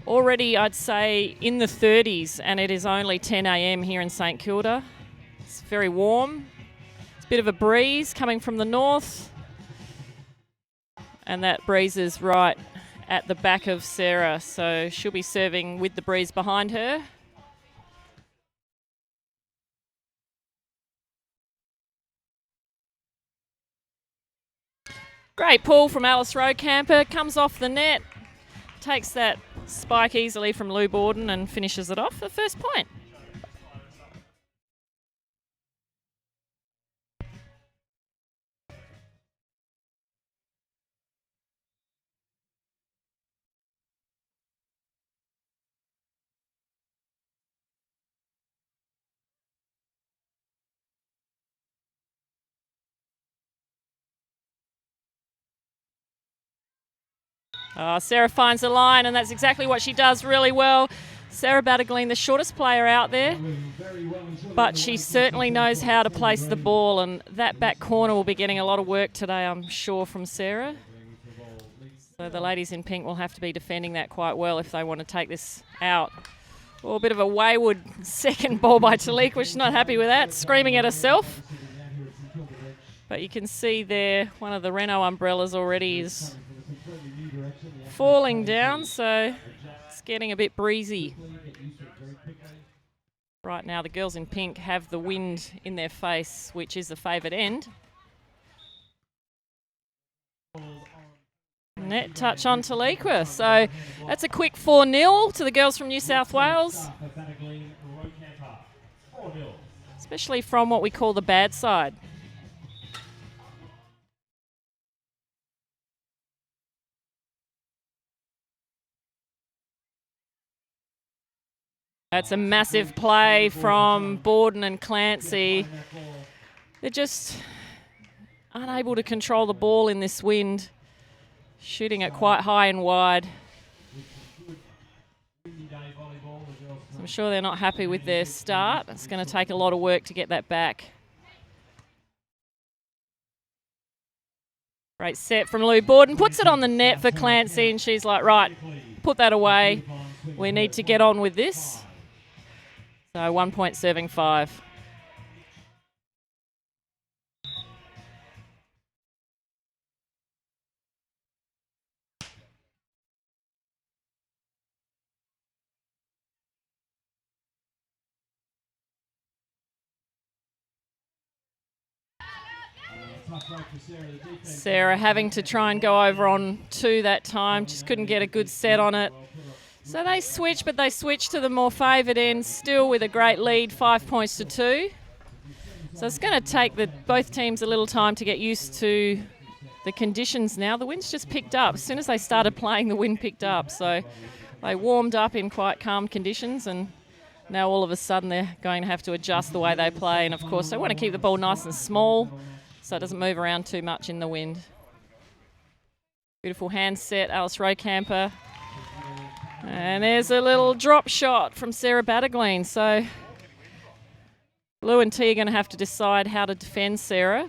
already, I'd say, in the 30s, and it is only 10 a.m. here in St Kilda. It's very warm. It's a bit of a breeze coming from the north, and that breeze is right at the back of Sarah, so she'll be serving with the breeze behind her. Great pull from Alice Rocamper, comes off the net, takes that spike easily from Lou Borden and finishes it off for the first point. Sarah finds the line, and that's exactly what she does really well. Sarah Battergleen, the shortest player out there, but she certainly knows how to place the ball, and that back corner will be getting a lot of work today, I'm sure, from Sarah. So the ladies in pink will have to be defending that quite well if they want to take this out. Oh, a bit of a wayward second ball by Talik, which is not happy with that, screaming at herself. But you can see there, one of the Renault umbrellas already is falling down, so it's getting a bit breezy. Right now the girls in pink have the wind in their face, which is the favoured end. Net touch on Taliqua, so that's a quick 4-0 to the girls from New South Wales. Especially from what we call the bad side. That's a massive play from Borden and Clancy. They're just unable to control the ball in this wind, shooting it quite high and wide. So I'm sure they're not happy with their start. It's going to take a lot of work to get that back. Great set from Lou Borden. Puts it on the net for Clancy, and she's like, right, put that away. We need to get on with this. So 1 point serving 5. Sarah having to try and go over on 2 that time, just couldn't get a good set on it. So they switch, but they switch to the more favoured end, still with a great lead, 5 points to 2. So it's going to take both teams a little time to get used to the conditions now. The wind's just picked up. As soon as they started playing, the wind picked up. So they warmed up in quite calm conditions, and now all of a sudden they're going to have to adjust the way they play. And, of course, they want to keep the ball nice and small so it doesn't move around too much in the wind. Beautiful hand set, Alice Rocamper. And there's a little drop shot from Sarah Battergleen. So Lou and T are going to have to decide how to defend Sarah.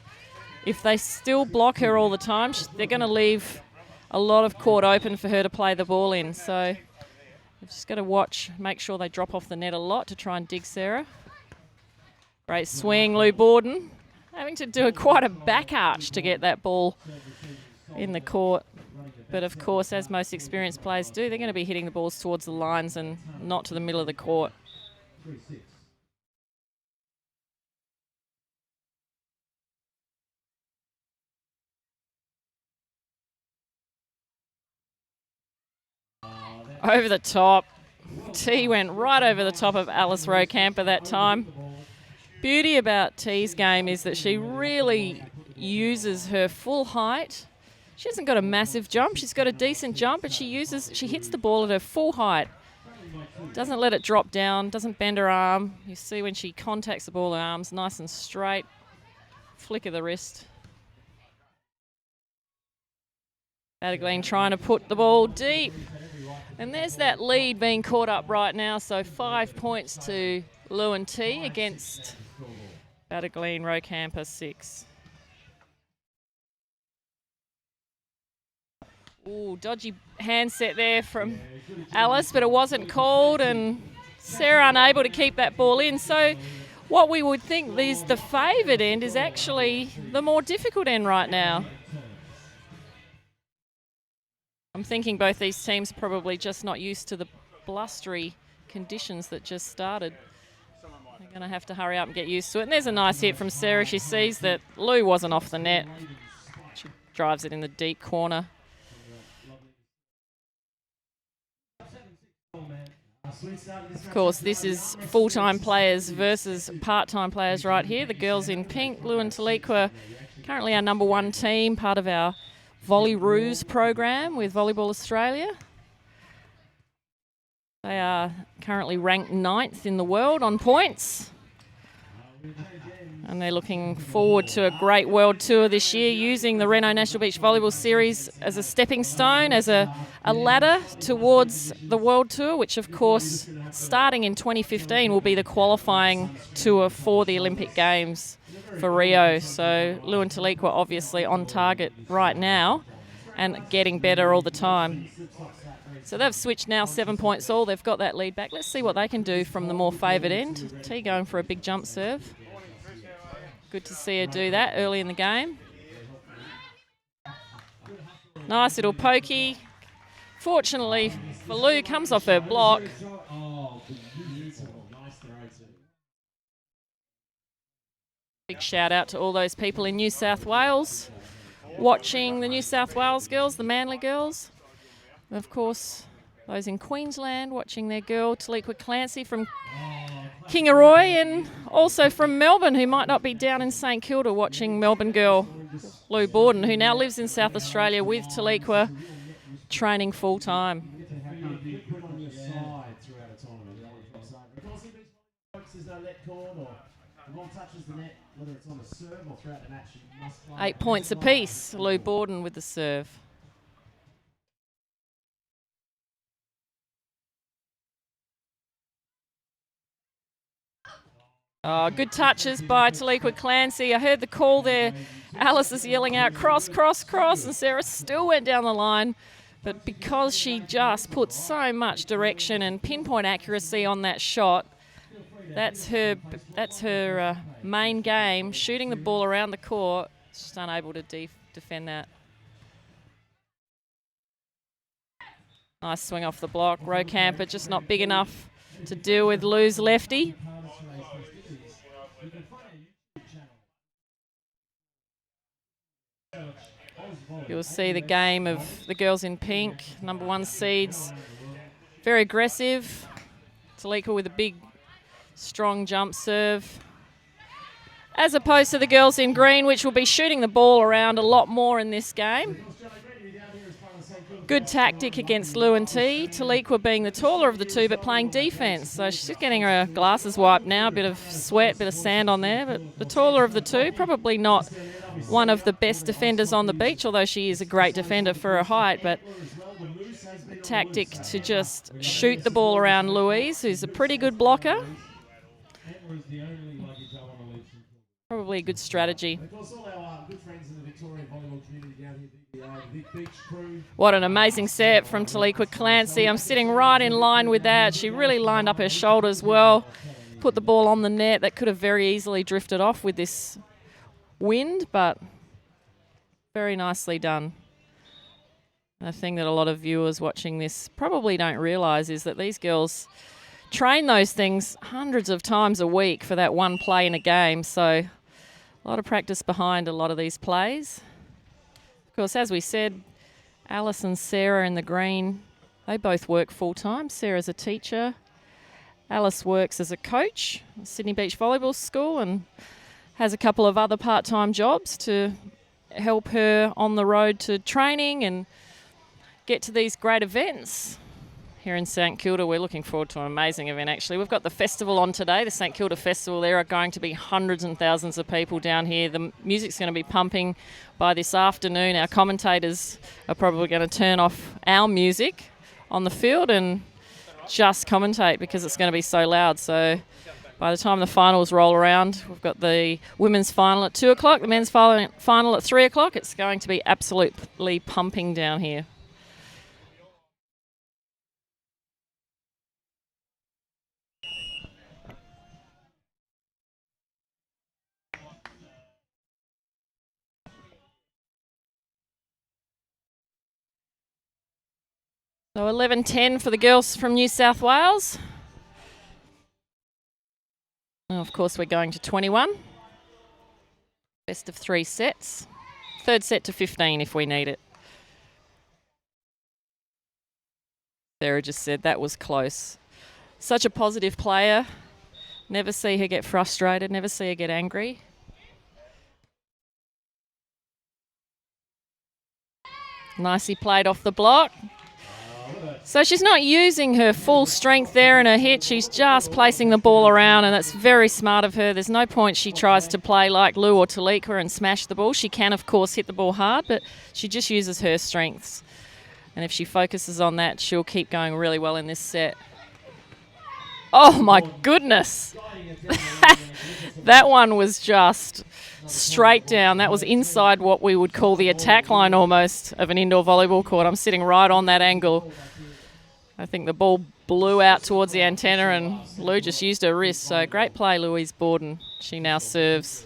If they still block her all the time, they're going to leave a lot of court open for her to play the ball in. So they've just got to watch, make sure they drop off the net a lot to try and dig Sarah. Great swing, Lou Borden. Having to do quite a back arch to get that ball in the court. But, of course, as most experienced players do, they're going to be hitting the balls towards the lines and not to the middle of the court. Over the top. T went right over the top of Alice Rocamper that time. Beauty about T's game is that she really uses her full height. She hasn't got a massive jump. She's got a decent jump, but she hits the ball at her full height. Doesn't let it drop down, doesn't bend her arm. You see when she contacts the ball, her arm's nice and straight. Flick of the wrist. Battergleen trying to put the ball deep. And there's that lead being caught up right now. So 5 points to Lou and T against Battergleen Rocamper 6. Ooh, dodgy handset there from Alice, but it wasn't called, and Sarah unable to keep that ball in. So what we would think is the favoured end is actually the more difficult end right now. I'm thinking both these teams probably just not used to the blustery conditions that just started. They're going to have to hurry up and get used to it. And there's a nice hit from Sarah. She sees that Lou wasn't off the net. She drives it in the deep corner. Of course, this is full-time players versus part-time players right here. The girls in pink, Lou and Taliqua, currently our number 1 team, part of our Volley Roos program with Volleyball Australia. They are currently ranked 9th in the world on points. And they're looking forward to a great world tour this year, using the Reno National Beach Volleyball Series as a stepping stone, as a ladder towards the world tour, which of course, starting in 2015, will be the qualifying tour for the Olympic Games for Rio. So Lou and Taliqua obviously on target right now and getting better all the time. So they've switched now 7 points all. They've got that lead back. Let's see what they can do from the more favoured end. T going for a big jump serve. Good to see her do that early in the game. Nice little pokey. Fortunately for Lou, comes off her block. Big shout out to all those people in New South Wales watching the New South Wales girls, the Manly girls. And of course, those in Queensland watching their girl, Taliqua Clancy from Kingaroy, and also from Melbourne, who might not be down in St Kilda watching Melbourne girl Lou Borden, who now lives in South Australia with Taliqua, training full-time. Eight points apiece, Lou Borden with the serve. Oh, good touches by Taliqua Clancy. I heard the call there. Alice is yelling out, cross, cross, cross, and Sarah still went down the line. But because she just put so much direction and pinpoint accuracy on that shot, that's her main game, shooting the ball around the court. She's unable to defend that. Nice swing off the block. Row camper just not big enough to deal with Lou's lefty. You'll see the game of the girls in pink, number 1 seeds. Very aggressive. Taliqua with a big, strong jump serve. As opposed to the girls in green, which will be shooting the ball around a lot more in this game. Good tactic against Lou and T. Taliqua being the taller of the two, but playing defence. So she's just getting her glasses wiped now. A bit of sweat, bit of sand on there. But the taller of the two, probably not one of the best defenders on the beach, although she is a great defender for her height. But the tactic to just shoot the ball around Louise, who's a pretty good blocker. Probably a good strategy. What an amazing set from Taliqua Clancy. I'm sitting right in line with that. She really lined up her shoulders well, put the ball on the net. That could have very easily drifted off with this wind, but very nicely done. The thing that a lot of viewers watching this probably don't realise is that these girls train those things hundreds of times a week for that one play in a game. So a lot of practice behind a lot of these plays. Of course, as we said, Alice and Sarah in the green, they both work full-time. Sarah's a teacher. Alice works as a coach at Sydney Beach Volleyball School and has a couple of other part-time jobs to help her on the road to training and get to these great events. Here in St Kilda, we're looking forward to an amazing event, actually. We've got the festival on today, the St Kilda Festival. There are going to be hundreds and thousands of people down here. The music's going to be pumping by this afternoon. Our commentators are probably going to turn off our music on the field and just commentate because it's going to be so loud. So by the time the finals roll around, we've got the women's final at 2 o'clock, the men's final at 3 o'clock. It's going to be absolutely pumping down here. So 11-10 for the girls from New South Wales. And of course, we're going to 21. Best of 3 sets. Third set to 15 if we need it. Sarah just said that was close. Such a positive player. Never see her get frustrated, never see her get angry. Nicely played off the block. So she's not using her full strength there in her hit. She's just placing the ball around, and that's very smart of her. There's no point she tries to play like Lou or Talika and smash the ball. She can, of course, hit the ball hard, but she just uses her strengths. And if she focuses on that, she'll keep going really well in this set. Oh, my goodness. That one was just straight down. That was inside what we would call the attack line almost of an indoor volleyball court. I'm sitting right on that angle. I think the ball blew out towards the antenna and Lou just used her wrist. So great play, Louise Borden. She now serves.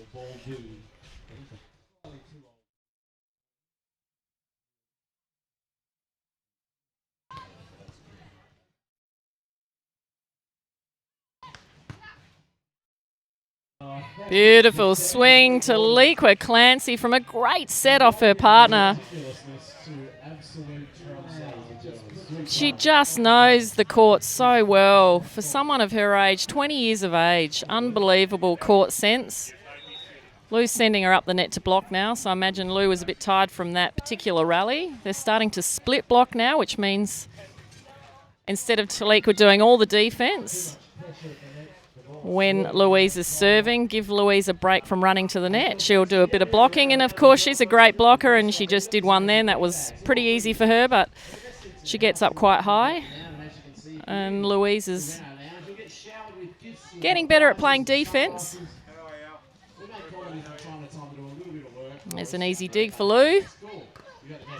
Beautiful swing to Liqua Clancy from a great set off her partner. She just knows the court so well. For someone of her age, 20 years of age, unbelievable court sense. Lou's sending her up the net to block now, so I imagine Lou was a bit tired from that particular rally. They're starting to split block now, which means instead of Talika doing all the defence, when Louise is serving, give Louise a break from running to the net. She'll do a bit of blocking, and of course she's a great blocker, and she just did one then. That was pretty easy for her, but she gets up quite high. And Louise is getting better at playing defence. There's an easy dig for Lou.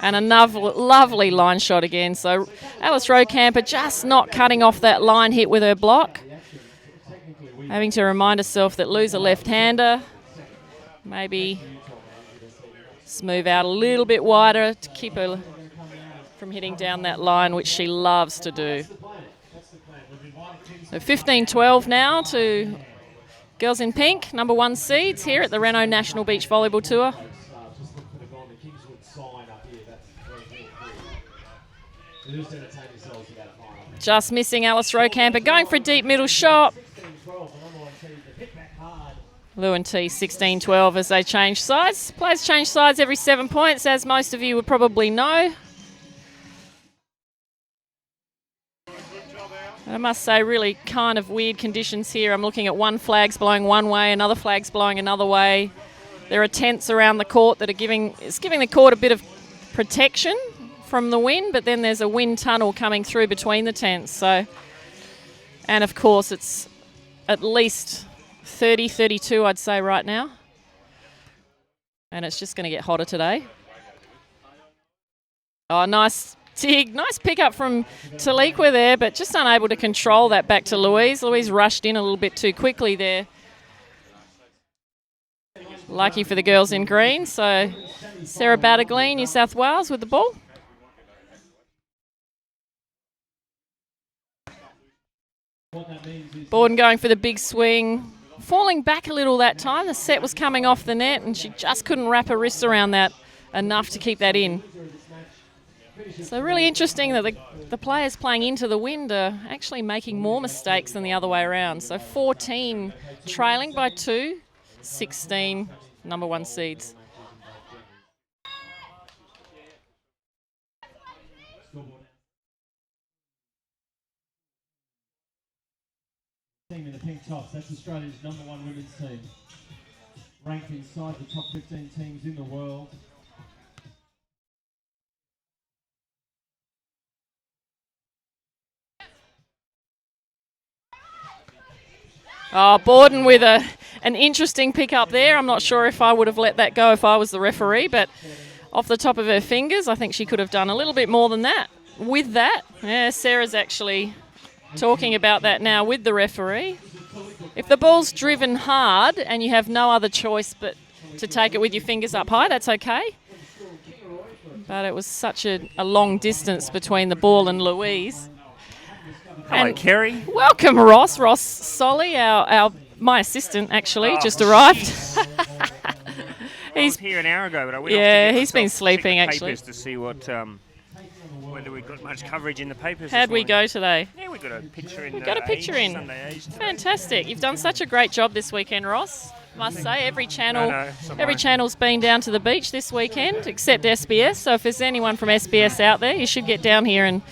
And another lovely line shot again. So Alice Rocamper just not cutting off that line hit with her block. Having to remind herself that Lou's a left-hander. Maybe smooth out a little bit wider to keep her from hitting down that line, which she loves to do. So 15-12 now to girls in pink, number 1 seeds here at the Renault National Beach Volleyball Tour. Just missing Alice Rocamper, going for a deep middle shot. Lou and T 16-12 as they change sides. Players change sides every 7 points, as most of you would probably know. I must say, really kind of weird conditions here. I'm looking at one flag's blowing one way, another flag's blowing another way. There are tents around the court that are giving the court a bit of protection from the wind, but then there's a wind tunnel coming through between the tents. So, and of course, it's at least 30, 32, I'd say right now. And it's just going to get hotter today. Oh, nice dig. Nice pick up from Talika there, but just unable to control that back to Louise. Louise rushed in a little bit too quickly there. Lucky for the girls in green. So Sarah Batterglee, New South Wales with the ball. Borden going for the big swing. Falling back a little that time. The set was coming off the net and she just couldn't wrap her wrists around that enough to keep that in. So really interesting that the players playing into the wind are actually making more mistakes than the other way around. So 14 trailing by 2, 16 number 1 seeds. Team in the pink tops, that's Australia's number 1 women's team. Ranked inside the top 15 teams in the world. Oh, Borden with an interesting pick up there. I'm not sure if I would have let that go if I was the referee, but off the top of her fingers, I think she could have done a little bit more than that. With that, yeah, Sarah's actually talking about that now with the referee. If the ball's driven hard and you have no other choice but to take it with your fingers up high, that's okay. but it was such a long distance between the ball and Louise. Hello, Kerry. Welcome, Ross. Ross Solly, my assistant, actually, just arrived. He's here an hour ago, but I went yeah, off to he's been sleeping, actually. To see what whether we got much coverage in the papers. How'd we go today? Yeah, we got a picture in. We got a picture in. Sunday Age today. Fantastic. You've done such a great job this weekend, Ross. Must say, every channel's been down to the beach this weekend, except SBS. So if there's anyone from SBS out there, you should get down here and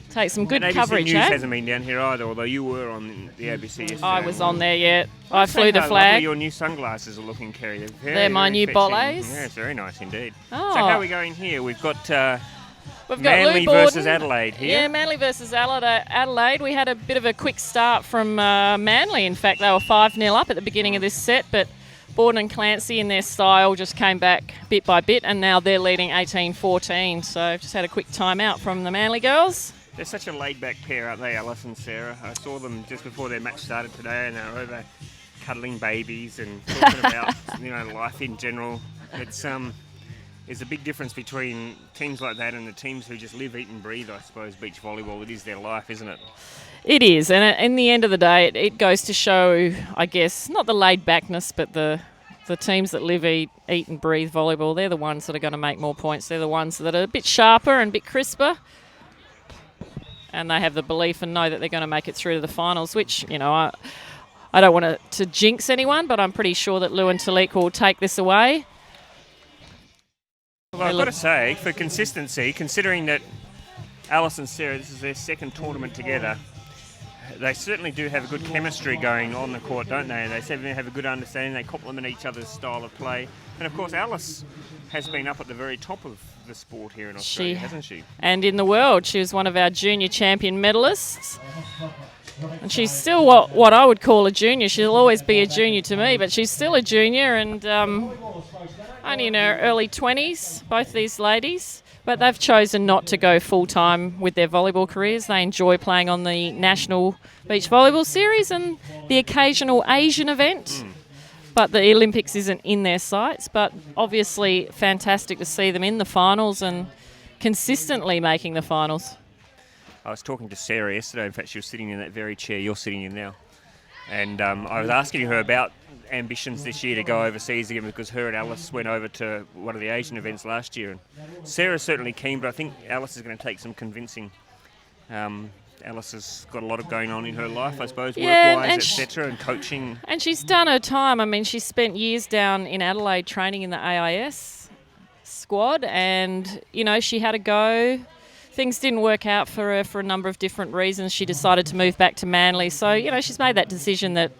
take some good and ABC coverage. News hasn't been down here either, although you were on the ABC yesterday. I was on there, yeah. I flew the flag. Your new sunglasses are looking, Kerry. They're my new bollets. Yeah, it's very nice indeed. Oh. So how are we going here? We've got Manly Manly versus Adelaide here. Yeah, Manly versus Adelaide. We had a bit of a quick start from Manly. In fact, they were 5-0 up at the beginning of this set, but Borden and Clancy in their style just came back bit by bit, and now they're leading 18-14. So I've just had a quick timeout from the Manly girls. They're such a laid-back pair, aren't they, Alice and Sarah? I saw them just before their match started today, and they were over cuddling babies and talking about life in general. It's there's a big difference between teams like that and the teams who just live, eat and breathe, I suppose, beach volleyball. It is their life, isn't it? It is, and in the end of the day, it goes to show, I guess, not the laid-backness, but the teams that live, eat and breathe volleyball, they're the ones that are going to make more points. They're the ones that are a bit sharper and a bit crisper. And they have the belief and know that they're going to make it through to the finals, which, I don't want to jinx anyone, but I'm pretty sure that Lou and Talik will take this away. Well, I've got to say, for consistency, considering that Alice and Sarah, this is their second tournament together, they certainly do have a good chemistry going on the court, don't they? They certainly have a good understanding. They complement each other's style of play. And, of course, Alice has been up at the very top of the sport here in Australia, hasn't she? And in the world. She was one of our junior champion medalists. And she's still what I would call a junior. She'll always be a junior to me, but she's still a junior and only in her early 20s, both these ladies. But they've chosen not to go full-time with their volleyball careers. They enjoy playing on the National Beach Volleyball Series and the occasional Asian event. But the Olympics isn't in their sights. But obviously fantastic to see them in the finals and consistently making the finals. I was talking to Sarah yesterday. In fact, she was sitting in that very chair you're sitting in now. And I was asking her about ambitions this year to go overseas again, because her and Alice went over to one of the Asian events last year. And Sarah's certainly keen, but I think Alice is going to take some convincing. Alice has got a lot of going on in her life, I suppose, work-wise, etc., and coaching. And she's done her time. I mean, she spent years down in Adelaide training in the AIS squad, and, she had a go. Things didn't work out for her for a number of different reasons. She decided to move back to Manly. So, she's made that decision that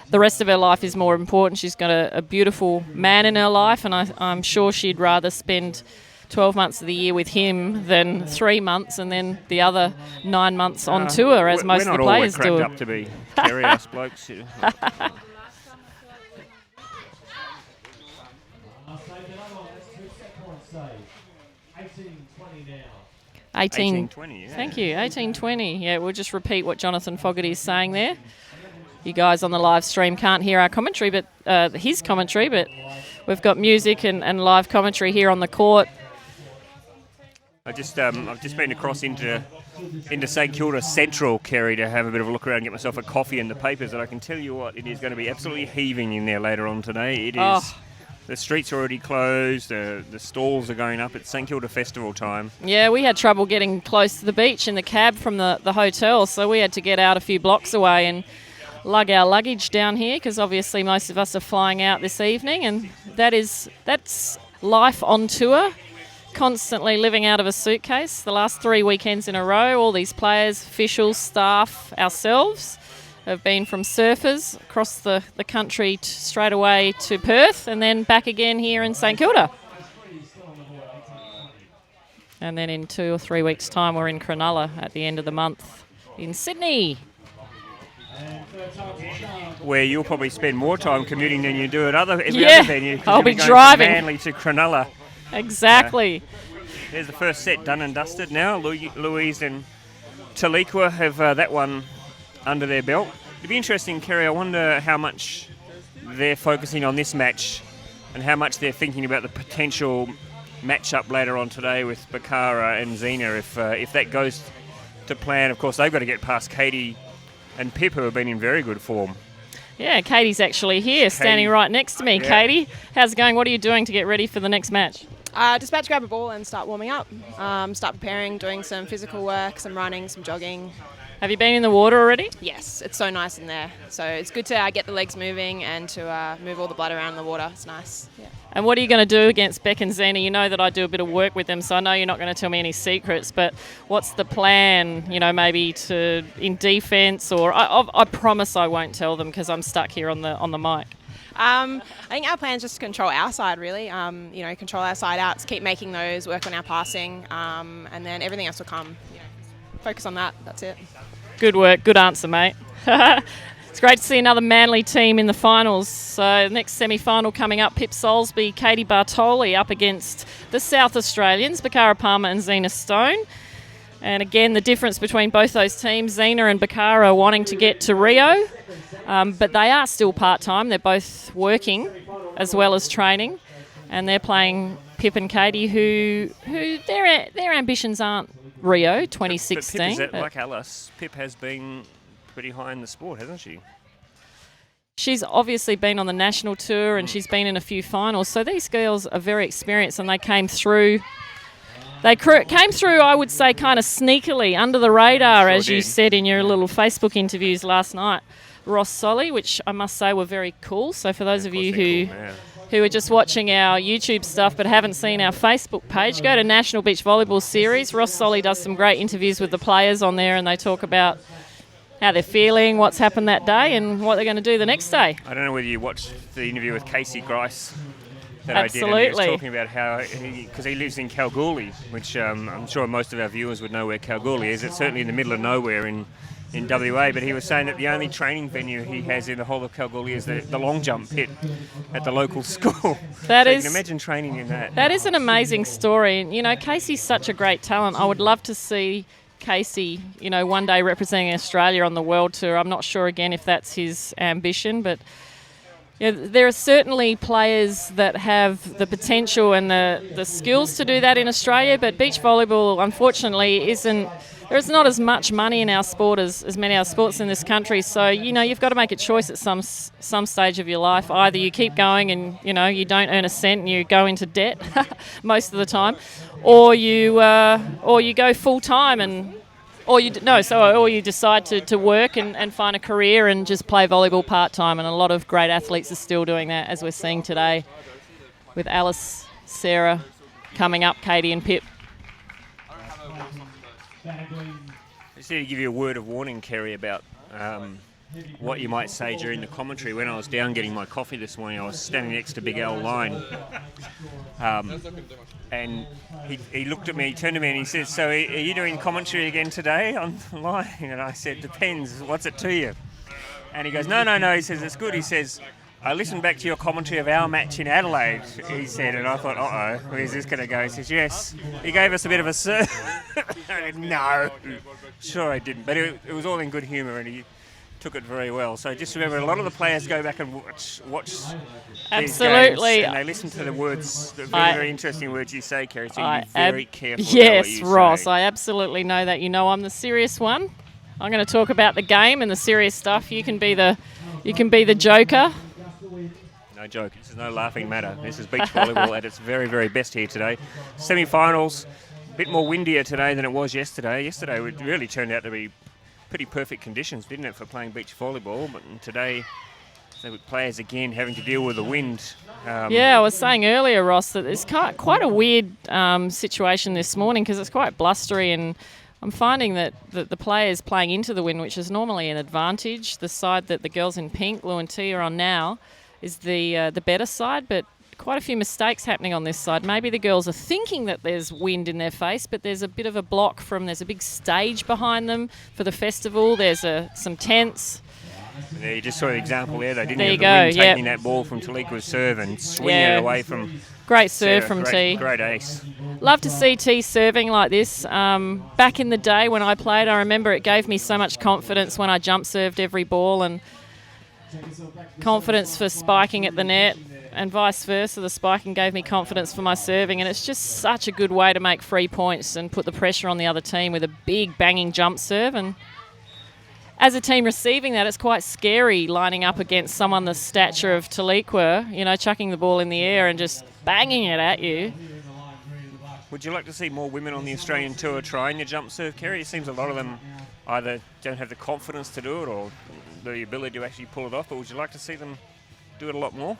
the rest of her life is more important. She's got a beautiful man in her life, and I'm sure she'd rather spend 12 months of the year with him than 3 months and then the other 9 months on tour, as most of the players do. We're not all cracked up to be Kerry, us blokes. now. 18-20, yeah. Thank you, 18-20. Yeah, we'll just repeat what Jonathan Fogarty is saying there. You guys on the live stream can't hear our commentary, but his commentary, but we've got music and live commentary here on the court. I've just been across into St Kilda Central, Kerry, to have a bit of a look around and get myself a coffee and the papers, and I can tell you what, it is going to be absolutely heaving in there later on today. It is. The streets are already closed, the stalls are going up. It's St Kilda Festival time. Yeah, we had trouble getting close to the beach in the cab from the hotel, so we had to get out a few blocks away and lug our luggage down here, because obviously most of us are flying out this evening, and that's life on tour, constantly living out of a suitcase. The last 3 weekends in a row, all these players, officials, staff, ourselves have been from surfers across the country straight away to Perth and then back again here in St Kilda. And then in 2 or 3 weeks' time, we're in Cronulla at the end of the month in Sydney. Where you'll probably spend more time commuting than you do at every other venue. I'll be driving. From Manly to Cronulla. Exactly. There's the first set done and dusted now. Louise and Taliqua have that one under their belt. It'd be interesting, Kerry, I wonder how much they're focusing on this match and how much they're thinking about the potential match up later on today with Bakara and Zena. If that goes to plan, of course, they've got to get past Katie and Pip, who have been in very good form. Yeah, Katie's actually here, standing right next to me. Yeah. Katie, how's it going? What are you doing to get ready for the next match? Just about to grab a ball and start warming up. Start preparing, doing some physical work, some running, some jogging. Have you been in the water already? Yes, it's so nice in there. So it's good to get the legs moving and to move all the blood around in the water. It's nice. Yeah. And what are you going to do against Beck and Zena? You know that I do a bit of work with them, so I know you're not going to tell me any secrets, but what's the plan, maybe in defence? Or I promise I won't tell them because I'm stuck here on the mic. I think our plan is just to control our side, really. Control our side outs, keep making those, work on our passing, and then everything else will come. Focus on that. That's it. Good work. Good answer, mate. It's great to see another Manly team in the finals. So next semi-final coming up, Pip Soulsby, Katie Bartoli up against the South Australians, Bakara Palmer and Zena Stone. And again, the difference between both those teams, Zena and Bakara wanting to get to Rio, but they are still part-time. They're both working as well as training, and they're playing Pip and Katie, who their ambitions aren't Rio 2016. But Pip like Alice, Pip has been pretty high in the sport, hasn't she? She's obviously been on the national tour and she's been in a few finals. So these girls are very experienced, and they came through. I would say, kind of sneakily under the radar, as you said in your little Facebook interviews last night. Ross Solly, which I must say were very cool. So for those of you who are just watching our YouTube stuff but haven't seen our Facebook page, go to National Beach Volleyball Series. Ross Solly does some great interviews with the players on there, and they talk about how they're feeling, what's happened that day, and what they're going to do the next day. I don't know whether you watched the interview with Casey Grice that Absolutely. I did. And he was talking about how, because he lives in Kalgoorlie, which I'm sure most of our viewers would know where Kalgoorlie is. It's certainly in the middle of nowhere in WA, but he was saying that the only training venue he has in the whole of Kalgoorlie is the long jump pit at the local school. You can imagine training in that. That is an amazing story. And, Casey's such a great talent. I would love to see Casey, one day representing Australia on the World Tour. I'm not sure, again, if that's his ambition, but there are certainly players that have the potential and the skills to do that in Australia, but beach volleyball, unfortunately, there's not as much money in our sport as many other sports in this country. So, you've got to make a choice at some stage of your life. Either you keep going and, you don't earn a cent and you go into debt most of the time, or you go full-time or you decide to work and find a career and just play volleyball part-time. And a lot of great athletes are still doing that, as we're seeing today with Alice, Sarah coming up, Katie and Pip. I just need to give you a word of warning, Kerry, about what you might say during the commentary. When I was down getting my coffee this morning, I was standing next to Big Al Line, and he looked at me, he turned to me and he said, "So are you doing commentary again today on the line?" And I said, "Depends, what's it to you?" And he goes, No, he says, "It's good." He says, "I listened back to your commentary of our match in Adelaide," he said, and I thought, where's this going to go? He says, "Yes, he gave us a bit of a I said, "No, sure I didn't," but it was all in good humour, and he took it very well. So just remember, a lot of the players go back and watch Absolutely. these games, and they listen to the words, the very interesting words you say, Kerry, so you be very careful about Yes, what you Ross, say. I absolutely know that. I'm the serious one. I'm going to talk about the game and the serious stuff. You can be the joker. No joke. This is no laughing matter. This is beach volleyball at its very, very best here today. Semi-finals, a bit more windier today than it was yesterday. Yesterday it really turned out to be pretty perfect conditions, didn't it, for playing beach volleyball? But today, the players again having to deal with the wind. I was saying earlier, Ross, that it's quite a weird situation this morning because it's quite blustery, and I'm finding that the players playing into the wind, which is normally an advantage, the side that the girls in pink, Lou and T, are on now, is the better side, but quite a few mistakes happening on this side. Maybe the girls are thinking that there's wind in their face, but there's a bit of a block there's a big stage behind them for the festival. There's some tents. Yeah, you just saw an example there. They didn't There have you the go, wind taking that ball from Talika's serve and swinging it away from Great serve Sarah. from T. T. Great ace. Love to see T serving like this. Back in the day when I played, I remember it gave me so much confidence when I jump served every ball, and confidence for spiking at the net. and vice versa. The spiking gave me confidence for my serving, and it's just such a good way to make free points and put the pressure on the other team with a big banging jump serve. And as a team receiving that, it's quite scary lining up against someone the stature of Taliqua, you know, chucking the ball in the air and just banging it at you. Would you like to see more women on the Australian tour trying the jump serve, Kerry? It seems a lot of them either don't have the confidence to do it or the ability to actually pull it off, but would you like to see them do it a lot more?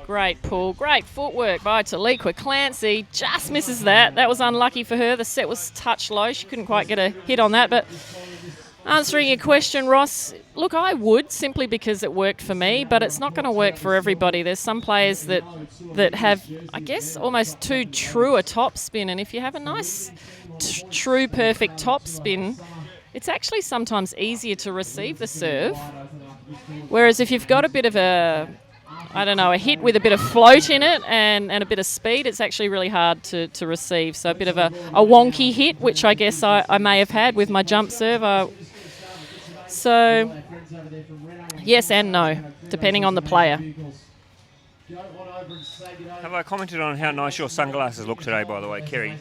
Great pull, great footwork by Taliqua Clancy. Just misses that. That was unlucky for her. The set was touch low. She couldn't quite get a hit on that. But answering your question, Ross, look, I would, simply because it worked for me, but it's not going to work for everybody. There's some players that have, I guess, almost too true a top spin. And if you have a nice, true, perfect top spin, it's actually sometimes easier to receive the serve. Whereas if you've got a bit of a hit with a bit of float in it and a bit of speed, it's actually really hard to receive. So a bit of a wonky hit, which I guess I may have had with my jump serve. So yes and no, depending on the player. Have I commented on how nice your sunglasses look today, by the way, Kerry?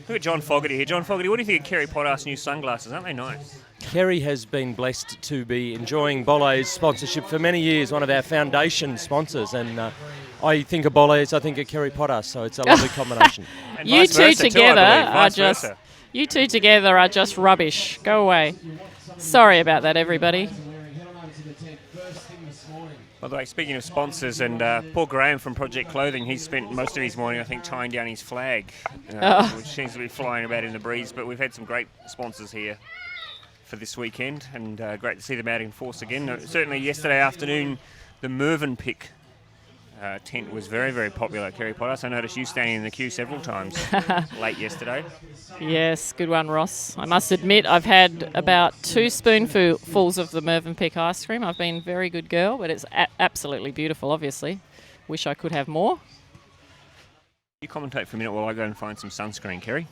Look at John Fogarty here. John Fogarty, what do you think of Kerry Potter's new sunglasses? Aren't they nice? Kerry has been blessed to be enjoying Bolle's sponsorship for many years, one of our foundation sponsors, and I think of Bolle's, I think of Kerry Potter, so it's a lovely combination. You two together are just rubbish. Go away. Sorry about that, everybody. By the way, speaking of sponsors, and Paul Graham from Project Clothing, he's spent most of his morning, I think, tying down his flag, which seems to be flying about in the breeze. But we've had some great sponsors here for this weekend, and great to see them out in force again. Certainly yesterday afternoon, the Mervynpick tent was very, very popular, Kerry Potter. I noticed you standing in the queue several times late yesterday. Yes, good one, Ross. I must admit I've had about 2 spoonfuls of the Mervynpick ice cream. I've been a very good girl, but it's absolutely beautiful, obviously. Wish I could have more. You commentate for a minute while I go and find some sunscreen, Kerry.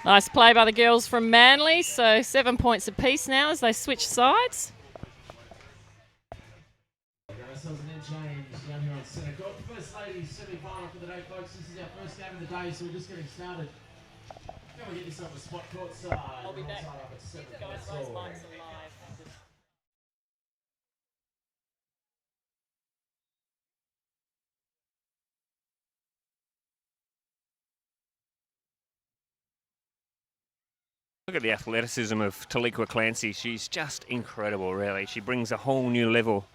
Nice play by the girls from Manly. So 7 points apiece now as they switch sides. First ladies semi-final for the day, folks. This is our first game of the day, so we're just getting started. Go and get yourself a spot courtside. I'll be back. Look at the athleticism of Taliqua Clancy. She's just incredible, really. She brings a whole new level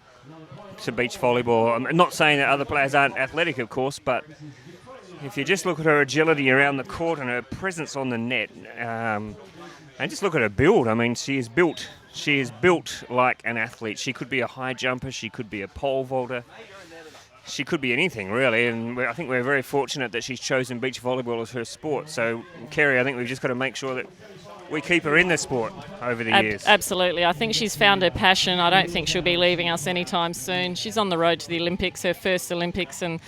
to beach volleyball. I'm not saying that other players aren't athletic, of course, but if you just look at her agility around the court and her presence on the net, and just look at her build. I mean, she is built like an athlete. She could be a high jumper. She could be a pole vaulter. She could be anything, really, and I think we're very fortunate that she's chosen beach volleyball as her sport. So, Kerry, I think we've just got to make sure that we keep her in the sport over the years. Absolutely. I think she's found her passion. I don't think she'll be leaving us anytime soon. She's on the road to the Olympics, her first Olympics, and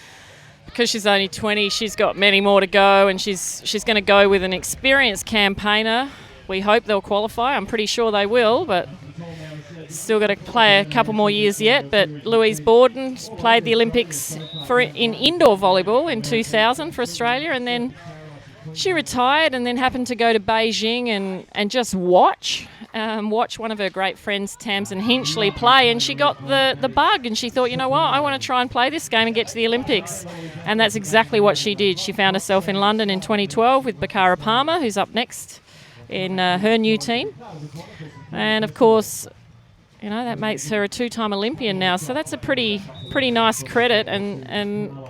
because she's only 20, she's got many more to go, and she's going to go with an experienced campaigner. We hope they'll qualify. I'm pretty sure they will, but still got to play a couple more years yet. But Louise Borden played the Olympics in indoor volleyball in 2000 for Australia, and then she retired and then happened to go to Beijing and just watch one of her great friends, Tamsin Hinchley, play, and she got the bug, and she thought, you know what, I want to try and play this game and get to the Olympics. And that's exactly what she did. She found herself in London in 2012 with Bakara Palmer, who's up next in her new team. And, of course, you know, that makes her a 2-time Olympian now. So that's a pretty nice credit, and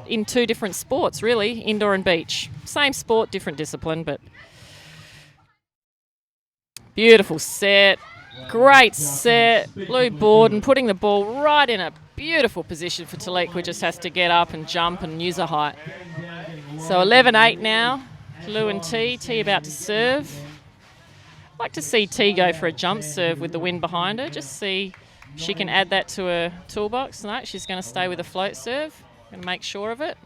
in 2 different sports, really, indoor and beach. Same sport, different discipline, but beautiful set. Great set. Lou Borden putting the ball right in a beautiful position for Taliqua. Just has to get up and jump and use her height. So 11-8 now. Lou and T about to serve. I'd like to see T go for a jump serve with the wind behind her. Just see if she can add that to her toolbox. No, she's going to stay with a float serve. Going to make sure of it.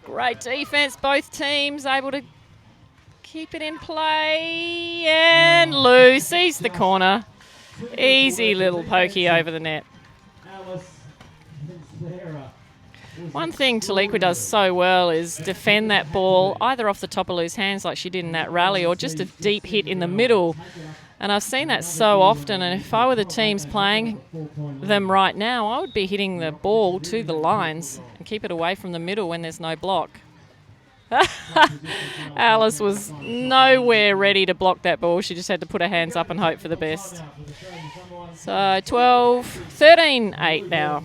Great defence, both teams able to keep it in play. And Lou sees the corner. Easy little pokey over the net. One thing Taliqua does so well is defend that ball either off the top of Lou's hands like she did in that rally or just a deep hit in the middle. And I've seen that so often, and if I were the teams playing them right now, I would be hitting the ball to the lines and keep it away from the middle when there's no block. Alice was nowhere ready to block that ball. She just had to put her hands up and hope for the best. So 13-8 now.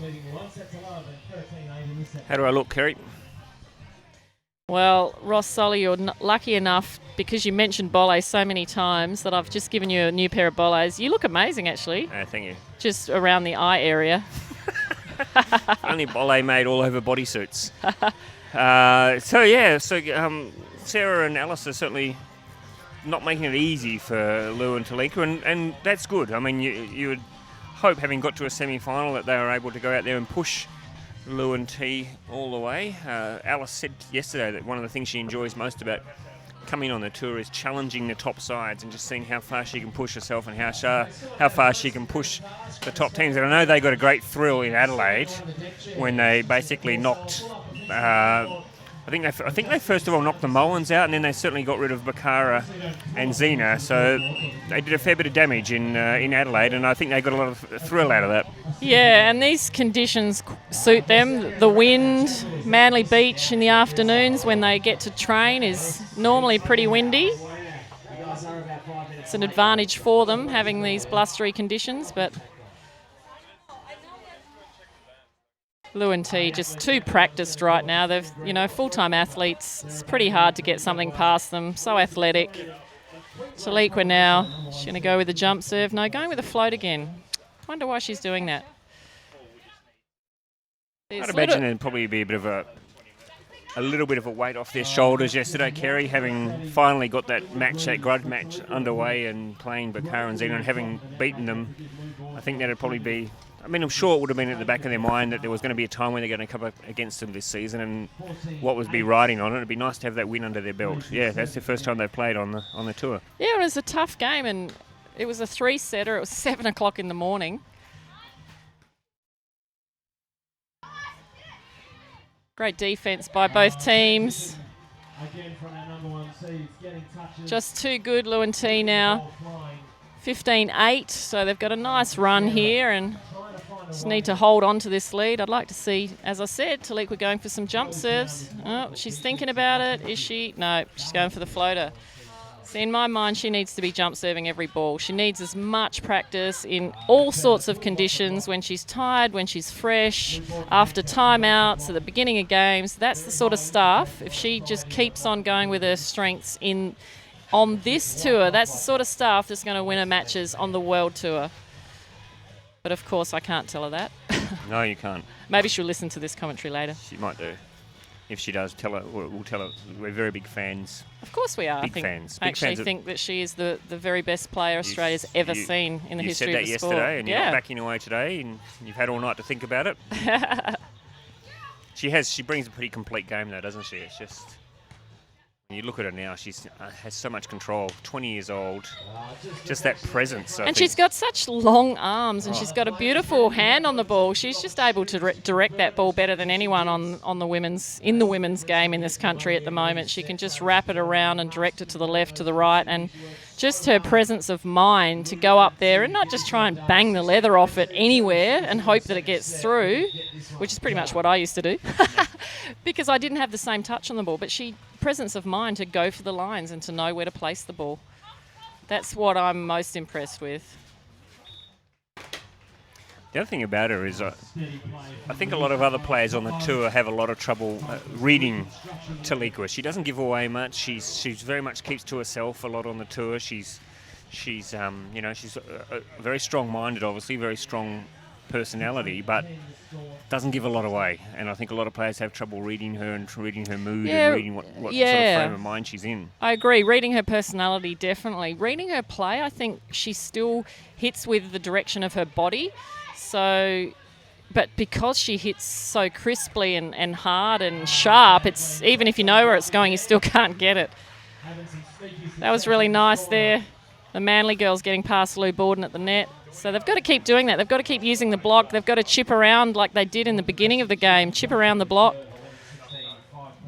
How do I look, Kerry? Well, Ross Solly, you're lucky enough because you mentioned bolle so many times that I've just given you a new pair of bolles. You look amazing, actually. Thank you. Just around the eye area. Only bolle made all over bodysuits. Sarah and Alice are certainly not making it easy for Lou and Taliqua, and that's good. I mean, you would hope, having got to a semi-final, that they were able to go out there and push Lou and T all the way. Alice said yesterday that one of the things she enjoys most about coming on the tour is challenging the top sides and just seeing how far she can push herself and how far she can push the top teams. And I know they got a great thrill in Adelaide when they basically knocked. I think they first of all knocked the Mullins out, and then they certainly got rid of Bakara and Zena. So they did a fair bit of damage in Adelaide, and I think they got a lot of thrill out of that. Yeah, and these conditions suit them. The wind, Manly Beach in the afternoons when they get to train is normally pretty windy. It's an advantage for them having these blustery conditions, but Lou and T just too practiced right now. They've, full-time athletes. It's pretty hard to get something past them. So athletic. Taliqua now, she's going to go with the jump serve. No, going with a float again. Wonder why she's doing that. I'd imagine there'd probably be a little bit of a weight off their shoulders yesterday, Kerry, having finally got that grudge match underway and playing Bakar and Zena and having beaten them. I think that'd probably be... I'm sure it would have been at the back of their mind that there was going to be a time when they're going to come up against them this season, and what would be riding on it. It'd be nice to have that win under their belt. Yeah, that's the first time they've played on the tour. Yeah, it was a tough game, and it was a 3-setter. It was 7 o'clock in the morning. Great defence by both teams. Just too good, Lou and T now. 15-8, so they've got a nice run here and just need to hold on to this lead. I'd like to see, as I said, Taliqua going for some jump serves. Oh, she's thinking about it. Is she? No, she's going for the floater. So in my mind, she needs to be jump serving every ball. She needs as much practice in all sorts of conditions, when she's tired, when she's fresh, after timeouts, at the beginning of games. That's the sort of stuff. If she just keeps on going with her strengths on this tour, that's the sort of stuff that's going to win her matches on the World Tour. But of course, I can't tell her that. No, you can't. Maybe she'll listen to this commentary later. She might do. If she does, tell her. We'll tell her we're very big fans. Of course we are. Big fans. I actually think that she is the very best player Australia's ever seen in the history of the sport. You said that yesterday, and you're not backing away today, and you've had all night to think about it. She brings a pretty complete game, though, doesn't she? It's just... You look at her now, she has so much control, 20 years old, just that presence. And she's got such long arms, and she's got a beautiful hand on the ball. She's just able to direct that ball better than anyone in the women's game in this country at the moment. She can just wrap it around and direct it to the left, to the right, and just her presence of mind to go up there and not just try and bang the leather off it anywhere and hope that it gets through, which is pretty much what I used to do because I didn't have the same touch on the ball, but presence of mind to go for the lines and to know where to place the ball. That's what I'm most impressed with. The other thing about her is I think a lot of other players on the tour have a lot of trouble reading Taliqua. She doesn't give away much. She's very much keeps to herself a lot on the tour. She's very strong-minded, obviously, very strong personality, but doesn't give a lot away. And I think a lot of players have trouble reading her and reading her mood and reading what sort of frame of mind she's in. I agree. Reading her personality, definitely. Reading her play, I think she still hits with the direction of her body. So but because she hits so crisply and hard and sharp, it's even if you know where it's going, you still can't get it. That was really nice there. The Manly girls getting past Lou Borden at the net. So they've got to keep doing that. They've got to keep using the block. They've got to chip around like they did in the beginning of the game, chip around the block.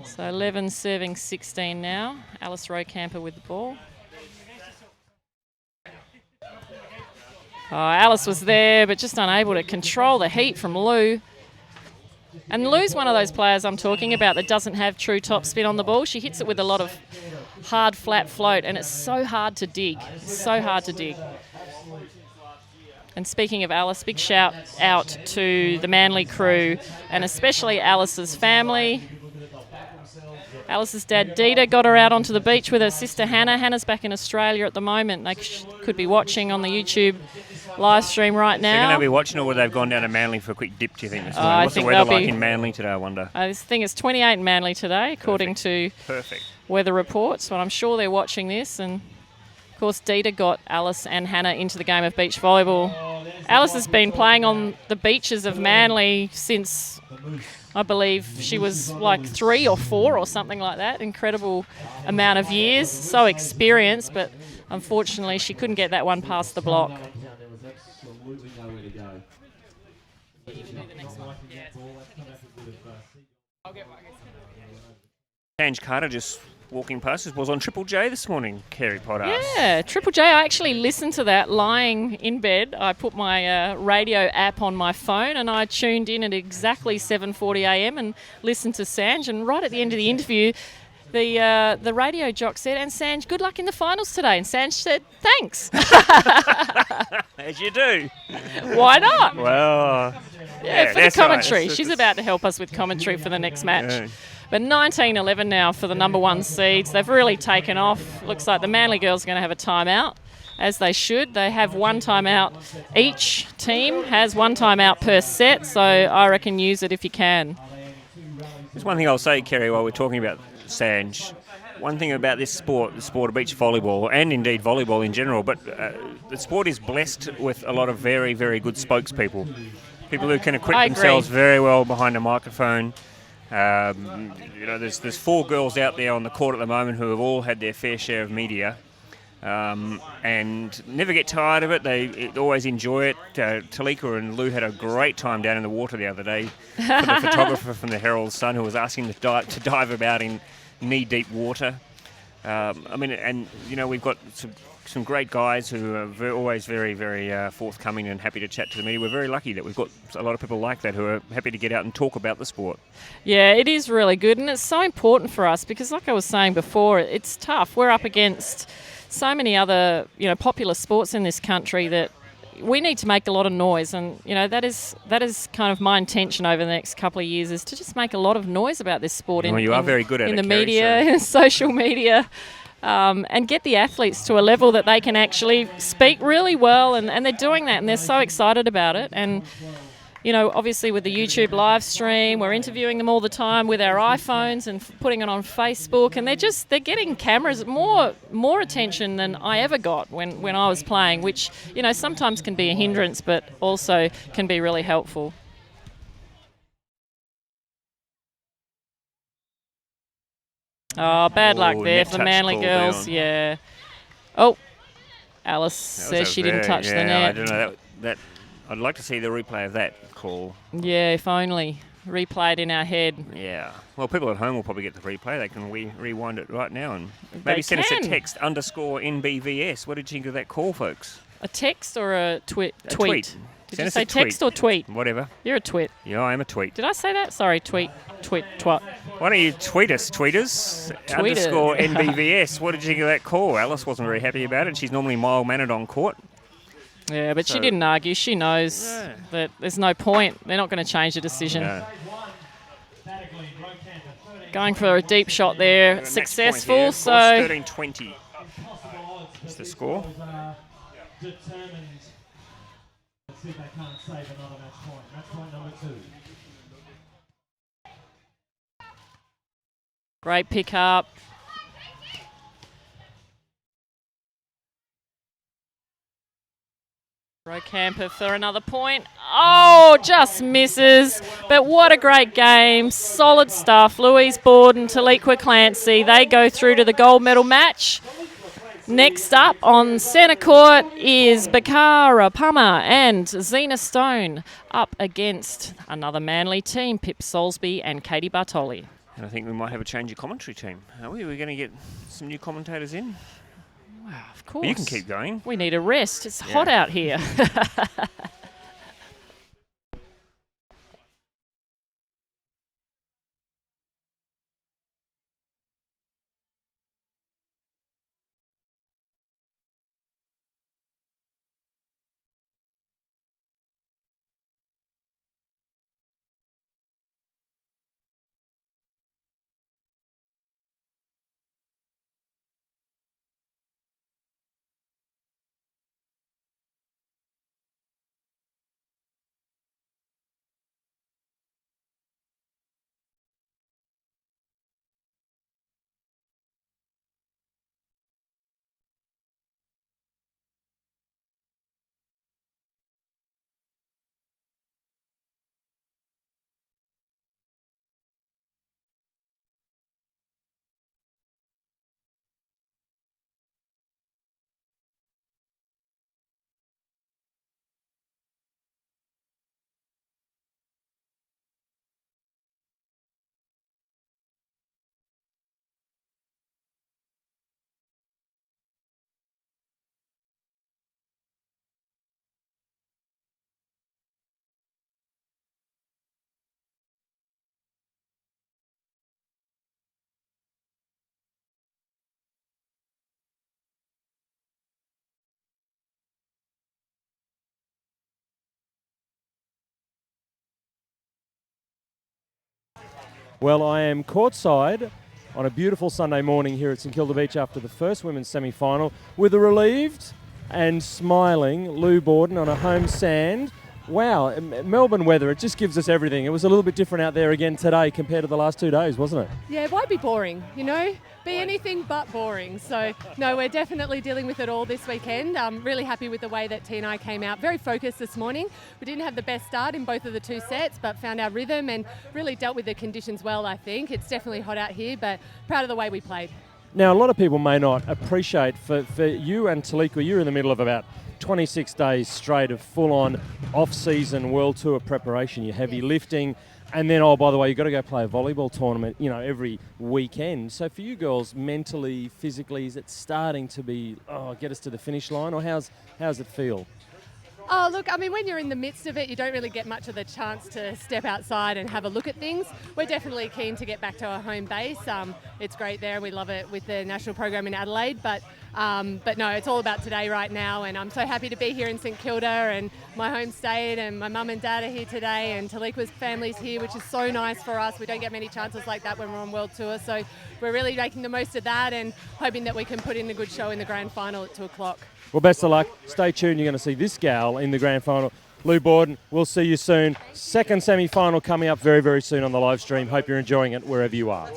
So 11 serving 16 now. Alice Rocamper with the ball. Oh, Alice was there, but just unable to control the heat from Lou. And Lou's one of those players I'm talking about that doesn't have true top spin on the ball. She hits it with a lot of hard, flat float, and it's so hard to dig. It's so hard to dig. And speaking of Alice, big shout out to the Manly crew, and especially Alice's family. Alice's dad, Dita, got her out onto the beach with her sister, Hannah. Hannah's back in Australia at the moment. They could be watching on the YouTube live stream right now. They're going to be watching, or they've gone down to Manly for a quick dip, do you think, this morning? I What's the think weather they'll like be- in Manly today, I wonder? This thing is 28 in Manly today, according to Perfect. weather reports. So I'm sure they're watching this. And, of course, Dita got Alice and Hannah into the game of beach volleyball. Alice has been playing on the beaches of Manly since, I believe, she was like 3 or 4 or something like that. Incredible amount of years. So experienced, but unfortunately she couldn't get that one past the block. Ange Carter just walking past us was on Triple J this morning, Kerry Potter. Yeah, Triple J. I actually listened to that lying in bed. I put my radio app on my phone and I tuned in at exactly 7:40 a.m. and listened to Sanj. And right at the end of the interview, the radio jock said, "And Sanj, good luck in the finals today." And Sanj said, "Thanks." As you do. Why not? Well, Yeah, for the that's right. commentary. She's about to help us with commentary for the next match. Yeah. But 19-11 now for the number 1 seeds. They've really taken off. Looks like the Manly girls are going to have a timeout, as they should. They have 1 timeout. Each team has 1 timeout per set, so I reckon use it if you can. There's one thing I'll say, Kerry, while we're talking about Sanj. One thing about this sport, the sport of beach volleyball, and indeed volleyball in general, but the sport is blessed with a lot of very, very good spokespeople. People who can equip I agree. themselves very well behind a microphone. There's 4 girls out there on the court at the moment who have all had their fair share of media and never get tired of it. They always enjoy it. Talika and Lou had a great time down in the water the other day for the photographer from the Herald Sun who was asking to dive about in knee-deep water. We've got some great guys who are always very, very forthcoming and happy to chat to the media. We're very lucky that we've got a lot of people like that who are happy to get out and talk about the sport. Yeah, it is really good, and it's so important for us because, like I was saying before, it's tough. We're up against so many other, popular sports in this country that we need to make a lot of noise, and that is kind of my intention over the next couple of years is to just make a lot of noise about this sport. Well, you are very good at in it, the Kerry, media, in social media. And get the athletes to a level that they can actually speak really well, and they're doing that, and they're so excited about it. And, obviously with the YouTube live stream, we're interviewing them all the time with our iPhones and putting it on Facebook, and they're getting cameras, more attention than I ever got when I was playing, which, sometimes can be a hindrance, but also can be really helpful. Oh, bad luck there net for the touch Manly call girls. down. Yeah. Oh, Alice says she didn't touch the net. I don't know. That I'd like to see the replay of that call. Yeah, if only. Replayed in our head. Yeah. Well, people at home will probably get the replay. They can rewind it right now and They maybe send us a can. text _RNBVS. What did you think of that call, folks? A text or a tweet? A tweet. Did Send you us say a tweet. text or tweet? Whatever. You're a twit. Yeah, I am a tweet. Did I say that? Sorry, twat. Why don't you tweet us, tweeters? Tweet it. _NBVS. What did you think of that call? Alice wasn't very happy about it. She's normally mild-mannered on court. Yeah, but So- she didn't argue. She knows that there's no point. They're not going to change the decision. No. Going for a deep shot there. Match Successful, point here. so... 13-20. That's the score. Determined. Let's see if they can't save another match point. Match point number 2. Great pick-up. Roy Camper for another point. Oh, just misses. But what a great game. Solid stuff. Louise Borden, Taliqua Clancy, they go through to the gold medal match. Next up on centre court is Bakara Pummer and Zena Stone up against another Manly team, Pip Soulsby and Katie Bartoli. And I think we might have a change of commentary team. Are we? We're going to get some new commentators in? Wow, of course. But you can keep going. We need a rest. It's hot out here. Well, I am courtside on a beautiful Sunday morning here at St Kilda Beach after the first women's semi-final with a relieved and smiling Lou Borden on a home sand. Wow, Melbourne weather, it just gives us everything. It was a little bit different out there again today compared to the last 2 days, wasn't it? Yeah, why be boring, you know? Be anything but boring. So, no, we're definitely dealing with it all this weekend. I'm really happy with the way that T and I came out. Very focused this morning. We didn't have the best start in both of the two sets, but found our rhythm and really dealt with the conditions well, I think. It's definitely hot out here, but proud of the way we played. Now, a lot of people may not appreciate, for you and Taliqua, you're in the middle of about 26 days straight of full-on off-season World Tour preparation. You're heavy lifting, and then, oh, by the way, you've got to go play a volleyball tournament, you know, every weekend. So for you girls, mentally, physically, is it starting to be, get us to the finish line, or how's it feel? Oh, look, I mean, when you're in the midst of it, you don't really get much of the chance to step outside and have a look at things. We're definitely keen to get back to our home base. It's great there. We love it with the national program in Adelaide. But no, it's all about today right now. And I'm so happy to be here in St Kilda and my home state, and my mum and dad are here today, and Taliqua's family's here, which is so nice for us. We don't get many chances like that when we're on World Tour. So we're really making the most of that and hoping that we can put in a good show in the grand final at 2 o'clock. Well, best of luck. Stay tuned. You're going to see this gal in the grand final. Lou Borden, we'll see you soon. Second semi-final coming up very, very soon on the live stream. Hope you're enjoying it wherever you are.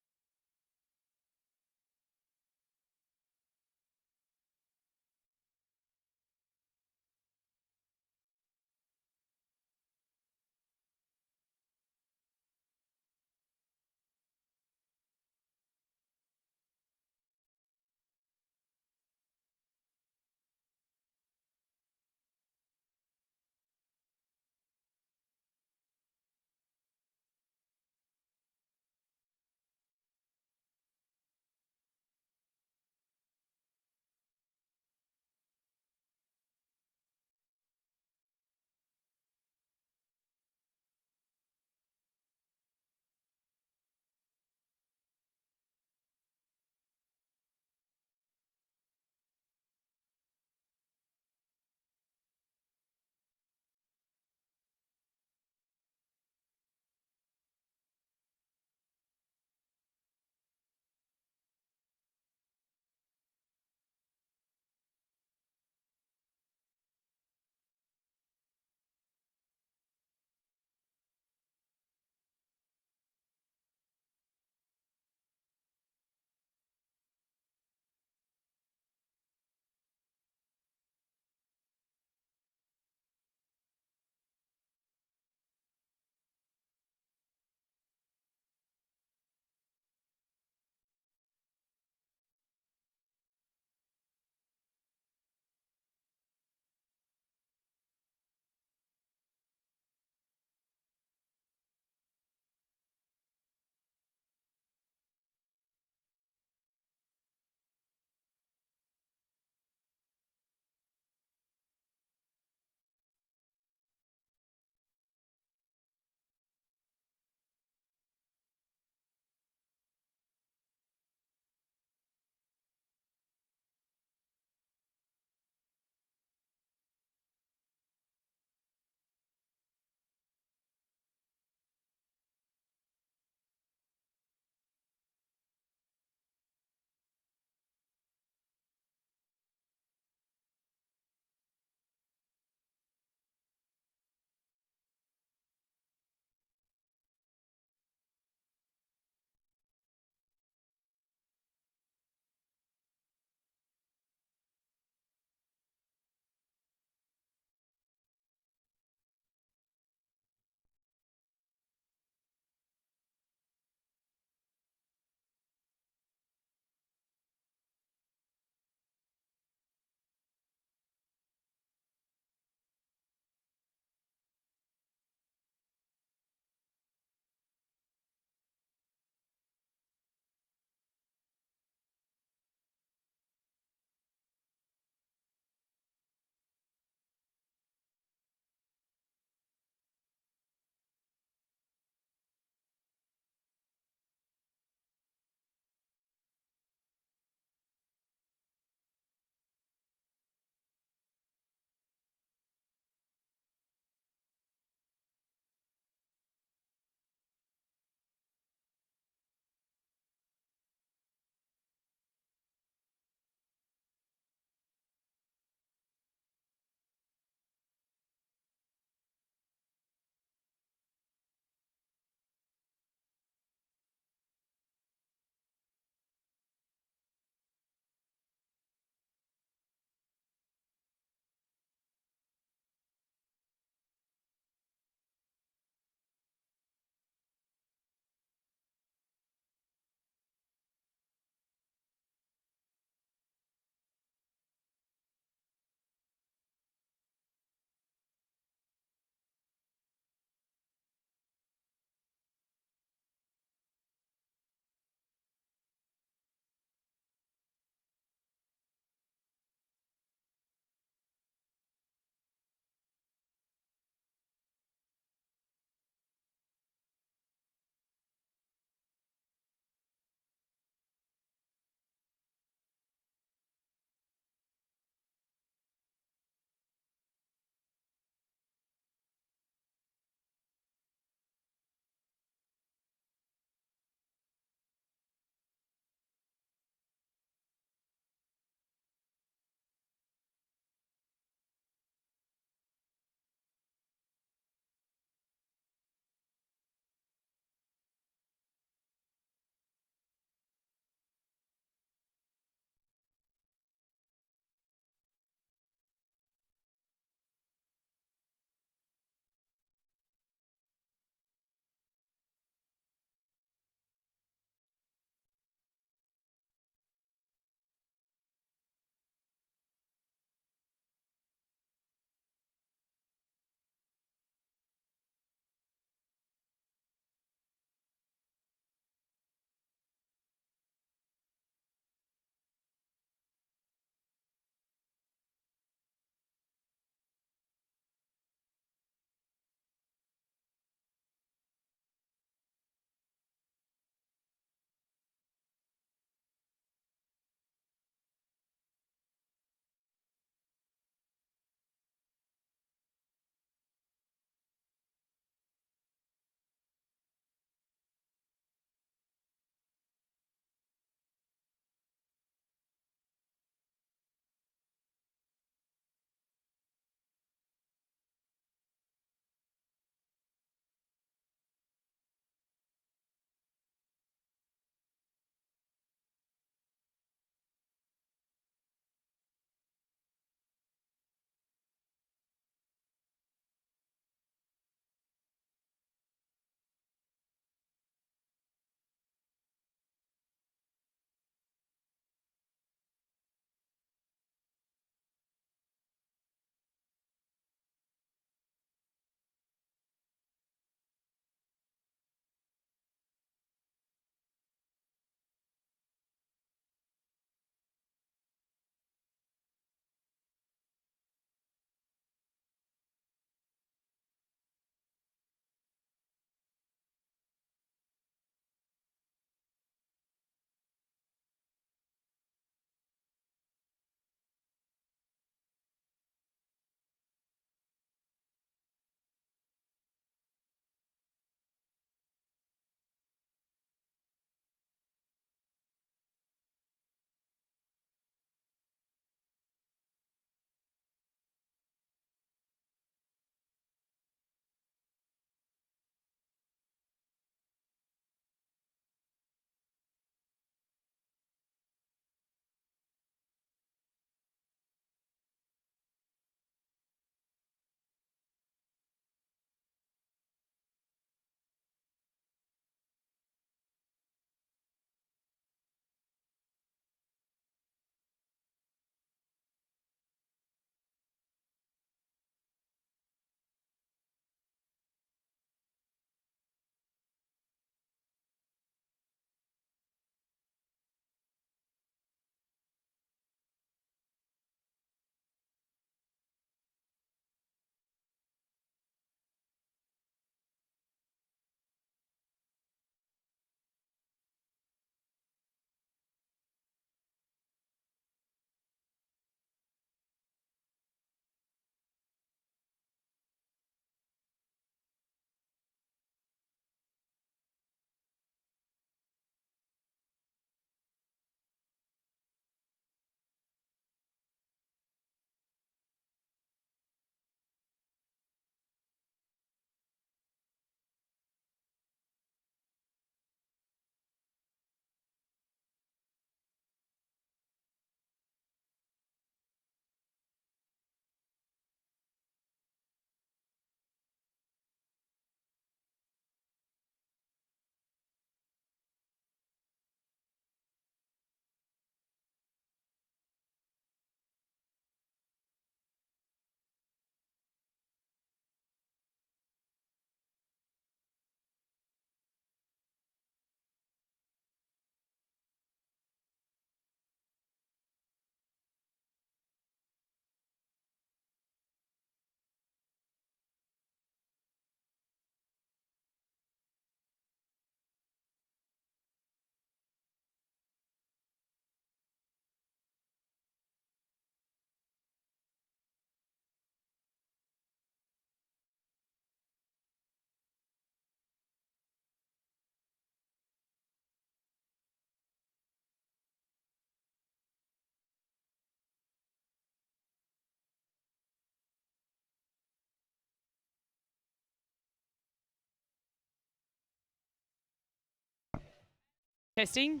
Testing.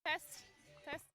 Test. Test.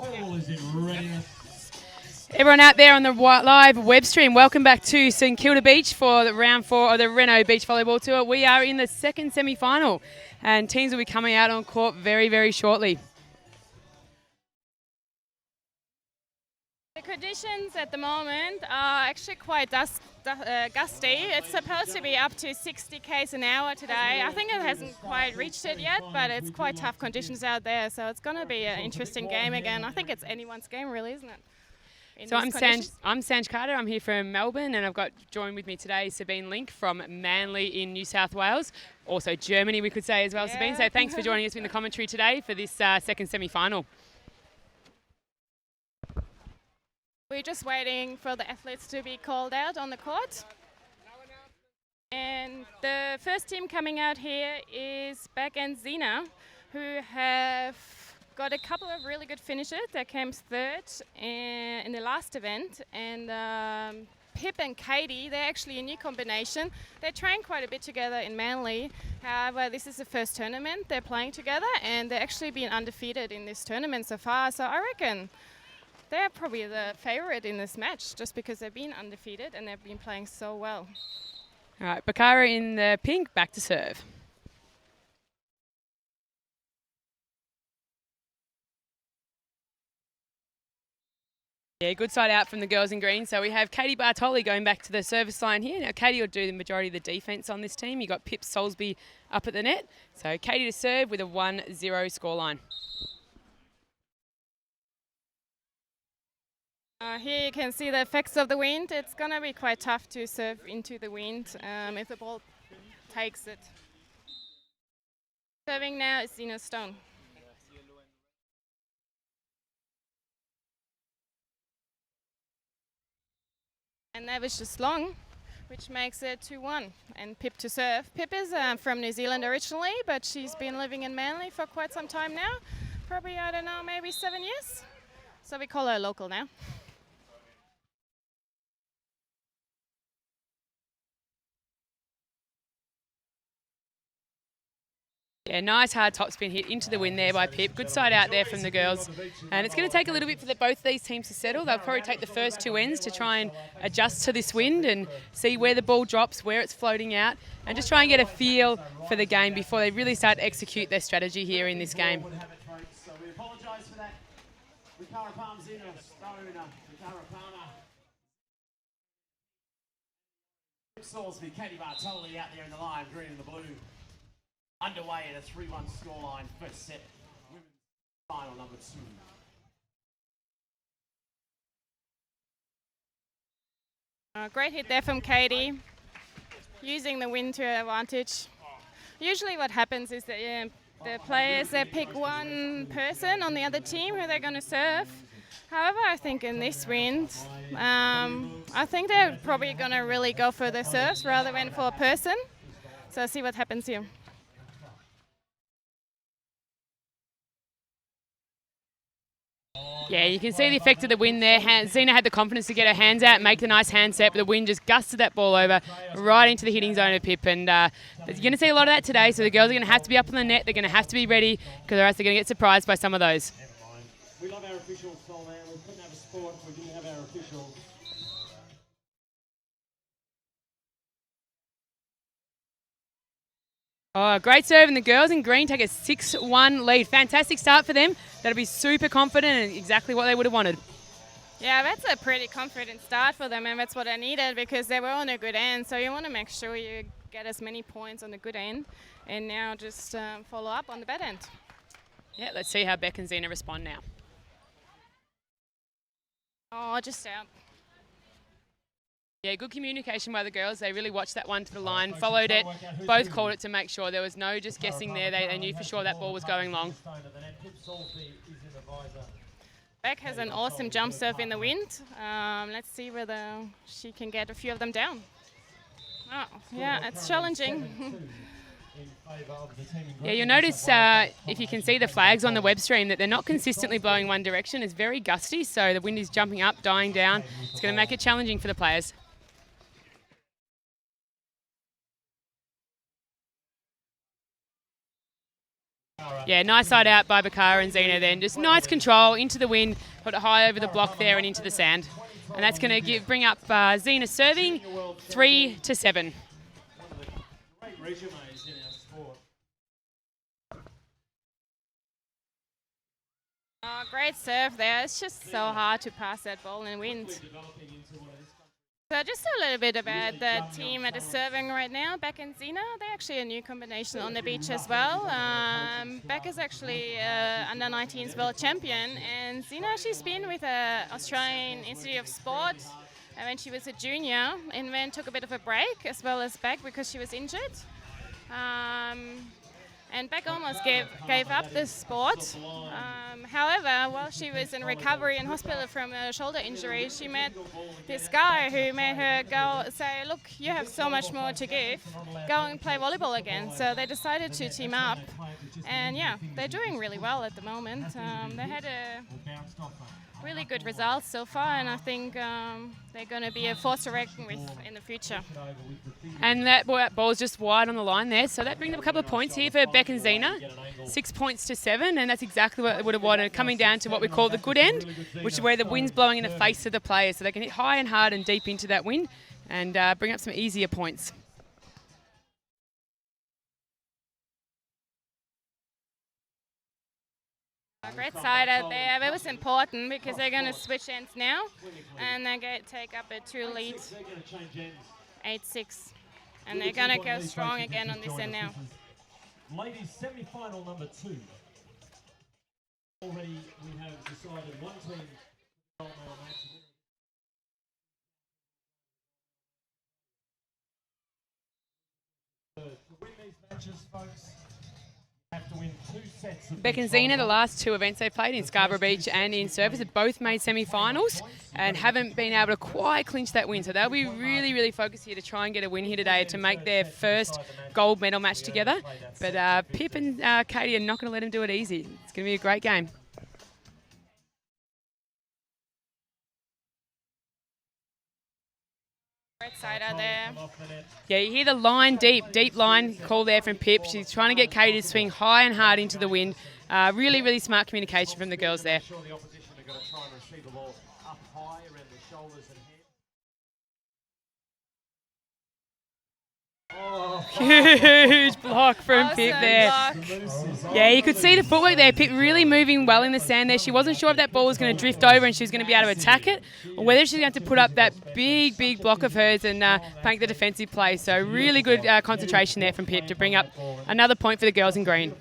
Ball is in readiness. Everyone out there on the live web stream, welcome back to St Kilda Beach for the round 4 of the Renault Beach Volleyball Tour. We are in the second semi-final and teams will be coming out on court very, very shortly. The conditions at the moment are actually quite gusty. It's supposed to be up to 60 k's an hour today. I think it hasn't quite reached it yet, but it's quite tough conditions out there. So it's going to be an interesting game again. I think it's anyone's game, really, isn't it? So I'm Sanj Carter. I'm here from Melbourne, and I've got joined with me today Sabine Link from Manly in New South Wales, also Germany, we could say as well, yeah. Sabine. So thanks for joining us in the commentary today for this second semi-final. We're just waiting for the athletes to be called out on the court. And the first team coming out here is Beck and Zina, who have got a couple of really good finishes. They came third in the last event. And Pip and Katie, they're actually a new combination. They train quite a bit together in Manly. However, this is the first tournament they're playing together, and they've actually been undefeated in this tournament so far. So I reckon they're probably the favourite in this match just because they've been undefeated and they've been playing so well. All right, Bakara in the pink, back to serve. Yeah, good side out from the girls in green. So we have Katie Bartoli going back to the service line here. Now, Katie will do the majority of the defence on this team. You've got Pip Salisbury up at the net. So Katie to serve with a 1-0 scoreline. Here you can see the effects of the wind. It's going to be quite tough to serve into the wind if the ball takes it. Serving now is Zina Stone. And that was just long, which makes it 2-1. And Pip to serve. Pip is from New Zealand originally, but she's been living in Manly for quite some time now. Probably, I don't know, maybe 7 years. So we call her local now. Yeah, nice hard topspin hit into the wind there by Pip. Good side out there from the girls. And it's going to take a little bit for both these teams to settle. They'll probably take the first two ends to try and adjust to this wind and see where the ball drops, where it's floating out, and just try and get a feel for the game before they really start to execute their strategy here in this game. So we apologise for that. Bakara Palm, Zina Stone, Bakara Palmer. Salisbury, Katie Bartoli out there in the line, green and the blue. Underway at a 3-1 scoreline, first set, women's final number 2. Great hit there from Katie, using the wind to her advantage. Usually what happens is that the players, they pick one person on the other team who they're going to serve. However, I think in this wind, I think they're probably going to really go for the serves rather than for a person. So see what happens here. Yeah, you can see the effect of the wind there. Zina had the confidence to get her hands out, make the nice hand set, but the wind just gusted that ball over right into the hitting zone of Pip. And you're going to see a lot of that today, so the girls are going to have to be up on the net. They're going to have to be ready, because or else they're going to get surprised by some of those. We love our officials, Sol, man. We couldn't have a sport if we didn't have our officials. Oh, great serve, and the girls in green take a 6-1 lead. Fantastic start for them. That'll be super confident and exactly what they would have wanted. Yeah, that's a pretty confident start for them, and that's what I needed because they were on a good end. So you want to make sure you get as many points on the good end, and now just follow up on the bad end. Yeah, let's see how Beck and Zena respond now. Oh, just out. Yeah, good communication by the girls. They really watched that one to the line, followed it, both called it to make sure there was no just guessing there. They knew for sure that ball was going long. Beck has an awesome jump serve in the wind. Let's see whether she can get a few of them down. Oh, yeah, it's challenging. Yeah, you'll notice if you can see the flags on the web stream that they're not consistently blowing one direction. It's very gusty, so the wind is jumping up, dying down. It's going to make it challenging for the players. Yeah, nice side out by Bakara and Zena then. Just nice control into the wind, put it high over the block there and into the sand. And that's going to bring up Zena serving 3-7. Oh, great serve there. It's just so hard to pass that ball in wind. So just a little bit about the team that is serving right now. Beck and Zena, they're actually a new combination on the beach as well. Beck is actually under 19s world champion, and Zena, she's been with the Australian Institute of Sport when she was a junior, and then took a bit of a break, as well as Beck because she was injured. And Beck almost gave up the sport. However, while she was in recovery in hospital from a shoulder injury, she met this guy who made her go say, look, you have so much more to give. Go and play volleyball again. So they decided to team up. And yeah, they're doing really well at the moment. They had a really good results so far, and I think they're going to be a force to reckon with in the future. And that ball's just wide on the line there, so that brings up a couple of points here for Beck and Zena. 6 points to 7, and that's exactly what they would have wanted, coming down to what we call the good end, which is where the wind's blowing in the face of the players, so they can hit high and hard and deep into that wind and bring up some easier points. Great side out there. That was important because they're going to switch ends now, and they're going to take up a 2 lead, 8-6. And they're going to go strong again on this end now. Ladies, semi-final number 2. Already we have decided one team to win these matches, folks. Have to win 2 sets. Beck and Zena, the last 2 events they played in Scarborough Beach and in Surfers, have both made semi-finals and haven't been able to quite clinch that win. So they'll be really, really focused here to try and get a win here today to make their first gold medal match together. But Pip and Katie are not going to let them do it easy. It's going to be a great game. Great side out there. Yeah, you hear the line deep line call there from Pip. She's trying to get Katie to swing high and hard into the wind. Really, really smart communication from the girls there. Huge block from Pip there. Yeah, you could see the footwork there. Pip really moving well in the sand there. She wasn't sure if that ball was going to drift over and she was going to be able to attack it, or whether she's going to put up that big block of hers and make the defensive play. So really good concentration there from Pip to bring up another point for the girls in green.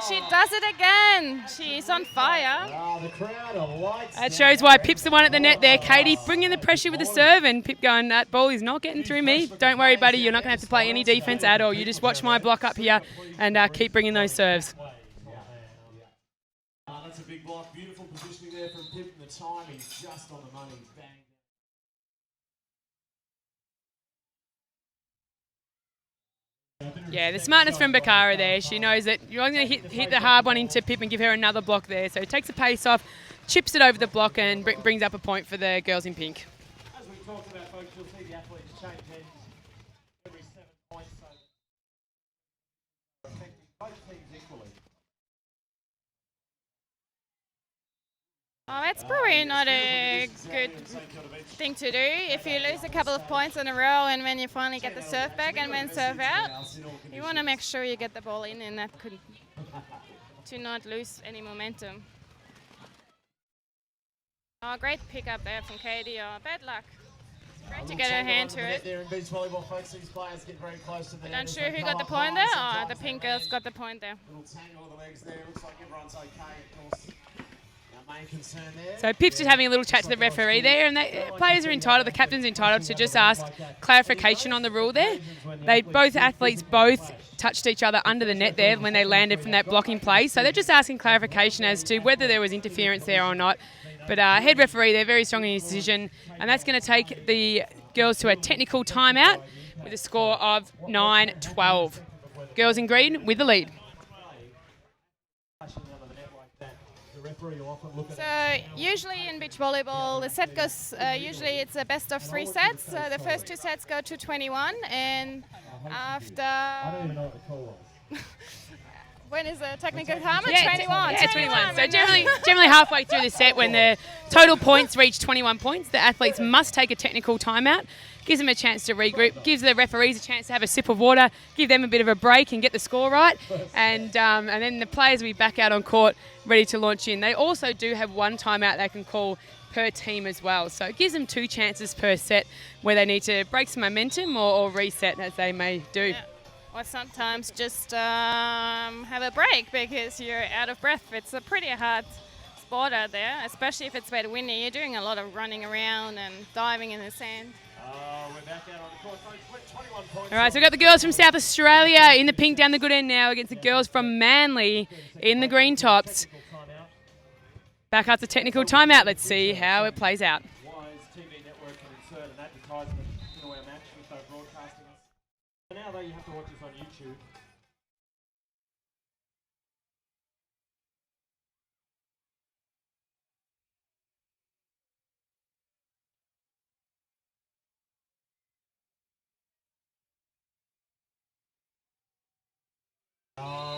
She does it again. She's on fire. That shows why Pip's the one at the net there. Katie bringing the pressure with the serve, and Pip going, that ball is not getting through me. Don't worry, buddy. You're not going to have to play any defence at all. You just watch my block up here and keep bringing those serves. That's a big block. Beautiful positioning there from Pip, and the timing just on the money. Bang. Yeah, the smartness from Bakara there. She knows that you're only going to hit the hard one into Pip and give her another block there. So takes the pace off, chips it over the block and brings up a point for the girls in pink. As we talked about, folks, you'll see the athletes change ends every 7 points. So affecting both teams equally. Oh, that's probably not a good thing to do. If you lose a couple of points in a row and when you finally get the serve back and then serve out, you want to make sure you get the ball in, and that could to not lose any momentum. Oh, great pick up there from Katie. Oh, bad luck. Great to get her hand to it. But unsure who got the point there. Oh, the pink girls got the point there. So Pip's just having a little chat to the referee there, and players are entitled, the captain's entitled to just ask clarification on the rule there. Both athletes touched each other under the net there when they landed from that blocking play, so they're just asking clarification as to whether there was interference there or not. But head referee, they're very strong in his decision, and that's going to take the girls to a technical timeout with a score of 9-12. Girls in green with the lead. So usually in beach volleyball, the set goes, usually it's a best of 3 sets. The first 2 sets go to 21, and after... I don't even know what the call was. When is the technical time? Yeah, 21. Yeah, 21. So generally halfway through the set, when the total points reach 21 points, the athletes must take a technical timeout. Gives them a chance to regroup, gives the referees a chance to have a sip of water, give them a bit of a break and get the score right, and then the players will be back out on court ready to launch in. They also do have 1 timeout they can call per team as well, so it gives them 2 chances per set where they need to break some momentum or reset as they may do. Yeah. Or sometimes just have a break because you're out of breath. It's a pretty hard sport out there, especially if it's wet windy. You're doing a lot of running around and diving in the sand. We're back out on the court. 21 points. All right, so we've got the girls from South Australia in the pink down the good end now against the girls from Manly in the green tops. Back after technical timeout. Let's see how it plays out. Wise TV network can insert an advertisement into our match if they're broadcasting us. So now though you have to watch us on YouTube.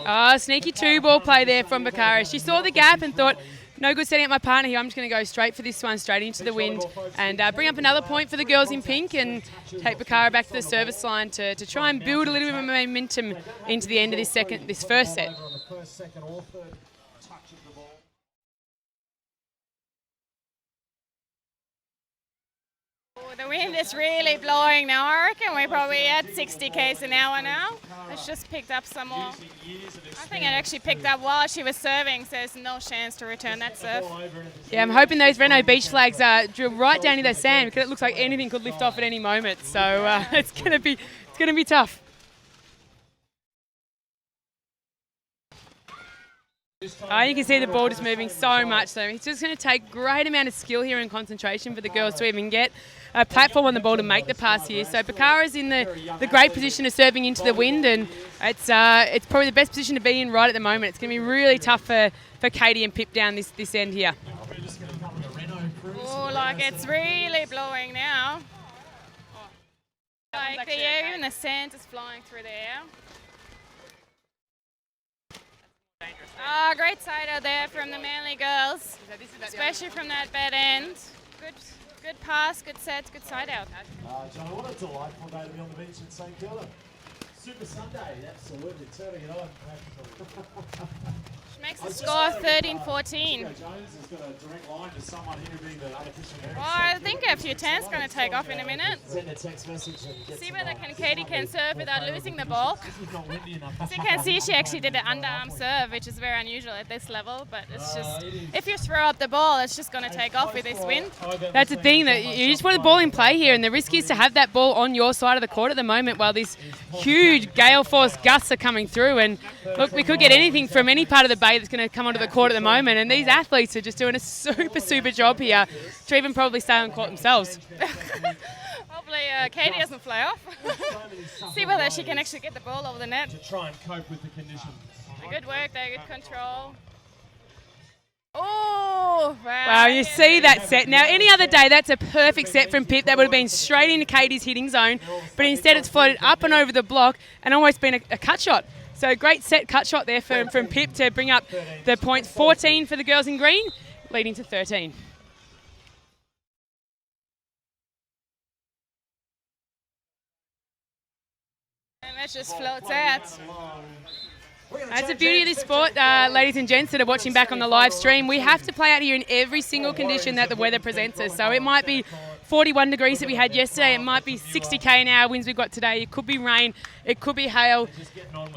Oh, sneaky 2-ball play there from Bakara. She saw the gap and thought, no good setting up my partner here. I'm just going to go straight for this one, straight into the wind, and bring up another point for the girls in pink and take Bakara back to the service line to try and build a little bit of momentum into the end of this first set. The wind is really blowing now. I reckon we're probably at 60 k's an hour now. It's just picked up some more. I think it actually picked up while she was serving, so there's no chance to return that serve. Yeah, I'm hoping those Reno beach flags drill right down into the sand because it looks like anything could lift off at any moment. So it's going to be tough. You can see the ball just moving so much, so it's just going to take great amount of skill here and concentration for the girls to even get a platform on the ball to make the pass here. So Bakara's in the great position of serving into the wind, and it's probably the best position to be in right at the moment. It's going to be really tough for Katie and Pip down this end here. Oh, like it's really blowing now. Like even the sand is flying through the air. Great side out there from the Manly girls, especially from that bad end. Good pass, good set, good side out. John, what a delightful day to be on the beach in St Kilda. Super Sunday, absolutely, turning it on. She makes the score 13-14. Jones has got a direct line to someone here being the unofficial area. Well, I think a few tens going to take off in a minute. Send a text message and get See whether Katie can serve without losing the ball. As you can see, she actually did an underarm serve, which is very unusual at this level, but it's just, if you throw up the ball, it's just going to take off with this wind. That's the thing, that you just want the ball in play here, and the risk is to have that ball on your side of the court at the moment while these huge gale force gusts are coming through. And look, we could get anything from any part of the bay that's going to come onto the court at the moment, and these athletes are just doing a super job here to even probably stay on court themselves. Hopefully Katie doesn't fly off. See whether she can actually get the ball over the net. To try and cope with the conditions. Good work there, good control. Oh, wow, you see that set. Now, any other day, that's a perfect set from Pip. That would have been straight into Katie's hitting zone, but instead it's floated up and over the block and almost been a cut shot. So great set cut shot there from Pip to bring up the points. 14 for the girls in green. leading to 13. And that just floats out. That's the beauty of this sport, ladies and gents that are watching back on the live stream. We have to play out here in every single condition that the weather presents us. So it might be 41 degrees that we had yesterday. It might be 60 km/h winds we've got today. It could be rain. It could be hail.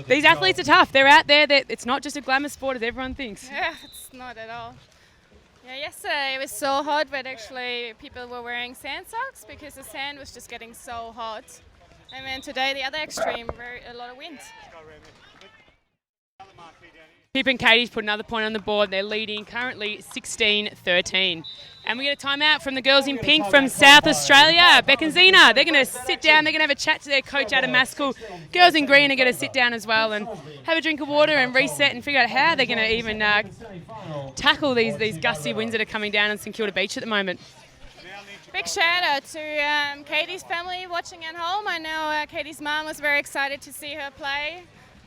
These athletes are tough. They're out there. It's not just a glamour sport as everyone thinks. Yeah, it's not at all. Yeah, yesterday it was so hot, but actually people were wearing sand socks because the sand was just getting so hot. And then today the other extreme, a lot of wind. Pip and Katie's put another point on the board. They're leading currently 16-13. And we get a timeout from the girls in pink from South Australia, Beck and Zena. They're going to sit down. They're going to have a chat to their coach, Adam Maskell. Girls in green are going to sit down as well and have a drink of water and reset and figure out how they're going to even tackle these gusty winds that are coming down on St Kilda Beach at the moment. Big shout out to Katie's family watching at home. I know Katie's mum was very excited to see her play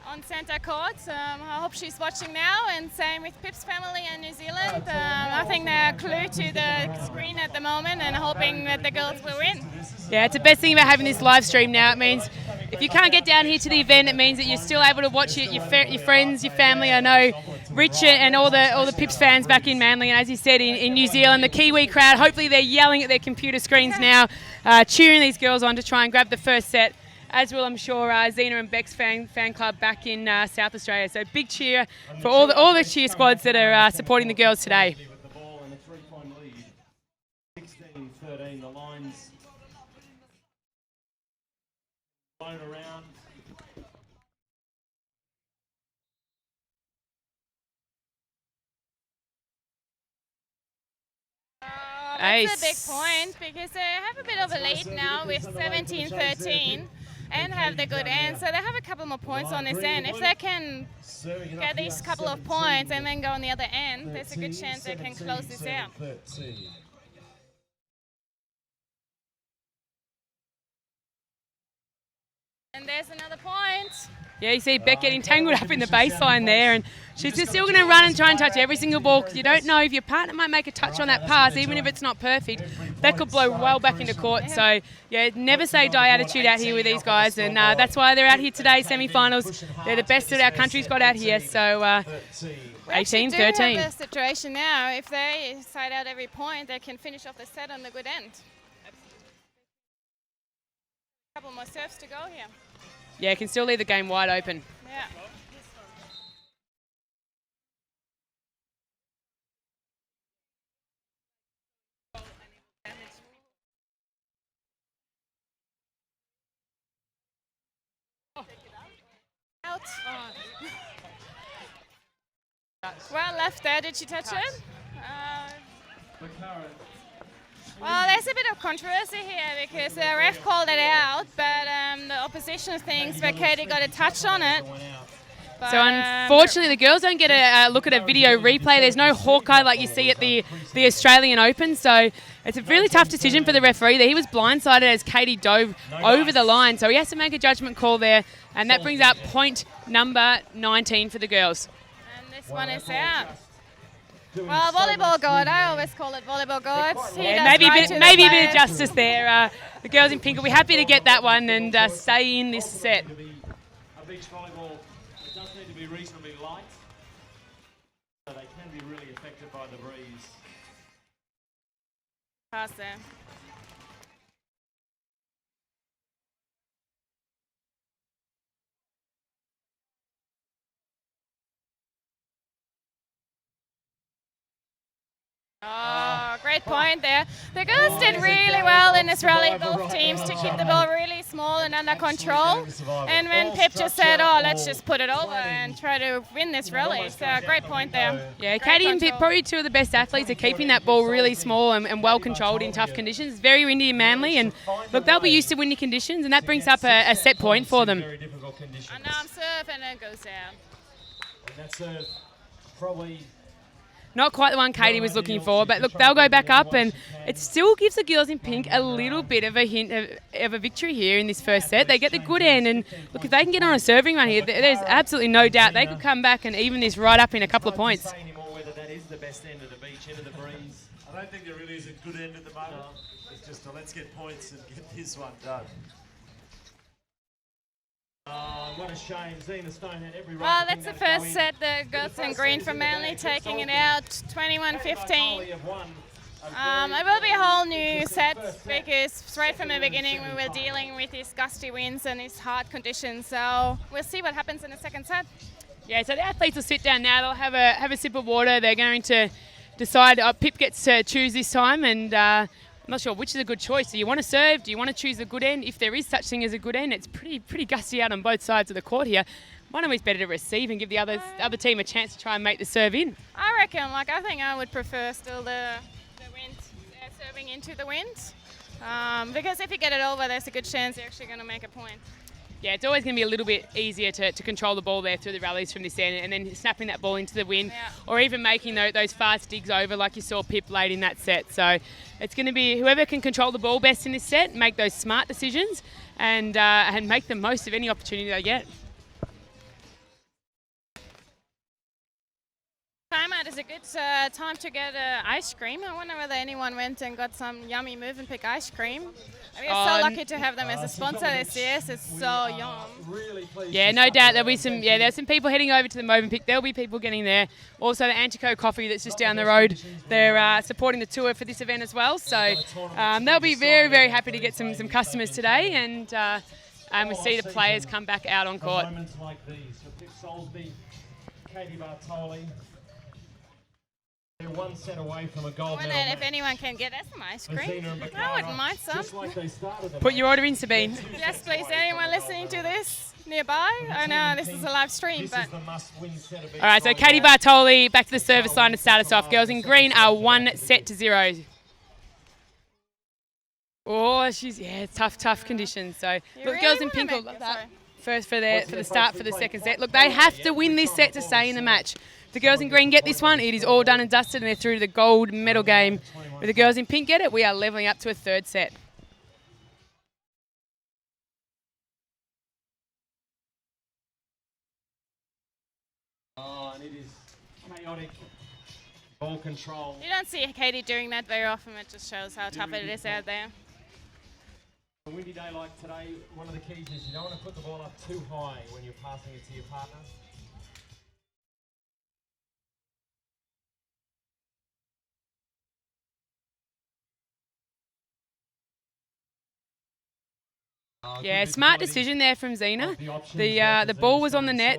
on centre court. I hope she's watching now, and same with Pip's family in New Zealand. I think they're glued to the screen at the moment and hoping that the girls will win. Yeah, it's the best thing about having this live stream now. It means if you can't get down here to the event, it means that you're still able to watch it, your friends, your family. I know Rich and all the Pips fans back in Manly, and as you said, in New Zealand, the Kiwi crowd, hopefully they're yelling at their computer screens now, cheering these girls on to try and grab the first set. As will, I'm sure, Zena and Beck's fan club back in South Australia. So big cheer for all the cheer squads that are supporting the girls today. With the ball and a 3-point lead. 16-13, the lines blown around. That's a big point because they have a bit of a lead now with 17-13 and have the good end. So they have a couple more points on this end. If they can get these couple of points and then go on the other end, there's a good chance they can close this out. And there's another point. Yeah, you see Beck getting tangled up in the baseline there, and she's just still going to run and try and touch every single ball because you don't know if your partner might make a touch on that pass, even if it's not perfect. That could blow well back into court. So, yeah, never say die attitude out here with these guys, and that's why they're out here today, semi-finals. They're the best that our country's got out here, so 18-13. We have a situation now. If they side out every point, they can finish off the set on the good end. A couple more serves to go here. Yeah, can still leave the game wide open. Yeah. Out. Well left there. Did she touch it? Well, there's a bit of controversy here because the ref called it out, but the opposition thinks that Katie got a touch on it. But, so unfortunately, the girls don't get a look at a video replay. There's no Hawkeye like you see at the Australian Open, so it's a really tough decision for the referee there. He was blindsided as Katie dove over the line, so he has to make a judgment call there, and that brings up point number 19 for the girls. And this one is out. Well, volleyball god. I always call it volleyball god. Yeah, maybe a bit of justice there. The girls in pink will be happy to get that one and stay in this set. A beach volleyball does need to be reasonably light, so they can be really affected by the breeze. Pass there. Oh, great point there. The girls did really well in this rally, both teams, to keep the ball really small and under control. And when Pip just said, oh, let's just put it over and try to win this rally. So great point there. Yeah, Katie and Pip, probably two of the best athletes, are keeping that ball really small and well controlled in tough conditions. Very windy and Manly, and look, they'll be used to windy conditions, and that brings up a set point for them. And now I'm serve and it goes down. And that serve probably... Not quite the one Katie was looking for, but look, they'll go back up, and it still gives the girls in pink a little bit of a hint of a victory here in this first set. They get the good end, and look, if they can get on a serving run here, there's absolutely no doubt they could come back and even this right up in a couple of points. best end of the beach, end of the breeze. I don't think there really is a good end at the moment. It's just a let's get points and get this one done. What a shame. Zena Stone had every right. Well, to that's think the that'd go first in. set. The girls in green from Manly taking it out 21-15. It will be a whole new set because right from the beginning we were dealing with these gusty winds and these hard conditions. So we'll see what happens in the second set. Yeah, so the athletes will sit down now. They'll have a sip of water. They're going to decide. Pip gets to choose this time, and I'm not sure which is a good choice. Do you want to serve? Do you want to choose a good end? If there is such thing as a good end, it's pretty gusty out on both sides of the court here. One always better to receive and give the other team a chance to try and make the serve in. I reckon. I think I would prefer still the wind, serving into the wind, because if you get it over, there's a good chance you're actually going to make a point. Yeah, it's always going to be a little bit easier to control the ball there through the rallies from this end and then snapping that ball into the wind or even making those fast digs over like you saw Pip late in that set. So it's going to be whoever can control the ball best in this set, make those smart decisions and make the most of any opportunity they get. Timeout is a good time to get ice cream. I wonder whether anyone went and got some yummy Move and Pick ice cream. We're so lucky to have them as a sponsor this year. It's so yum. Yeah, no doubt there'll be some. Yeah, there's some people heading over to the Move and Pick. There'll be people getting there. Also, the Antico Coffee that's just down the road. They're supporting the tour for this event as well. So they'll be very, very happy to get some customers today, and we see the players come back out on court. Moments like these for Pip Soulsby, Katie Bartoli. They're one set away from a gold I medal. wonder if anyone can get us some ice cream. I wouldn't mind some. Just like they started the Put your order in, Sabine. Yes, please. Anyone listening to this nearby? I know this is a live stream, This but is the must-win set of All right, so Katie Bartoli back to the service line to start us off. Girls in green are 1-0. Oh, it's tough conditions. So look, really girls in wanna pink will make- love that. sorry. First for the start for the second set. Look, they have to win this set to stay in the match. If the girls in green get this one, it is all done and dusted, and they're through to the gold medal game. If the girls in pink get it, we are levelling up to a third set. Oh, and it is chaotic ball control. you don't see Katie doing that very often. It just shows how tough it is out there. A windy day like today, one of the keys is you don't want to put the ball up too high when you're passing it to your partner. Yeah, smart decision there from Zena. The ball was on the net.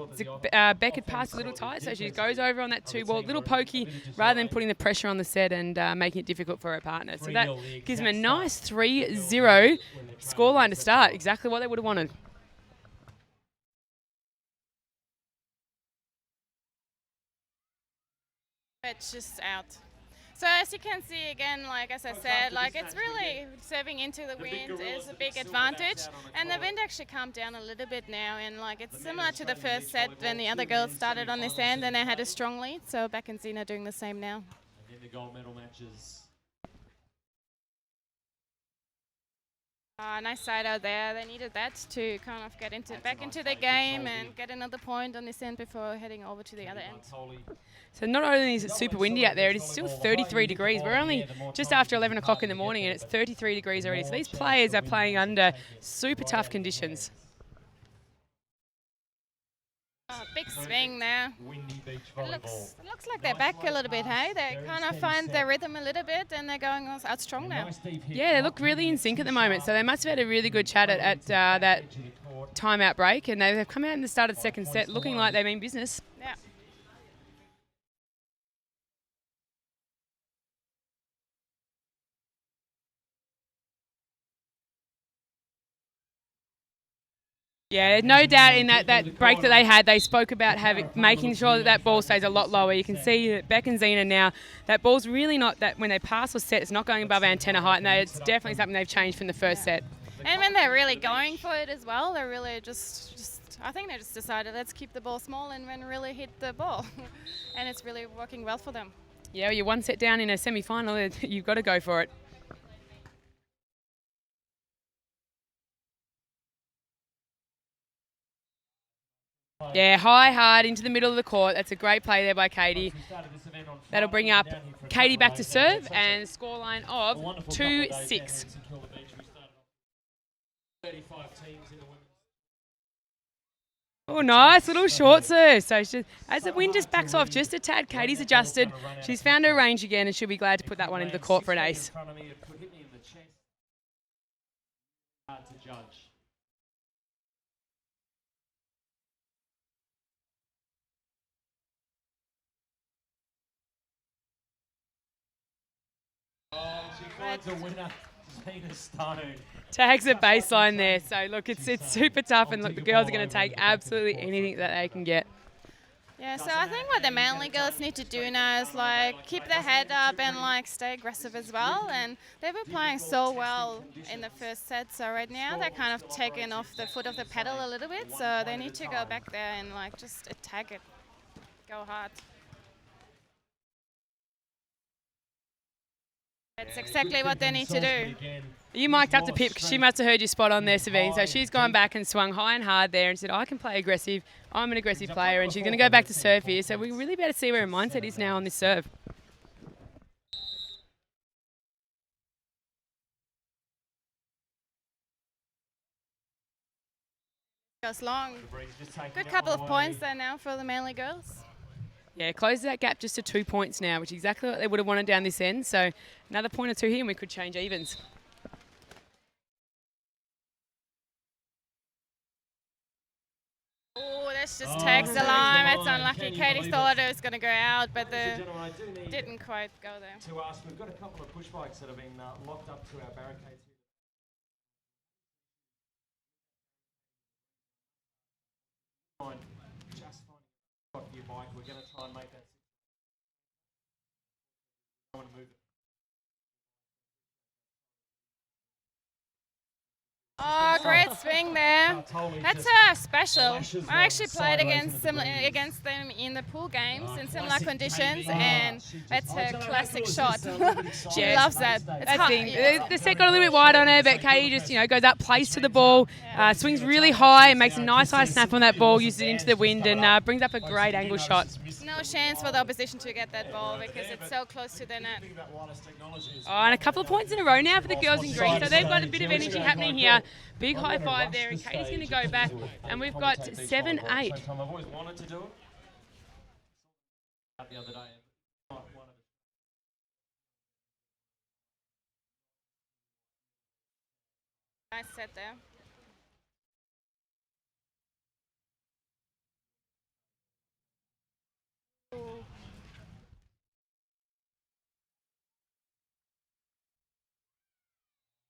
Beck had passed a little tight, so she goes over on that two ball, little pokey, rather than putting the pressure on the set and making it difficult for her partner. So that gives them a nice 3-0 scoreline to start. Exactly what they would have wanted. It's just out. So as you can see again, like as I said, like it's really serving into the wind is a big advantage, and the wind actually calmed down a little bit now, and like it's similar to the first set when the other girls started on this end and they had a strong lead. So Beck and Zena doing the same now. And in the gold medal matches. Nice side out there. They needed that to kind of get back into the game and get another point on this end before heading over to the other end. So not only is it super windy out there, it is still 33 degrees. We're only just after 11 o'clock in the morning and it's 33 degrees already. So these players are playing under super tough conditions. Big swing there. Windy beach It volleyball. looks like they're back a little bit, hey? They kind of find their rhythm a little bit and they're going out strong now. Yeah, they look really in sync at the moment. So they must have had a really good chat at that timeout break. And they've come out in the start of the second set looking like they mean business. Yeah. Yeah, no doubt in that break that they had, they spoke about making sure that ball stays a lot lower. You can see that Beck and Zena now, that ball's really not that when they pass or set, it's not going above antenna height, and it's definitely something they've changed from the first set. And when they're really going for it as well, they're really just I think they just decided let's keep the ball small and then really hit the ball. And it's really working well for them. Yeah, well, you're one set down in a semi-final, you've got to go for it. Yeah, high, hard, into the middle of the court. That's a great play there by Katie. That'll bring up Katie back to serve and scoreline of 2-6. 35 teams in the women's. Oh, nice little short serve. So as the wind just backs off just a tad, Katie's adjusted. She's found her range again and she'll be glad to put that one into the court for an ace. In front of me, it could hit me in the chest. Hard to judge. Oh, she finds a winner. Zena Stone. Tags the baseline there. So, look, it's super tough. And, look, the girls are going to take absolutely anything that they can get. Yeah, so I think what the Manly girls need to do now is like keep their head up and like stay aggressive as well. And they've been playing so well in the first set, so right now they're kind of taking off the foot of the pedal a little bit. So they need to go back there and like just attack it, go hard. That's exactly what they need to do. You mic'd up to Pip because she must have heard you spot on there, Sabine. So she's gone back and swung high and hard there and said, I can play aggressive. I'm an aggressive player. And she's going to go back to serve here. So we really better see where her mindset is now on this serve. Goes long. Good couple of points there now for the Manly girls. Yeah, closes that gap just to 2 points now, which is exactly what they would have wanted down this end. So another point or two here and we could change evens. Oh, this just takes the line. It's unlucky. Katie thought it was going to go out, but didn't quite go there. To ask, we've got a couple of push bikes that have been locked up to our barricades. Just find your bike. We're going to try and make that. I want to move it. Oh, great swing there. That's special. I actually played against them in the pool games in similar conditions, and that's her classic shot. She loves that. The set got a little bit wide on her, but Katie just goes up, plays to the ball, swings really high, and makes a nice high snap on that ball, uses it into the wind, and brings up a great angle shot. No chance for the opposition to get that ball because it's so close to the net. Oh, and a couple of points in a row now for the girls in green, so they've got a bit of energy happening here. Big high five there, and Katie's going to go back, and we've got 7-8. I've always wanted to do it. The other day. Nice set there.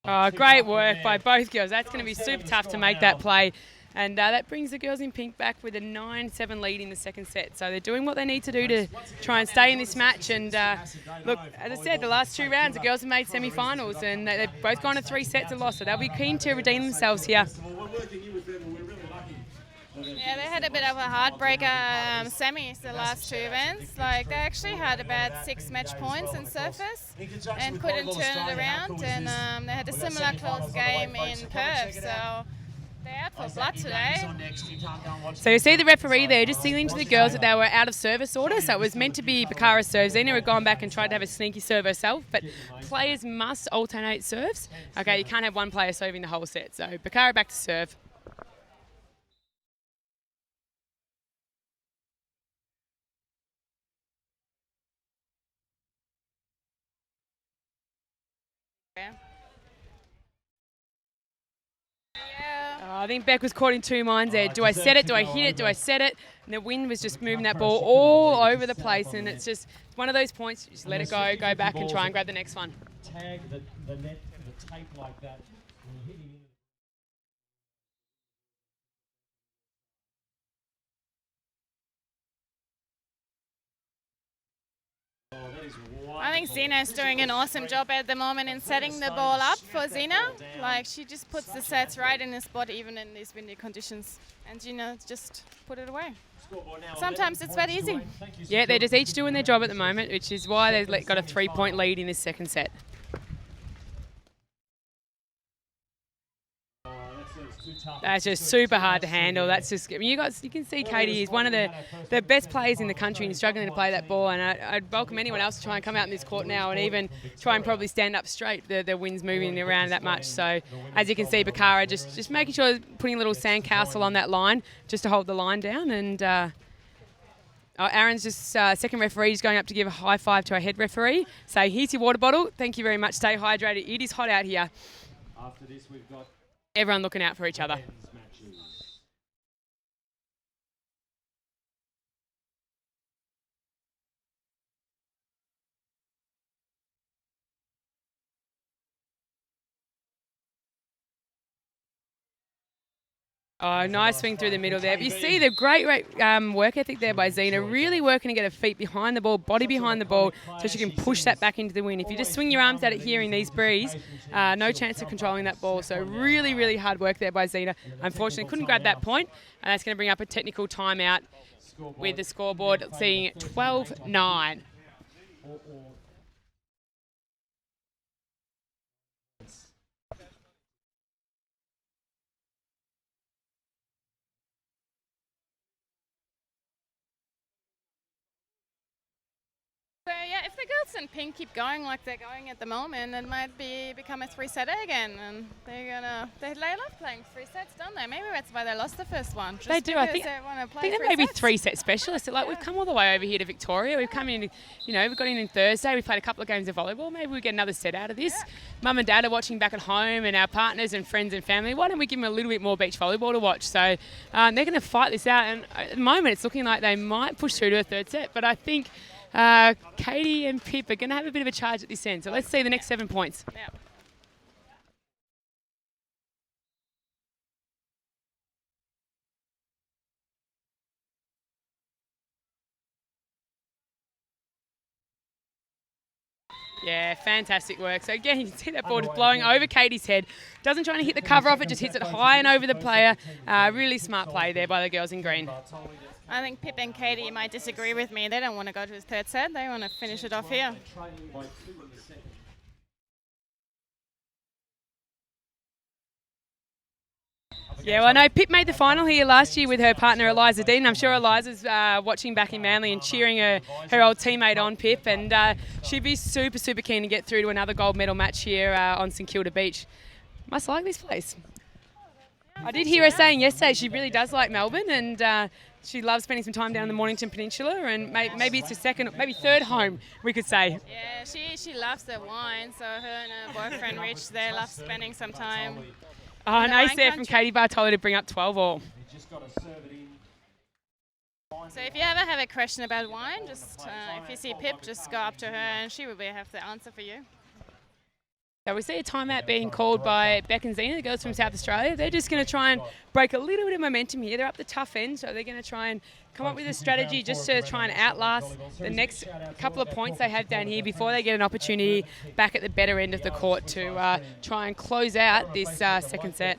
Oh, great work by both girls. That's going to be super tough to make that play. And that brings the girls in pink back with a 9-7 lead in the second set. So they're doing what they need to do to try and stay in this match. And look, as I said, the last 2 rounds, the girls have made semi-finals and they've both gone to 3 sets and lost. So they'll be keen to redeem themselves here. Yeah, they had a bit of a heartbreaker semis the last 2 events. Like they actually had about 6 match points in surface and couldn't turn it around. And they had a similar close game in Perth. So they're out for blood today. So you see the referee there just signaling to the girls that they were out of service order. So it was meant to be Bakara's serve. Zena had gone back and tried to have a sneaky serve herself, but players must alternate serves. Okay, you can't have one player serving the whole set. So Bakara back to serve. I think Beck was caught in 2 minds there. Do I set it? Do I hit it? Do I set it? And the wind was just moving that ball all over the place, and it's just one of those points. Just let it go back and try and grab the next one. Tag the net, the tape like that. I think Zena's doing an awesome job at the moment in setting the ball up for Zena. Like she just puts the sets right in the spot even in these windy conditions. And Zena just put it away. Sometimes it's that easy. Yeah, they're just each doing their job at the moment, which is why they've got a 3-point lead in this second set. That's just super hard to handle. That's just, I mean, you can see Katie is one of the best players in the country and struggling to play that ball. And I'd welcome anyone else to try and come out in this court now and even try and probably stand up straight. The wind's moving around that much. So as you can see, Bakara just making sure putting a little sandcastle on that line just to hold the line down. And Aaron's just second referee is going up to give a high five to our head referee. Say, here's your water bottle. Thank you very much. Stay hydrated. It is hot out here. After this, we've got Everyone looking out for each other. men's matches. Oh, nice swing through the middle there. But you see the great work ethic there by Zena, really working to get her feet behind the ball, body behind the ball, so she can push that back into the wind. If you just swing your arms at it here in these breeze, no chance of controlling that ball. So really, really hard work there by Zena. Unfortunately, couldn't grab that point, and that's going to bring up a technical timeout with the scoreboard seeing 12-9. So yeah, if the girls in pink keep going like they're going at the moment, it might become a three-setter again, and they love playing three sets, don't they? Maybe that's why they lost the first one. They do. I think they may be three-set specialists. Like, we've come all the way over here to Victoria. We've come in, we've got in Thursday. We've played a couple of games of volleyball. Maybe we get another set out of this. Yeah. Mum and Dad are watching back at home, and our partners and friends and family. Why don't we give them a little bit more beach volleyball to watch? So they're going to fight this out, and at the moment it's looking like they might push through to a third set. But I think Katie and Pip are going to have a bit of a charge at this end. So let's see the next 7 points. Yeah. Yeah, fantastic work. So again, you can see that ball just blowing over Katie's head. Doesn't try to hit the cover off it, just hits it high and over the player. Really smart play there by the girls in green. I think Pip and Katie might disagree with me. They don't want to go to the third set. They want to finish it off here. Yeah, well, I know Pip made the final here last year with her partner Eliza Dean. I'm sure Eliza's watching back in Manly and cheering her old teammate on, Pip, and she'd be super, super keen to get through to another gold medal match here on St Kilda Beach. Must like this place. I did hear her saying yesterday she really does like Melbourne, and she loves spending some time down in the Mornington Peninsula, and maybe it's her second, maybe third home, we could say. Yeah, she loves the wine, so her and her boyfriend Rich, they love spending some time. Oh, nice there from Katie Bartolo to bring up 12 all. So if you ever have a question about wine, just if you see Pip, just go up to her and she will have the answer for you. So we see a timeout being called by Beck and Zena, the girls from South Australia. They're just going to try and break a little bit of momentum here. They're up the tough end, so they're going to try and come up with a strategy just to try and outlast the next couple of points they have down here before they get an opportunity back at the better end of the court to try and close out this second set.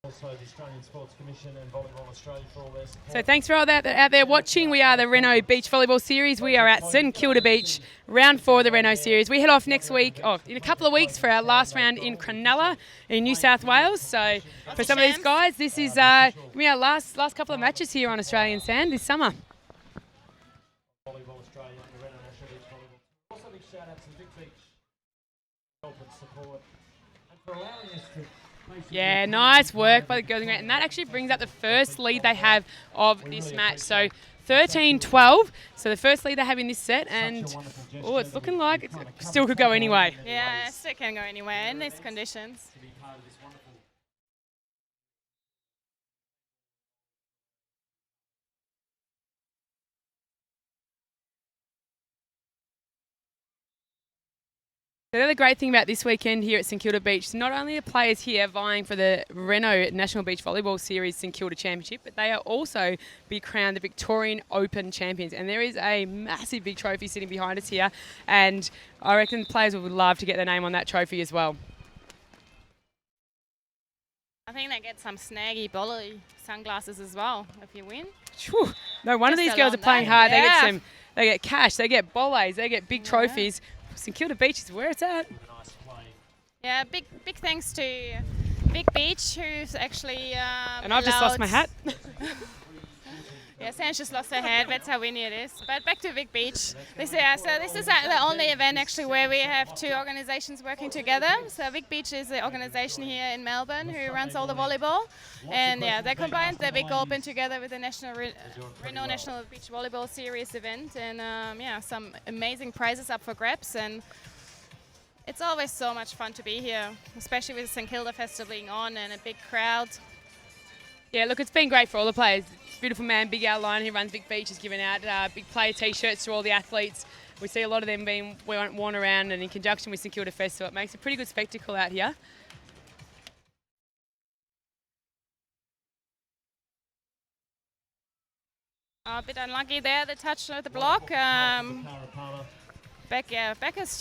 Also the Australian Sports Commission and Volleyball Australia for all their support. So thanks for all that out there watching. We are the Renault Beach Volleyball Series. We are at St Kilda Beach, round 4 of the Renault Series. We head off next week, in a couple of weeks, for our last round in Cronulla in New South Wales. So for some of these guys, this is our last couple of matches here on Australian sand this summer. Volleyball Australia and the Renault National Beach Volleyball. Also big shout out to Vic Beach help and support and for allowing us to. Yeah, nice work by the girls in green. And that actually brings up the first lead they have of this match. So 13-12. So the first lead they have in this set. And, it's looking like it still could go anyway. Yeah, it still can go anywhere in these conditions. The other great thing about this weekend here at St Kilda Beach, not only are players here vying for the Renault National Beach Volleyball Series St Kilda Championship, but they are also be crowned the Victorian Open champions. And there is a massive big trophy sitting behind us here, and I reckon players would love to get their name on that trophy as well. I think they get some snaggy bolly sunglasses as well if you win. Whew. No, one of these girls are playing hard. Yeah. They get some they get cash, they get bollets, they get big trophies. St Kilda Beach is where it's at. Yeah, big thanks to Big Beach, who's actually And I've just lost my hat. Yeah, San's just lost her head. That's how windy it is. But back to Big Beach. This is the only event actually where we have two organisations working together. So Big Beach is the organisation here in Melbourne who runs all the volleyball, and yeah, they combined the Big Open together with the Reno National Beach Volleyball Series event, and yeah, some amazing prizes up for grabs. And it's always so much fun to be here, especially with St Kilda Festival being on and a big crowd. Yeah, look, it's been great for all the players. Beautiful man, Big Al Lyon, who runs Big Beach, has given out big player T-shirts to all the athletes. We see a lot of them being worn around, and in conjunction with St Kilda Festival, it makes a pretty good spectacle out here. A bit unlucky there, the touch of the block. Becca's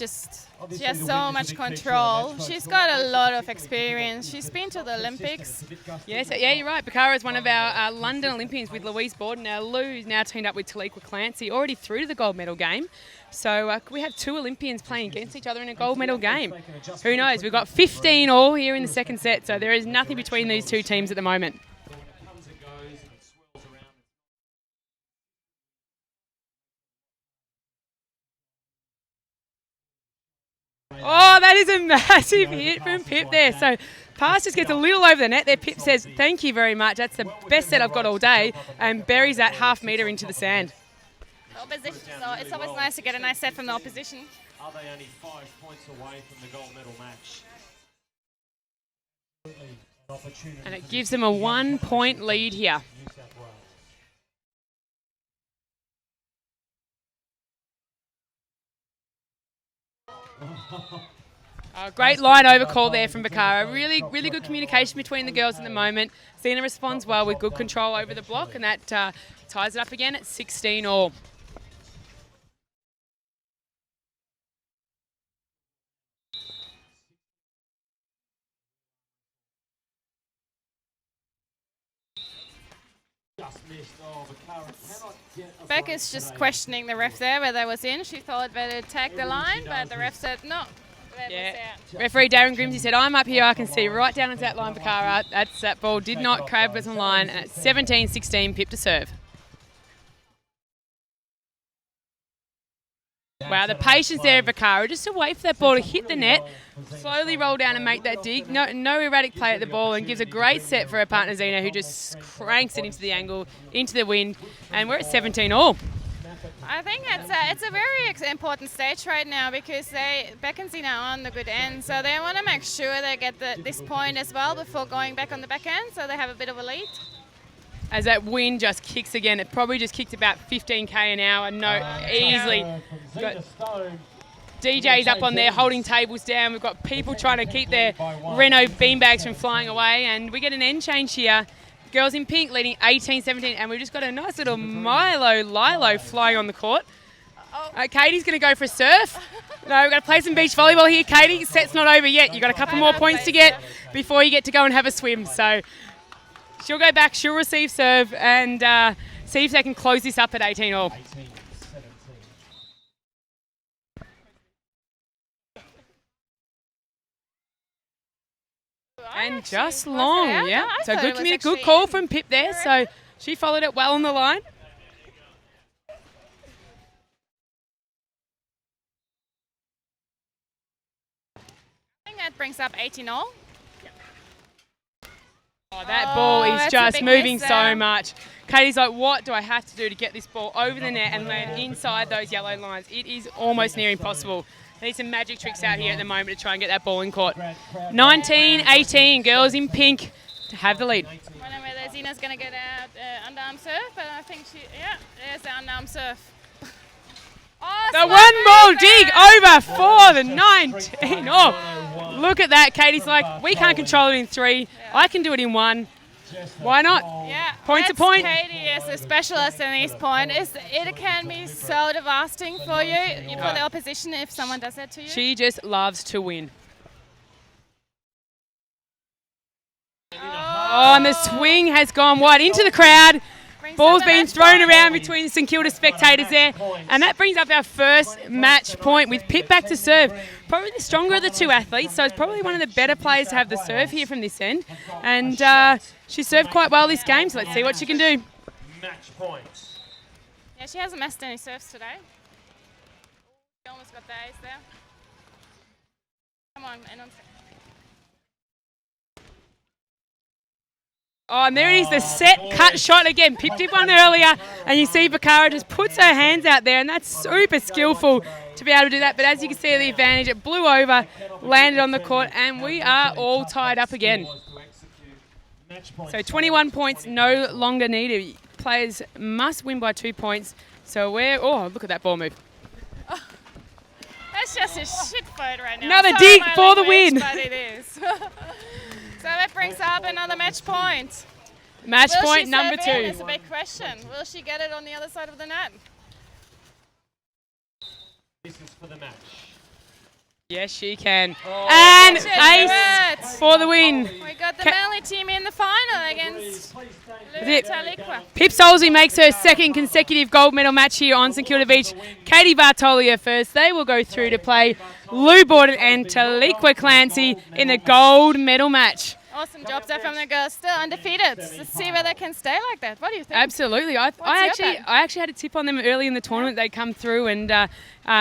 she has so much control. She's got a lot of experience. She's been to the Olympics. Yes, yeah, you're right. Bakara is one of our London Olympians with Louise Borden. Now Lou's now teamed up with Taliqua Clancy, already through to the gold medal game. So we have two Olympians playing against each other in a gold medal game. Who knows? We've got 15 all here in the second set, so there is nothing between these two teams at the moment. Oh, that is a massive hit from Pip there. So pass just gets a little over the net there. Pip says, thank you very much. That's the best set I've got all day, and buries that half metre into the sand. Opposition, so it's always nice to get a nice set from the opposition. Are they only 5 points away from the gold medal match? And it gives them a 1 point lead here. Great line over call there from Bakara. Really, really good communication between the girls at the moment. Zena responds well with good control over the block, and that ties it up again at 16 all. Becca's just questioning the ref there whether it was in. She thought that it tagged the line, but the ref said no. Yeah. Referee Darren Grimsey said, I'm up here, I can see right down into that line, Bakara. That ball did not crab was on line, and it's 17-16, Pip to serve. Wow, the patience there of Bakara, just to wait for that ball to hit the net, slowly roll down and make that dig. No erratic play at the ball, and gives a great set for her partner Zena, who just cranks it into the angle, into the wind, and we're at 17 all. I think it's a very important stage right now because Beck and Zena are on the good end, so they want to make sure they get this point as well before going back on the back end, so they have a bit of a lead. As that wind just kicks again, it probably just kicked about 15k an hour. Easily. Got DJs up on there holding tables down. We've got people trying to keep their Renault beanbags from flying away, and we get an end change here. Girls in pink leading 18-17, and we've just got a nice little Lilo flying on the court. Katie's going to go for a surf. No, we've got to play some beach volleyball here, Katie. Set's not over yet. You've got a couple more points to get before you get to go and have a swim. So she'll go back, she'll receive serve, and see if they can close this up at 18 all. And just long, yeah. So good call from Pip there. So she followed it well on the line. I think that brings up 18 all. Oh, that ball is just moving so much. Katie's like, what do I have to do to get this ball over the net and land inside those yellow lines? It is almost near impossible. They need some magic tricks out here at the moment to try and get that ball in court. 19-18, girls in pink to have the lead. I don't know whether Zena's going to get out underarm serve, but I think there's the underarm serve. The one ball dig over for the 19. Oh, look at that. Katie's like, we can't control it in 3. I can do it in 1. Why not? Yeah, point to point. Katie is a specialist in this point. It can be so devastating for you, for the opposition, if someone does that to you. She just loves to win. Oh, and the swing has gone wide into the crowd. Ball's being thrown around between St Kilda spectators there. And that brings up our first match point with Pip back to serve. Probably the stronger of the two athletes, so it's probably one of the better players to have the serve here from this end. And she served quite well this game, so let's see what she can do. Match points. Yeah, she hasn't missed any serves today. She almost got the ace there. Come on, and on. Oh, and there it is, the set cut shot again. Pip did one earlier, and you see Bakara just puts her hands out there, and that's super skillful to be able to do that. But as you can see, the advantage, it blew over, landed on the court, and we are all tied up again. So 21 points no longer needed. Players must win by 2 points. So we're, oh, look at that ball move. That's just a shit fight right now. Another Sorry, dig my for the language, win. But it is. So that brings up another match point. Match Will point she number serve in? 2. It's a big question. Will she get it on the other side of the net? This is for the match. Yes, she can. Oh, And Good ace for the win. We got the Manly team in the final against it. Taliqua. Pip Solsey makes her second consecutive gold medal match here on St Kilda Beach. Katie Bartolia first. They will go through to play Lou Borden and Taliqua Clancy in the gold medal match. Awesome job there from the girls. Still undefeated. Let's see whether they can stay like that. What do you think? Absolutely. I actually had a tip on them early in the tournament. They'd come through and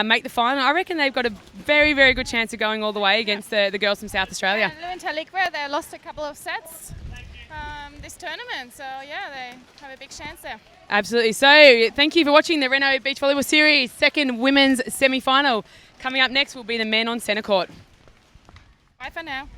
make the final. I reckon they've got a very, very good chance of going all the way against the girls from South Australia. Lou and Taliqua, they lost a couple of sets this tournament. So, yeah, they have a big chance there. Absolutely. So, thank you for watching the Reno Beach Volleyball Series second women's semi-final. Coming up next will be the men on centre court. Bye for now.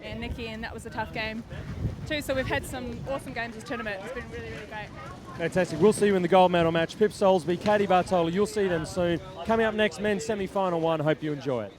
And Nikki, and that was a tough game too. So we've had some awesome games this tournament. It's been really, really great. Fantastic. We'll see you in the gold medal match. Pip Soulsby, Katie Bartola, you'll see them soon. Coming up next, men's semi-final 1. Hope you enjoy it.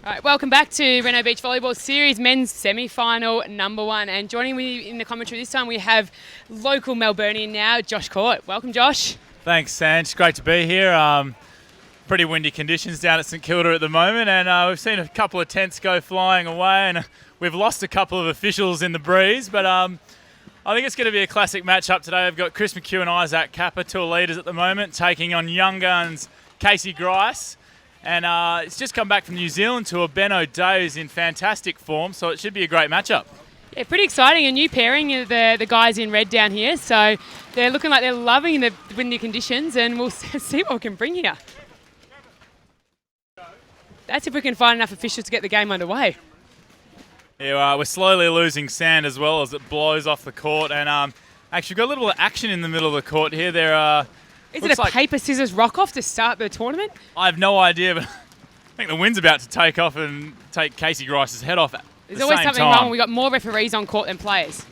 All right, welcome back to Reno Beach Volleyball Series Men's Semi-Final #1. And joining me in the commentary this time we have local Melburnian now, Josh Court. Welcome, Josh. Thanks, Sanj. Great to be here. Pretty windy conditions down at St Kilda at the moment, and we've seen a couple of tents go flying away, and we've lost a couple of officials in the breeze, but I think it's going to be a classic matchup today. We've got Chris McHugh and Isaac Kappa, two leaders at the moment, taking on young guns Casey Grice. And it's just come back from New Zealand to a Ben O'Day who's in fantastic form, so it should be a great matchup. Yeah, pretty exciting. A new pairing, the guys in red down here. So they're looking like they're loving the windy conditions, and we'll see what we can bring here. That's if we can find enough officials to get the game underway. Yeah, we're slowly losing sand as well as it blows off the court. And actually, we've got a little bit of action in the middle of the court here. Is it a paper, scissors, rock off to start the tournament? I have no idea, but I think the wind's about to take off and take Casey Grice's head off at There's the always same something time. wrong when we've got more referees on court than players.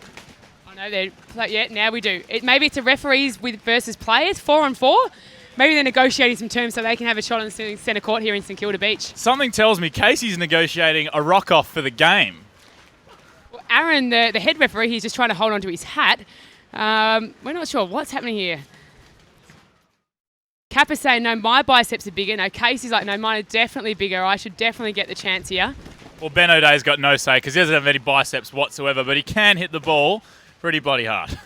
I know yeah, now we do. Maybe it's a referees versus players, 4-on-4. Maybe they're negotiating some terms so they can have a shot on the centre court here in St Kilda Beach. Something tells me Casey's negotiating a rock-off for the game. Well, Aaron, the head referee, he's just trying to hold on to his hat. We're not sure what's happening here. Kappa's saying, no, my biceps are bigger. No, Casey's like, no, mine are definitely bigger. I should definitely get the chance here. Well, Ben O'Day's got no say because he doesn't have any biceps whatsoever, but he can hit the ball pretty bloody hard.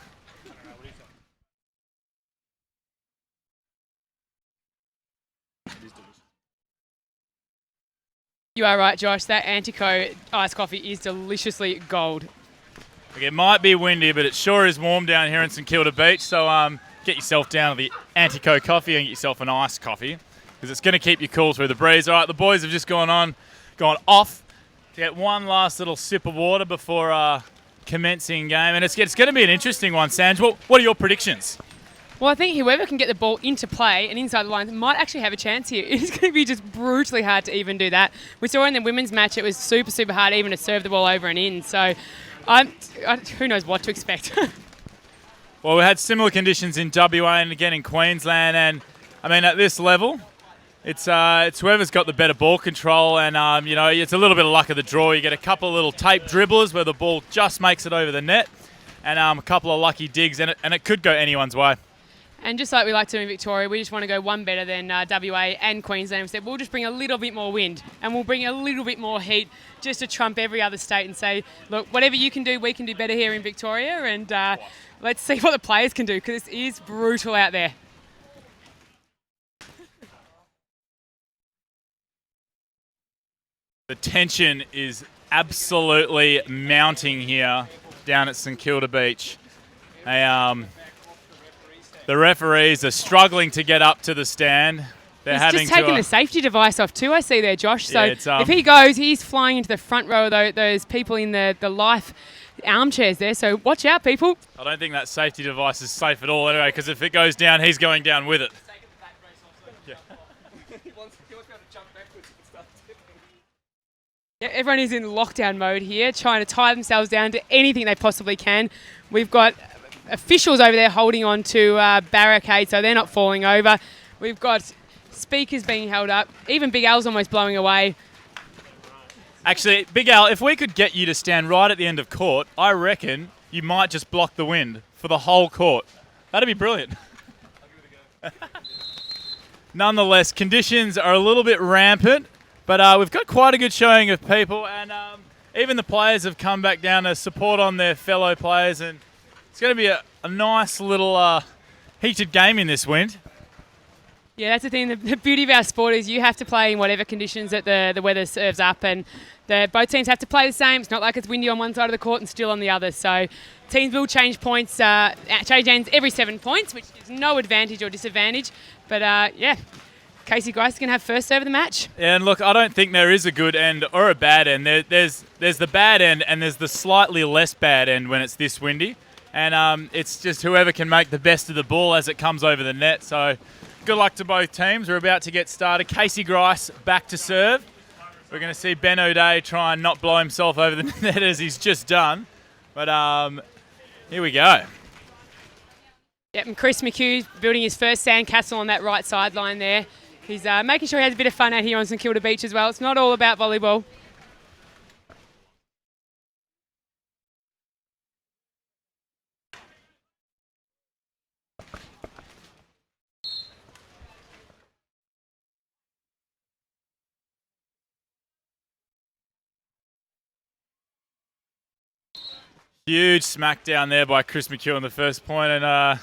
You are right, Josh. That Antico iced coffee is deliciously gold. It might be windy, but it sure is warm down here in St Kilda Beach, so get yourself down to the Antico coffee and get yourself an iced coffee because it's going to keep you cool through the breeze. All right, the boys have just gone off to get one last little sip of water before commencing game, and it's going to be an interesting one, Sanj. What are your predictions? Well, I think whoever can get the ball into play and inside the line might actually have a chance here. It's going to be just brutally hard to even do that. We saw in the women's match it was super, super hard even to serve the ball over and in, so who knows what to expect. Well, we had similar conditions in WA and again in Queensland, and I mean at this level, it's whoever's got the better ball control, and it's a little bit of luck of the draw. You get a couple of little tape dribblers where the ball just makes it over the net, and a couple of lucky digs, and it could go anyone's way. And just like we like to in Victoria, we just want to go one better than WA and Queensland. We said we'll just bring a little bit more wind and we'll bring a little bit more heat just to trump every other state and say, look, whatever you can do, we can do better here in Victoria, and let's see what the players can do because it is brutal out there. The tension is absolutely mounting here down at St Kilda Beach. The referees are struggling to get up to the stand. He's just taken the safety device off too, I see there, Josh. So yeah, if he goes, he's flying into the front row of those people in the life armchairs there. So watch out, people. I don't think that safety device is safe at all anyway, because if it goes down, he's going down with it. Yeah, everyone is in lockdown mode here, trying to tie themselves down to anything they possibly can. We've got officials over there holding on to barricades so they're not falling over. We've got speakers being held up. Even Big Al's almost blowing away. Actually, Big Al, if we could get you to stand right at the end of court, I reckon you might just block the wind for the whole court. That'd be brilliant. Nonetheless, conditions are a little bit rampant, but we've got quite a good showing of people, and even the players have come back down to support on their fellow players, and it's going to be a nice little heated game in this wind. Yeah, that's the thing. The beauty of our sport is you have to play in whatever conditions that the weather serves up, and both teams have to play the same. It's not like it's windy on one side of the court and still on the other. So teams will change points, change ends every 7 points, which is no advantage or disadvantage. But Casey Grice is going to have first serve of the match. Yeah, and look, I don't think there is a good end or a bad end. There's the bad end and there's the slightly less bad end when it's this windy. And it's just whoever can make the best of the ball as it comes over the net. So good luck to both teams. We're about to get started. Casey Grice back to serve. We're going to see Ben O'Day try and not blow himself over the net as he's just done. But here we go. Yep, and Chris McHugh building his first sandcastle on that right sideline there. He's making sure he has a bit of fun out here on St Kilda Beach as well. It's not all about volleyball. Huge smackdown there by Chris McHugh on the first point, and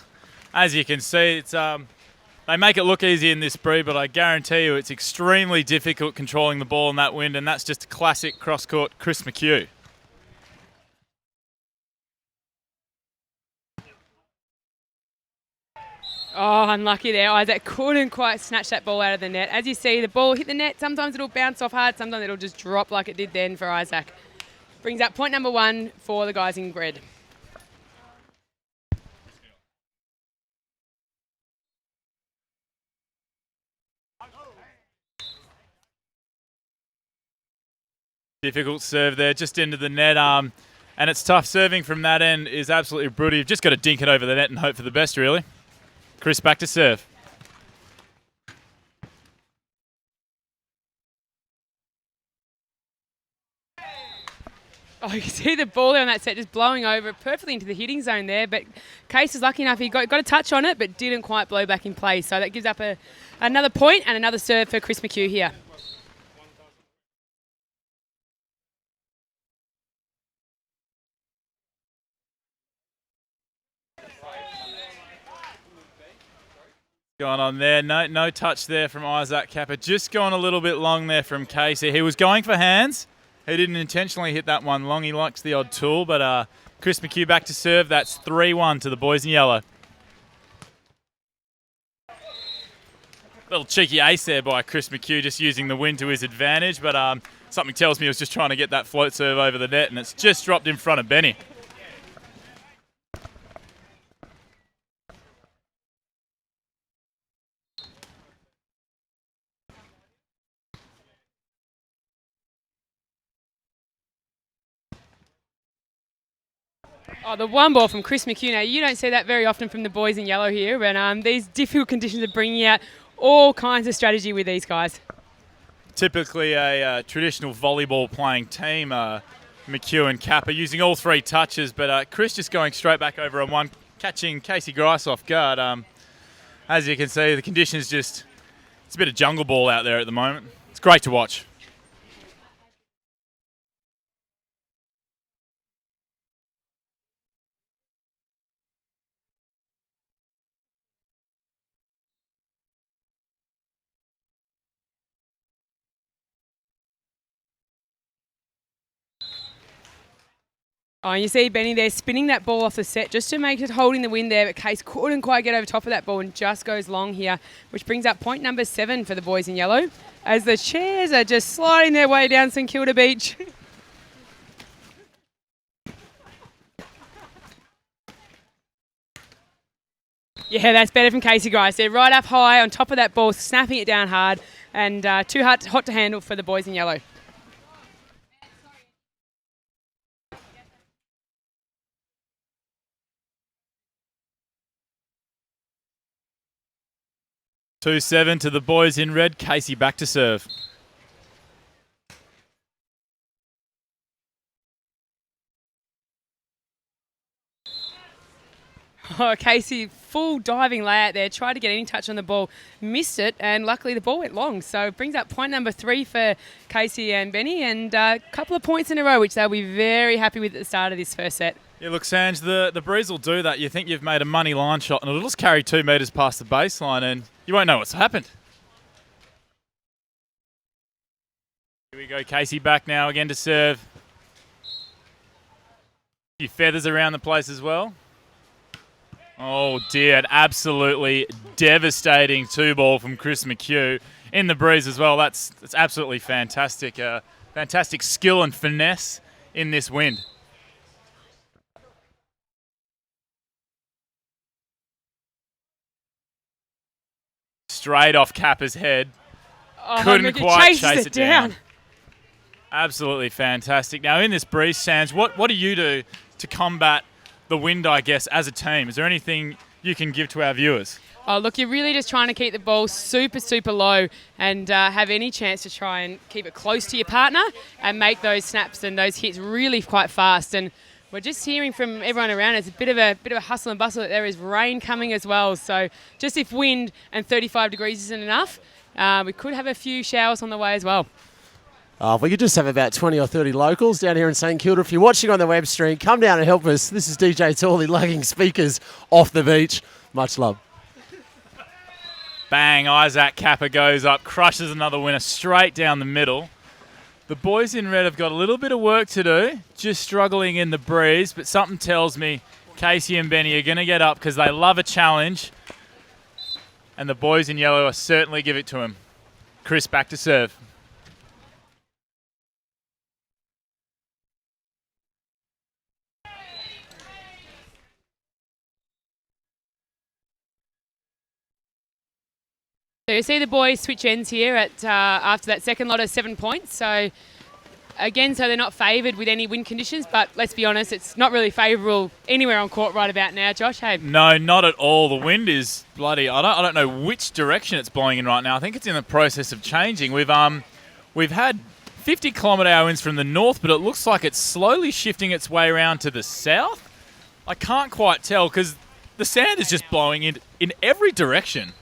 as you can see, it's they make it look easy in this breed, but I guarantee you it's extremely difficult controlling the ball in that wind, and that's just a classic cross-court Chris McHugh. Oh, unlucky there. Isaac couldn't quite snatch that ball out of the net. As you see, the ball hit the net. Sometimes it'll bounce off hard. Sometimes it'll just drop like it did then for Isaac. Brings up point number 1 for the guys in red. Difficult serve there, just into the net. And it's tough. Serving from that end is absolutely brutal. You've just got to dink it over the net and hope for the best, really. Chris back to serve. Oh, you can see the ball there on that set just blowing over perfectly into the hitting zone there. But Case is lucky enough. He got a touch on it, but didn't quite blow back in place. So that gives up another point and another serve for Chris McHugh here. Going on there, no touch there from Isaac Kappa. Just going a little bit long there from Casey. He was going for hands. He didn't intentionally hit that one long. He likes the odd tool, but Chris McHugh back to serve. That's 3-1 to the boys in yellow. Little cheeky ace there by Chris McHugh, just using the wind to his advantage, but something tells me he was just trying to get that float serve over the net, and it's just dropped in front of Benny. Oh, the one ball from Chris McHugh. Now, you don't see that very often from the boys in yellow here, but these difficult conditions are bringing out all kinds of strategy with these guys. Typically a traditional volleyball playing team, McHugh and Kappa using all 3 touches, but Chris just going straight back over on one, catching Casey Grice off guard. As you can see, the conditions it's a bit of jungle ball out there at the moment. It's great to watch. Oh, and you see Benny there spinning that ball off the set just to make it holding the wind there, but Case couldn't quite get over top of that ball and just goes long here, which brings up point number 7 for the boys in yellow as the chairs are just sliding their way down St Kilda Beach. Yeah, that's better from Casey Grice. They're right up high on top of that ball, snapping it down hard, and too hot to handle for the boys in yellow. Two 7 to the boys in red. Casey back to serve. Oh, Casey, full diving layout there, tried to get any touch on the ball, missed it, and luckily the ball went long. So it brings up point number 3 for Casey and Benny, and a couple of points in a row, which they'll be very happy with at the start of this first set. Yeah, look, Sanj, the breeze will do that. You think you've made a money line shot, and it'll just carry 2 metres past the baseline, and you won't know what's happened. Here we go, Casey back now again to serve. A few feathers around the place as well. Oh dear, an absolutely devastating 2-ball from Chris McHugh in the breeze as well. That's absolutely fantastic. Fantastic skill and finesse in this wind. Straight off Kappa's head. Oh, couldn't quite chase it down. Absolutely fantastic. Now in this breeze, Sands, what do you do to combat the wind, I guess, as a team? Is there anything you can give to our viewers? Oh, look, you're really just trying to keep the ball super, super low and have any chance to try and keep it close to your partner and make those snaps and those hits really quite fast. And we're just hearing from everyone around, it's a bit of a hustle and bustle. There is rain coming as well. So just if wind and 35 degrees isn't enough, we could have a few showers on the way as well. If we could just have about 20 or 30 locals down here in St Kilda. If you're watching on the web stream, come down and help us. This is DJ Tawley lugging speakers off the beach. Much love. Bang, Isaac Kappa goes up, crushes another winner straight down the middle. The boys in red have got a little bit of work to do, just struggling in the breeze, but something tells me Casey and Benny are going to get up because they love a challenge, and the boys in yellow will certainly give it to him. Chris, back to serve. So you see the boys switch ends here at after that second lot of 7 points. So again, so they're not favoured with any wind conditions, but let's be honest, it's not really favourable anywhere on court right about now, Josh. Hey. No, not at all. The wind is bloody. I don't know which direction it's blowing in right now. I think it's in the process of changing. We've had 50-kilometre-hour winds from the north, but it looks like it's slowly shifting its way around to the south. I can't quite tell because the sand is just blowing in every direction.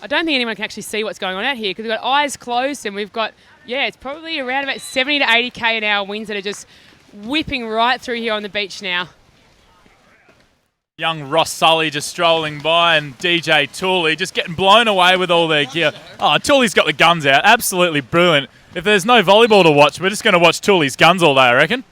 I don't think anyone can actually see what's going on out here because we've got eyes closed and we've got, it's probably around about 70 to 80 k an hour winds that are just whipping right through here on the beach now. Young Ross Sully just strolling by and DJ Tawley just getting blown away with all their gear. Oh, Tawley's got the guns out. Absolutely brilliant. If there's no volleyball to watch, we're just going to watch Tawley's guns all day, I reckon.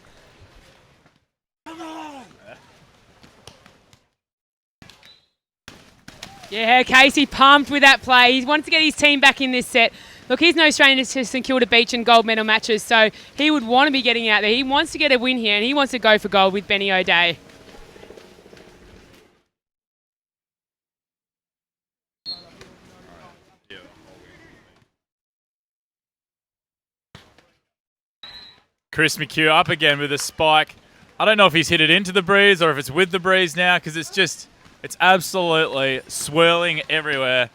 Yeah, Casey pumped with that play. He wanted to get his team back in this set. Look, he's no stranger to St Kilda Beach and gold medal matches, so he would want to be getting out there. He wants to get a win here, and he wants to go for gold with Benny O'Day. Chris McHugh up again with a spike. I don't know if he's hit it into the breeze or if it's with the breeze now because it's absolutely swirling everywhere.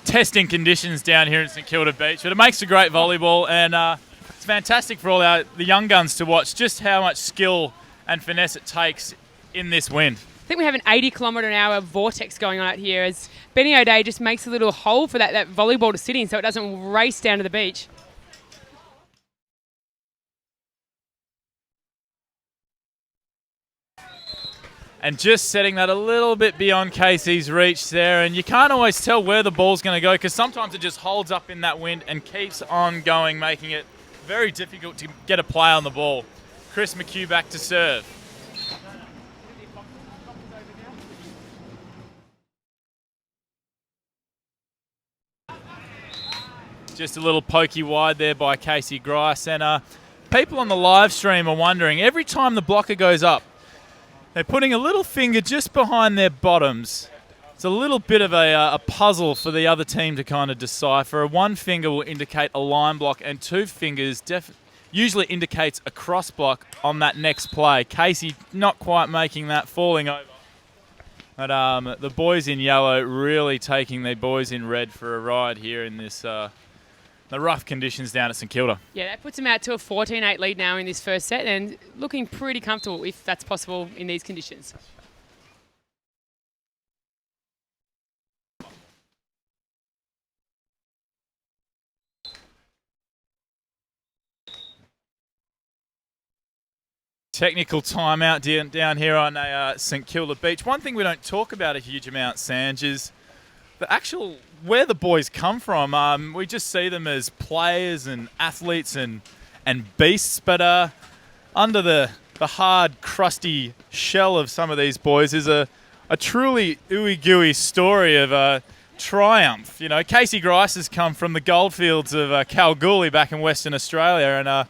Testing conditions down here in St Kilda Beach, but it makes a great volleyball, and it's fantastic for all the young guns to watch just how much skill and finesse it takes in this wind. I think we have an 80-kilometre-an-hour vortex going on out here as Benny O'Day just makes a little hole for that volleyball to sit in so it doesn't race down to the beach. And just setting that a little bit beyond Casey's reach there. And you can't always tell where the ball's going to go because sometimes it just holds up in that wind and keeps on going, making it very difficult to get a play on the ball. Chris McHugh back to serve. Just a little pokey wide there by Casey Grice. And people on the live stream are wondering, every time the blocker goes up, they're putting a little finger just behind their bottoms. It's a little bit of a puzzle for the other team to kind of decipher. One finger will indicate a line block and two fingers usually indicates a cross block on that next play. Casey not quite making that, falling over. But the boys in yellow really taking the boys in red for a ride here in this the rough conditions down at St Kilda. Yeah, that puts them out to a 14-8 lead now in this first set and looking pretty comfortable if that's possible in these conditions. Technical timeout down here on St Kilda Beach. One thing we don't talk about a huge amount, Sanj, is the actual where the boys come from. We just see them as players and athletes and beasts, but under the hard, crusty shell of some of these boys is a truly ooey-gooey story of triumph. You know, Casey Grice has come from the goldfields of Kalgoorlie back in Western Australia and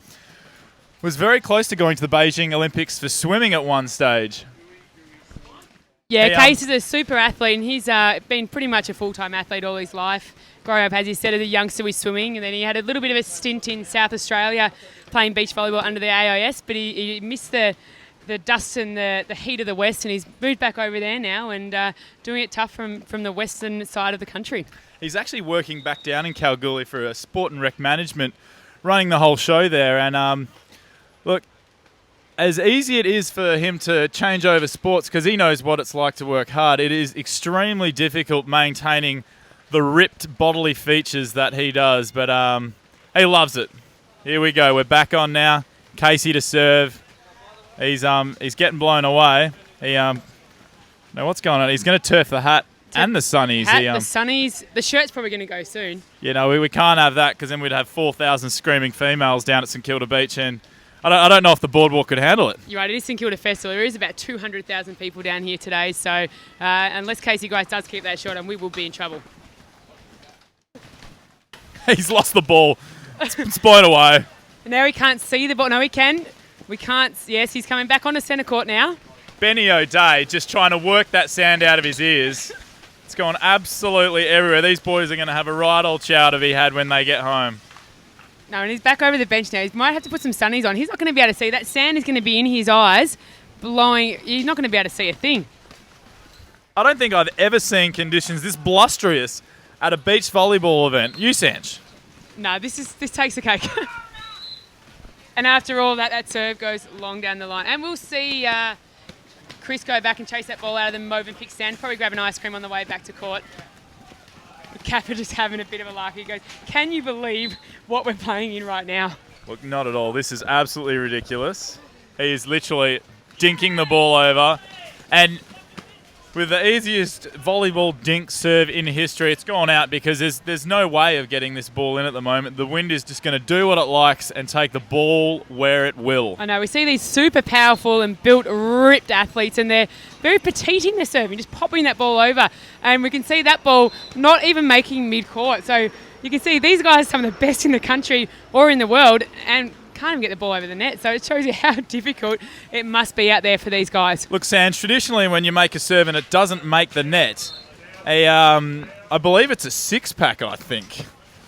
was very close to going to the Beijing Olympics for swimming at one stage. Yeah, Casey's a super athlete and he's been pretty much a full-time athlete all his life. Growing up, as he said, as a youngster with swimming, and then he had a little bit of a stint in South Australia playing beach volleyball under the AIS, but he missed the the dust and the heat of the west, and he's moved back over there now and doing it tough from the western side of the country. He's actually working back down in Kalgoorlie for a sport and rec management, running the whole show there. And look, as easy it is for him to change over sports because he knows what it's like to work hard, it is extremely difficult maintaining the ripped bodily features that he does. But he loves it. Here we go. We're back on now. Casey to serve. He's getting blown away. No, what's going on? He's going to turf the hat and the sunnies. The sunnies. The shirt's probably going to go soon. You know, we can't have that because then we'd have 4,000 screaming females down at St Kilda Beach, and I don't know if the boardwalk could handle it. You're right. It is St Kilda Festival. There is about 200,000 people down here today. So unless Casey Grice does keep that shot on, we will be in trouble. He's lost the ball. It's blown away. Now he can't see the ball. No, he can. We can't. Yes, he's coming back onto centre court now. Benny O'Day just trying to work that sand out of his ears. It's gone absolutely everywhere. These boys are going to have a right old chowder he had when they get home. No, and he's back over the bench now. He might have to put some sunnies on. He's not going to be able to see. That sand is going to be in his eyes, blowing. He's not going to be able to see a thing. I don't think I've ever seen conditions this blusterous at a beach volleyball event. You, Sanch? No, this takes the cake. And after all that serve goes long down the line. And we'll see Chris go back and chase that ball out of the mauve and pick sand. Probably grab an ice cream on the way back to court. Kappa just having a bit of a laugh. He goes, can you believe what we're playing in right now? Look, not at all. This is absolutely ridiculous. He is literally dinking the ball over. And with the easiest volleyball dink serve in history, it's gone out because there's no way of getting this ball in at the moment. The wind is just going to do what it likes and take the ball where it will. I know, we see these super powerful and built, ripped athletes, and they're very petite in their serving, just popping that ball over. And we can see that ball not even making mid-court. So you can see these guys are some of the best in the country or in the world, and can't even get the ball over the net. So it shows you how difficult it must be out there for these guys. Look, Sands, traditionally when you make a serve and it doesn't make the net, I believe it's a six-pack, I think,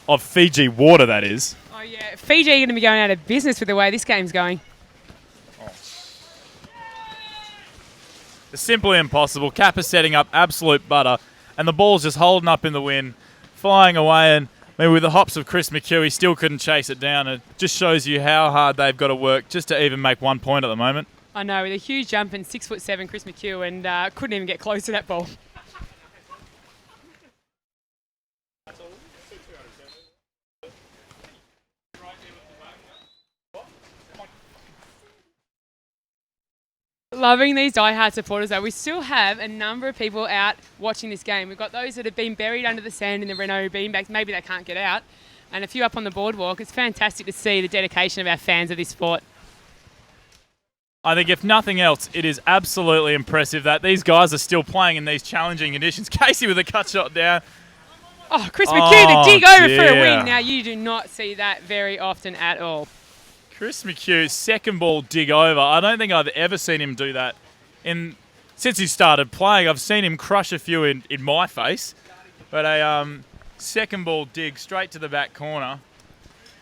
of Fiji water, that is. Oh, yeah. Fiji are going to be going out of business with the way this game's going. It's simply impossible. Kappa's setting up absolute butter, and the ball's just holding up in the wind, flying away, and maybe with the hops of Chris McHugh, he still couldn't chase it down. It just shows you how hard they've got to work just to even make 1 point at the moment. I know, with a huge jump and 6'7" Chris McHugh, and couldn't even get close to that ball. Loving these die-hard supporters though. We still have a number of people out watching this game. We've got those that have been buried under the sand in the Renault beanbags. Maybe they can't get out. And a few up on the boardwalk. It's fantastic to see the dedication of our fans of this sport. I think if nothing else, it is absolutely impressive that these guys are still playing in these challenging conditions. Casey with a cut shot down. Oh, Chris McHugh, the dig over for a win. Now, you do not see that very often at all. Chris McHugh's second ball dig over. I don't think I've ever seen him do that since he started playing. I've seen him crush a few in my face, but a second ball dig straight to the back corner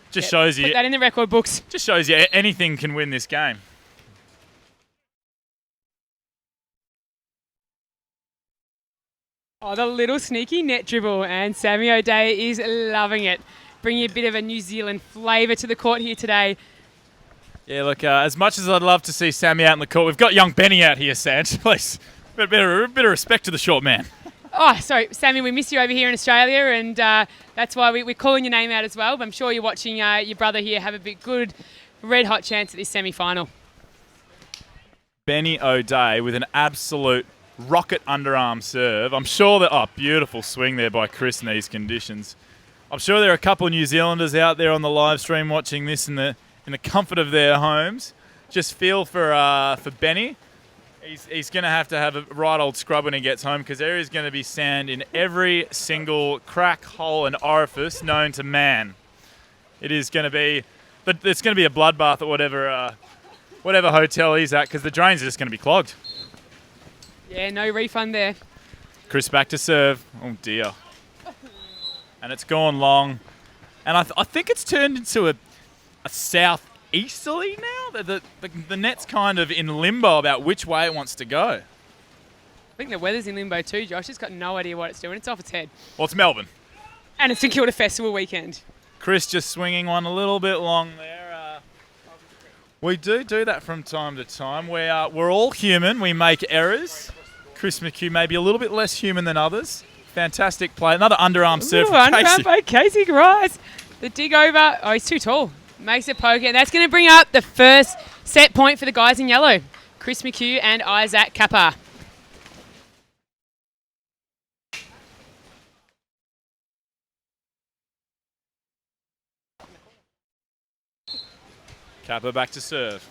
just shows you. Put that in the record books. Just shows you anything can win this game. Oh, the little sneaky net dribble, and Sammy O'Day is loving it. Bringing a bit of a New Zealand flavour to the court here today. Yeah, look, as much as I'd love to see Sammy out in the court, we've got young Benny out here, Sanj. Please, a bit of respect to the short man. Oh, sorry, Sammy, we miss you over here in Australia, and that's why we're calling your name out as well. But I'm sure you're watching your brother here have a big, good, red-hot chance at this semi-final. Benny O'Day with an absolute rocket underarm serve. I'm sure that... Oh, beautiful swing there by Chris in these conditions. I'm sure there are a couple of New Zealanders out there on the live stream watching this in the comfort of their homes. Just feel for Benny. He's going to have a right old scrub when he gets home because there is going to be sand in every single crack, hole and orifice known to man. It's going to be a bloodbath at whatever hotel he's at because the drains are just going to be clogged. Yeah, no refund there. Chris back to serve. Oh dear. And it's gone long. And I think it's turned into a easterly now? The net's kind of in limbo about which way it wants to go. I think the weather's in limbo too, Josh. It's got no idea what it's doing. It's off its head. Well, it's Melbourne. And it's St Kilda Festival weekend. Chris just swinging one a little bit long there. We do that from time to time. We're all human. We make errors. Chris McHugh may be a little bit less human than others. Fantastic play. Another underarm serve from Casey. Underarm by Casey Grice. The dig over. Oh, he's too tall. Makes it poke. And that's going to bring up the first set point for the guys in yellow. Chris McHugh and Isaac Kappa. Kappa back to serve.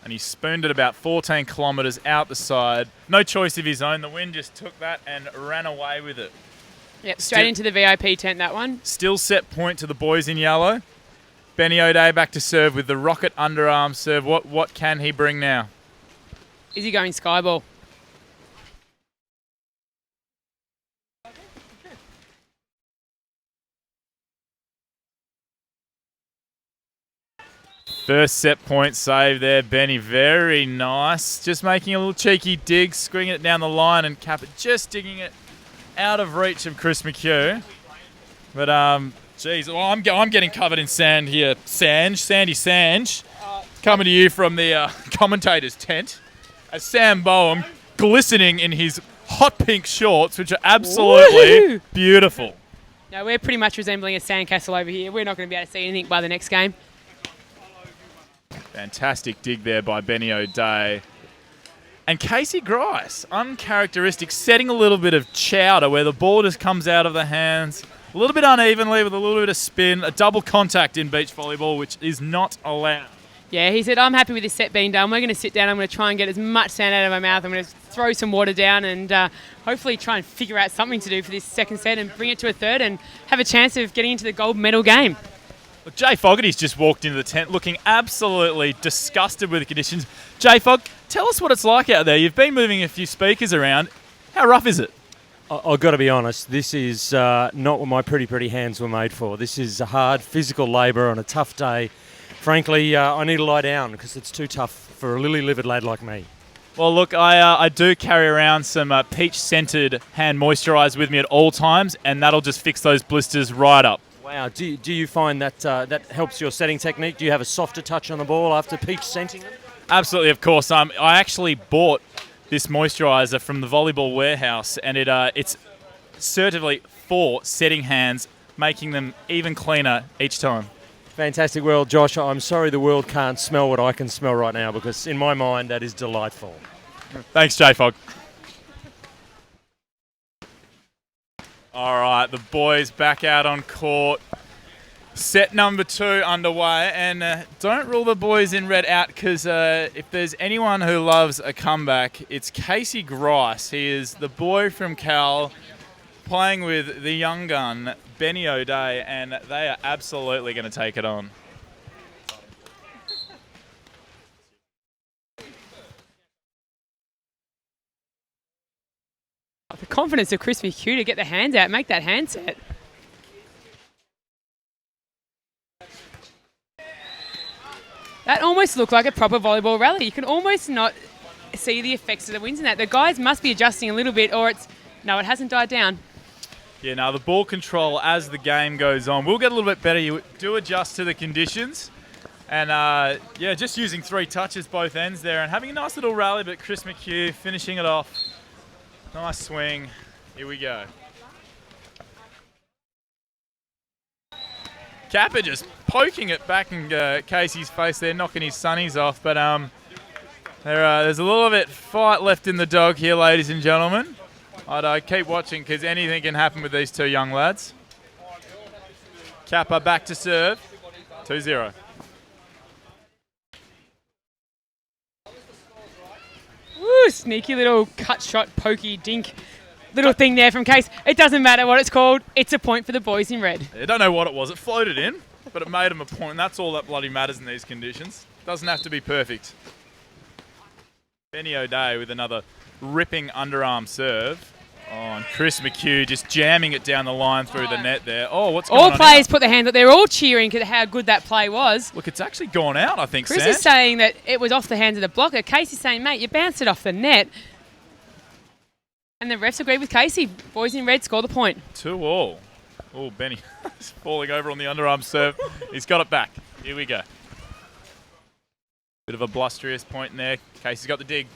And he spooned it about 14 kilometres out the side. No choice of his own. The wind just took that and ran away with it. Yep, straight into the VIP tent, that one. Still set point to the boys in yellow. Benny O'Day back to serve with the rocket underarm serve. What can he bring now? Is he going skyball? First set point save there, Benny. Very nice. Just making a little cheeky dig, screwing it down the line, and Kappa just digging it out of reach of Chris McHugh. But, geez, well, I'm getting covered in sand here. Sandy Sange, coming to you from the commentator's tent. As Sam Boehm glistening in his hot pink shorts, which are absolutely beautiful. No, we're pretty much resembling a sandcastle over here. We're not going to be able to see anything by the next game. Fantastic dig there by Benny O'Day. And Casey Grice, uncharacteristic, setting a little bit of chowder where the ball just comes out of the hands a little bit unevenly with a little bit of spin, a double contact in beach volleyball, which is not allowed. Yeah, he said, I'm happy with this set being done. We're going to sit down. I'm going to try and get as much sand out of my mouth. I'm going to throw some water down and hopefully try and figure out something to do for this second set and bring it to a third and have a chance of getting into the gold medal game. Look, Jay Fogarty's just walked into the tent looking absolutely disgusted with the conditions. Jay Fog, tell us what it's like out there. You've been moving a few speakers around. How rough is it? I've got to be honest, this is not what my pretty hands were made for. This is a hard physical labour on a tough day. Frankly, I need to lie down because it's too tough for a lily-livered lad like me. Well, look, I do carry around some peach-scented hand moisturiser with me at all times, and that'll just fix those blisters right up. Wow, do you find that that helps your setting technique? Do you have a softer touch on the ball after peach scenting them? Absolutely, of course. I actually bought this moisturiser from the volleyball warehouse, and it's certifiably for setting hands, making them even cleaner each time. Fantastic. Well, Josh, I'm sorry the world can't smell what I can smell right now because in my mind that is delightful. Thanks, Jay Fogg. All right, the boys back out on court. Set number 2 underway, and don't rule the boys in red out because if there's anyone who loves a comeback, it's Casey Grice. He is the boy from Cal playing with the young gun, Benny O'Day, and they are absolutely going to take it on. The confidence of Chris McHugh to get the hands out, make that hand set. That almost looked like a proper volleyball rally. You can almost not see the effects of the winds in that. The guys must be adjusting a little bit or it hasn't died down. Yeah, now the ball control as the game goes on will get a little bit better. You do adjust to the conditions. And, just using 3 touches both ends there and having a nice little rally, but Chris McHugh finishing it off. Nice swing. Here we go. Kappa just poking it back in Casey's face there, knocking his sunnies off. But there's a little bit fight left in the dog here, ladies and gentlemen. I'd keep watching because anything can happen with these 2 young lads. Kappa back to serve. 2-0. Woo, sneaky little cut shot, pokey, dink little thing there from Case. It doesn't matter what it's called. It's a point for the boys in red. I don't know what it was. It floated in, but it made them a point. That's all that bloody matters in these conditions. Doesn't have to be perfect. Benny O'Day with another ripping underarm serve. Oh, and Chris McHugh just jamming it down the line through the net there. Oh, what's going on? All players put their hands up. They're all cheering at how good that play was. Look, it's actually gone out, I think, Chris Sam. is saying that it was off the hands of the blocker. Casey's saying, mate, you bounced it off the net. And the refs agree with Casey. Boys in red score the point. 2-2. Oh, Benny is falling over on the underarm serve. He's got it back. Here we go. Bit of a blusterous point in there. Casey's got the dig.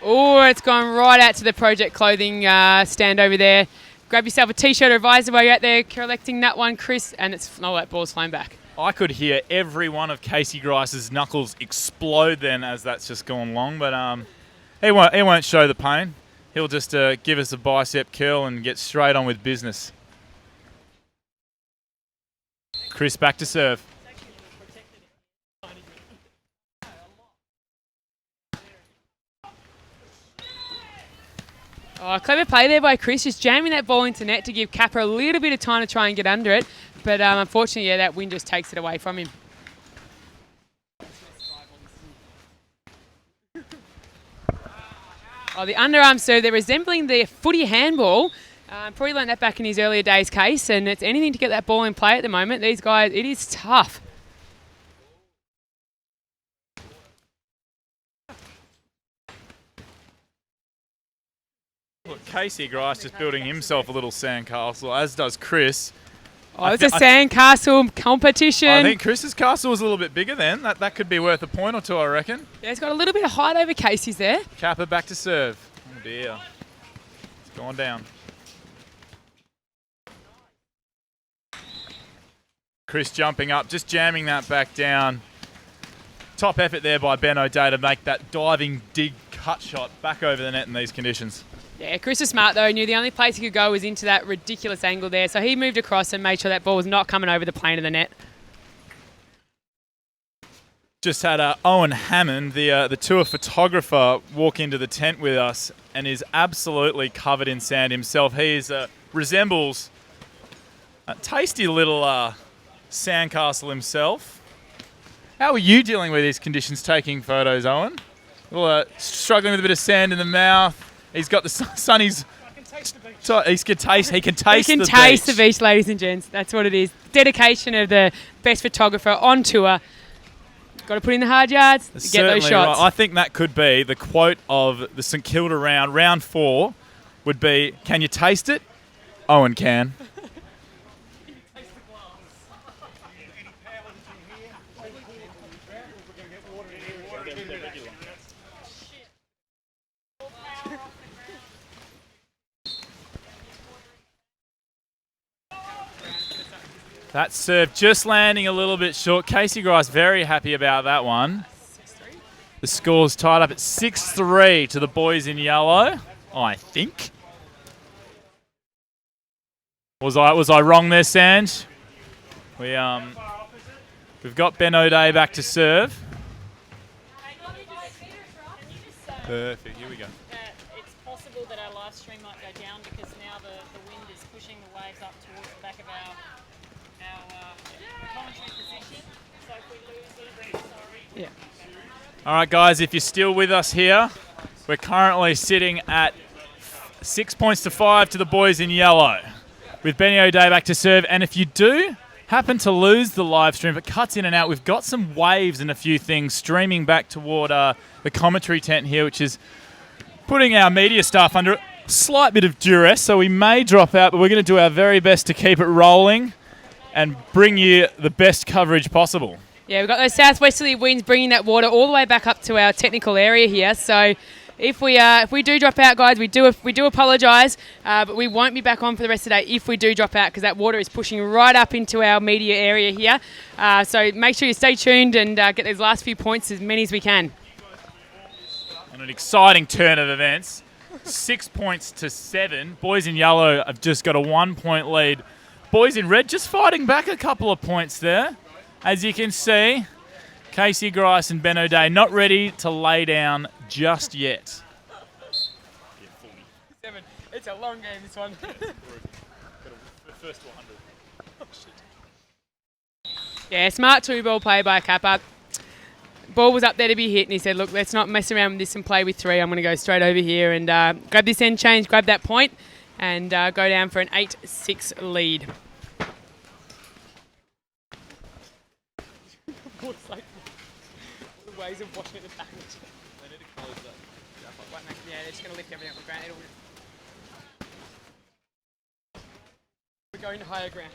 Oh, it's gone right out to the Project Clothing stand over there. Grab yourself a T-shirt or visor while you're out there collecting that one, Chris, and that ball's flying back. I could hear every one of Casey Grice's knuckles explode then as that's just gone long, but he won't show the pain. He'll just give us a bicep curl and get straight on with business. Chris back to serve. Oh, clever play there by Chris, just jamming that ball into net to give Kappa a little bit of time to try and get under it. But unfortunately, yeah, that wind just takes it away from him. Oh, the underarm serve, they're resembling the footy handball. Probably learned that back in his earlier days, Case, and it's anything to get that ball in play at the moment. These guys, it is tough. Look, Casey Grice just building himself a little sandcastle, as does Chris. Oh, it's a sandcastle competition. I think Chris's castle was a little bit bigger then. That could be worth a point or two, I reckon. Yeah, he's got a little bit of height over Casey's there. Kappa back to serve. Oh dear. It's gone down. Chris jumping up, just jamming that back down. Top effort there by Ben O'Day to make that diving dig cut shot back over the net in these conditions. Yeah, Chris is smart though. He knew the only place he could go was into that ridiculous angle there. So he moved across and made sure that ball was not coming over the plane of the net. Just had Owen Hammond, the tour photographer, walk into the tent with us and is absolutely covered in sand himself. He resembles a tasty little sandcastle himself. How are you dealing with these conditions taking photos, Owen? Well, struggling with a bit of sand in the mouth. He's got the sunnies. He can taste the beach, ladies and gents. That's what it is. Dedication of the best photographer on tour. Got to put in the hard yards to get those shots. Right. I think that could be the quote of the St Kilda round 4 would be, can you taste it? Owen can. That serve just landing a little bit short. Casey Grice very happy about that one. 6-3. The score's tied up at 6-3 to the boys in yellow, I think. Was I wrong there, Sanj? We've got Ben O'Day back to serve. Perfect, here we go. It's possible that our live stream might go down because now the wind is pushing the waves up towards the back of our commentary position. So if we lose it, sorry. Yeah. All right, guys, if you're still with us here, we're currently sitting at 6 points to 5 to the boys in yellow with Benny O'Day back to serve. And if you do happen to lose the live stream, if it cuts in and out, we've got some waves and a few things streaming back toward the commentary tent here, which is putting our media staff under a slight bit of duress, so we may drop out, but we're going to do our very best to keep it rolling and bring you the best coverage possible. Yeah, we've got those southwesterly winds bringing that water all the way back up to our technical area here. So if we do drop out, guys, we do apologise, but we won't be back on for the rest of the day if we do drop out because that water is pushing right up into our media area here. So make sure you stay tuned and get those last few points, as many as we can. And an exciting turn of events. 6 points to 7. Boys in yellow have just got a 1 point lead. Boys in red just fighting back a couple of points there. As you can see, Casey Grice and Ben O'Day not ready to lay down just yet. It's a long game, this one. First to 100. Oh, shit. Yeah, smart two-ball play by Kappa. ball was up there to be hit, and he said, look, let's not mess around with this and play with 3. I'm going to go straight over here and grab this end change, grab that point, and go down for an 8-6 lead. The ways of watching it back. They need to close that. Yeah, they're just going to lift everything up the ground. We're going to higher ground.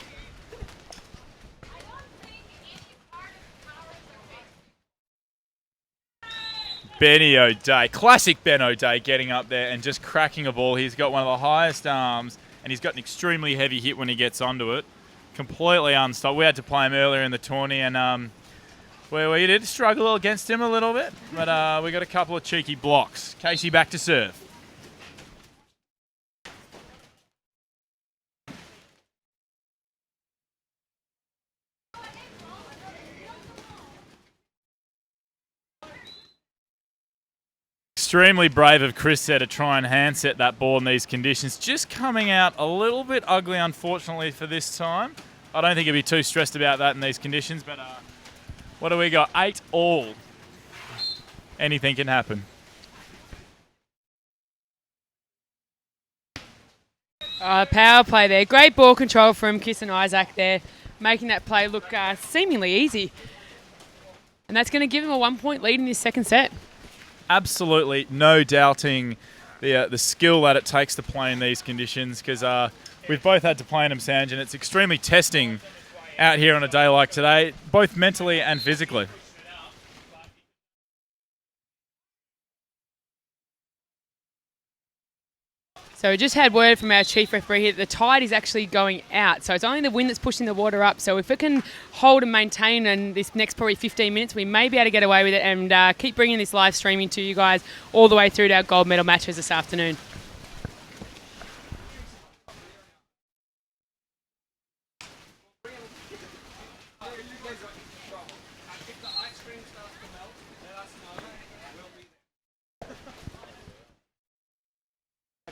Benny O'Day, classic Ben O'Day, getting up there and just cracking a ball. He's got one of the highest arms, and he's got an extremely heavy hit when he gets onto it. Completely unstopped. We had to play him earlier in the tourney, and we did struggle against him a little bit, but we got a couple of cheeky blocks. Casey back to serve. Extremely brave of Chris there to try and handset that ball in these conditions. Just coming out a little bit ugly, unfortunately, for this time. I don't think he'd be too stressed about that in these conditions, but what do we got? 8 all. Anything can happen. Power play there. Great ball control from Kiss and Isaac there, making that play look seemingly easy. And that's going to give him a 1-point lead in this second set. Absolutely no doubting the skill that it takes to play in these conditions, because we've both had to play in them, Sanj, and it's extremely testing out here on a day like today, both mentally and physically. So we just had word from our chief referee here that the tide is actually going out. So it's only the wind that's pushing the water up. So if it can hold and maintain in this next probably 15 minutes, we may be able to get away with it and keep bringing this live streaming to you guys all the way through to our gold medal matches this afternoon.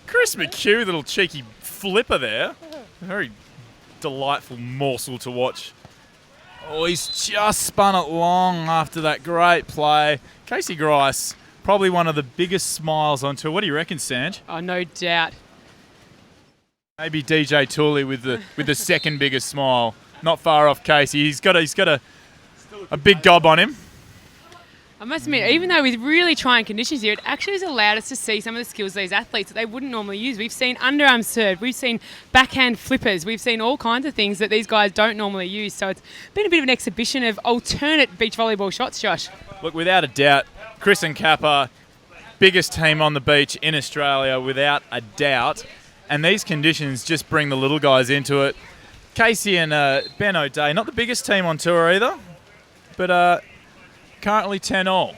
Chris McHugh, little cheeky flipper there. Very delightful morsel to watch. Oh, he's just spun it long after that great play. Casey Grice, probably one of the biggest smiles on tour. What do you reckon, Sanj? Oh, no doubt. Maybe DJ Tooley with the second biggest smile. Not far off Casey. He's got a big gob on him. I must admit, even though with really trying conditions here, it actually has allowed us to see some of the skills of these athletes that they wouldn't normally use. We've seen underarm serve, we've seen backhand flippers, we've seen all kinds of things that these guys don't normally use. So it's been a bit of an exhibition of alternate beach volleyball shots, Josh. Look, without a doubt, Chris and Kappa, biggest team on the beach in Australia, without a doubt. And these conditions just bring the little guys into it. Casey and Ben O'Day, not the biggest team on tour either, but currently 10 all.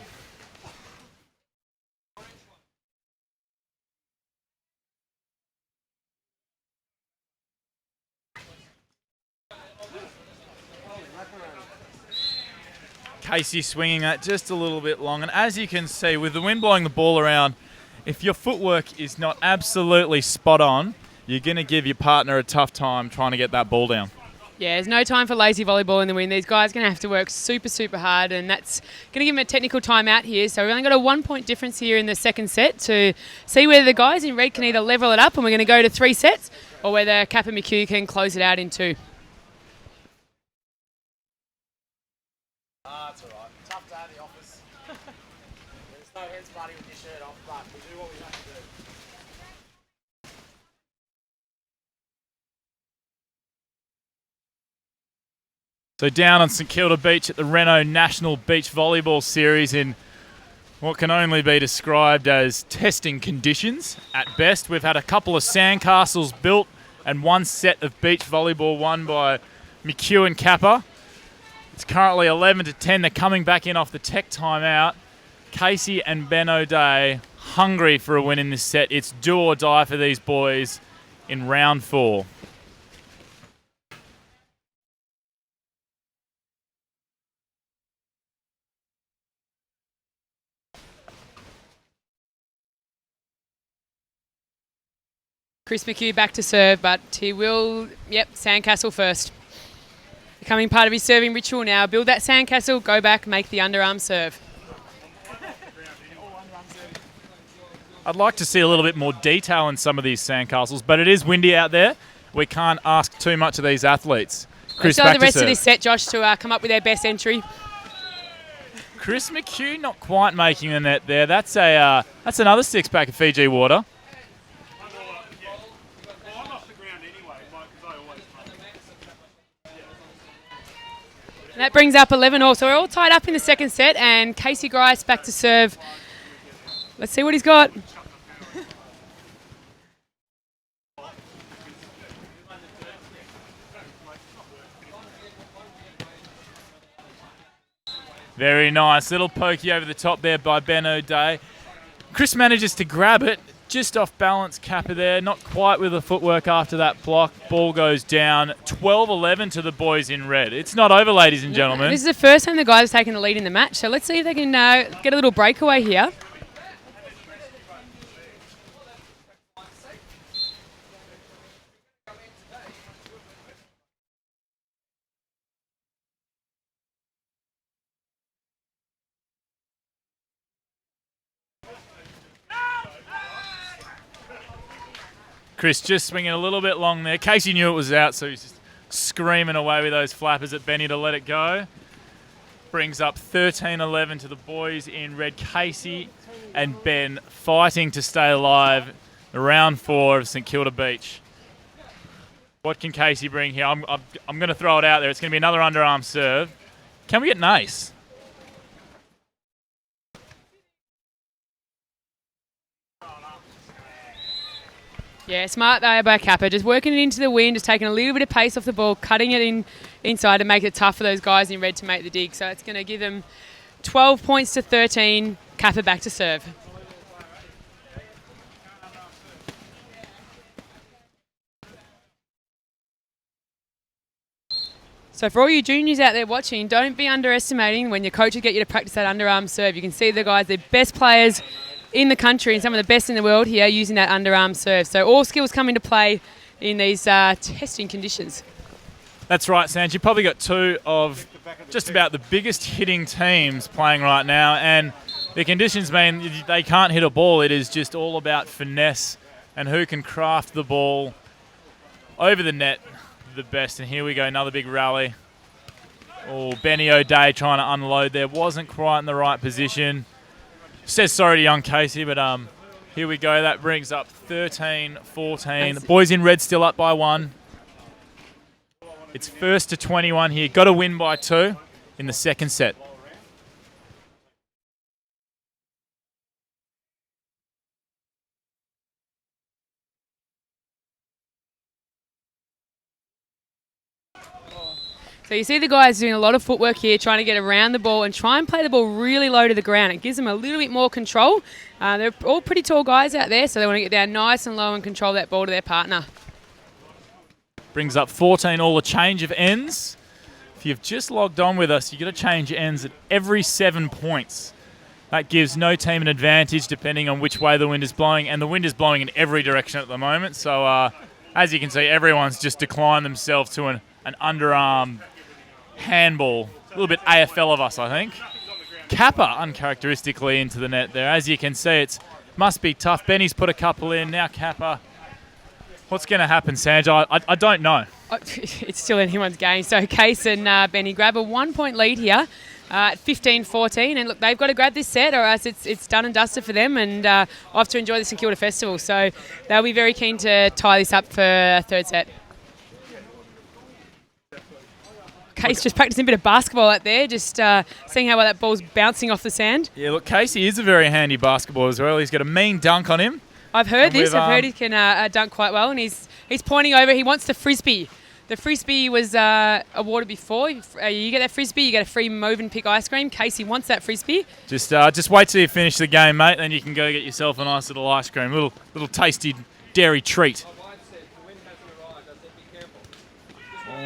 Casey swinging that just a little bit long, and as you can see, with the wind blowing the ball around, if your footwork is not absolutely spot on, you're going to give your partner a tough time trying to get that ball down. Yeah, there's no time for lazy volleyball in the wind. These guys are going to have to work super, super hard, and that's going to give them a technical timeout here. So we've only got a 1-point difference here in the second set to see whether the guys in red can either level it up, and we're going to go to 3 sets, or whether Kappa McHugh can close it out in 2. That's all right. Tough day at the office. There's no heads party with your shirt off, but we do what we have to do. So down on St Kilda Beach at the Renault National Beach Volleyball Series in what can only be described as testing conditions at best. We've had a couple of sandcastles built and 1 set of beach volleyball won by McHugh and Kappa. It's currently 11-10. They're coming back in off the tech timeout. Casey and Ben O'Day hungry for a win in this set. It's do or die for these boys in round 4. Chris McHugh back to serve, but he will, sandcastle first. Becoming part of his serving ritual now. Build that sandcastle, go back, make the underarm serve. I'd like to see a little bit more detail in some of these sandcastles, but it is windy out there. We can't ask too much of these athletes. Chris, Still back have the to rest of serve. this set, Josh, to come up with their best entry. Chris McHugh not quite making the net there. That's another 6-pack of Fiji water. And that brings up 11 all. So we're all tied up in the second set, and Casey Grice back to serve. Let's see what he's got. Very nice. Little pokey over the top there by Ben O'Day. Chris manages to grab it. Just off balance, Kappa there. Not quite with the footwork after that block. Ball goes down. 12-11 to the boys in red. It's not over, ladies and gentlemen. This is the first time the guys have taken the lead in the match. So let's see if they can get a little breakaway here. Chris just swinging a little bit long there. Casey knew it was out, so he's just screaming away with those flappers at Benny to let it go. Brings up 13-11 to the boys in red. Casey and Ben fighting to stay alive. Round 4 of St Kilda Beach. What can Casey bring here? I'm going to throw it out there. It's going to be another underarm serve. Can we get an ace? Yeah, smart there by Kappa. Just working it into the wind, just taking a little bit of pace off the ball, cutting it inside to make it tough for those guys in red to make the dig. So it's going to give them 12 points to 13. Kappa back to serve. So for all you juniors out there watching, don't be underestimating when your coaches get you to practice that underarm serve. You can see the guys, the best players in the country and some of the best in the world here using that underarm serve. So all skills come into play in these testing conditions. That's right, Sanj. You've probably got two of just about the biggest hitting teams playing right now, and the conditions mean they can't hit a ball. It is just all about finesse and who can craft the ball over the net the best. And here we go, another big rally. Oh, Benny O'Day trying to unload there. Wasn't quite in the right position. Says sorry to young Casey, but here we go. That brings up 13-14. The boys in red still up by 1. It's first to 21 here. Got to win by 2 in the second set. So you see the guys doing a lot of footwork here, trying to get around the ball and try and play the ball really low to the ground. It gives them a little bit more control. They're all pretty tall guys out there, so they want to get down nice and low and control that ball to their partner. Brings up 14 all. A change of ends. If you've just logged on with us, you've got to change ends at every 7 points. That gives no team an advantage depending on which way the wind is blowing, and the wind is blowing in every direction at the moment. So as you can see, everyone's just declined themselves to an underarm handball. A little bit AFL of us, I think. Kappa uncharacteristically into the net there. As you can see, it must be tough. Benny's put a couple in. Now Kappa. What's going to happen, Sanj? I don't know. It's still anyone's game. So Case and Benny grab a 1-point lead here at 15-14. And look, they've got to grab this set or else it's done and dusted for them and off to enjoy the St Kilda Festival. So they'll be very keen to tie this up for a third set. Case just practicing a bit of basketball out there, just seeing how well that ball's bouncing off the sand. Yeah, look, Casey is a very handy basketball as well. He's got a mean dunk on him. I've heard this. I've heard he can dunk quite well, and he's pointing over. He wants the frisbee. The frisbee was awarded before. You get that frisbee, you get a free Movenpick ice cream. Casey wants that frisbee. Just wait till you finish the game, mate. Then you can go get yourself a nice little ice cream, little tasty dairy treat.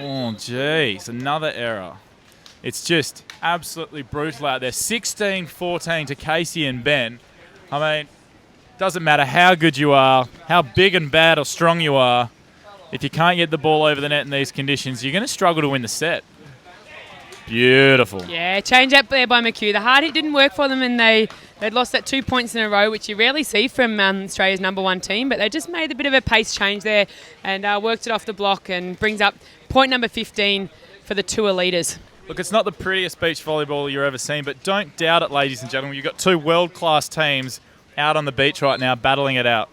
Oh, jeez, another error. It's just absolutely brutal out there. 16-14 to Casey and Ben. I mean, doesn't matter how good you are, how big and bad or strong you are, if you can't get the ball over the net in these conditions, you're going to struggle to win the set. Beautiful. Yeah, change up there by McHugh. The hard hit didn't work for them, and they'd lost that 2 points in a row, which you rarely see from Australia's #1 team. But they just made a bit of a pace change there and worked it off the block and brings up point number 15 for the tour leaders. Look, it's not the prettiest beach volleyball you've ever seen, but don't doubt it, ladies and gentlemen. You've got two world-class teams out on the beach right now battling it out.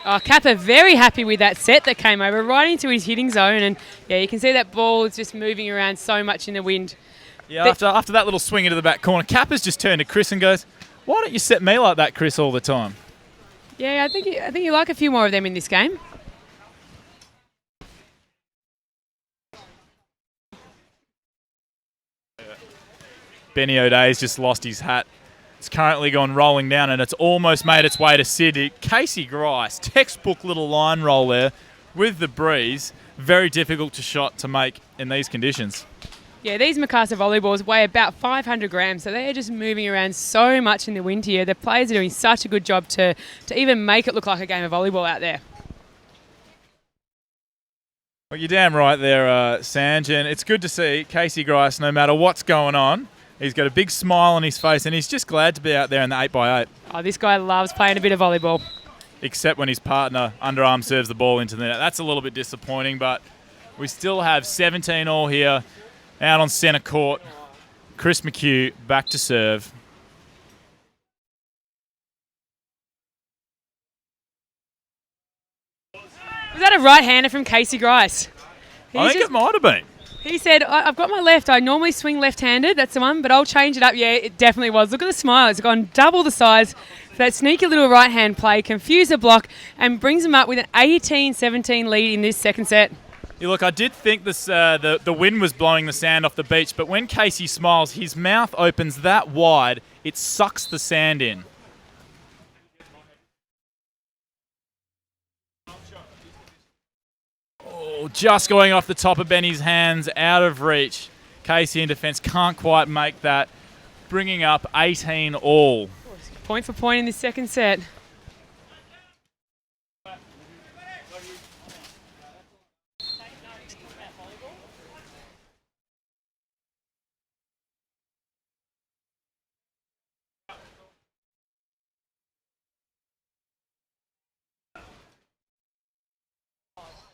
Oh, Kappa very happy with that set that came over right into his hitting zone, and yeah, you can see that ball is just moving around so much in the wind. Yeah, after that little swing into the back corner, Kappa's just turned to Chris and goes, "Why don't you set me like that, Chris, all the time?" Yeah, I think you like a few more of them in this game. Benny O'Day's just lost his hat. It's currently gone rolling down, and it's almost made its way to Sid. Casey Grice, textbook little line roll there with the breeze. Very difficult to make in these conditions. Yeah, these Mikasa volleyballs weigh about 500 grams, so they're just moving around so much in the wind here. The players are doing such a good job to even make it look like a game of volleyball out there. Well, you're damn right there, Sanj, and it's good to see Casey Grice, no matter what's going on. He's got a big smile on his face, and he's just glad to be out there in the 8x8. Oh, this guy loves playing a bit of volleyball. Except when his partner underarm serves the ball into the net. That's a little bit disappointing, but we still have 17 all here out on centre court. Chris McHugh back to serve. Was that a right-hander from Casey Grice? I think it might have been. He said, I've got my left. I normally swing left-handed. That's the one, but I'll change it up. Yeah, it definitely was. Look at the smile. It's gone double the size for that sneaky little right-hand play, confuse the block, and brings them up with an 18-17 lead in this second set. Yeah, look, I did think this the wind was blowing the sand off the beach, but when Casey smiles, his mouth opens that wide, it sucks the sand in. Oh, just going off the top of Benny's hands, out of reach. Casey in defence can't quite make that, bringing up 18 all. Point for point in this second set.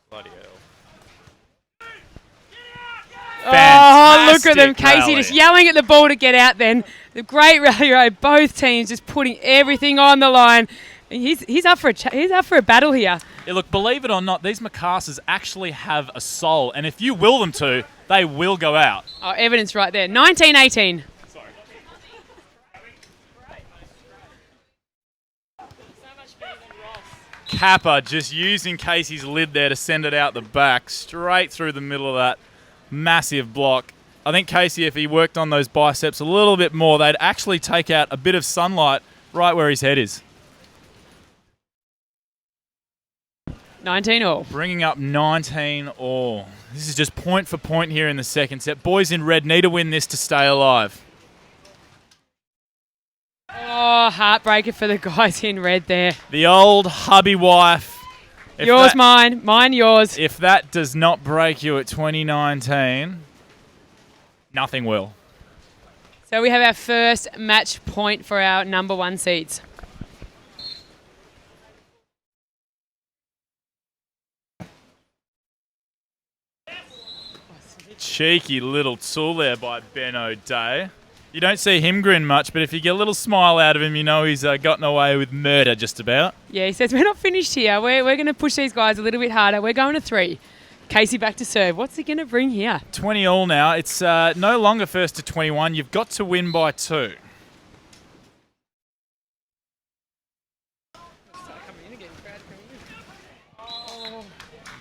Bloody hell. Oh, look at them. Fantastic Casey rally. just yelling at the ball to get out then. The great rally road. Both teams just putting everything on the line. And he's up for a battle here. Yeah, look, believe it or not, these Mikasas actually have a soul, and if you will them to, they will go out. Oh, evidence right there. 19-18. Kappa just using Casey's lid there to send it out the back, straight through the middle of that massive block. I think Casey, if he worked on those biceps a little bit more, they'd actually take out a bit of sunlight right where his head is. 19 all. Bringing up 19 all. This is just point for point here in the second set. Boys in red need to win this to stay alive. Oh, heartbreaker for the guys in red there. The old hubby wife. Yours, mine. Mine, yours. If that does not break you at 2019, nothing will. So we have our first match point for our #1 seeds. Cheeky little tool there by Ben O'Day. You don't see him grin much, but if you get a little smile out of him, you know he's gotten away with murder just about. Yeah, he says, we're not finished here. We're going to push these guys a little bit harder. We're going to 3. Casey back to serve. What's he going to bring here? 20 all now. It's no longer first to 21. You've got to win by 2.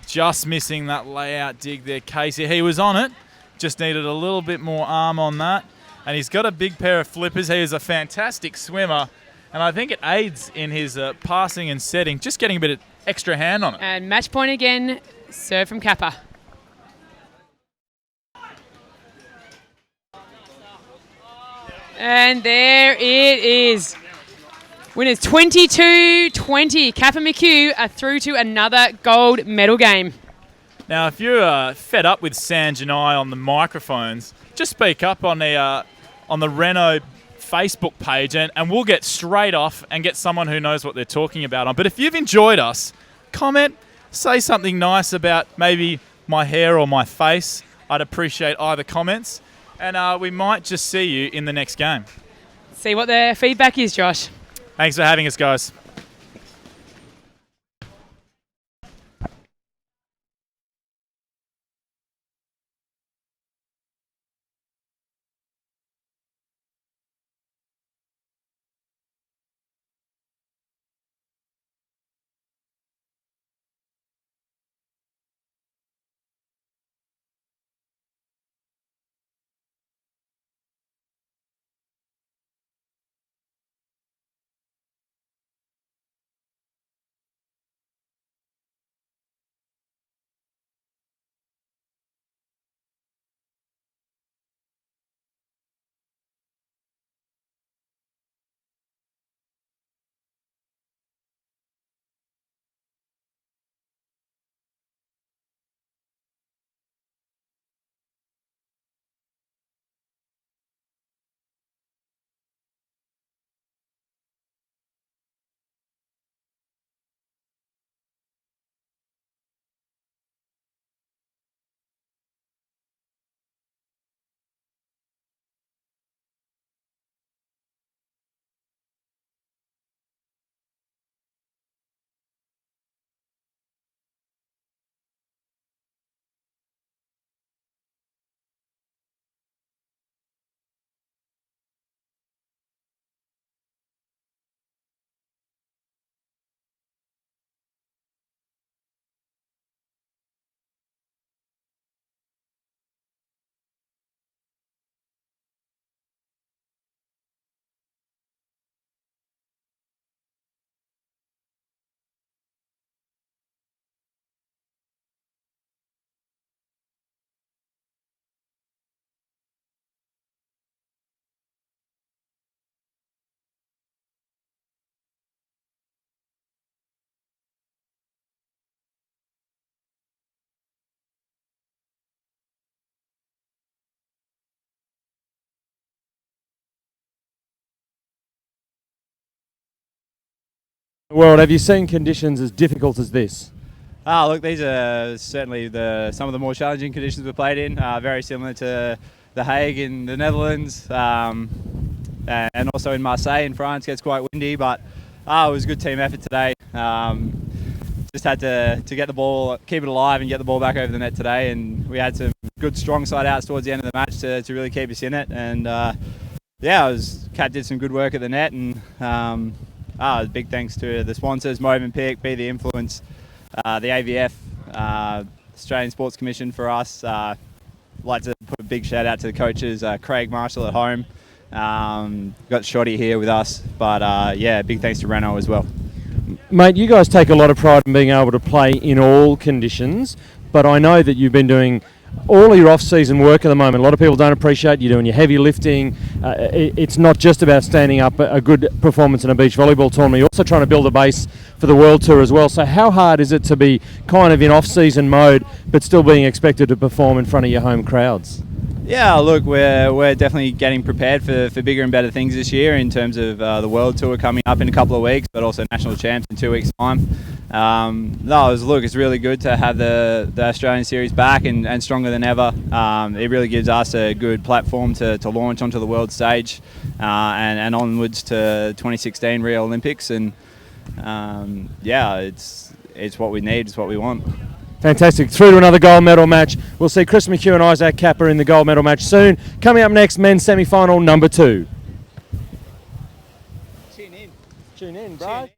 Just missing that layout dig there, Casey. He was on it. Just needed a little bit more arm on that. And he's got a big pair of flippers. He is a fantastic swimmer. And I think it aids in his passing and setting. Just getting a bit of extra hand on it. And match point again. Serve from Kappa. And there it is. Winners 22-20. Kappa McHugh are through to another gold medal game. Now, if you're fed up with Sanj and I on the microphones, just speak up on the Renault Facebook page and we'll get straight off and get someone who knows what they're talking about on. But if you've enjoyed us, comment, say something nice about maybe my hair or my face. I'd appreciate either comments. And we might just see you in the next game. See what their feedback is, Josh. Thanks for having us, guys. World, have you seen conditions as difficult as this? Look, these are certainly some of the more challenging conditions we've played in. Very similar to The Hague in the Netherlands, and also in Marseille in France. Gets quite windy, but it was a good team effort today. Just had to get the ball, keep it alive, and get the ball back over the net today. And we had some good strong side outs towards the end of the match to really keep us in it. And Kat did some good work at the net, and big thanks to the sponsors, Movenpick, Be The Influence, the AVF, Australian Sports Commission for us. Like to put a big shout out to the coaches, Craig Marshall at home. Got Shoddy here with us, but big thanks to Renault as well. Mate, you guys take a lot of pride in being able to play in all conditions, but I know that you've been doing all of your off-season work at the moment. A lot of people don't appreciate you doing your heavy lifting. It's not just about standing up a good performance in a beach volleyball tournament. You're also trying to build a base for the World Tour as well. So how hard is it to be kind of in off-season mode but still being expected to perform in front of your home crowds? Yeah, look, we're definitely getting prepared for bigger and better things this year in terms of the World Tour coming up in a couple of weeks, but also National Champs in 2 weeks' time. It's really good to have the Australian series back and stronger than ever. It really gives us a good platform to launch onto the world stage and onwards to 2016 Rio Olympics. And it's what we need, it's what we want. Fantastic. Through to another gold medal match. We'll see Chris McHugh and Isaac Kappa in the gold medal match soon. Coming up next, men's semi-final number 2. Tune in, bro.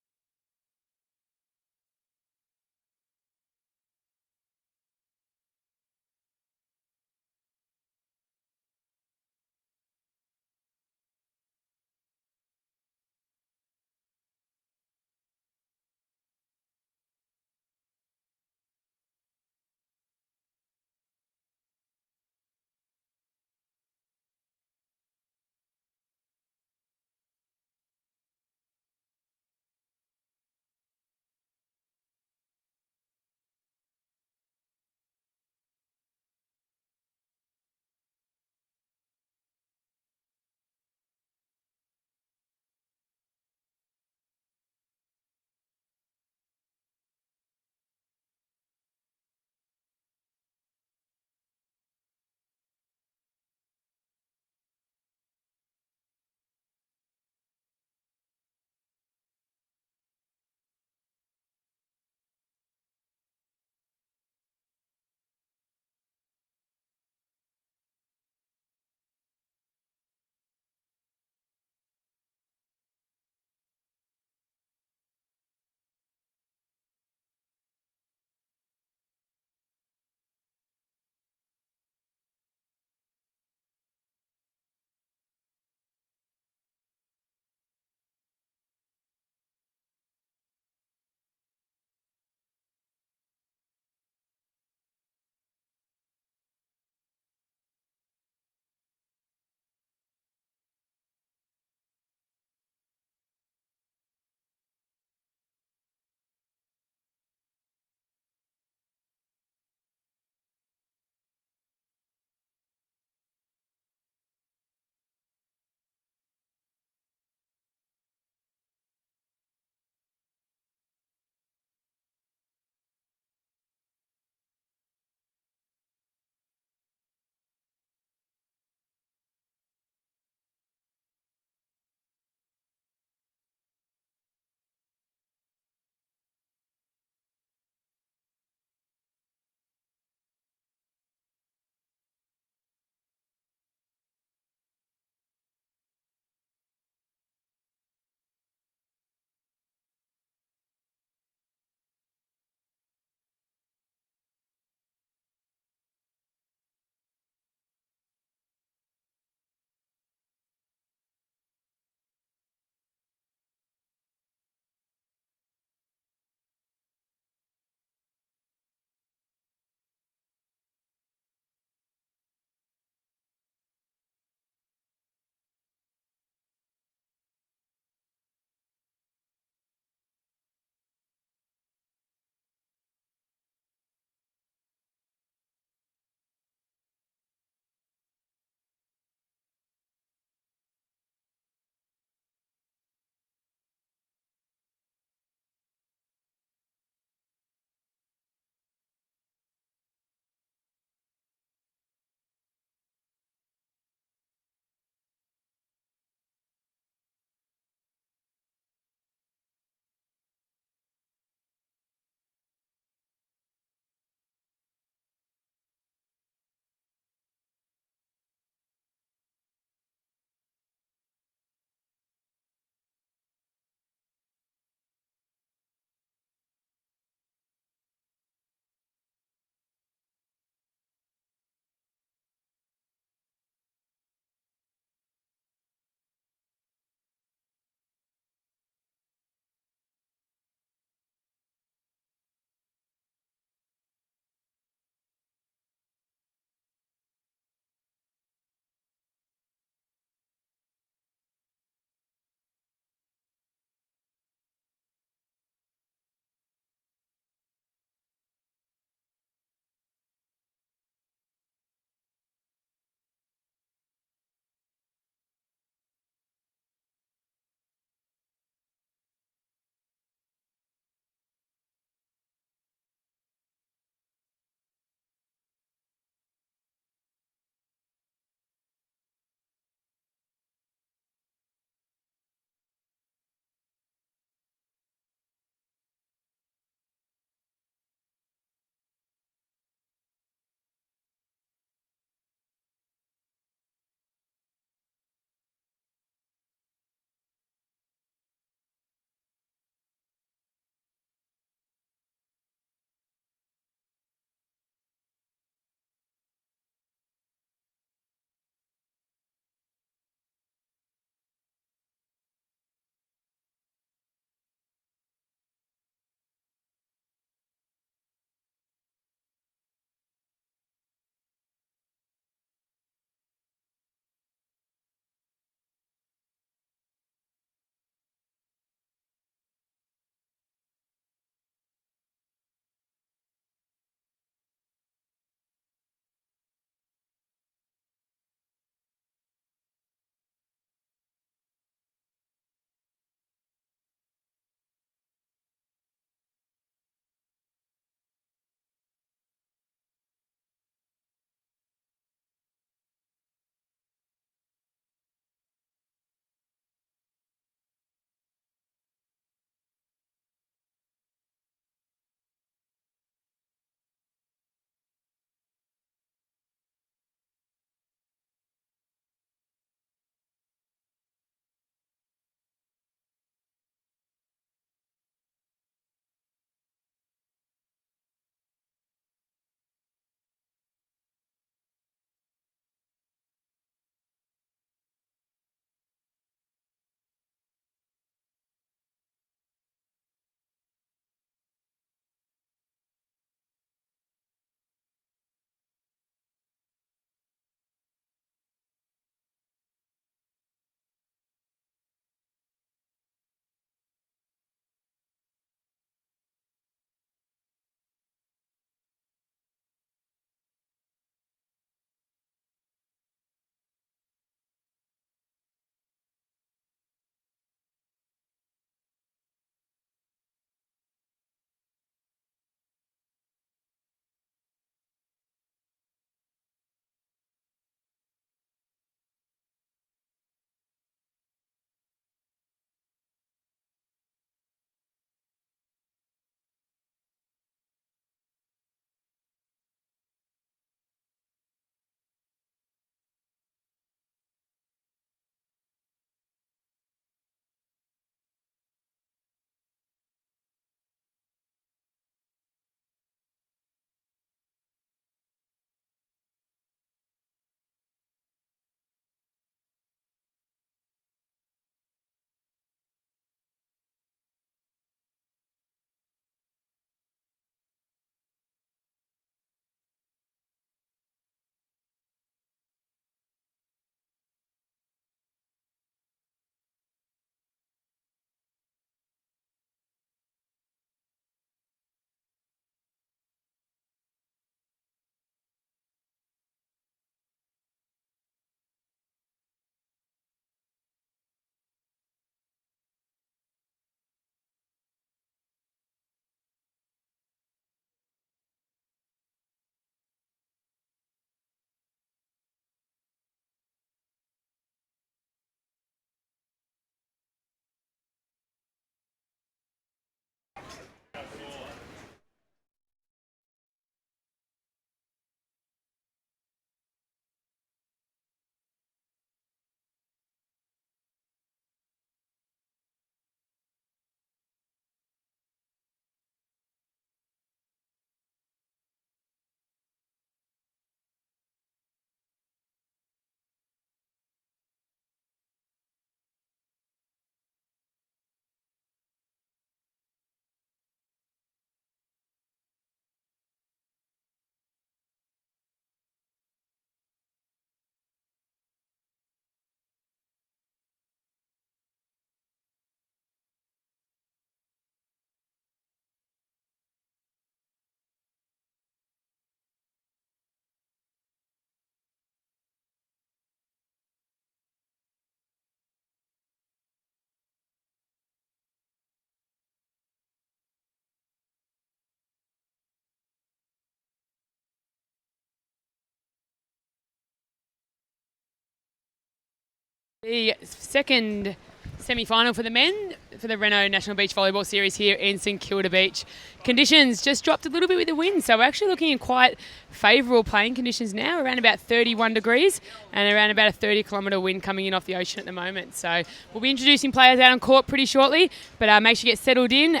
The second semi-final for the men for the Renault National Beach Volleyball Series here in St Kilda Beach. Conditions just dropped a little bit with the wind, so we're actually looking at quite favourable playing conditions now, around about 31 degrees and around about a 30-kilometre wind coming in off the ocean at the moment. So we'll be introducing players out on court pretty shortly, but make sure you get settled in,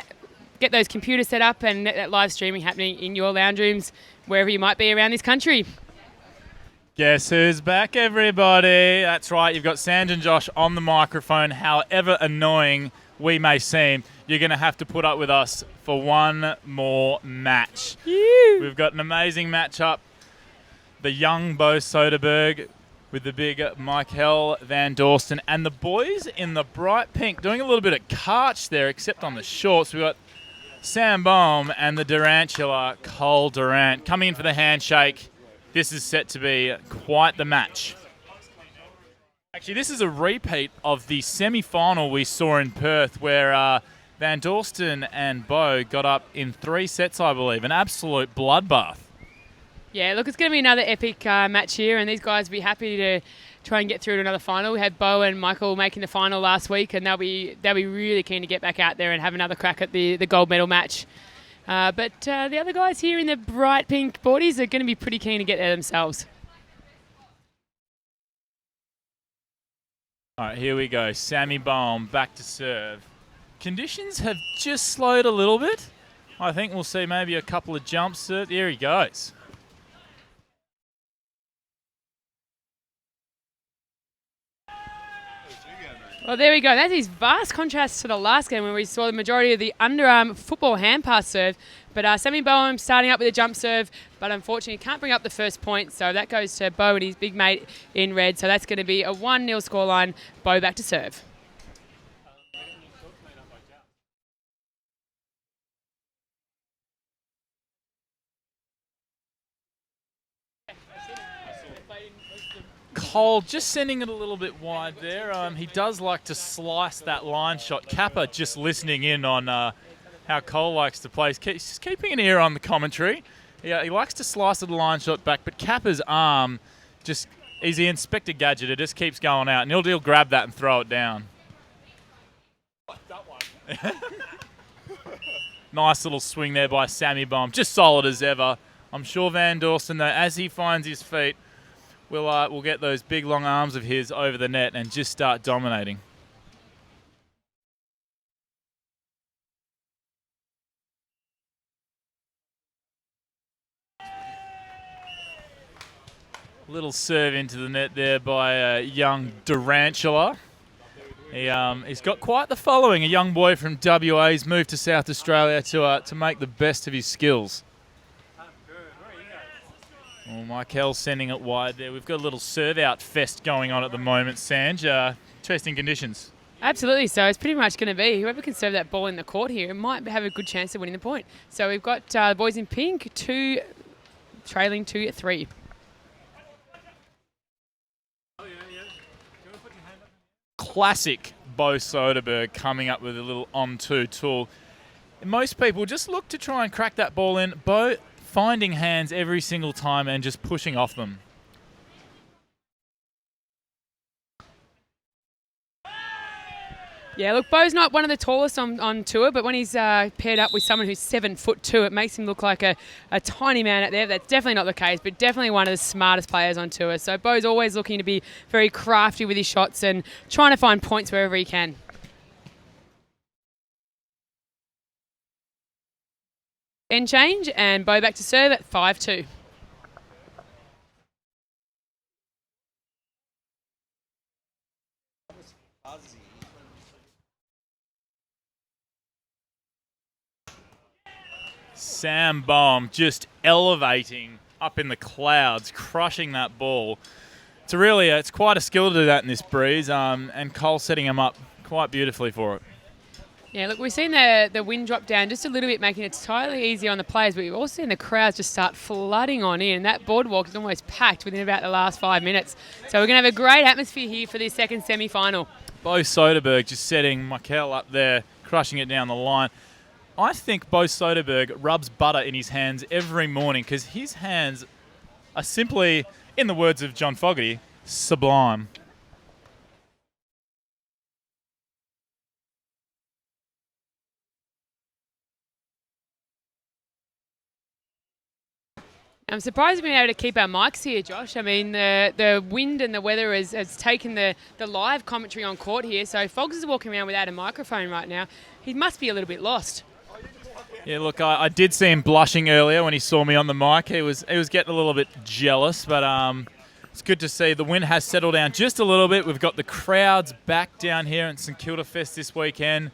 get those computers set up and let that live streaming happening in your lounge rooms, wherever you might be around this country. Guess who's back, everybody? That's right, you've got Sanj and Josh on the microphone. However annoying we may seem, you're going to have to put up with us for one more match. We've got an amazing matchup. The young Bo Soderberg with the big Michael Van Dorsten, and the boys in the bright pink doing a little bit of karch there, except on the shorts. We've got Sam Bohm and the Durantula Cole Durant coming in for the handshake. This is set to be quite the match. Actually, this is a repeat of the semi-final we saw in Perth where Van Dorsten and Bo got up in 3 sets, I believe. An absolute bloodbath. Yeah, look, it's going to be another epic match here, and these guys will be happy to try and get through to another final. We had Bo and Michael making the final last week, and they'll be really keen to get back out there and have another crack at the gold medal match. But the other guys here in the bright pink boardies are going to be pretty keen to get there themselves. All right, here we go. Sammy Bohm back to serve. Conditions have just slowed a little bit. I think we'll see maybe a couple of jumps. There he goes. Well, there we go. That's his vast contrast to the last game where we saw the majority of the underarm football hand pass serve. But Sammy Bowen starting up with a jump serve, but unfortunately can't bring up the first point. So that goes to Bo and his big mate in red. So that's going to be a 1-0 scoreline. Bo back to serve. Cole just sending it a little bit wide there. He does like to slice that line shot. Kappa just listening in on how Cole likes to play. He's just keeping an ear on the commentary. He likes to slice the line shot back, but Kappa's arm just, he's the Inspector Gadget. It just keeps going out, and he'll grab that and throw it down. Nice little swing there by Sammy Bohm. Just solid as ever. I'm sure Van Dorsten, though, as he finds his feet, we'll get those big long arms of his over the net and just start dominating. Little serve into the net there by young Durantula. He's got quite the following. A young boy from WA. He's moved to South Australia to make the best of his skills. Well, Michael sending it wide there. We've got a little serve-out fest going on at the moment, Sanj. Testing conditions. Absolutely. So it's pretty much going to be whoever can serve that ball in the court here might have a good chance of winning the point. So we've got the boys in pink, trailing 2-3. Classic Bo Soderberg coming up with a little on-2 tool. Most people just look to try and crack that ball in. Bo finding hands every single time and just pushing off them. Yeah, look, Bo's not one of the tallest on tour, but when he's paired up with someone who's 7'2", it makes him look like a tiny man out there. That's definitely not the case, but definitely one of the smartest players on tour. So Bo's always looking to be very crafty with his shots and trying to find points wherever he can. End change, and Bo back to serve at 5-2. Sam Bohm just elevating up in the clouds, crushing that ball. It's quite a skill to do that in this breeze, and Cole setting him up quite beautifully for it. Yeah, look, we've seen the wind drop down just a little bit, making it entirely easier on the players, but we've also seen the crowds just start flooding on in. That boardwalk is almost packed within about the last 5 minutes. So we're going to have a great atmosphere here for this second semi-final. Bo Soderberg just setting Michael up there, crushing it down the line. I think Bo Soderberg rubs butter in his hands every morning because his hands are simply, in the words of John Fogerty, sublime. I'm surprised we've been able to keep our mics here, Josh. I mean, the wind and the weather has taken the live commentary on court here, so Fogs is walking around without a microphone right now. He must be a little bit lost. Yeah, look, I did see him blushing earlier when he saw me on the mic. He was getting a little bit jealous, but it's good to see the wind has settled down just a little bit. We've got the crowds back down here at St Kilda Fest this weekend,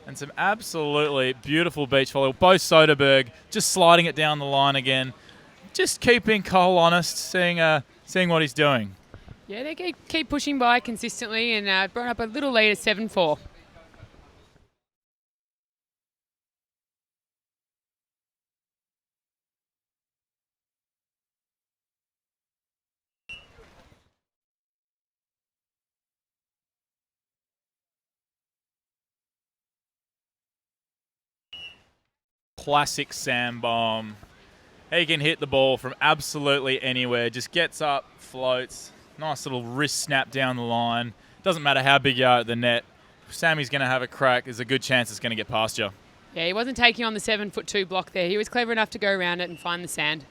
and some absolutely beautiful beach volley. Bo Soderberg just sliding it down the line again, just keeping Cole honest, seeing what he's doing. Yeah, they keep pushing by consistently and brought up a little lead at 7-4. Classic Sam Bomb. He can hit the ball from absolutely anywhere. Just gets up, floats. Nice little wrist snap down the line. Doesn't matter how big you are at the net. If Sammy's going to have a crack, there's a good chance it's going to get past you. Yeah, he wasn't taking on the 7'2" block there. He was clever enough to go around it and find the sand.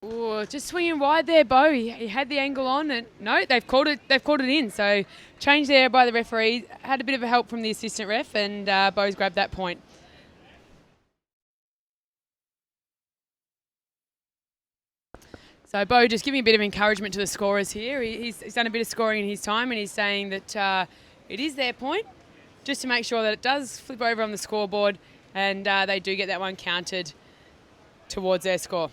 Ooh, just swinging wide there, Bo. He had the angle on, and no, they've called it in. So change there by the referee. Had a bit of a help from the assistant ref, and Bo's grabbed that point. So Bo just giving a bit of encouragement to the scorers here. He's done a bit of scoring in his time, and he's saying that it is their point, just to make sure that it does flip over on the scoreboard, and they do get that one counted towards their score.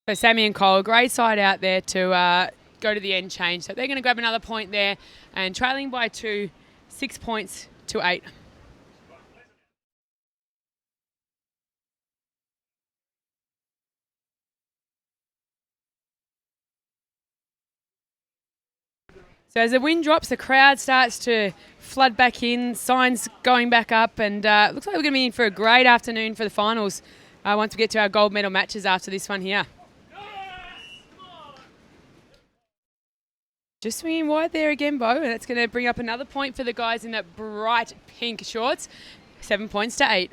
So Sammy and Cole, great side out there to go to the end change. So they're going to grab another point there, and trailing by 2, 6 points to 8. So as the wind drops, the crowd starts to flood back in, signs going back up, and looks like we're going to be in for a great afternoon for the finals once we get to our gold medal matches after this one here. Just swinging wide there again, Bo, and that's going to bring up another point for the guys in the bright pink shorts. 7 points to 8.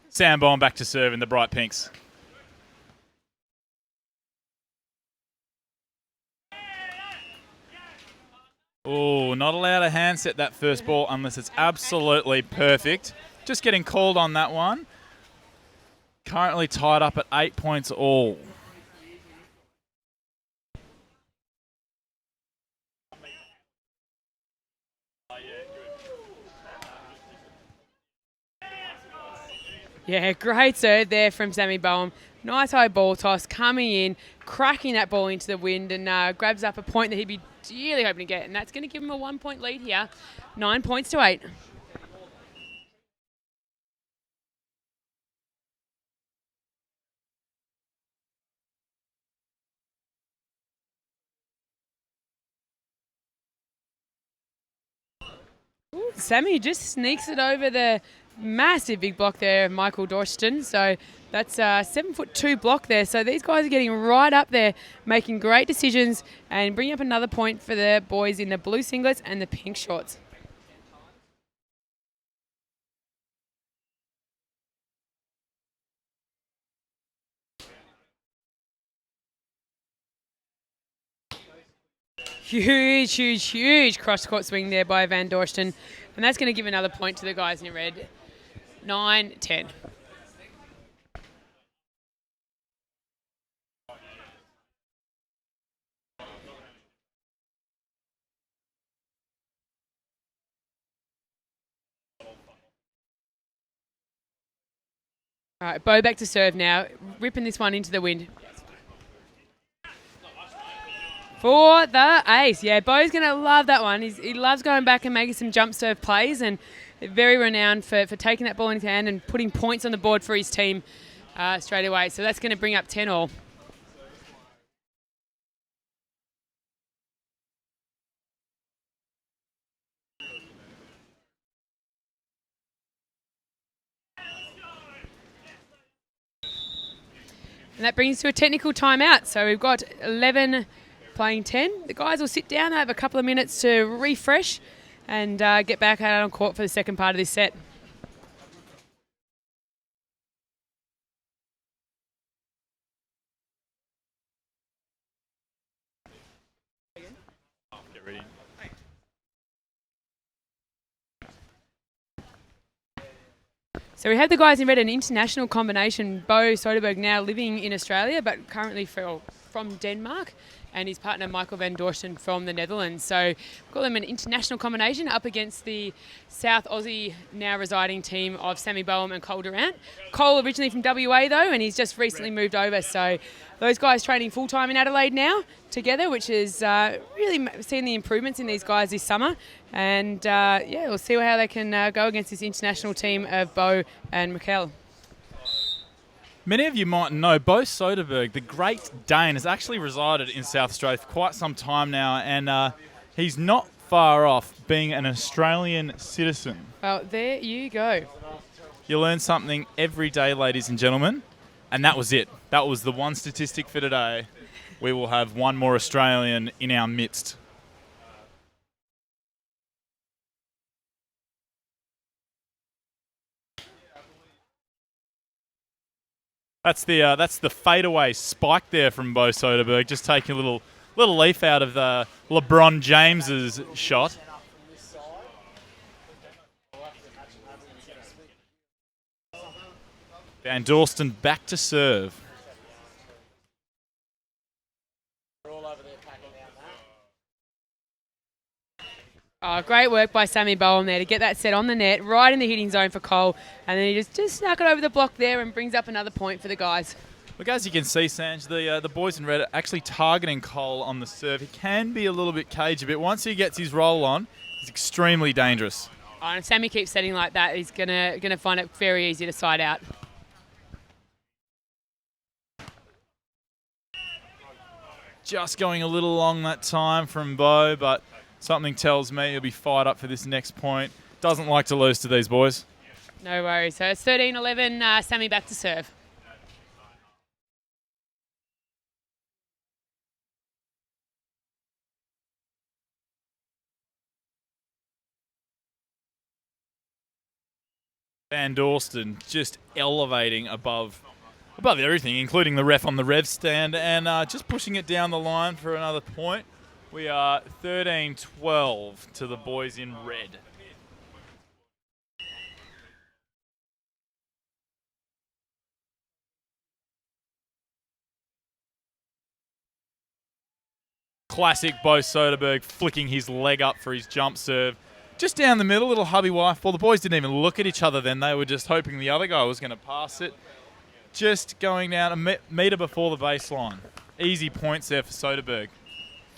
Sam Bomb back to serve in the bright pinks. Oh, not allowed a handset that first ball unless it's absolutely perfect. Just getting called on that one. Currently tied up at 8 points all. Yeah, great serve there from Sammy Bowen. Nice high ball toss, coming in, cracking that ball into the wind, and grabs up a point that he'd be really hoping to get. And that's going to give him a 1 point lead here. 9 points to 8. Ooh, Sammy just sneaks it over the massive big block there of Michael Dorston. So that's a 7'2" block there. So these guys are getting right up there, making great decisions and bringing up another point for the boys in the blue singlets and the pink shorts. Huge, huge, huge cross-court swing there by Van Dorston. And that's going to give another point to the guys in red. 9-10. All right, Bo back to serve now, ripping this one into the wind. For the ace. Yeah, Bo's going to love that one. He loves going back and making some jump serve plays, and very renowned for taking that ball in his hand and putting points on the board for his team straight away. So that's going to bring up 10 all. And that brings us to a technical timeout. So we've got 11 playing 10. The guys will sit down, have a couple of minutes to refresh and get back out on court for the second part of this set. Get ready. So we have the guys in red, an international combination. Bo Soderberg now living in Australia, but currently from Denmark, and his partner Michael van Dorsten from the Netherlands. So we call them an international combination up against the South Aussie now residing team of Sammy Boehm and Cole Durant. Cole originally from WA though, and he's just recently moved over. So those guys training full time in Adelaide now together, which is really seeing the improvements in these guys this summer. And yeah, we'll see how they can go against this international team of Bo and Mikkel. Many of you might know Bo Soderberg, the Great Dane, has actually resided in South Australia for quite some time now, and he's not far off being an Australian citizen. Well, there you go. You learn something every day, ladies and gentlemen, and that was it. That was the one statistic for today. We will have one more Australian in our midst. That's the fadeaway spike there from Bo Soderberg, just taking a little leaf out of the LeBron James's shot. Van Dorsten back to serve. Oh, great work by Sammy Boehm there to get that set on the net, right in the hitting zone for Cole, and then he just snuck it over the block there and brings up another point for the guys. Look, as you can see, Sanj, the boys in red are actually targeting Cole on the serve. He can be a little bit cagey, but once he gets his roll on, he's extremely dangerous. Oh, and if Sammy keeps setting like that, he's gonna find it very easy to side out. Just going a little long that time from Bo, but something tells me he'll be fired up for this next point. Doesn't like to lose to these boys. No worries. So it's 13-11, Sammy back to serve. Van Dorsten just elevating above everything, including the ref on the rev stand, and just pushing it down the line for another point. We are 13-12 to the boys in red. Classic Bo Soderberg flicking his leg up for his jump serve. Just down the middle, little hubby wife ball. The boys didn't even look at each other then. They were just hoping the other guy was going to pass it. Just going down a metre before the baseline. Easy points there for Soderberg.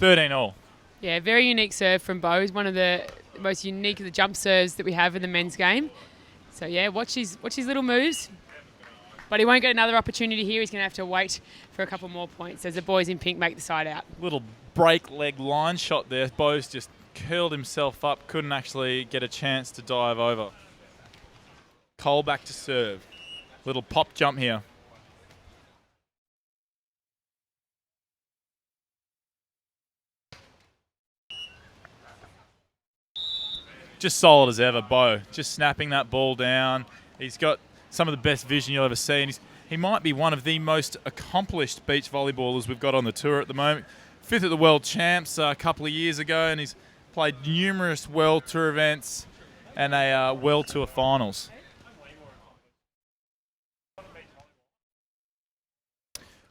13-all. Yeah, very unique serve from Bo. He's one of the most unique of the jump serves that we have in the men's game. So yeah, watch his little moves. But he won't get another opportunity here. He's going to have to wait for a couple more points as the boys in pink make the side out. Little break leg line shot there. Bo's just curled himself up, couldn't actually get a chance to dive over. Cole back to serve. Little pop jump here. Just solid as ever, Bo. Just snapping that ball down. He's got some of the best vision you'll ever see. And he might be one of the most accomplished beach volleyballers we've got on the tour at the moment. 5th at the World Champs a couple of years ago, and he's played numerous World Tour events and a World Tour finals.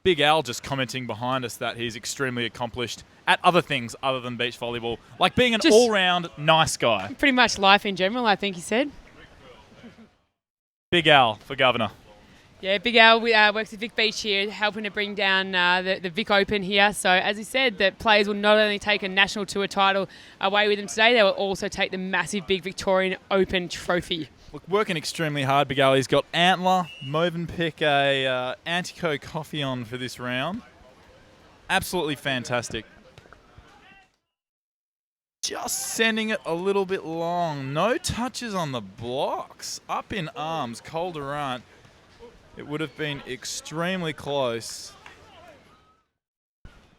Big Al just commenting behind us that he's extremely accomplished at other things other than beach volleyball, like being an all-round nice guy. Pretty much life in general, I think he said. Big Al for governor. Yeah, Big Al works at Vic Beach here, helping to bring down the Vic Open here. So, as he said, the players will not only take a national tour title away with them today, they will also take the massive Big Victorian Open trophy. Look, working extremely hard, Big Ali's got Antler, Movenpick, a Antico coffee on for this round. Absolutely fantastic. Just sending it a little bit long. No touches on the blocks. Up in arms, Cole Durant. It would have been extremely close.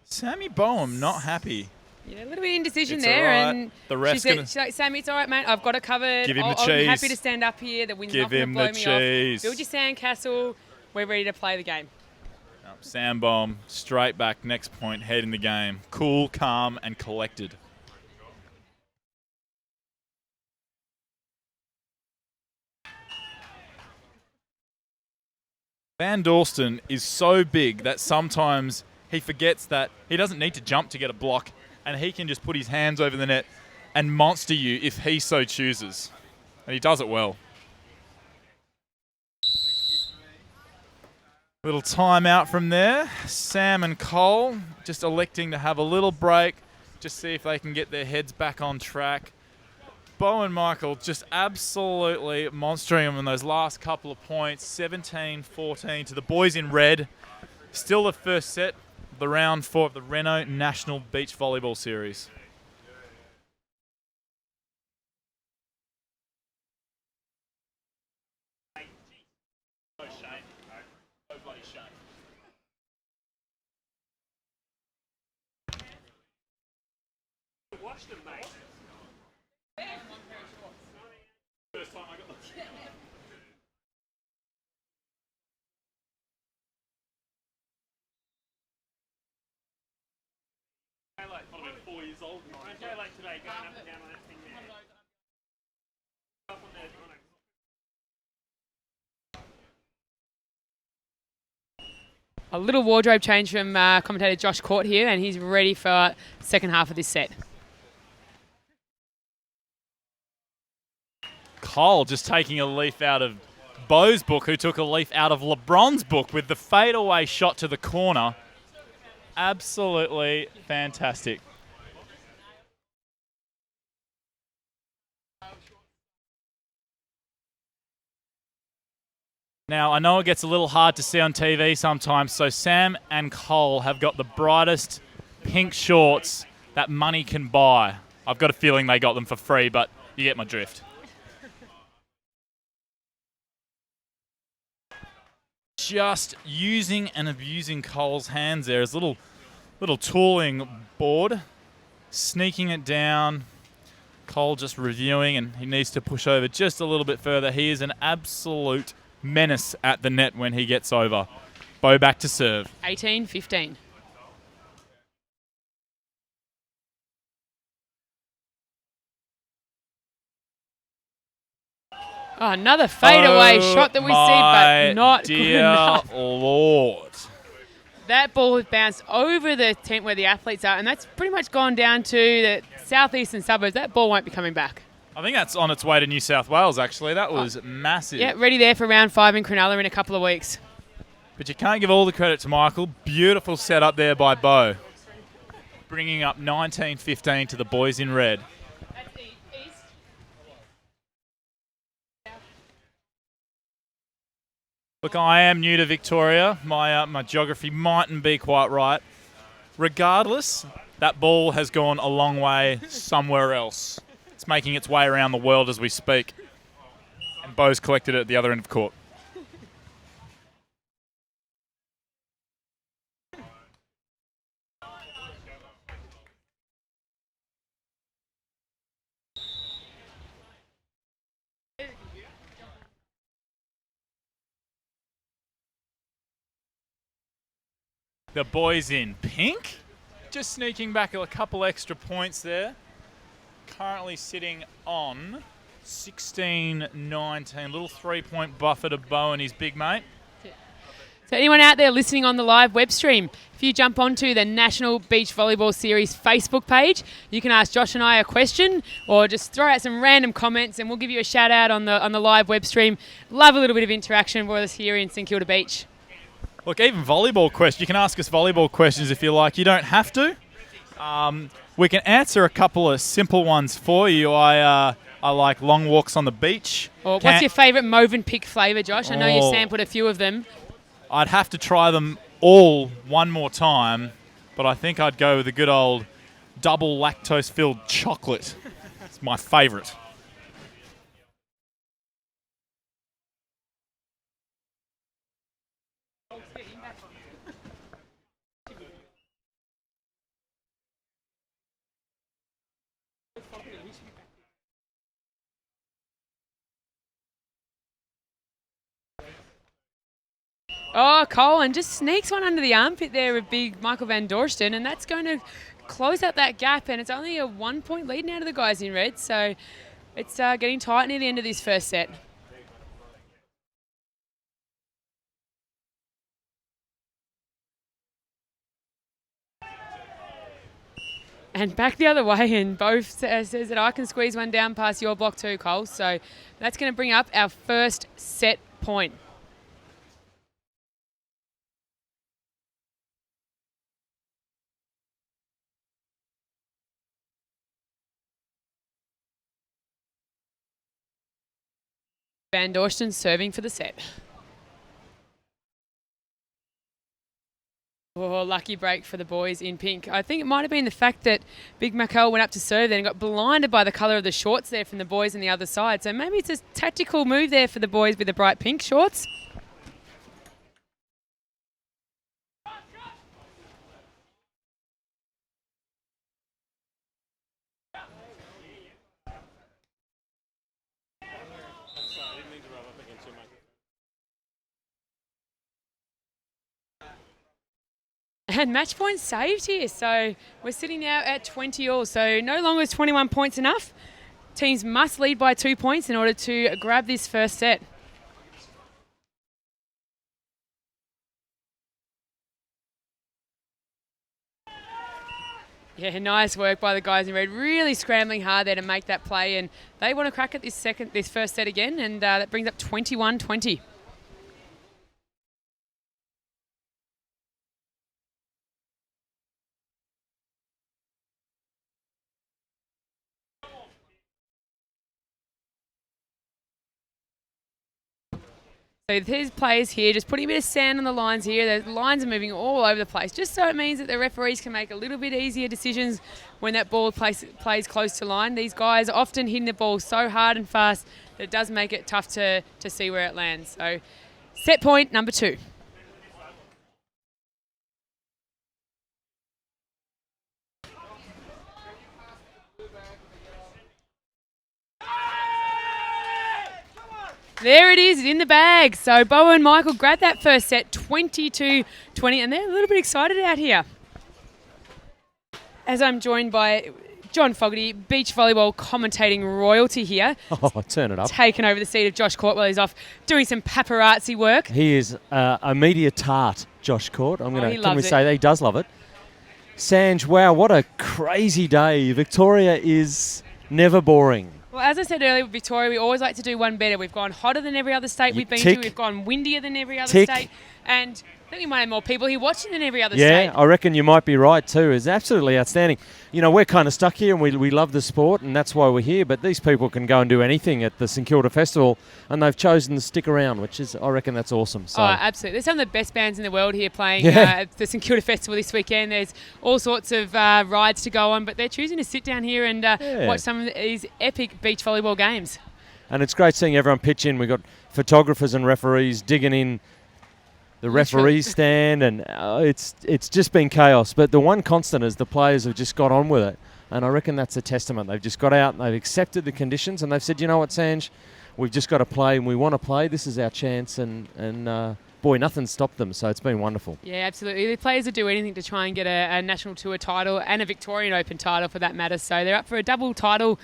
Sammy Boehm not happy. Yeah, a little bit of indecision It's there. all right. And The ref's she's like, Sammy, it's all right, mate. I've got it covered. Give him the I'm cheese. happy to stand up here. The wind's Give not going to him blow the me cheese. off. Build your sandcastle. We're ready to play the game. Sam Boehm straight back, next point, head in the game. Cool, calm, and collected. Van Dorsten is so big that sometimes he forgets that he doesn't need to jump to get a block, and he can just put his hands over the net and monster you if he so chooses. And he does it well. Little timeout from there. Sam and Cole just electing to have a little break, just see if they can get their heads back on track. Bo and Michael just absolutely monstering them in those last couple of points. 17-14 to the boys in red. Still the first set of the round 4 of the Renault National Beach Volleyball Series. Watch them, mate. First time I got them. Like, I've been 4 years old. Go like today, going up and down on that thing there. Up on there, A little wardrobe change from commentator Josh Court here, and he's ready for the second half of this set. Cole just taking a leaf out of Bo's book, who took a leaf out of LeBron's book with the fadeaway shot to the corner. Absolutely fantastic. Now, I know it gets a little hard to see on TV sometimes, so Sam and Cole have got the brightest pink shorts that money can buy. I've got a feeling they got them for free, but you get my drift. Just using and abusing Cole's hands there. His little tooling board, sneaking it down. Cole just reviewing, and he needs to push over just a little bit further. He is an absolute menace at the net when he gets over. Bo back to serve. 18-15. Oh, another fadeaway shot that we see, but not good enough. Dear Lord. That ball has bounced over the tent where the athletes are, and that's pretty much gone down to the southeastern suburbs. That ball won't be coming back. I think that's on its way to New South Wales, actually. That was massive. Yeah, ready there for round 5 in Cronulla in a couple of weeks. But you can't give all the credit to Michael. Beautiful setup there by Bo. Bringing up 19-15 to the boys in red. Look, I am new to Victoria. My geography mightn't be quite right. Regardless, that ball has gone a long way somewhere else. It's making its way around the world as we speak. And Bo's collected it at the other end of court. The boys in pink, just sneaking back a couple extra points there. Currently sitting on 16-19, little 3-point buffer to Bo and his big mate. So anyone out there listening on the live web stream, if you jump onto the National Beach Volleyball Series Facebook page, you can ask Josh and I a question or just throw out some random comments and we'll give you a shout out on the live web stream. Love a little bit of interaction with us here in St Kilda Beach. Look, even volleyball questions. You can ask us volleyball questions if you like. You don't have to. We can answer a couple of simple ones for you. I like long walks on the beach. Or what's your favourite Movenpick flavour, Josh? I know you sampled a few of them. I'd have to try them all one more time, but I think I'd go with the good old double lactose-filled chocolate. It's my favourite. Oh, Colin just sneaks one under the armpit there with big Michael Van Dorsten, and that's going to close out that gap, and it's only a 1 point lead now to the guys in red, so it's getting tight near the end of this first set. And back the other way, and both says that I can squeeze one down past your block too, Cole, so that's going to bring up our first set point. Van Dorsten serving for the set. Oh, lucky break for the boys in pink. I think it might have been the fact that Big Mackel went up to serve there and got blinded by the colour of the shorts there from the boys on the other side. So maybe it's a tactical move there for the boys with the bright pink shorts. And match point saved here, so we're sitting now at 20 all. So no longer is 21 points enough. Teams must lead by 2 points in order to grab this first set. Yeah, nice work by the guys in red. Really scrambling hard there to make that play, and they want to crack at this first set again, and that brings up 21-20. So his players here just putting a bit of sand on the lines here. The lines are moving all over the place, just so it means that the referees can make a little bit easier decisions when that ball plays close to line. These guys are often hitting the ball so hard and fast that it does make it tough to see where it lands. So set point number 2. There it is, in the bag. So Bo and Michael grabbed that first set, 22-20, and they're a little bit excited out here. As I'm joined by John Fogarty, beach volleyball commentating royalty here. Oh, turn it up. Taking over the seat of Josh Court while he's off doing some paparazzi work. He is a media tart, Josh Court. Can we say that? He does love it. Sanj, wow, what a crazy day. Victoria is never boring. Well, as I said earlier with Victoria, we always like to do one better. We've gone hotter than every other state we've been to. We've gone windier than every other state. And I think we might have more people here watching than every other state. Yeah, I reckon you might be right too. It's absolutely outstanding. You know, we're kind of stuck here and we love the sport and that's why we're here, but these people can go and do anything at the St Kilda Festival and they've chosen to stick around, which is, I reckon that's awesome. So. Oh, absolutely. There's some of the best bands in the world here playing at the St Kilda Festival this weekend. There's all sorts of rides to go on, but they're choosing to sit down here and watch some of these epic beach volleyball games. And it's great seeing everyone pitch in. We've got photographers and referees digging in the referee stand, and it's just been chaos. But the one constant is the players have just got on with it, and I reckon that's a testament. They've just got out and they've accepted the conditions, and they've said, you know what, Sanj, we've just got to play, and we want to play. This is our chance, and boy, nothing stopped them. So it's been wonderful. Yeah, absolutely. The players will do anything to try and get a National Tour title and a Victorian Open title for that matter. So they're up for a double title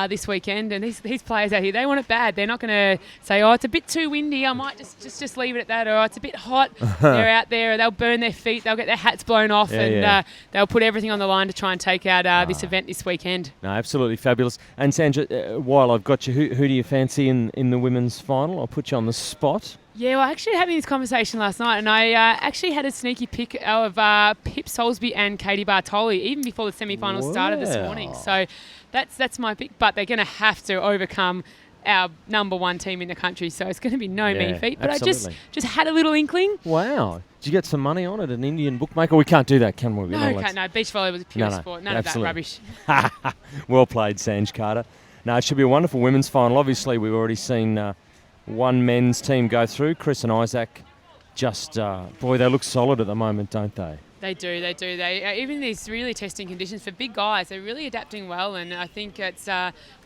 this weekend. And these players out here, they want it bad. They're not going to say, oh, it's a bit too windy, I might just leave it at that. Or oh, it's a bit hot. They're out there. They'll burn their feet. They'll get their hats blown off. They'll put everything on the line to try and take out this event this weekend. No, absolutely fabulous. And Sandra, while I've got you, who do you fancy in the women's final? I'll put you on the spot. Yeah, well, I actually having this conversation last night, and I actually had a sneaky pick of Pip Soulsby and Katie Bartoli even before the semi-finals started this morning. So that's my pick, but they're going to have to overcome our number one team in the country, so it's going to be no mean feat. But absolutely. I just had a little inkling. Wow. Did you get some money on it, an Indian bookmaker? We can't do that, can we? No, beach volley was a pure sport. None absolutely. of that rubbish. Well played, Sanj Carter. No, it should be a wonderful women's final. Obviously, we've already seen one men's team go through. Chris and Isaac, just, boy, they look solid at the moment, don't they? They do. They even these really testing conditions for big guys, they're really adapting well, and I think it's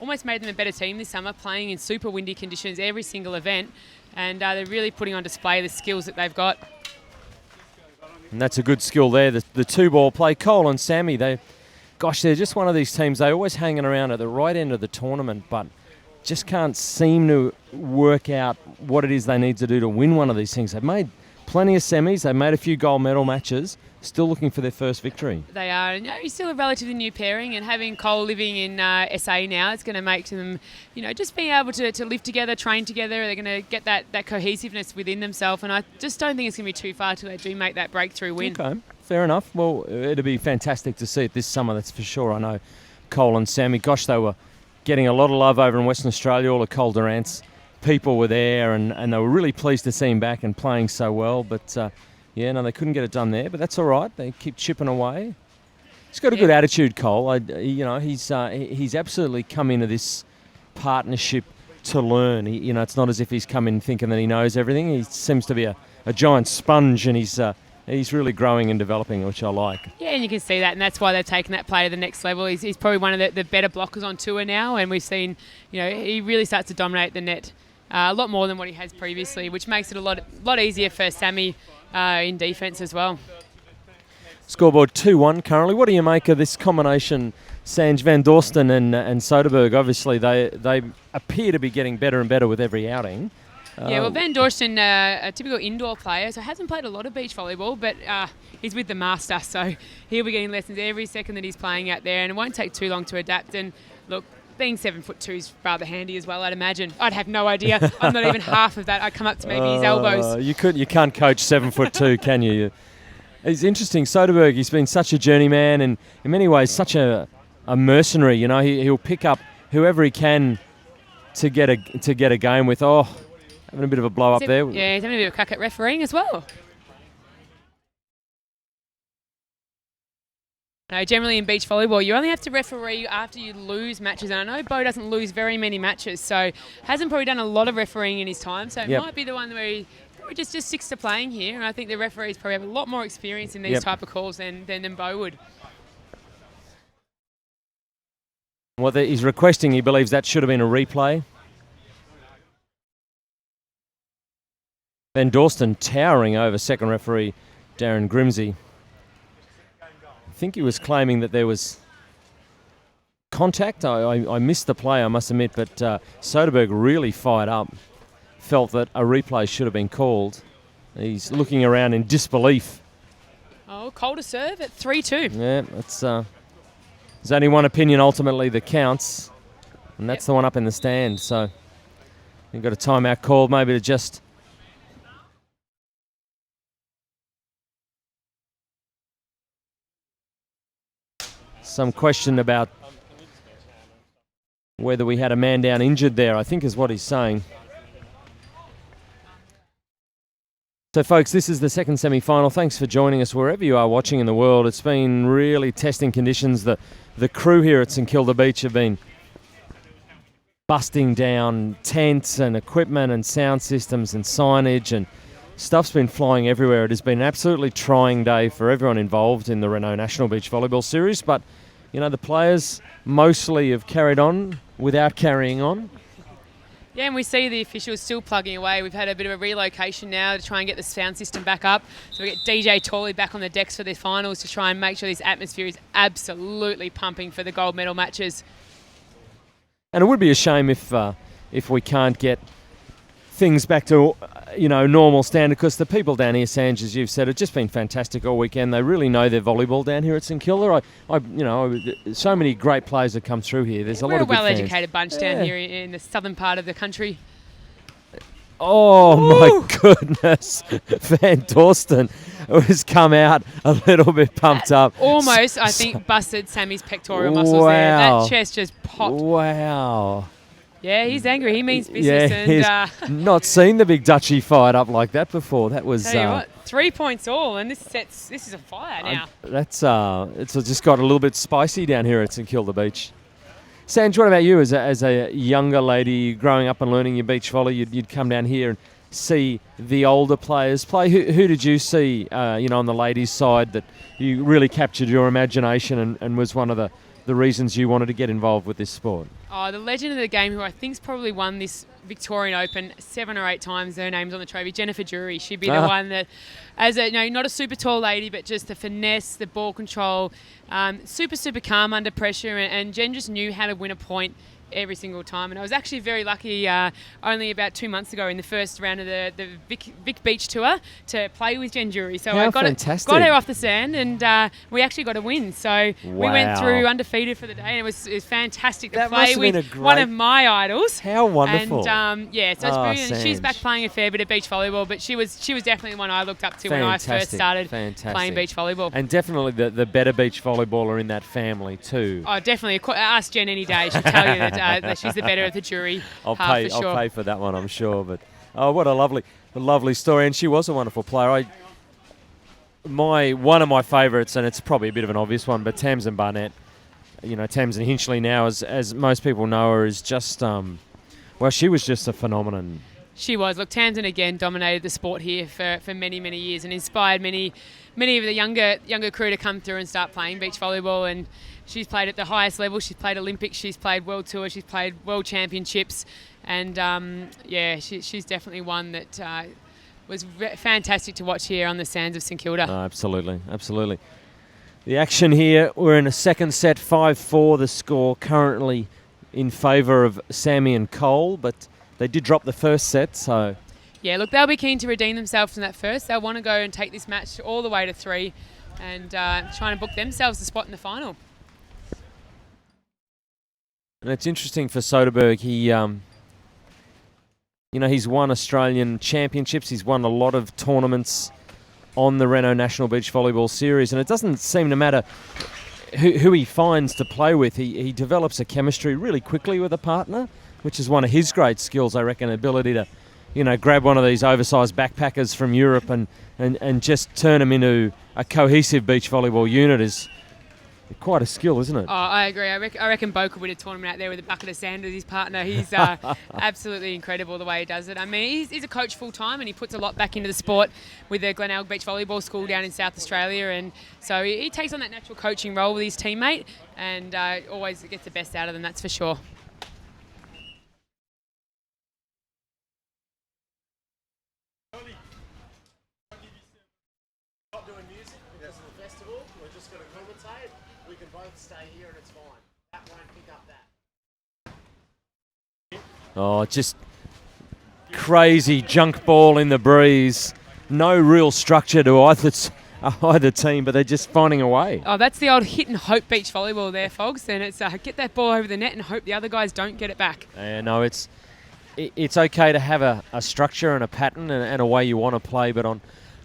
almost made them a better team this summer, playing in super windy conditions every single event, and they're really putting on display the skills that they've got. And that's a good skill there, the two-ball play. Cole and Sammy, they're just one of these teams. They're always hanging around at the right end of the tournament, but just can't seem to work out what it is they need to do to win one of these things. They've made plenty of semis. They've made a few gold medal matches. Still looking for their first victory. They are. And he's still a relatively new pairing, and having Cole living in SA now, it's going to make them, just being able to live together, train together. They're going to get that cohesiveness within themselves, and I just don't think it's going to be too far till they do make that breakthrough win. Okay, fair enough. Well, it'll be fantastic to see it this summer, that's for sure. I know Cole and Sammy, gosh, they were getting a lot of love over in Western Australia. All the Cole Durant's people were there, and they were really pleased to see him back and playing so well. But, they couldn't get it done there. But that's all right. They keep chipping away. He's got a good attitude, Cole. He's absolutely come into this partnership to learn. It's not as if he's come in thinking that he knows everything. He seems to be a giant sponge, and he's really growing and developing, which I like. Yeah, and you can see that, and that's why they've taken that play to the next level. He's probably one of the better blockers on tour now, and we've seen, he really starts to dominate the net a lot more than what he has previously, which makes it a lot easier for Sammy in defence as well. Scoreboard 2-1 currently. What do you make of this combination, Sanj, Van Dorsten and Soderberg? Obviously, they appear to be getting better and better with every outing. Van Dorsten, a typical indoor player, so hasn't played a lot of beach volleyball, but he's with the master, so he'll be getting lessons every second that he's playing out there, and it won't take too long to adapt. And look, being 7'2" is rather handy as well, I'd imagine. I'd have no idea. I'm not even half of that. I'd come up to maybe his elbows. You can't coach 7'2", can you? It's interesting. Soderberg, he's been such a journeyman, and in many ways such a mercenary. He'll pick up whoever he can to get a game with. Oh, having a bit of a blow up there. Yeah, he's having a bit of a crack at refereeing as well. No, generally in beach volleyball, you only have to referee after you lose matches. And I know Bo doesn't lose very many matches, so hasn't probably done a lot of refereeing in his time. So it might be the one where he just sticks to playing here. And I think the referees probably have a lot more experience in these type of calls than Bo would. What he's requesting, he believes that should have been a replay. Van Dorsten towering over second referee Darren Grimsey. I think he was claiming that there was contact. I missed the play, I must admit, but Soderberg really fired up. Felt that a replay should have been called. He's looking around in disbelief. Oh, Cole to serve at 3-2. Yeah, there's only one opinion ultimately that counts, and that's the one up in the stand. So you've got a timeout called, maybe to just some question about whether we had a man down injured there, I think is what he's saying. So folks, this is the second semi-final. Thanks for joining us wherever you are watching in the world. It's been really testing conditions. The crew here at St Kilda Beach have been busting down tents and equipment and sound systems and signage, and stuff's been flying everywhere. It has been an absolutely trying day for everyone involved in the Renault National Beach Volleyball Series, but the players mostly have carried on without carrying on. Yeah, and we see the officials still plugging away. We've had a bit of a relocation now to try and get the sound system back up. So we get DJ Torley back on the decks for the finals to try and make sure this atmosphere is absolutely pumping for the gold medal matches. And it would be a shame if we can't get things back to normal standard, because the people down here, Sanj, as you've said, have just been fantastic all weekend. They really know their volleyball down here at St Kilda. So many great players have come through here. There's a lot of good fans. We're a well-educated bunch down here in the southern part of the country. Oh, my goodness. Van Dorsten has come out a little bit pumped up. Almost, I think, busted Sammy's pectoral muscles there. That chest just popped. Wow. Yeah, he's angry. He means business. Yeah, he's not seen the big Dutchie fired up like that before. That was... Tell you what, 3 points all, and this is a fire now. It's just got a little bit spicy down here at St Kilda Beach. Sanj, what about you as a younger lady growing up and learning your beach volley? You'd come down here and see the older players play. Who did you see, on the ladies' side that you really captured your imagination and was one of the reasons you wanted to get involved with this sport? Oh, the legend of the game, who I think's probably won this Victorian Open 7 or 8 times. Her name's on the trophy, Jennifer Drury. She'd be the one that, as not a super tall lady, but just the finesse, the ball control, super calm under pressure, and Jen just knew how to win a point every single time. And I was actually very lucky only about 2 months ago in the first round of the Vic Beach Tour to play with Jen Drury. So I got her off the sand, and we actually got a win. So we went through undefeated for the day, and it was fantastic to play with one of my idols. How wonderful. And so it's brilliant. Sanj. She's back playing a fair bit of beach volleyball, but she was definitely the one I looked up to when I first started playing beach volleyball. And definitely the better beach volleyballer in that family too. Oh, definitely. Ask Jen any day. She'll tell you that she's the better of the jury. I'll pay for that one, I'm sure. But what a lovely story, and she was a wonderful player. One of my favourites, and it's probably a bit of an obvious one, but Tamsin Barnett. Tamsin Hinchley now, as most people know her, is just she was just a phenomenon. She was. Look, Tamsin again dominated the sport here for many, many years and inspired many of the younger crew to come through and start playing beach volleyball. And she's played at the highest level. She's played Olympics. She's played World Tour. She's played World Championships. And she's definitely one that was fantastic to watch here on the sands of St Kilda. Oh, absolutely. The action here, we're in a second set, 5-4. The score currently in favour of Sammy and Cole, but they did drop the first set, so... Yeah, look, they'll be keen to redeem themselves in that first. They'll want to go and take this match all the way to 3 and try and book themselves a spot in the final. And it's interesting for Soderberg. He, he's won Australian championships. He's won a lot of tournaments on the Renault National Beach Volleyball Series, and it doesn't seem to matter who he finds to play with. He develops a chemistry really quickly with a partner, which is one of his great skills, I reckon, ability to, grab one of these oversized backpackers from Europe and just turn them into a cohesive beach volleyball unit is quite a skill, isn't it? Oh, I agree. I reckon Bo could win a tournament out there with a bucket of sand as his partner. He's absolutely incredible the way he does it. I mean, he's a coach full time, and he puts a lot back into the sport with the Glenelg Beach Volleyball School down in South Australia, and so he takes on that natural coaching role with his teammate, and always gets the best out of them. That's for sure. Oh, just crazy junk ball in the breeze. No real structure to either team, but they're just finding a way. Oh, that's the old hit and hope beach volleyball there, Fogs. And it's get that ball over the net and hope the other guys don't get it back. No, it's okay to have a structure and a pattern and a way you want to play, but on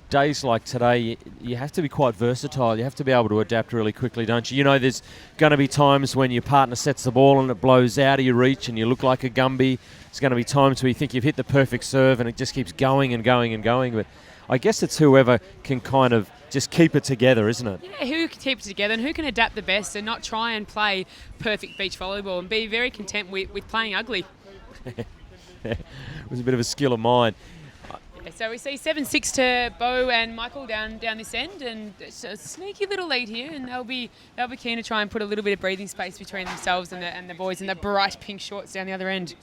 days like today, you have to be quite versatile. You have to be able to adapt really quickly, don't you? There's going to be times when your partner sets the ball and it blows out of your reach and you look like a Gumby. There's going to be times where you think you've hit the perfect serve and it just keeps going and going and going. But I guess it's whoever can kind of just keep it together, isn't it? Yeah, who can keep it together and who can adapt the best and not try and play perfect beach volleyball and be very content with playing ugly. It was a bit of a skill of mine. So we see 7-6 to Bo and Michael down this end, and it's a sneaky little lead here, and they'll be keen to try and put a little bit of breathing space between themselves and the boys in the bright pink shorts down the other end.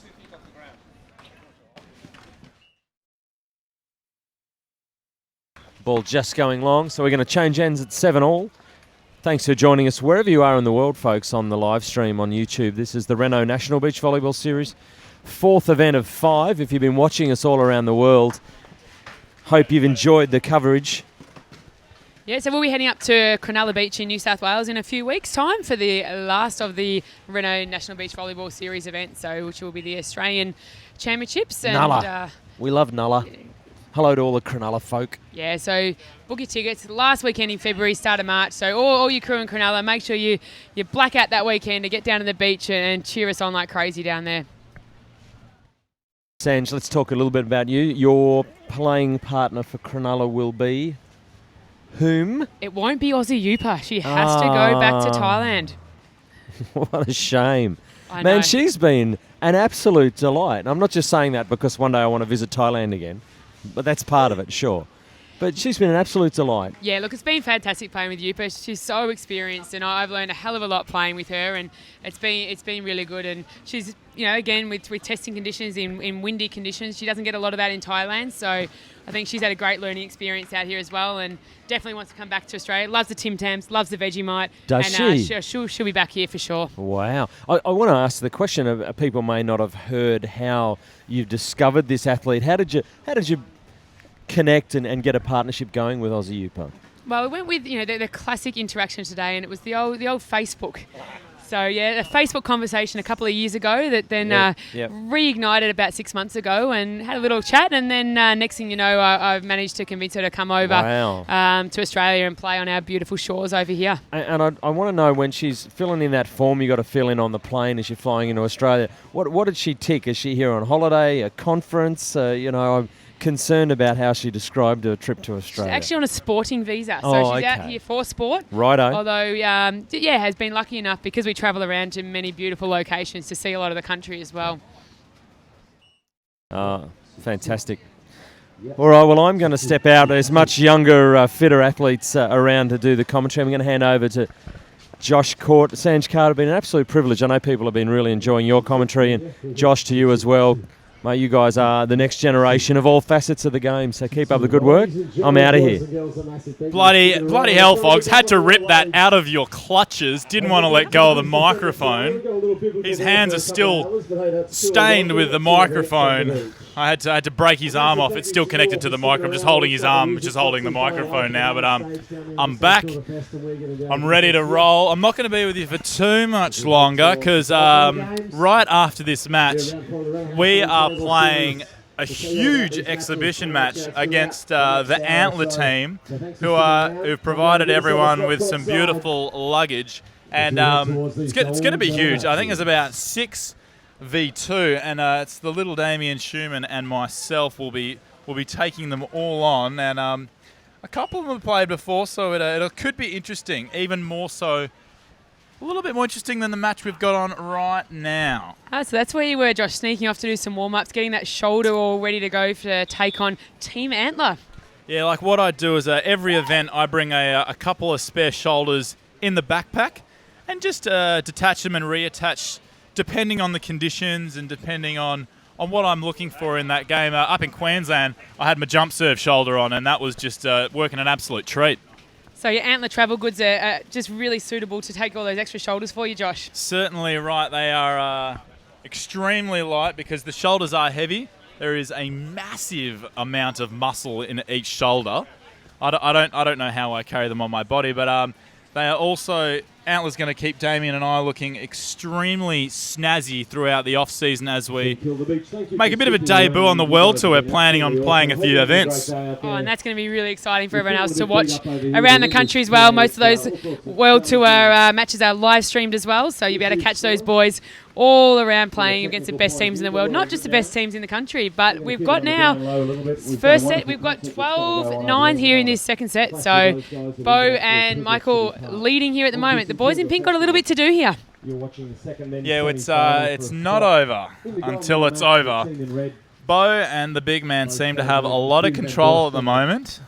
Ball just going long, so we're going to change ends at 7-all. Thanks for joining us wherever you are in the world, folks, on the live stream on YouTube. This is the Renault National Beach Volleyball Series, 4th event of 5. If you've been watching us all around the world, hope you've enjoyed the coverage. Yeah, so we'll be heading up to Cronulla Beach in New South Wales in a few weeks' time for the last of the Renault National Beach Volleyball Series events, which will be the Australian Championships. And, Nulla. We love Nulla. Hello to all the Cronulla folk. Yeah, so book your tickets. Last weekend in February, start of March. So all your crew in Cronulla, make sure you black out that weekend to get down to the beach and cheer us on like crazy down there. Sanj, let's talk a little bit about you. Your playing partner for Cronulla will be whom? It won't be Aussie Yupa. She has to go back to Thailand. What a shame. I Man, know. she's been an absolute delight. I'm not just saying that because one day I want to visit Thailand again, but that's part of it, sure. But she's been an absolute delight. Yeah, look, it's been fantastic playing with Yupa. She's so experienced, and I've learned a hell of a lot playing with her, and it's been really good. And she's, again, with testing conditions in windy conditions, she doesn't get a lot of that in Thailand. So I think she's had a great learning experience out here as well, and definitely wants to come back to Australia. Loves the Tim Tams, loves the Vegemite. Does she? She'll be back here for sure. Wow. I want to ask the question of people may not have heard how you've discovered this athlete. How did you connect and get a partnership going with Aussie Yupa? Well, we went with the classic interaction today, and it was the old Facebook. So yeah, a Facebook conversation a couple of years ago that then reignited about 6 months ago, and had a little chat, and then next thing you know, I've managed to convince her to come over to Australia and play on our beautiful shores over here. And I want to know, when she's filling in that form you got to fill in on the plane as you're flying into Australia, what did she tick? Is she here on holiday, a conference? I'm concerned about how she described her trip to Australia. She's actually on a sporting visa, so she's out here for sport. Righto. Although, has been lucky enough because we travel around to many beautiful locations to see a lot of the country as well. Fantastic. All right, well, I'm going to step out. There's much younger, fitter athletes around to do the commentary. I'm going to hand over to Josh Court. Sanj Carter, been an absolute privilege. I know people have been really enjoying your commentary, and Josh, to you as well. Mate, you guys are the next generation of all facets of the game, so keep up the good work. I'm out of here. Bloody hell, Fox. Had to rip that out of your clutches. Didn't want to let go of the microphone. His hands are still stained with the microphone. I had to break his arm off. It's still connected to the microphone. I'm just holding his arm, which is holding the microphone now. But I'm back. I'm ready to roll. I'm not going to be with you for too much longer because right after this match, we are playing a huge exhibition match against the Antler team, who've provided everyone with some beautiful luggage, and it's going to be huge. I think there's about 6v2, and it's the little Damien Schumann and myself will be taking them all on, and a couple of them have played before, so it could be interesting, even more so. A little bit more interesting than the match we've got on right now. So that's where you were, Josh, sneaking off to do some warm-ups, getting that shoulder all ready to go to take on Team Antler. Yeah, like what I do is every event I bring a couple of spare shoulders in the backpack and just detach them and reattach depending on the conditions and depending on what I'm looking for in that game. Up in Queensland, I had my jump serve shoulder on, and that was just working an absolute treat. So your Antler travel goods are just really suitable to take all those extra shoulders for you, Josh. Certainly right. They are extremely light because the shoulders are heavy. There is a massive amount of muscle in each shoulder. I don't know how I carry them on my body, but they are also... Antler's going to keep Damien and I looking extremely snazzy throughout the off-season as we make a bit of a debut on the World Tour. We're planning on playing a few events. And that's going to be really exciting for everyone else to watch around the country as well. Most of those World Tour matches are live streamed as well, so you'll be able to catch those boys all around playing against the best teams in the world. Not just the best teams in the country, but we've got now, first set, we've got 12-9 here in this second set. So Bo and Michael leading here at the moment. The boys in pink got a little bit to do here. Yeah, it's not over until it's over. Bo and the big man seem to have a lot of control at the moment.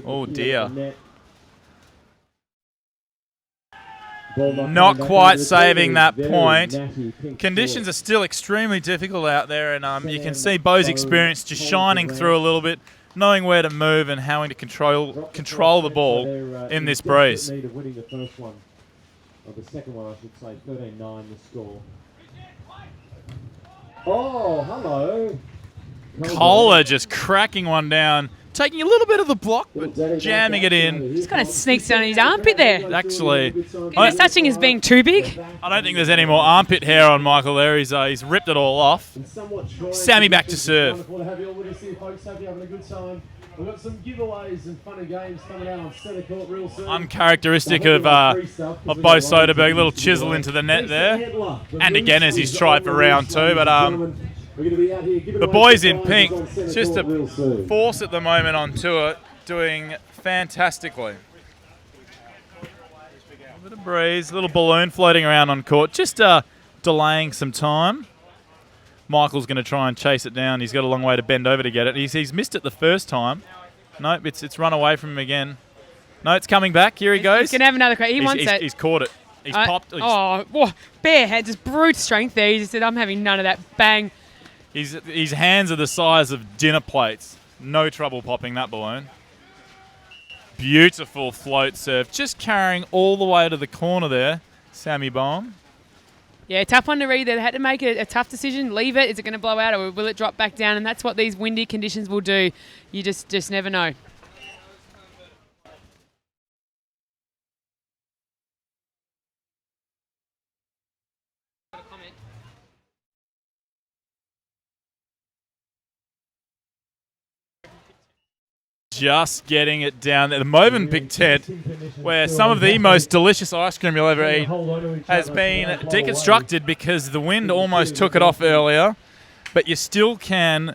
Oh dear. Not quite saving that point. Conditions are still extremely difficult out there, and you can see Bo's experience just shining through a little bit. knowing where to move and how to control the ball in this breeze. Need of winning the first one, or the second one, I should say. 13-9 the score. Oh, hello. Kohler just cracking one down, taking a little bit of the block, but jamming it in. Just kind of sneaks down his armpit there. Actually, Is such thing as being too big? I don't think there's any more armpit hair on Michael there. He's ripped it all off. Sammy back to serve. Wonderful to have you all with us here, folks. Hope you're having a good time. We've got some giveaways and fun and games coming out on centre court real soon. Uncharacteristic of Bo Soderberg, little chisel into the net there. And again as he's tried for round 2, but the boys in pink, just a force at the moment on tour, doing fantastically. A bit of breeze, a little balloon floating around on court, just delaying some time. Michael's going to try and chase it down. He's got a long way to bend over to get it. He's missed it the first time. Nope, it's run away from him again. No, it's coming back. Here he goes. He can have another crack. He wants it. He's caught it. He's popped. Whoa, bare head, just brute strength there. He just said, I'm having none of that. Bang. His hands are the size of dinner plates. No trouble popping that balloon. Beautiful float serve. Just carrying all the way to the corner there, Sammy Bohm. Yeah, tough one to read there. They had to make a tough decision. Leave it. Is it going to blow out or will it drop back down? And that's what these windy conditions will do. You just never know. Just getting it down there. The Movenpick tent, where some of the most delicious ice cream you'll ever eat, has been deconstructed because the wind almost took it off earlier. But you still can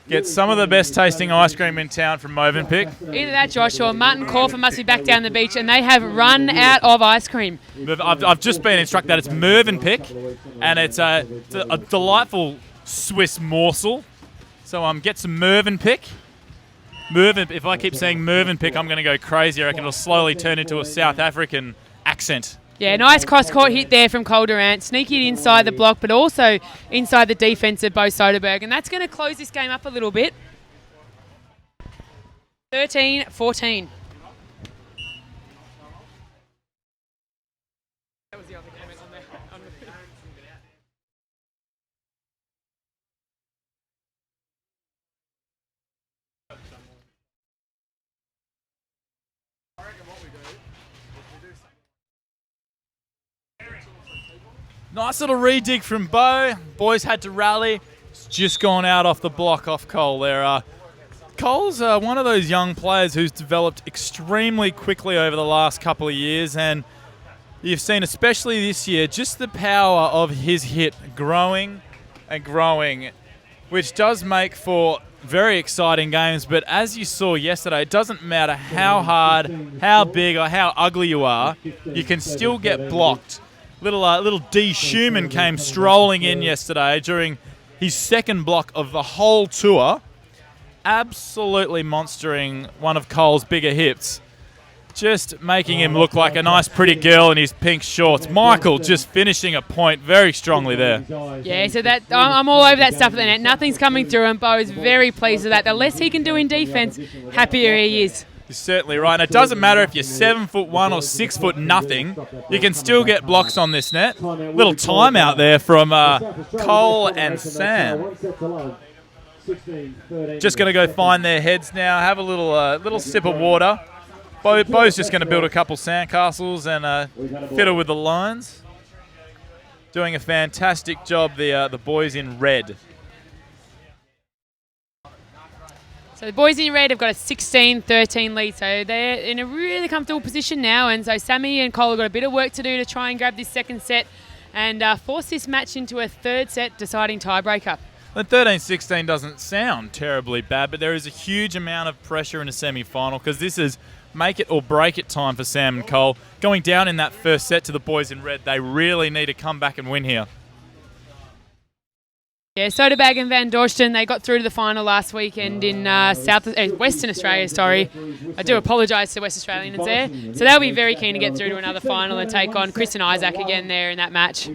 get some of the best tasting ice cream in town from Movenpick. Either that, Josh, or Martin Corfer must be back down the beach, and they have run out of ice cream. I've just been instructed that it's Movenpick, and it's a delightful Swiss morsel. So get some Movenpick. If I keep saying Movenpick, I'm going to go crazy. I reckon it'll slowly turn into a South African accent. Yeah, nice cross-court hit there from Cole Durant. Sneaky inside the block, but also inside the defence of Bo Soderberg. And that's going to close this game up a little bit. 13-14. That was the other comment on there. Nice little redig from Bo. Boys had to rally. It's just gone out off the block off Cole there. Cole's one of those young players who's developed extremely quickly over the last couple of years, and you've seen, especially this year, just the power of his hit growing and growing, which does make for very exciting games. But as you saw yesterday, it doesn't matter how hard, how big, or how ugly you are, you can still get blocked. Little D. Schumann came strolling in yesterday during his second block of the whole tour, absolutely monstering one of Cole's bigger hits, just making him look like a nice pretty girl in his pink shorts. Michael just finishing a point very strongly there. Yeah, so that I'm all over that stuff at the net. Nothing's coming through, and Bo is very pleased with that. The less he can do in defence, happier he is. You're certainly right. And it doesn't matter if you're 7'1" or 6' nothing, you can still get blocks on this net. Little timeout there from Cole and Sam. Just going to go find their heads now, have a little sip of water. Bo's just going to build a couple sandcastles and fiddle with the lines. Doing a fantastic job, the boys in red. So the boys in red have got a 16-13 lead, so they're in a really comfortable position now, and so Sammy and Cole have got a bit of work to do to try and grab this second set and force this match into a third set deciding tiebreaker. The 13-16 doesn't sound terribly bad, but there is a huge amount of pressure in a semi-final because this is make it or break it time for Sam and Cole. Going down in that first set to the boys in red, they really need to come back and win here. Yeah, Soderberg and Van Dorsten, they got through to the final last weekend in Western Australia, sorry. I do apologise to West Australians there. So they'll be very keen to get through to another final and take on Chris and Isaac again there in that match.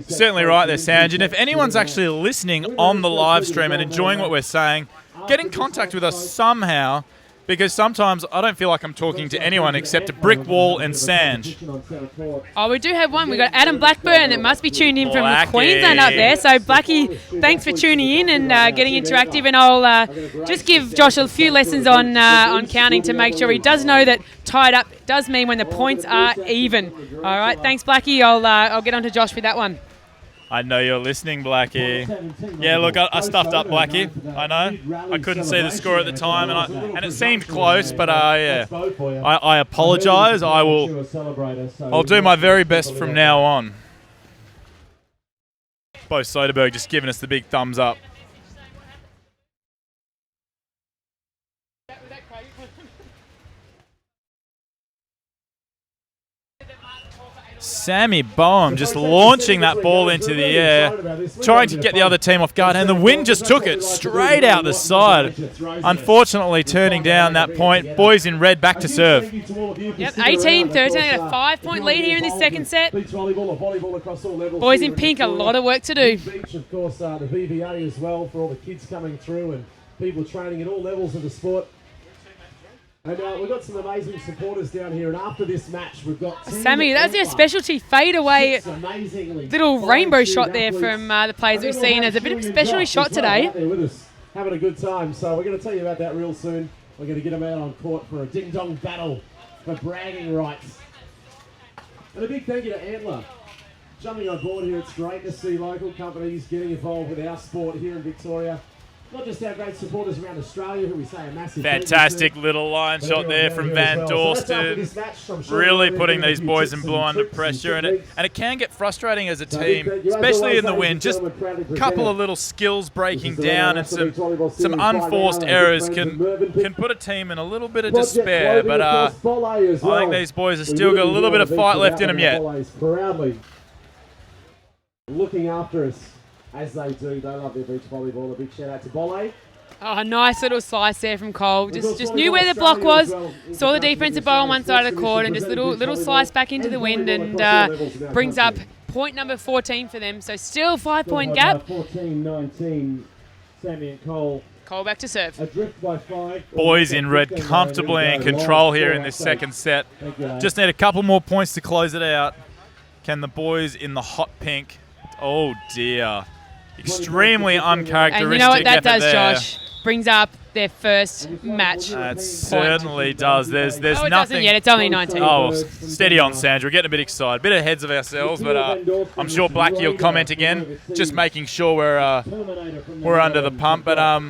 Certainly right there, Sanj. And if anyone's actually listening on the live stream and enjoying what we're saying, get in contact with us somehow, because sometimes I don't feel like I'm talking to anyone except a brick wall and Sanj. Oh, we do have one. We've got Adam Blackburn that must be tuned in from Blackie. Queensland up there. So, Blackie, thanks for tuning in and getting interactive. And I'll just give Josh a few lessons on counting to make sure he does know that tied up does mean when the points are even. All right, thanks, Blackie. I'll get on to Josh with that one. I know you're listening, Blackie. Yeah, look, I stuffed up, Blackie. I know. I couldn't see the score at the time, and it seemed close, but yeah. I apologise. I'll do my very best from now on. Bo Soderberg just giving us the big thumbs up. Sammy Boehm just launching that ball into the air, trying to get the other team off guard, and the wind just took it straight out the side. Unfortunately, turning down that point. Boys in red back to serve. Yep, 18-13, a 5-point lead here in this second set. Boys in pink, a lot of work to do. Of course, the VBA as well for all the kids coming through and people training at all levels of the sport. And we've got some amazing supporters down here, and after this match, we've got Sammy, that's their specialty fadeaway little rainbow shot there from the players we've seen as a bit of a specialty shot today. With us, having a good time. So we're going to tell you about that real soon. We're going to get them out on court for a ding-dong battle for bragging rights. And a big thank you to Antler. Jumping on board here, it's great to see local companies getting involved with our sport here in Victoria. Not just our great supporters around Australia, who we say a massive Fantastic little line shot there from Van Dorsten, really putting these boys in blue under pressure, and it can get frustrating as a team, especially in the wind. Just a couple of little skills breaking down and some unforced errors can put a team in a little bit of despair, but I think these boys have still got a little bit of fight left in them yet. Proudly looking after us. As they do, they love their beach volleyball. A big shout out to Bolle. Oh, nice little slice there from Cole. Just knew where the block was, saw the defensive bow on one side of the court, and just little slice back into the wind, and brings up point number 14 for them. So still 5-point gap. 14-19, Sammy and Cole. Cole back to serve. Adrift by 5. Boys in red comfortably in control here in this second set. Just need a couple more points to close it out. Can the boys in the hot pink? Oh dear. Extremely uncharacteristic. And you know what that does, there. Josh? Brings up their first match. That certainly does. There's nothing. Doesn't yet. It's only 19. Oh, steady on, Sandra. We're getting a bit excited, a bit ahead of ourselves, but I'm sure Blackie will comment again, just making sure we're under the pump. But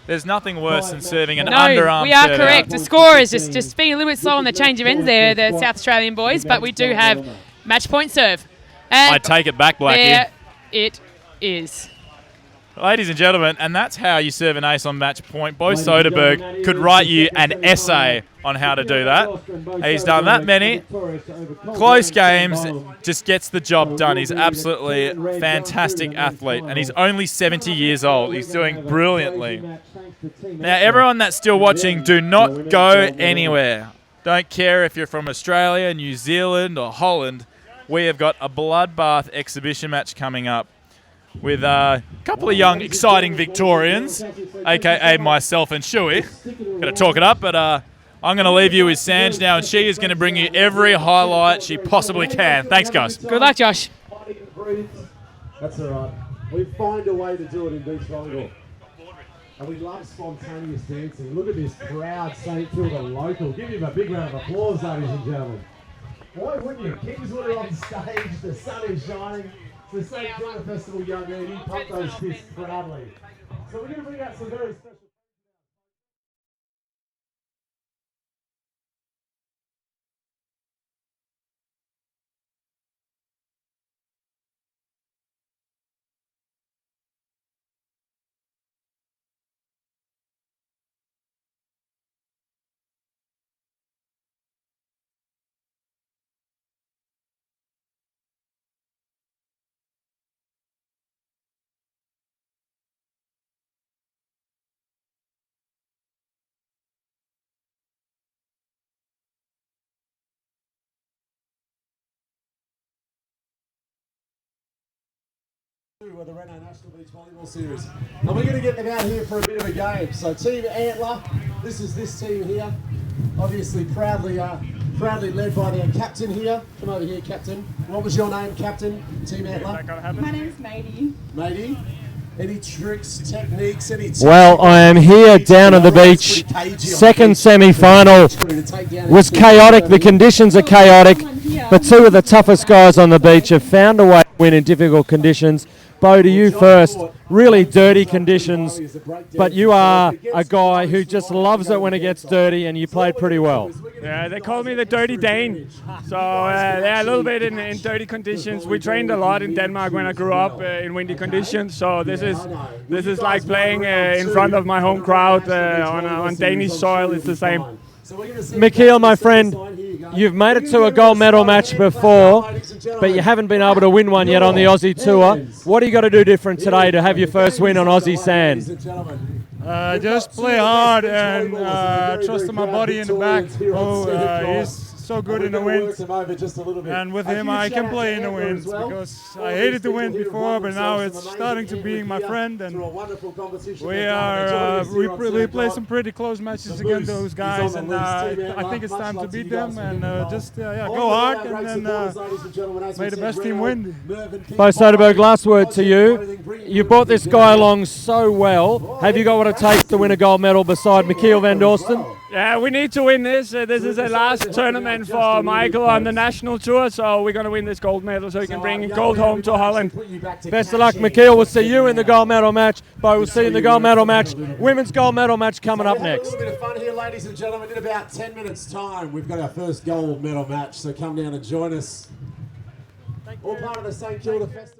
there's nothing worse than serving an underarm. We are correct. The score is just being a little bit slow on the change of ends there, the South Australian boys, but we do have match point serve. And I take it back, Blackie. There it is. Ladies and gentlemen, and that's how you serve an ace on match point. Bo Soderberg could write you an essay on how to do that. He's done that many. Close games, just gets the job done. He's absolutely a fantastic athlete, and he's only 70 years old. He's doing brilliantly. Now, everyone that's still watching, do not go anywhere. Don't care if you're from Australia, New Zealand, or Holland. We have got a bloodbath exhibition match coming up with a couple of young, exciting Victorians, a.k.a. myself and Shuey. Going to talk it up, but I'm going to leave you with Sanj now, and she is going to bring you every highlight she possibly can. Thanks, guys. Good luck, Josh. That's all right. We find a way to do it in beach volleyball. And we love spontaneous dancing. Look at this proud St Kilda local. Give him a big round of applause, ladies and gentlemen. Why wouldn't you? Kingswood are on stage, the sun is shining. It's the St Kilda Festival young man, he pumped those fists proudly. So we're going to bring out some very special Of the Reno National Beach Volleyball Series. And we're going to get them out here for a bit of a game. So Team Antler, this is this team here. Obviously proudly led by their captain here. Come over here, Captain. What was your name, Captain? Team Antler? My name's Mady. Mady? Any tricks, techniques, any tips? Well, I am here down on the beach. Second semi-final was chaotic. The conditions are chaotic, but two of the toughest guys on the beach have found a way to win in difficult conditions. Bo, to you first. Really dirty conditions, but you are a guy who just loves it when it gets dirty, and you played pretty well. Yeah, they call me the Dirty Dane. So yeah, a little bit in dirty conditions. We trained a lot in Denmark when I grew up in windy conditions. So this is like playing in front of my home crowd on Danish soil. It's the same. Mikhail, my friend, you've made it to a gold medal match before, but you haven't been able to win one yet on the Aussie Tour. What are you got to do different today to have your first win on Aussie sand? Just play hard and trust in my body in the back. He's so good in the wind, and with him I can play in the wind because I hated the wind before, but now it's starting to be my friend, and we play some pretty close matches against those guys, and I think it's time to beat them and go hard and then may the best team win. Bo Soderberg, last word to you. You brought this guy along so well. Have you got what it takes to win a gold medal beside Mikhail van Dorsten? Yeah, we need to win this. This is the last tournament for Michael on the national tour, so we're going to win this gold medal so we can bring gold home to Holland. Best of luck, Mikhail. We'll see you in the gold medal match. Bo, we'll see you in the gold medal match. Women's gold medal match coming up next. A little bit of fun here, ladies and gentlemen. In about 10 minutes' time, we've got our first gold medal match, so come down and join us. All part of the St Kilda Festival.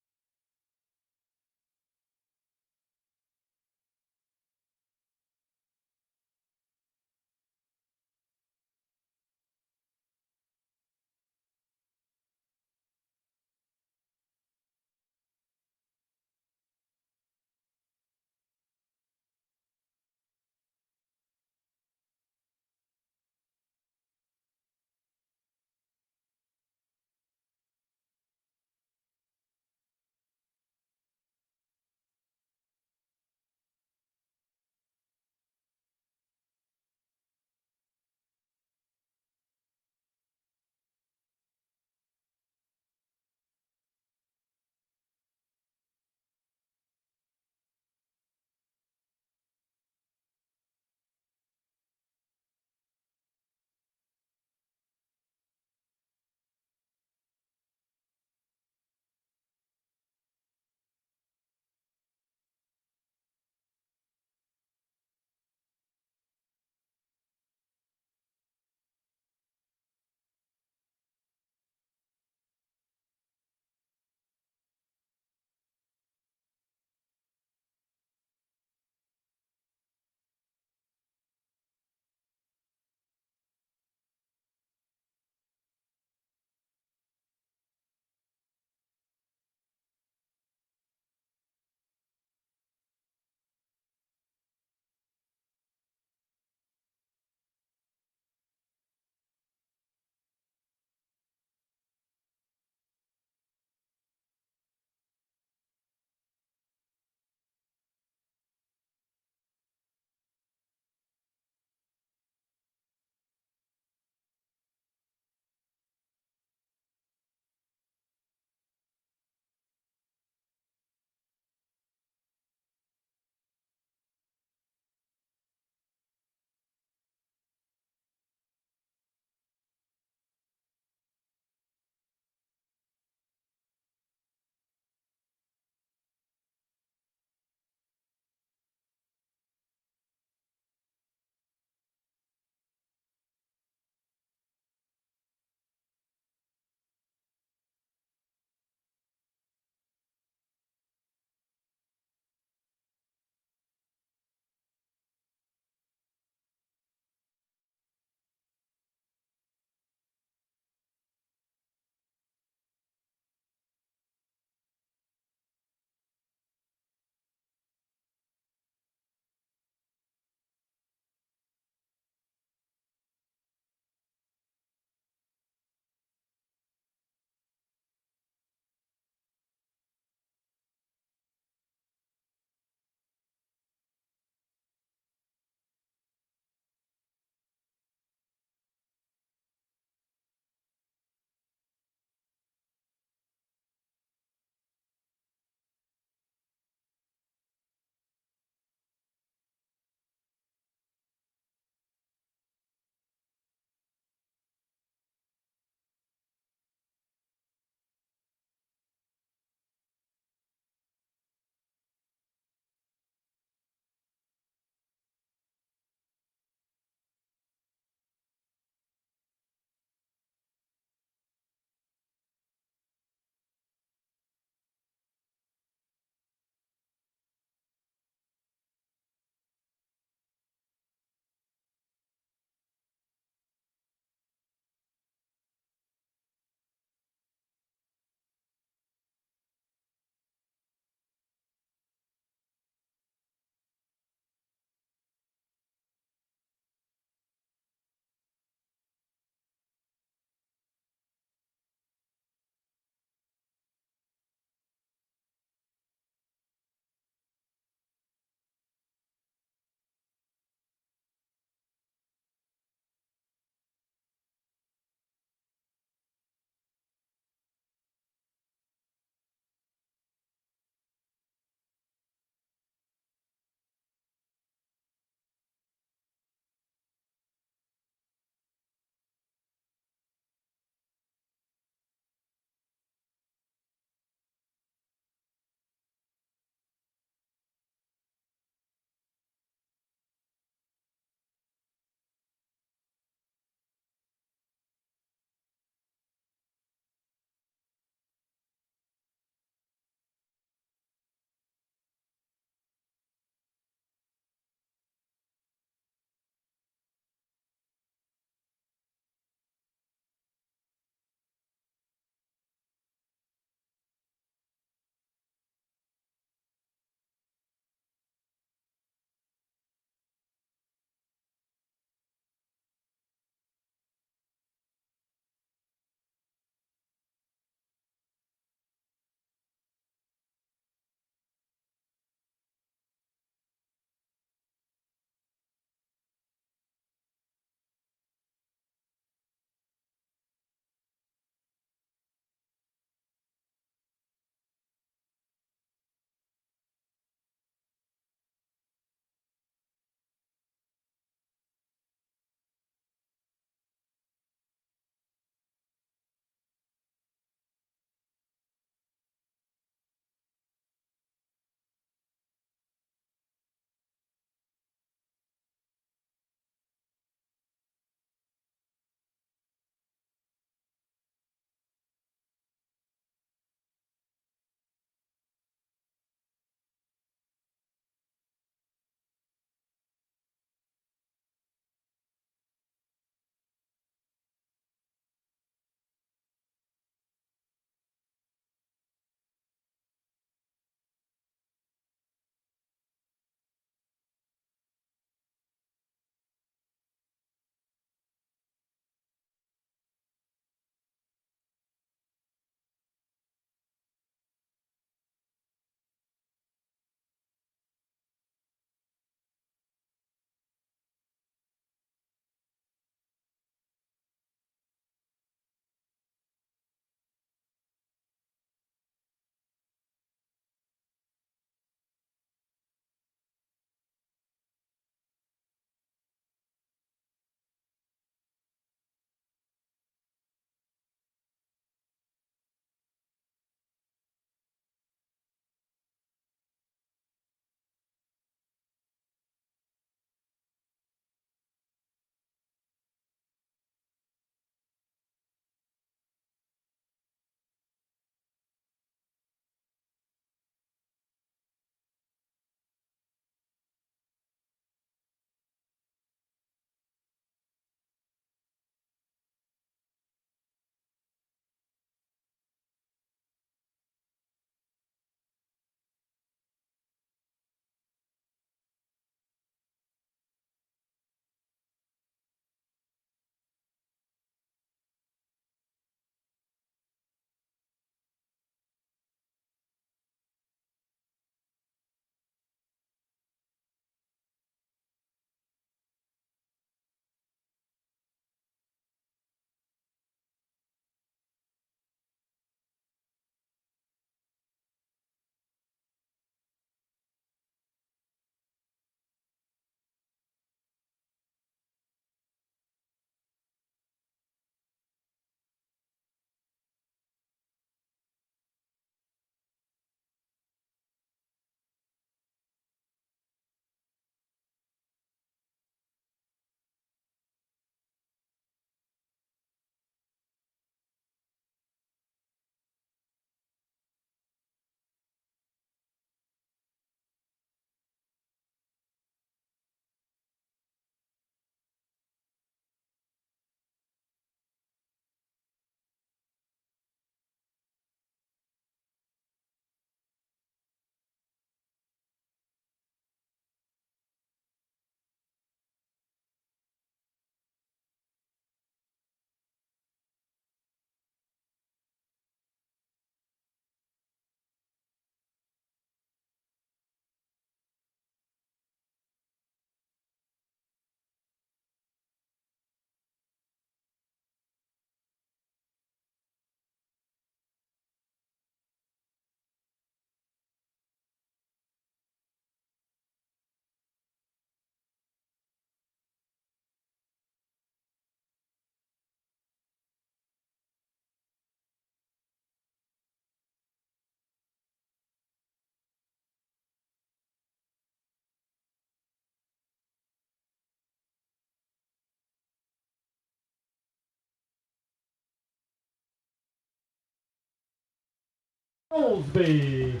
Goldsby.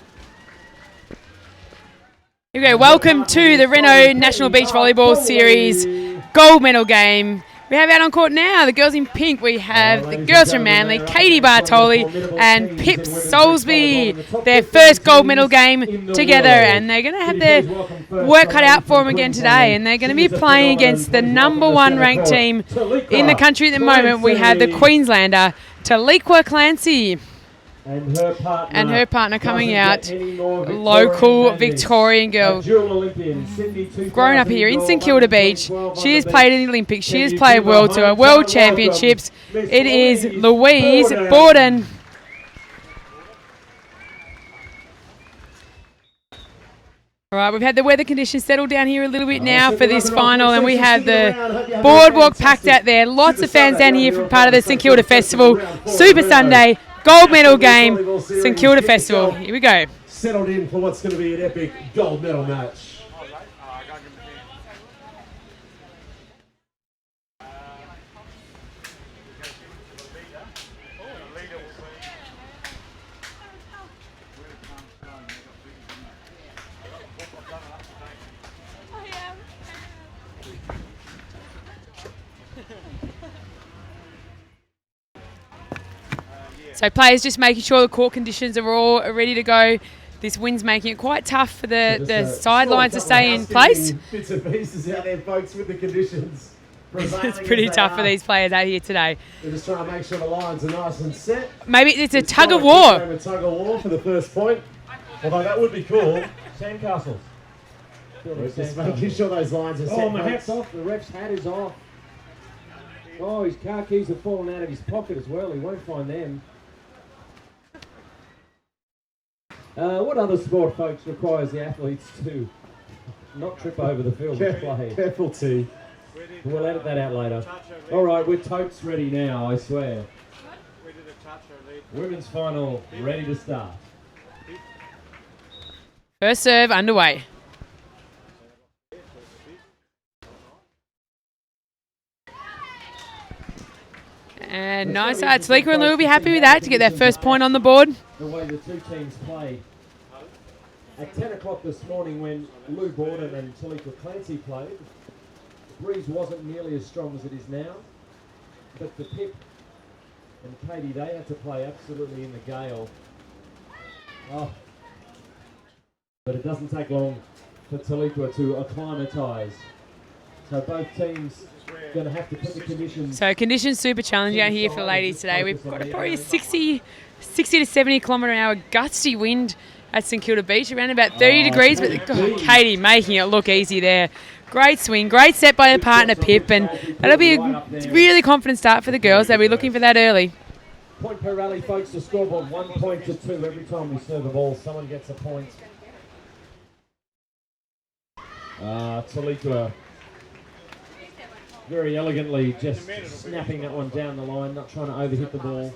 Here we go. Welcome to the Renault National Beach Volleyball Series gold medal game. We have out on court now the girls in pink. We have the girls from Manly, Katie Bartoli and Pip Soulsby. Their first gold medal game together, and they're going to have their work cut out for them again today. And they're going to be playing against the #1 ranked team in the country at the moment. We have the Queenslander, Taliqua Clancy. And her partner coming out, local Victorian girl, grown up here in St Kilda Beach. She has played in the Olympics, she has played World Tour, World Championships. It is Louise Borden. All right, we've had the weather conditions settle down here a little bit now for this final, and we have the boardwalk packed out there. Lots of fans down here for part of the St Kilda Festival. Super Sunday. Gold medal game, St Kilda Festival. Here we go. Settled in for what's going to be an epic gold medal match. So players just making sure the court conditions are all ready to go. This wind's making it quite tough for the sidelines to stay in place. Bits and pieces out there, folks, with the conditions. It's pretty tough for these players out here today. They're just trying to make sure the lines are nice and set. Maybe it's a tug of war. A tug of war for the first point. Although that would be cool. Sandcastles. Just making sure those lines are set. Oh, my hat's off. The ref's hat is off. Oh, his car keys have fallen out of his pocket as well. He won't find them. What other sport, folks, requires the athletes to not trip over the field of play? Careful, T. We'll edit that out later. All right, we're totes ready now, I swear. Women's final ready to start. First serve underway. And nice out. Taliqua and Lou will be happy with that to get their first point on the board. The way the two teams played. At 10 o'clock this morning when Lou Borden and Taliqua Clancy played, the breeze wasn't nearly as strong as it is now. But for Pip and Katie, they had to play absolutely in the gale. Oh. But it doesn't take long for Taliqua to acclimatise. So both teams going to have to put the conditions. So conditions super challenging out here for the ladies today. We've got probably a 60 to 70 kilometre an hour gusty wind at St Kilda Beach, around about 30 degrees. But Katie making it look easy there. Great swing, great set by her partner Pip, and that'll be a really confident start for the girls. They'll be looking for that early. Point per rally, folks. The scoreboard 1 point to 2 every time we serve a ball. Someone gets a point. Taliqua very elegantly just snapping that one down the line, not trying to overhit the ball.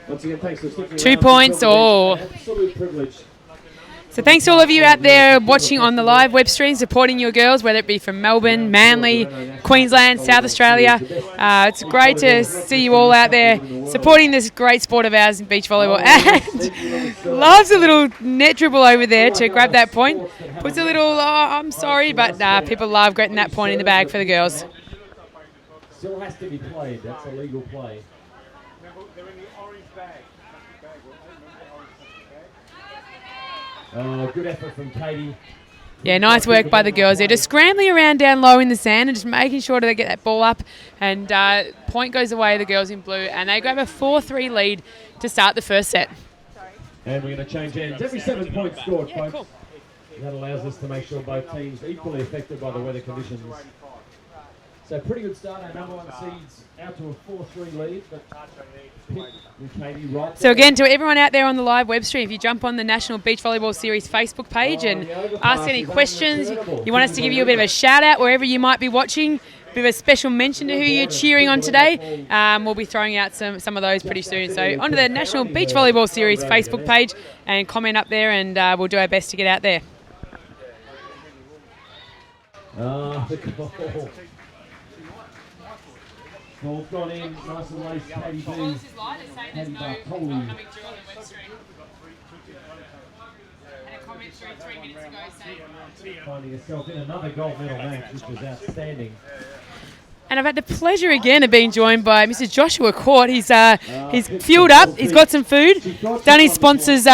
Once again, thanks for sticking 2 points all. Absolute privilege. So thanks to all of you out there watching on the live web stream, supporting your girls, whether it be from Melbourne, Manly, Queensland, South Australia. It's great to see you all out there supporting this great sport of ours in beach volleyball. And loves a little net dribble over there to grab that point. Puts a little, I'm sorry, but people love getting that point in the bag for the girls. Still has to be played. That's a legal play. Good effort from Katie. Yeah, nice work by the girls. They're just scrambling around down low in the sand and just making sure that they get that ball up. And point goes away, the girls in blue, and they grab a 4-3 lead to start the first set. And we're going to change ends. Every 7 points scored, folks. Cool. That allows us to make sure both teams are equally affected by the weather conditions. So pretty good start. Our #1 seeds out to a 4-3 lead. But Katie right so again, to everyone out there on the live web stream, if you jump on the National Beach Volleyball Series Facebook page and ask any questions, you want us to give you a bit of a shout out wherever you might be watching, bit of a special mention to who you're cheering on today. We'll be throwing out some of those pretty soon. So onto the National Beach Volleyball Series Facebook page and comment up there, and we'll do our best to get out there. The goal. Ball's gone in, nice and loose, Katie B. Katie Bartoli. Finding herself in another gold medal match, which was outstanding. And I've had the pleasure again of being joined by Mr. Joshua Court. He's fueled up, he's got some food, done his sponsors'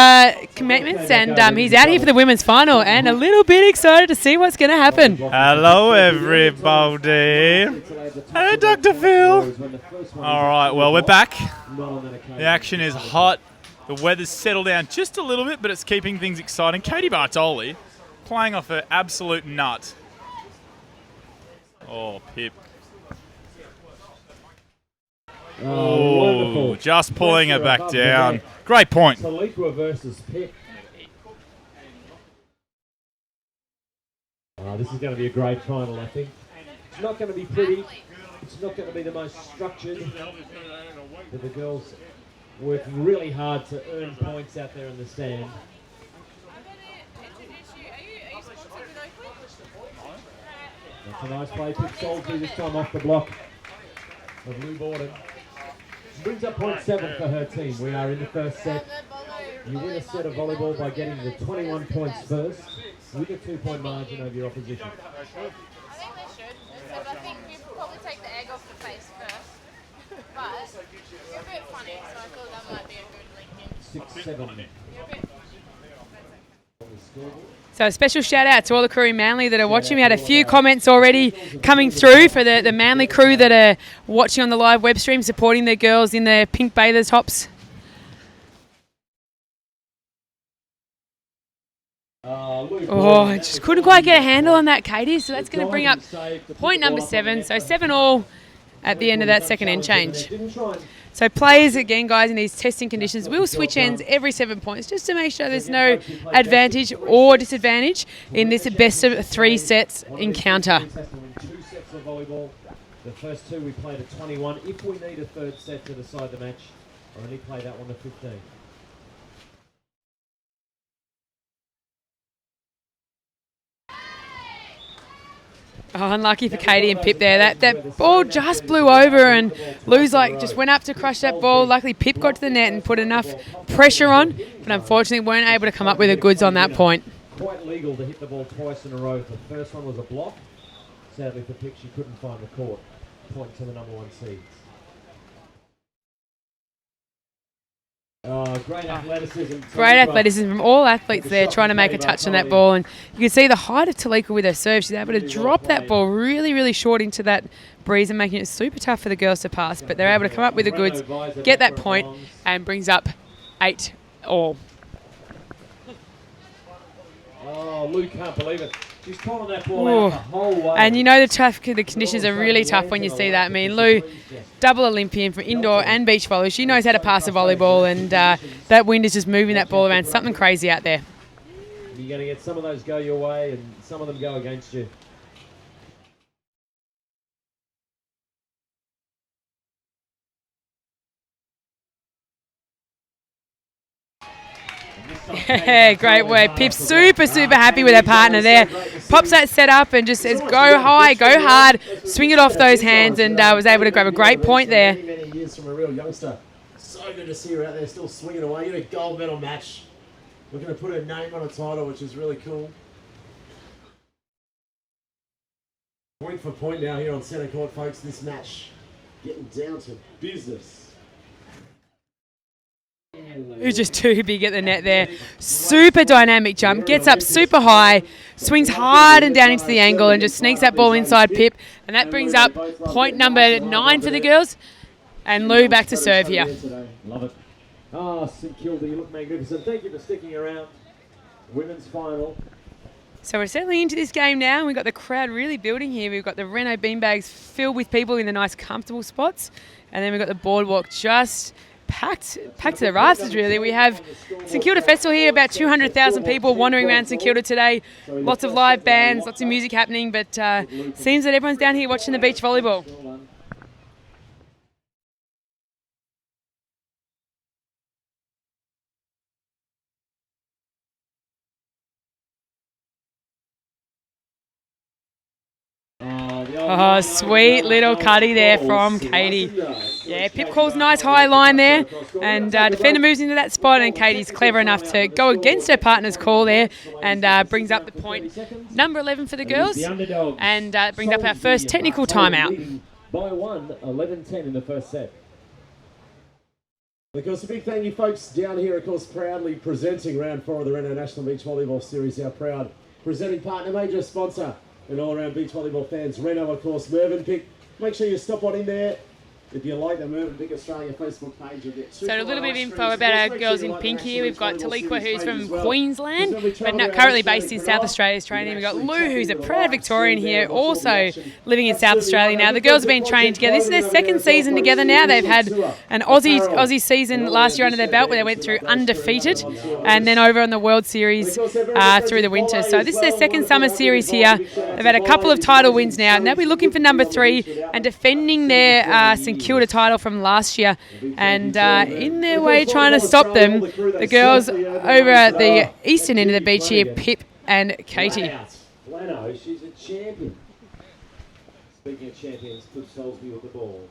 commitments, and he's out here for the women's final and a little bit excited to see what's going to happen. Hello, everybody. Hey, Dr. Phil. All right, well, we're back. The action is hot. The weather's settled down just a little bit, but it's keeping things exciting. Katie Bartoli playing off her absolute nut. Oh, Pip. Oh, just pulling her back down. Great point. Taliqua versus Pip. This is going to be a great final, I think. It's not going to be pretty. It's not going to be the most structured. But the girls working really hard to earn points out there in the stand. That's a nice play. Pip Salisbury this time off the block of Lou Borden. Brings up point 7 for her team. We are in the first set. You win a set of volleyball by getting the 21 points first with a 2-point margin over your opposition. I think they should, except I think we probably take the egg off the face first. But you're a bit funny, so I thought that might be a good link in. 6-7. You're a bit So a special shout out to all the crew in Manly that are watching. We had a few comments already coming through for the Manly crew that are watching on the live web stream, supporting the girls in their pink bather tops. Oh, just couldn't quite get a handle on that, Katie. So that's going to bring up point number 7. So 7-all at the end of that second end change. So players, again, guys, in these testing conditions will switch ends every 7 points just to make sure there's no advantage or disadvantage in this best of 3 sets encounter. 2 sets of volleyball. The first 2 we played at 21. If we need a third set to decide the match, I'll only play that one to 15. Oh, unlucky for Katie and Pip there. That ball just blew over and Lou's just went up to crush that ball. Luckily Pip got to the net and put enough pressure on, but unfortunately weren't able to come up with the goods on that point. Quite legal to hit the ball twice in a row. The first one was a block. Sadly for Pip, she couldn't find the court. Point to the number 1 seeds. Great athleticism. Great athleticism from all athletes there trying to make a touch on that ball. And you can see the height of Taliqua with her serve. She's able to drop that ball really, really short into that breeze and making it super tough for the girls to pass. But they're able to come up with the goods, get that point, and brings up 8-all. Oh, Lou can't believe it. She's calling that ball out the whole way. And you know the conditions are really tough when you see that. I mean, Lou, double Olympian for indoor and beach volley. She knows how to pass a volleyball, and that wind is just moving that ball around. Something crazy out there. You're going to get some of those go your way and some of them go against you. Yeah, great work. Pip's super happy with her partner there. Pops that set up and just says, go high, go hard, swing it off those hands, and was able to grab a great point there. Many years from a real youngster. So good to see her out there still swinging away in a gold medal match. We're going to put her name on a title, which is really cool. Point for point now here on centre court, folks. This match getting down to business. Who's just too big at the net there. Super dynamic jump, gets up super high, swings hard and down into the angle and just sneaks that ball inside Pip. And that brings up point number 9 for the girls. And Lou back to serve here. Love it. St Kilda, you look magnificent. Thank you for sticking around. Women's final. So we're settling into this game now. We've got the crowd really building here. We've got the Renault beanbags filled with people in the nice comfortable spots. And then we've got the boardwalk just packed to the rafters, really. We have St Kilda Festival here, about 200,000 people wandering around St Kilda today. Lots of live bands, lots of music happening, but seems that everyone's down here watching the beach volleyball. Oh, sweet little cutty there from Katie. Yeah, Pip calls nice high line there, and defender moves into that spot, and Katie's clever enough to go against her partner's call there and brings up the point. Number 11 for the girls, and brings up our first technical timeout. By 11-10 in the first set. Of course, a big thank you, folks, down here, of course, proudly presenting round 4 of the Reno National Beach Volleyball Series. Our proud presenting partner, major sponsor, and all-around beach volleyball fans. Reno, of course, Mervyn. Make sure you stop on in there. If you like the Mervyn Pick Australia Facebook page, you'll get So a little bit of info about our girls in pink here. We've got Taliqua, who's from Queensland, but not currently based in South Australia's training. We've got Lou, who's a proud Victorian here, also living in South Australia now. The girls have been training together. This is their second season together now. They've had an Aussie season last year under their belt where they went through undefeated, and then over on the World Series through the winter. So this is their second summer series here. They've had a couple of title wins now, and they'll be looking for number 3 and defending their St Kilda title from last year, and in their way trying to stop them, the girls over at the eastern end of the beach here, Pip and Katie. Leno, she's a champion. Speaking of champions, Cliff Salisbury with the ball.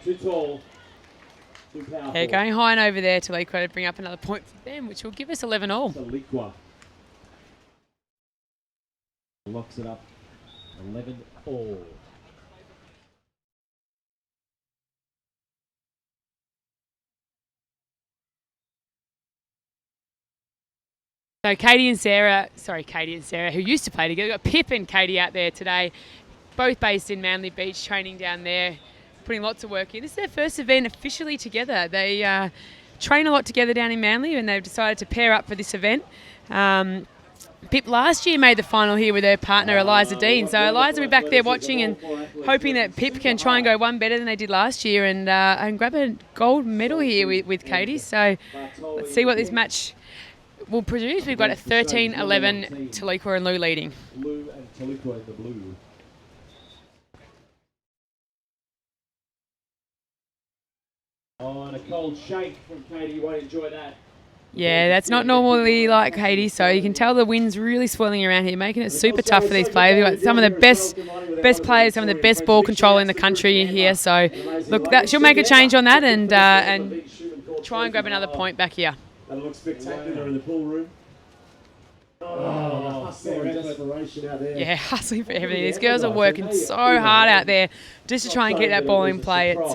Too tall. Too powerful. Yeah, going high and over there to Taliqua to bring up another point for them, which will give us 11-all. Taliqua locks it up. 11-all. So Katie and Sarah, who used to play together, we've got Pip and Katie out there today, both based in Manly Beach, training down there, putting lots of work in. This is their first event officially together. They train a lot together down in Manly, and they've decided to pair up for this event. Pip last year made the final here with her partner Eliza Dean, so Eliza will be back there watching and hoping that Pip can try and go one better than they did last year and grab a gold medal here with Katie. So let's see what this match will produce. We've got a 13-11, Taliqua and Lou leading. Lou and Taliqua in the blue. Oh, and a cold shake from Katie. You won't enjoy that. Yeah, that's not normally like Katie, so you can tell the wind's really swirling around here, making it super tough for these players. We've got some of the best players, some of the best ball control in the country here, so look, she'll make a change on that and try and grab another point back here. That looks spectacular in the pool room. Oh, hustle and desperation out there. Yeah, hustling for everything. These girls are working so hard out there just to try and get that ball in play. It's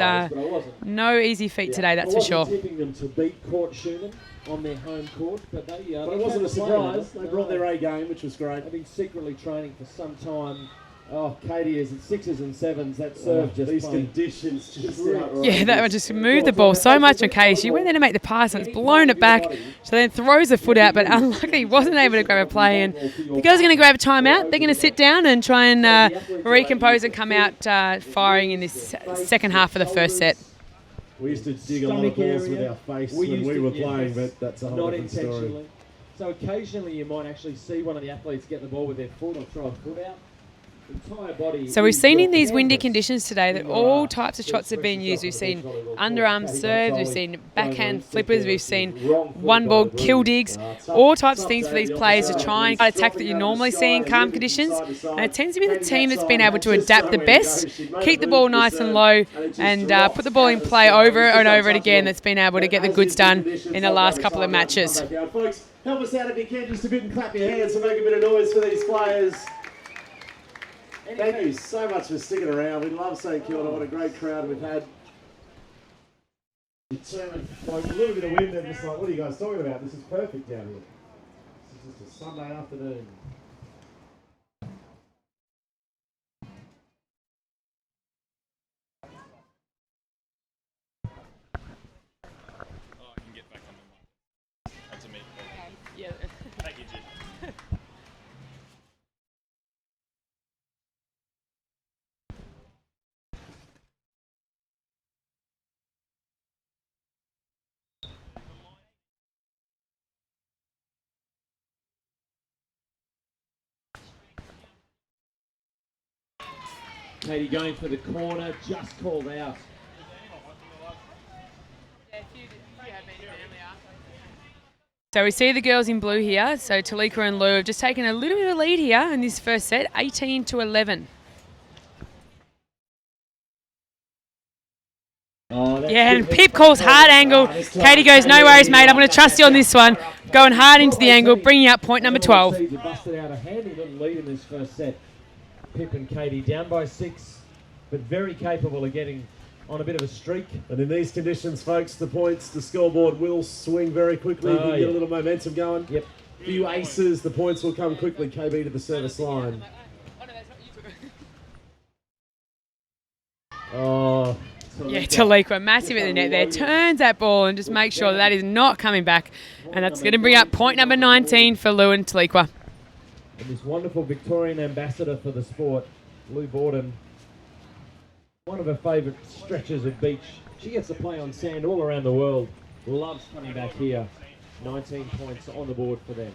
no easy feat today, that's for sure. Tipping them to beat Court Schumann on their home court, but it wasn't a surprise. They brought their A game, which was great. They've been secretly training for some time. Oh, Katie is at 6s and 7s. That serve just these conditions just outright. Yeah, that one just moved the ball so much on Katie. She went there to make the pass and it's blown it back. So then throws her foot out, but unluckily wasn't able to grab a play. And the girls are going to grab a timeout. They're going to sit down and try and recompose and come out firing in this second half of the first set. We used to dig a lot of balls with our face when we were playing, but that's a whole different story. So occasionally you might actually see one of the athletes get the ball with their foot or throw a foot out. So we've seen in these windy conditions today that all types of shots have been used. We've seen underarm serves, we've seen backhand flippers, we've seen one ball kill digs, all types of things for these players to try and attack that you normally see in calm conditions. And it tends to be the team that's been able to adapt the best, keep the ball nice and low, and put the ball in play over and over again that's been able to get the goods done in the last couple of matches. Folks, help us out if you can just a bit and clap your hands and make a bit of noise for these players. Thank you so much for sticking around. We love St Kilda. What a great crowd we've had. Determined, like a little bit of wind and just like, what are you guys talking about? This is perfect down here. This is just a Sunday afternoon. I can get back on the mic. That's a me. Yeah. Thank you, Jim. Katie going for the corner, just called out. So we see the girls in blue here. So Talika and Lou have just taken a little bit of a lead here in this first set, 18-11. Yeah, and Pip calls hard angle. Katie goes, no worries, mate. I'm going to trust you on this one. Going hard into the angle, bringing up point number 12. You busted out a handy little lead in this first set. Pip and Katie down by 6, but very capable of getting on a bit of a streak. And in these conditions, folks, the scoreboard will swing very quickly. If you get a little momentum going. Yep. Few aces, the points will come quickly. KB to the service line. Oh. Yeah, Talika, massive at the net there. Turns that ball and just makes sure that is not coming back. And that's going to bring up point number 19 for Lou and Talika. And this wonderful Victorian ambassador for the sport, Lou Borden, one of her favourite stretches of beach. She gets to play on sand all around the world. Loves coming back here. 19 points on the board for them.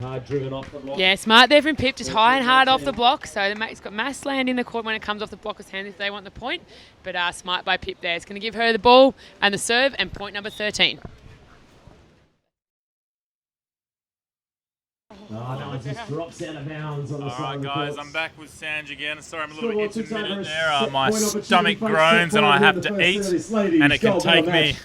Hard driven off the block. Yeah, smart there from Pip, just high and hard off the block. So it's got mass land in the court when it comes off the blocker's hand if they want the point. But smart by Pip there. It's going to give her the ball and the serve and point number 13. That one just drops out of bounds on the side of the guys, courts. I'm back with Sanj again. Sorry, I'm a little bit intermittent there. My stomach groans and I have to eat, and it can take me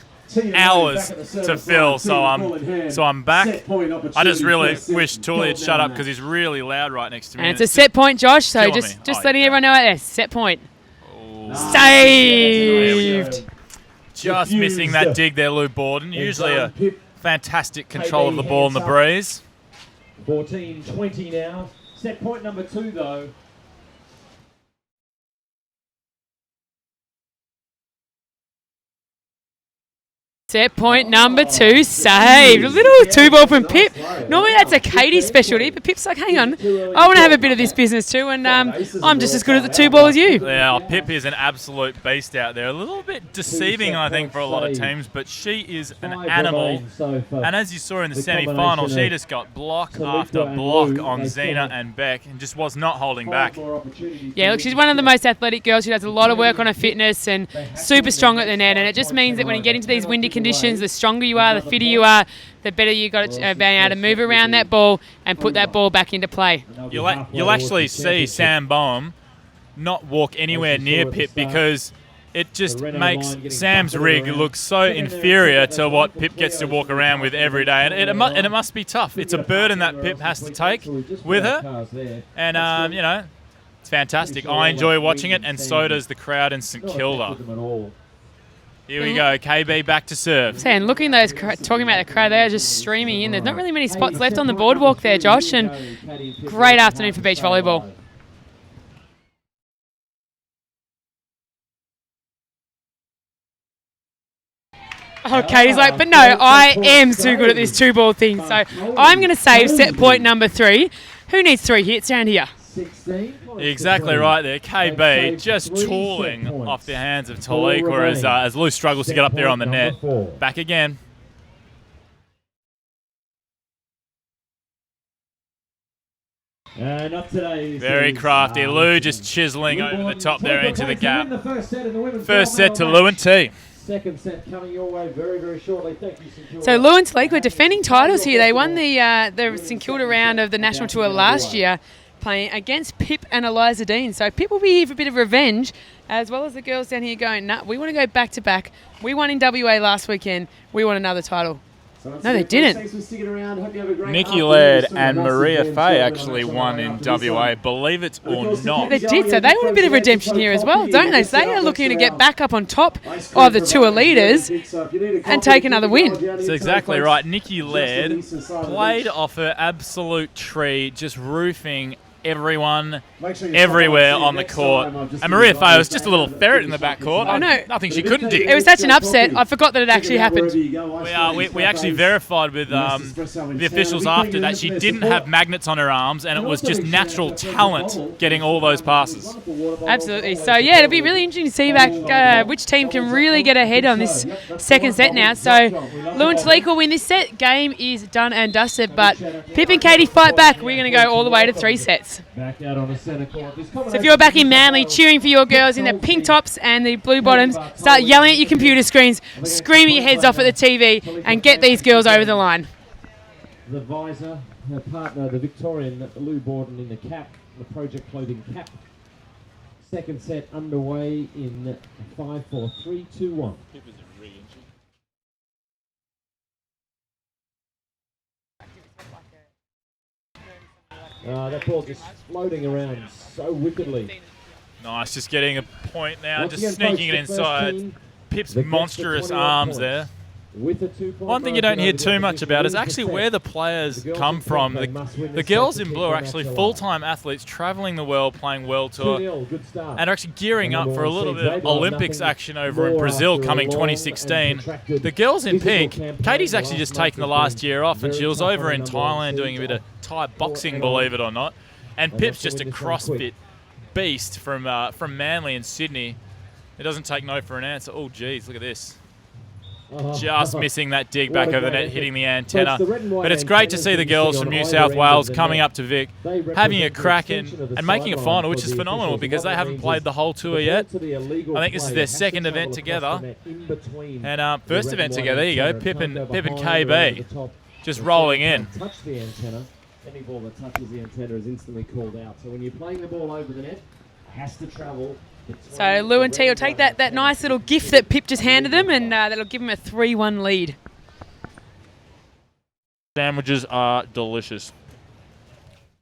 hours to fill. So I'm back. I just really wish Tully had shut up because he's really loud right next to me. And it's a set point, Josh. So just letting everyone know out there, set point. Saved. Just missing that dig there, Lou Borden. Usually a fantastic control of the ball in the breeze. 14-20 now. Set point number 2 though. Set point number 2 saved. A little 2-ball from Pip. Normally that's a Katie specialty, but Pip's like, hang on, I want to have a bit of this business too, and I'm just as good at the 2-ball as you. Yeah, Pip is an absolute beast out there. A little bit deceiving, I think, for a lot of teams, but she is an animal. And as you saw in the semi-final, she just got block after block on Zena and Beck and just was not holding back. Yeah, look, she's one of the most athletic girls. She does a lot of work on her fitness and super strong at the net, and it just means that when you get into these windy conditions, the stronger you are, the fitter you are, the better you got at being able to move around that ball and put that ball back into play. You'll actually see Sam Boehm not walk anywhere near Pip because it just makes Sam's rig look so inferior to what Pip gets to walk around with every day. And it must be tough. It's a burden that Pip has to take with her. And, you know, it's fantastic. I enjoy watching it, and so does the crowd in St Kilda. Here we go, KB back to serve. And looking at those, talking about the crowd, they're just streaming in. There's not really many spots left on the boardwalk there, Josh, and great afternoon for beach volleyball. Okay, he's like, but no, I am too good at this 2-ball thing. So I'm going to save set point number 3. Who needs 3 hits down here? Exactly right there. KB just tooling off the hands of Talika as Lou struggles to get up there on the net. Back again. Not today. Very crafty. Lou just chiseling over the top there into the gap. First set to Lou and T. Second set coming your way very, very shortly. Thank you, St Kilda. So Lou and Talika were defending titles here. They won the St Kilda round of the National Tour last year, playing against Pip and Eliza Dean. So Pip will be here for a bit of revenge, as well as the girls down here going, nah, we want to go back to back. We won in WA last weekend. We want another title. No, they didn't. Nikki Laird and Maria Fay actually won in WA, believe it or not. They did, so they want a bit of redemption here as well, don't they? So they are looking to get back up on top of the tour leaders and take another win. That's exactly right. Nikki Laird played off her absolute tree, just roofing everyone everywhere on the court. And Maria Fay was just a little ferret in the backcourt. I know. Nothing she couldn't dig. It was such an upset. I forgot that it actually happened. We actually verified with the officials after that she didn't have magnets on her arms, and it was just natural talent getting all those passes. Absolutely. So, yeah, it'll be really interesting to see back which team can really get ahead on this second set now. So, Lou and Talik will win this set. Game is done and dusted, but Pip and Katie fight back. We're going to go all the way to 3 sets. Back out on the centre court. So if you're back in Manly cheering for your girls in the pink tops and the blue bottoms, start yelling at your computer screens, screaming your heads off at the TV, and get these girls over the line. The visor, her partner, the Victorian Lou Borden in the cap, the Project Clothing cap. Second set underway in 5, 4, 3, 2, 1. That ball just floating around so wickedly. Nice, just getting a point now, just sneaking it inside. Pip's monstrous arms there. One thing you don't hear too much about is actually where the players come from. The girls in blue are actually full-time athletes travelling the world, playing World Tour, and are actually gearing up for a little bit of Olympics action over in Brazil coming 2016. The girls in pink, Katie's actually just taken the last year off, and she was over in Thailand doing a bit of Thai boxing, believe it or not. And Pip's just a CrossFit beast from Manly in Sydney. It doesn't take no for an answer. Oh, geez, look at this. Just missing that dig back over the net, hitting the antenna. But it's great to see the girls from New South Wales coming up to Vic, having a crack in and making a final, which is phenomenal because they haven't played the whole tour yet. I think this is their second event together. And first event together, there you go, Pip and KB just rolling in. Touch the antenna. Any ball that touches the antenna is instantly called out. So when you're playing the ball over the net, it has to travel. So Lou and T will take that nice little gift that Pip just handed them, and that'll give them a 3-1 lead. Sandwiches are delicious.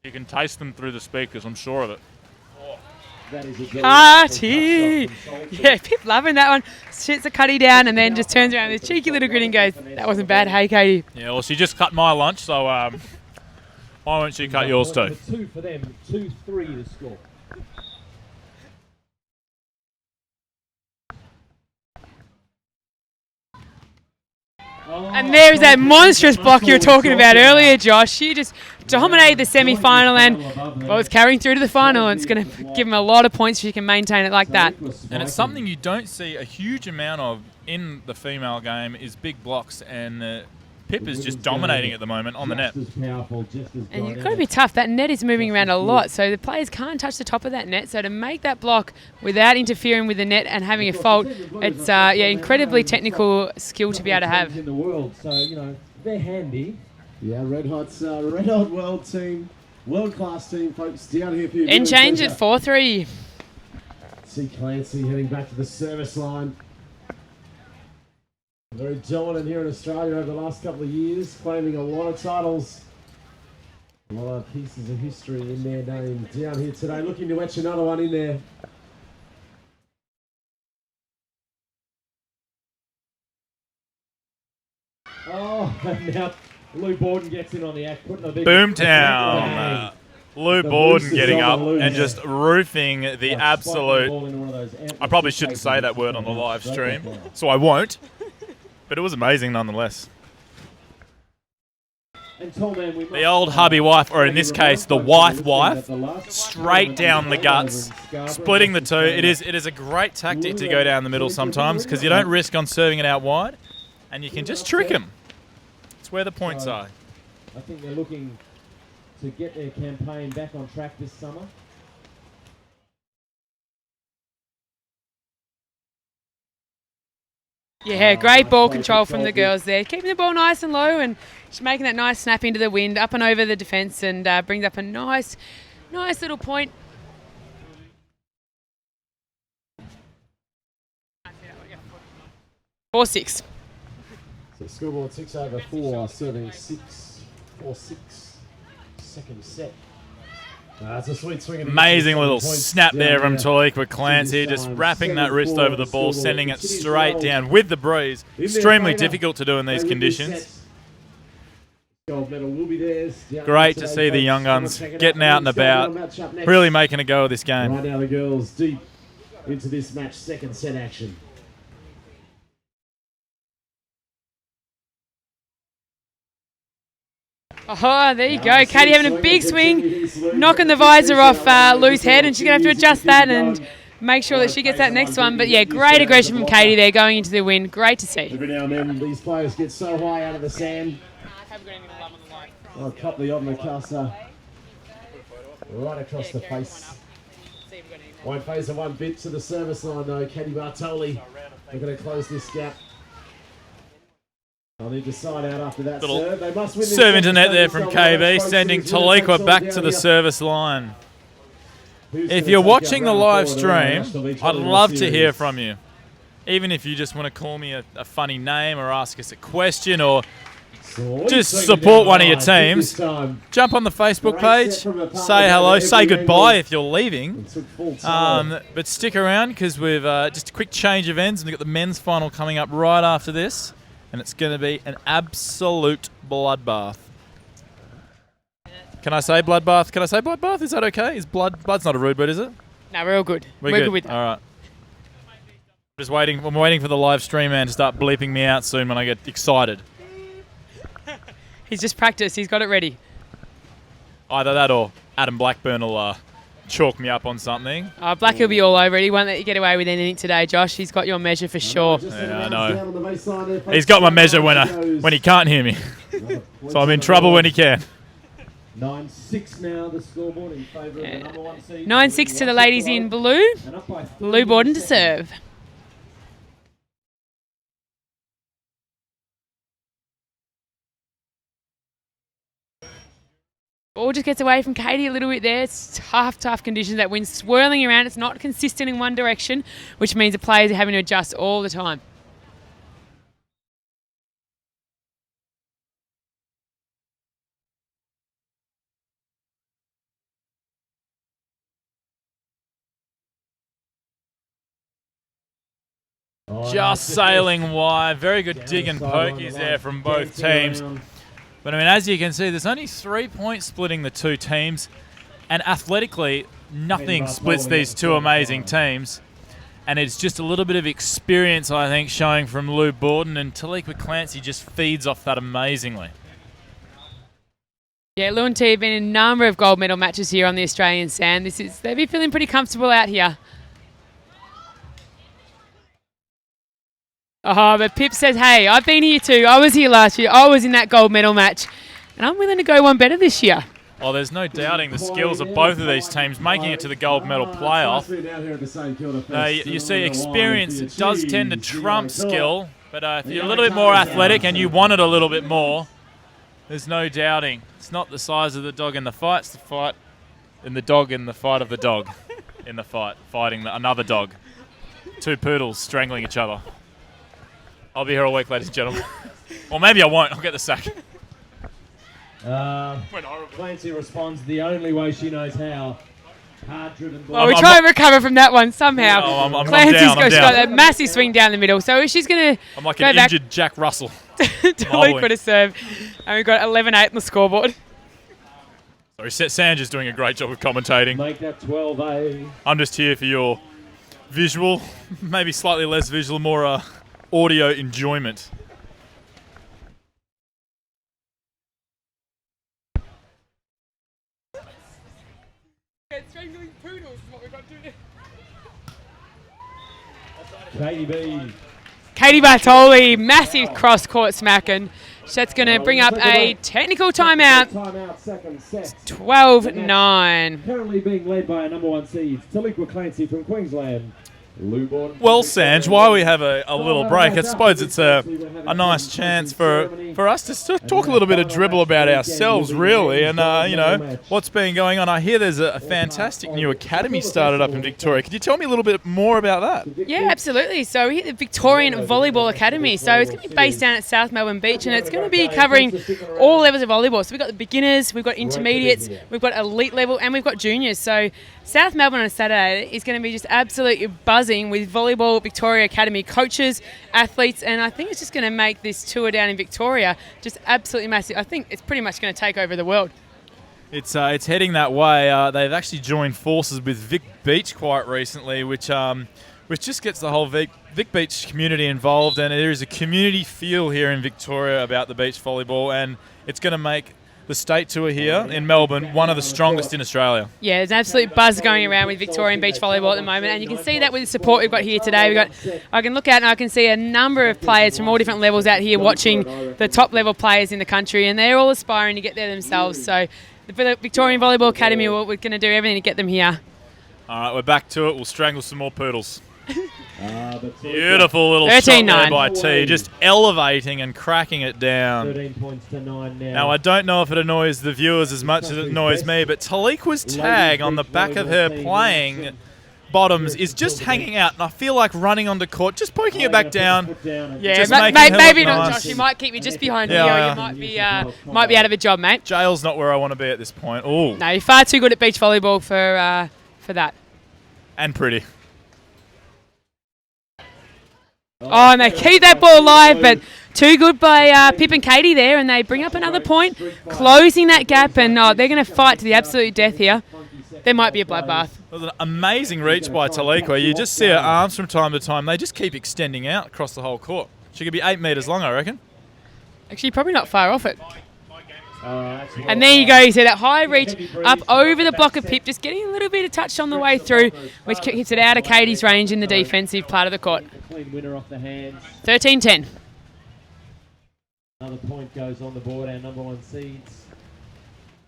You can taste them through the speakers, I'm sure of it. Cutty! Yeah, Pip loving that one. Shits a Cutty down and then just turns around with a cheeky little grin and goes, that wasn't bad, hey Katie. Yeah, well, she just cut my lunch, so why won't she cut yours too? 2 for them, 2-3 to score. And there is that monstrous block you were talking about earlier, Josh. She just dominated the semi-final and it's carrying through to the final. And it's going to give them a lot of points if you can maintain it like that. And it's something you don't see a huge amount of in the female game is big blocks, and Pip is just dominating at the moment on the net. And you've got to be tough. That net is moving around a lot, so the players can't touch the top of that net. So to make that block without interfering with the net and having a fault, it's incredibly technical skill to be able to have. In the world, so they're handy. Yeah, Red Hot World team, world-class team, folks. Down here for you. End change at 4-3. See Clancy heading back to the service line. Very dominant here in Australia over the last couple of years, claiming a lot of titles, a lot of pieces of history in their name. Down here today, looking to etch another one in there. Oh, and now Lou Borden gets in on the act, putting a big Boomtown. Lou Borden getting up and just roofing the absolute. I probably shouldn't say that word on the live stream, so I won't. But it was amazing nonetheless. The old hubby wife, or in this case, the wife, straight down the guts, splitting the two. It is a great tactic to go down the middle sometimes because you don't risk on serving it out wide, and you can just trick them. It's where the points are. I think they're looking to get their campaign back on track this summer. Yeah, great ball control from the girls there. Keeping the ball nice and low and just making that nice snap into the wind, up and over the defence, and brings up a nice little point. Four six. So scoreboard 6/4, serving 6-4-6. Second set. That's a sweet swing. Amazing little snap there from Talik with Clancy, just wrapping that wrist over the ball, sending it straight down with the breeze. Extremely difficult to do in these conditions. Gold medal will be theirs. Great to see the young guns getting out and about, really making a go of this game. Right now the girls deep into this match, second set action. Oh, there you go. Katie having a big swing, knocking the visor off Lou's head, and she's going to have to adjust that and make sure that she gets that next one. But yeah, great aggression from Katie there going into the win. Great to see. Every now and then these players get so high out of the sand. I'll cop the Omnicasa right across the face. Won't phase her one bit to the service line though. Katie Bartoli, they're going to close this gap. They'll need to side out after that serve. They must win this serve into net there from KB, sending Taliqua back to the service line. If you're watching the live stream, I'd love to hear from you. Even if you just want to call me a funny name or ask us a question or just support one of your teams, jump on the Facebook page, say hello, say goodbye if you're leaving. But stick around because we've just a quick change of ends. We've got the men's final coming up right after this. And it's going to be an absolute bloodbath. Can I say bloodbath? Can I say bloodbath? Is that okay? Is blood's not a rude word, is it? No, we're all good. We're good with that. All right. Just waiting. I'm waiting for the live stream man to start bleeping me out soon when I get excited. He's just practiced. He's got it ready. Either that or Adam Blackburn will chalk me up on something. Black will be all over it. He won't let you get away with anything today, Josh. He's got your measure for sure. Yeah, I know. He's got my measure when he can't hear me. So I'm in trouble when he can. 9-6 now, the scoreboard in favour of the number one seed. 9-6 to the ladies in blue. Lou Borden to serve. Ball just gets away from Katie a little bit there. It's tough conditions. That wind's swirling around. It's not consistent in one direction, which means the players are having to adjust all the time. Just sailing wide. Very good dig and pokies there from both teams. But I mean, as you can see, there's only 3 points splitting the two teams. And athletically, nothing splits these two amazing teams. And it's just a little bit of experience, I think, showing from Lou Borden. And Taliqua Clancy just feeds off that amazingly. Yeah, Lou and T have been in a number of gold medal matches here on the Australian sand. They've been feeling pretty comfortable out here. Oh, but Pip says, hey, I've been here too. I was here last year. I was in that gold medal match. And I'm willing to go one better this year. Oh, there's no doubting the skills of both of these teams making it to the gold medal playoff. You see, experience does tend to trump skill. But if you're a little bit more athletic and you want it a little bit more, there's no doubting. It's not the size of the dog in the fight. It's the fight in the dog in the fight of the dog in the fight, fighting another dog. Two poodles strangling each other. I'll be here all week, ladies and gentlemen. Or maybe I won't. I'll get the sack. Clancy responds the only way she knows how. Hard-driven ball. Well, we try and recover from that one somehow. No, Clancy's got that massive swing down the middle. So she's going to I'm like an injured Jack Russell. Taliqua to serve. And we've got 11-8 on the scoreboard. Sorry, Sandra's doing a great job of commentating. Make that 12-8. I'm just here for your visual, maybe slightly less visual, more audio enjoyment. Katie Bartoli, massive cross-court smacking. That's going to bring up a technical timeout. 12-9. Currently being led by a number one seed, Taliqua Clancy from Queensland. Well, Sanj, while we have a little break, I suppose it's a nice chance for us to talk a little bit of dribble about ourselves, really, and, you know, what's been going on. I hear there's a fantastic new academy started up in Victoria. Could you tell me a little bit more about that? Yeah, absolutely. So we hit the Victorian Volleyball Academy. So it's going to be based down at South Melbourne Beach, and it's going to be covering all levels of volleyball. So we've got the beginners, we've got intermediates, we've got elite level, and we've got juniors. So South Melbourne on Saturday is going to be just absolutely buzzing buzzing with Volleyball Victoria Academy coaches, athletes, and I think it's just going to make this tour down in Victoria just absolutely massive. I think it's pretty much going to take over the world. It's heading that way. They've actually joined forces with Vic Beach quite recently, which just gets the whole Vic Beach community involved, and there is a community feel here in Victoria about the beach volleyball, and it's going to make the state tour here in Melbourne one of the strongest in Australia. Yeah, there's an absolute buzz going around with Victorian beach volleyball at the moment, and you can see that with the support we've got here today. I can look out and I can see a number of players from all different levels out here watching the top level players in the country, and they're all aspiring to get there themselves. So the Victorian Volleyball Academy, we're going to do everything to get them here. All right, we're back to it. We'll strangle some more poodles. Beautiful little 13-9. shot there by T, just elevating and cracking it down. 13 points to 9 now. Now, I don't know if it annoys the viewers as much as it annoys me, but Taliqua's tag on the back of her playing bottoms is just hanging out, and I feel like running onto court, just poking it back down. Yeah, just maybe not, nice. Josh. You might keep you just behind here, or you might be out of a job, mate. Jail's not where I want to be at this point. Oh, no, you're far too good at beach volleyball for that. And pretty. Oh, and they keep that ball alive, but too good by Pip and Katie there, and they bring up another point, closing that gap, and they're going to fight to the absolute death here. There might be a bloodbath. It was an amazing reach by Taliqua. You just see her arms from time to time. They just keep extending out across the whole court. She could be 8 metres long, I reckon. Actually, probably not far off it. And there you go. You see that high reach up over the block of Pip, just getting a little bit of touch on the way through, which keeps it out of Katie's range in the defensive part of the court. Clean winner off the hands. 13-10. Another point goes on the board. Our number 1 seeds.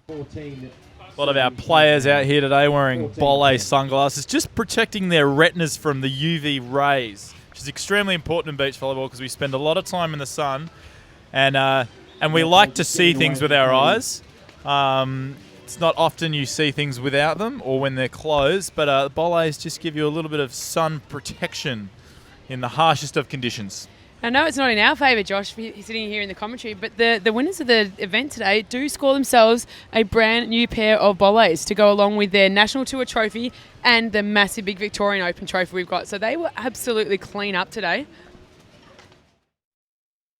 14. A lot of our players out here today wearing Bolle sunglasses, just protecting their retinas from the UV rays, which is extremely important in beach volleyball because we spend a lot of time in the sun, and we like to see things with our eyes. It's not often you see things without them or when they're closed, but Bolles just give you a little bit of sun protection in the harshest of conditions. I know it's not in our favour, Josh, sitting here in the commentary, but the winners of the event today do score themselves a brand new pair of Bollets to go along with their National Tour trophy and the massive big Victorian Open trophy we've got. So they were absolutely clean up today.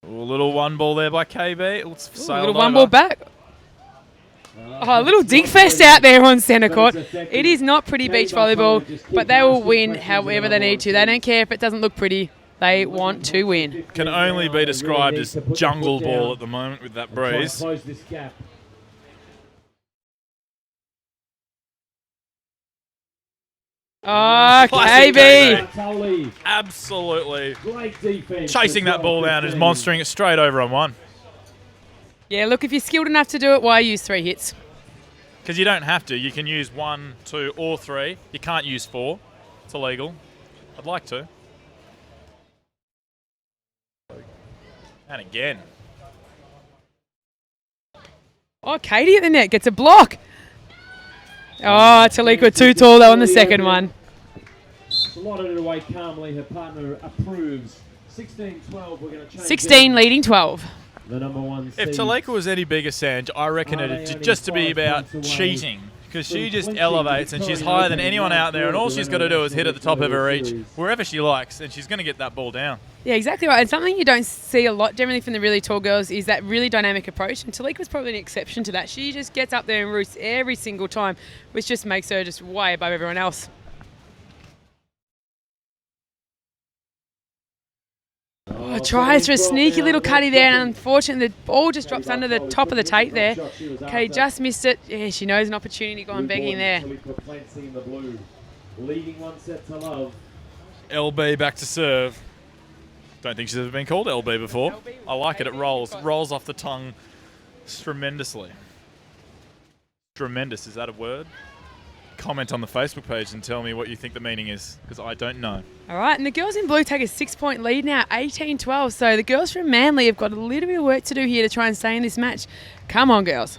A little one ball there by KB. A little one ball back. Oh, a little dig fest out there on centre court. It is not pretty beach volleyball, but they will win however they need to. They don't care if it doesn't look pretty. They want to win. Can only be described as jungle ball at the moment with that breeze. Close this gap. Oh, KB. Absolutely. Great defense. Chasing that ball down and monstering it straight over on one. Yeah, look, if you're skilled enough to do it, why use 3 hits? Because you don't have to. You can use 1, 2, or 3. You can't use 4. It's illegal. I'd like to. And again. Oh, Katie at the net gets a block. Oh, Taliqua too tall though on the second one. Slotted it away calmly. Her partner approves. 16-12. We're going to change 16 leading 12. The number 1 If Taliqua was any bigger, Sanj, I reckon it'd just to be about cheating. Because she just elevates and she's higher than anyone out there, and all she's got to do is hit at the top of her reach wherever she likes, and she's going to get that ball down. Yeah, exactly right. And something you don't see a lot generally from the really tall girls is that really dynamic approach. And Taliqua was probably an exception to that. She just gets up there and roosts every single time, which just makes her just way above everyone else. Oh, tries for a sneaky little cutty there, and unfortunately the ball just drops under the top of the tape there. Okay, just missed it. Yeah, she knows an opportunity gone begging there. Leading 1 set to love. LB back to serve. Don't think she's ever been called LB before. I like it. It rolls off the tongue tremendously. Tremendous, is that a word? Comment on the Facebook page and tell me what you think the meaning is, because I don't know. All right, and the girls in blue take a 6-point lead now, 18-12. So the girls from Manly have got a little bit of work to do here to try and stay in this match. Come on, girls.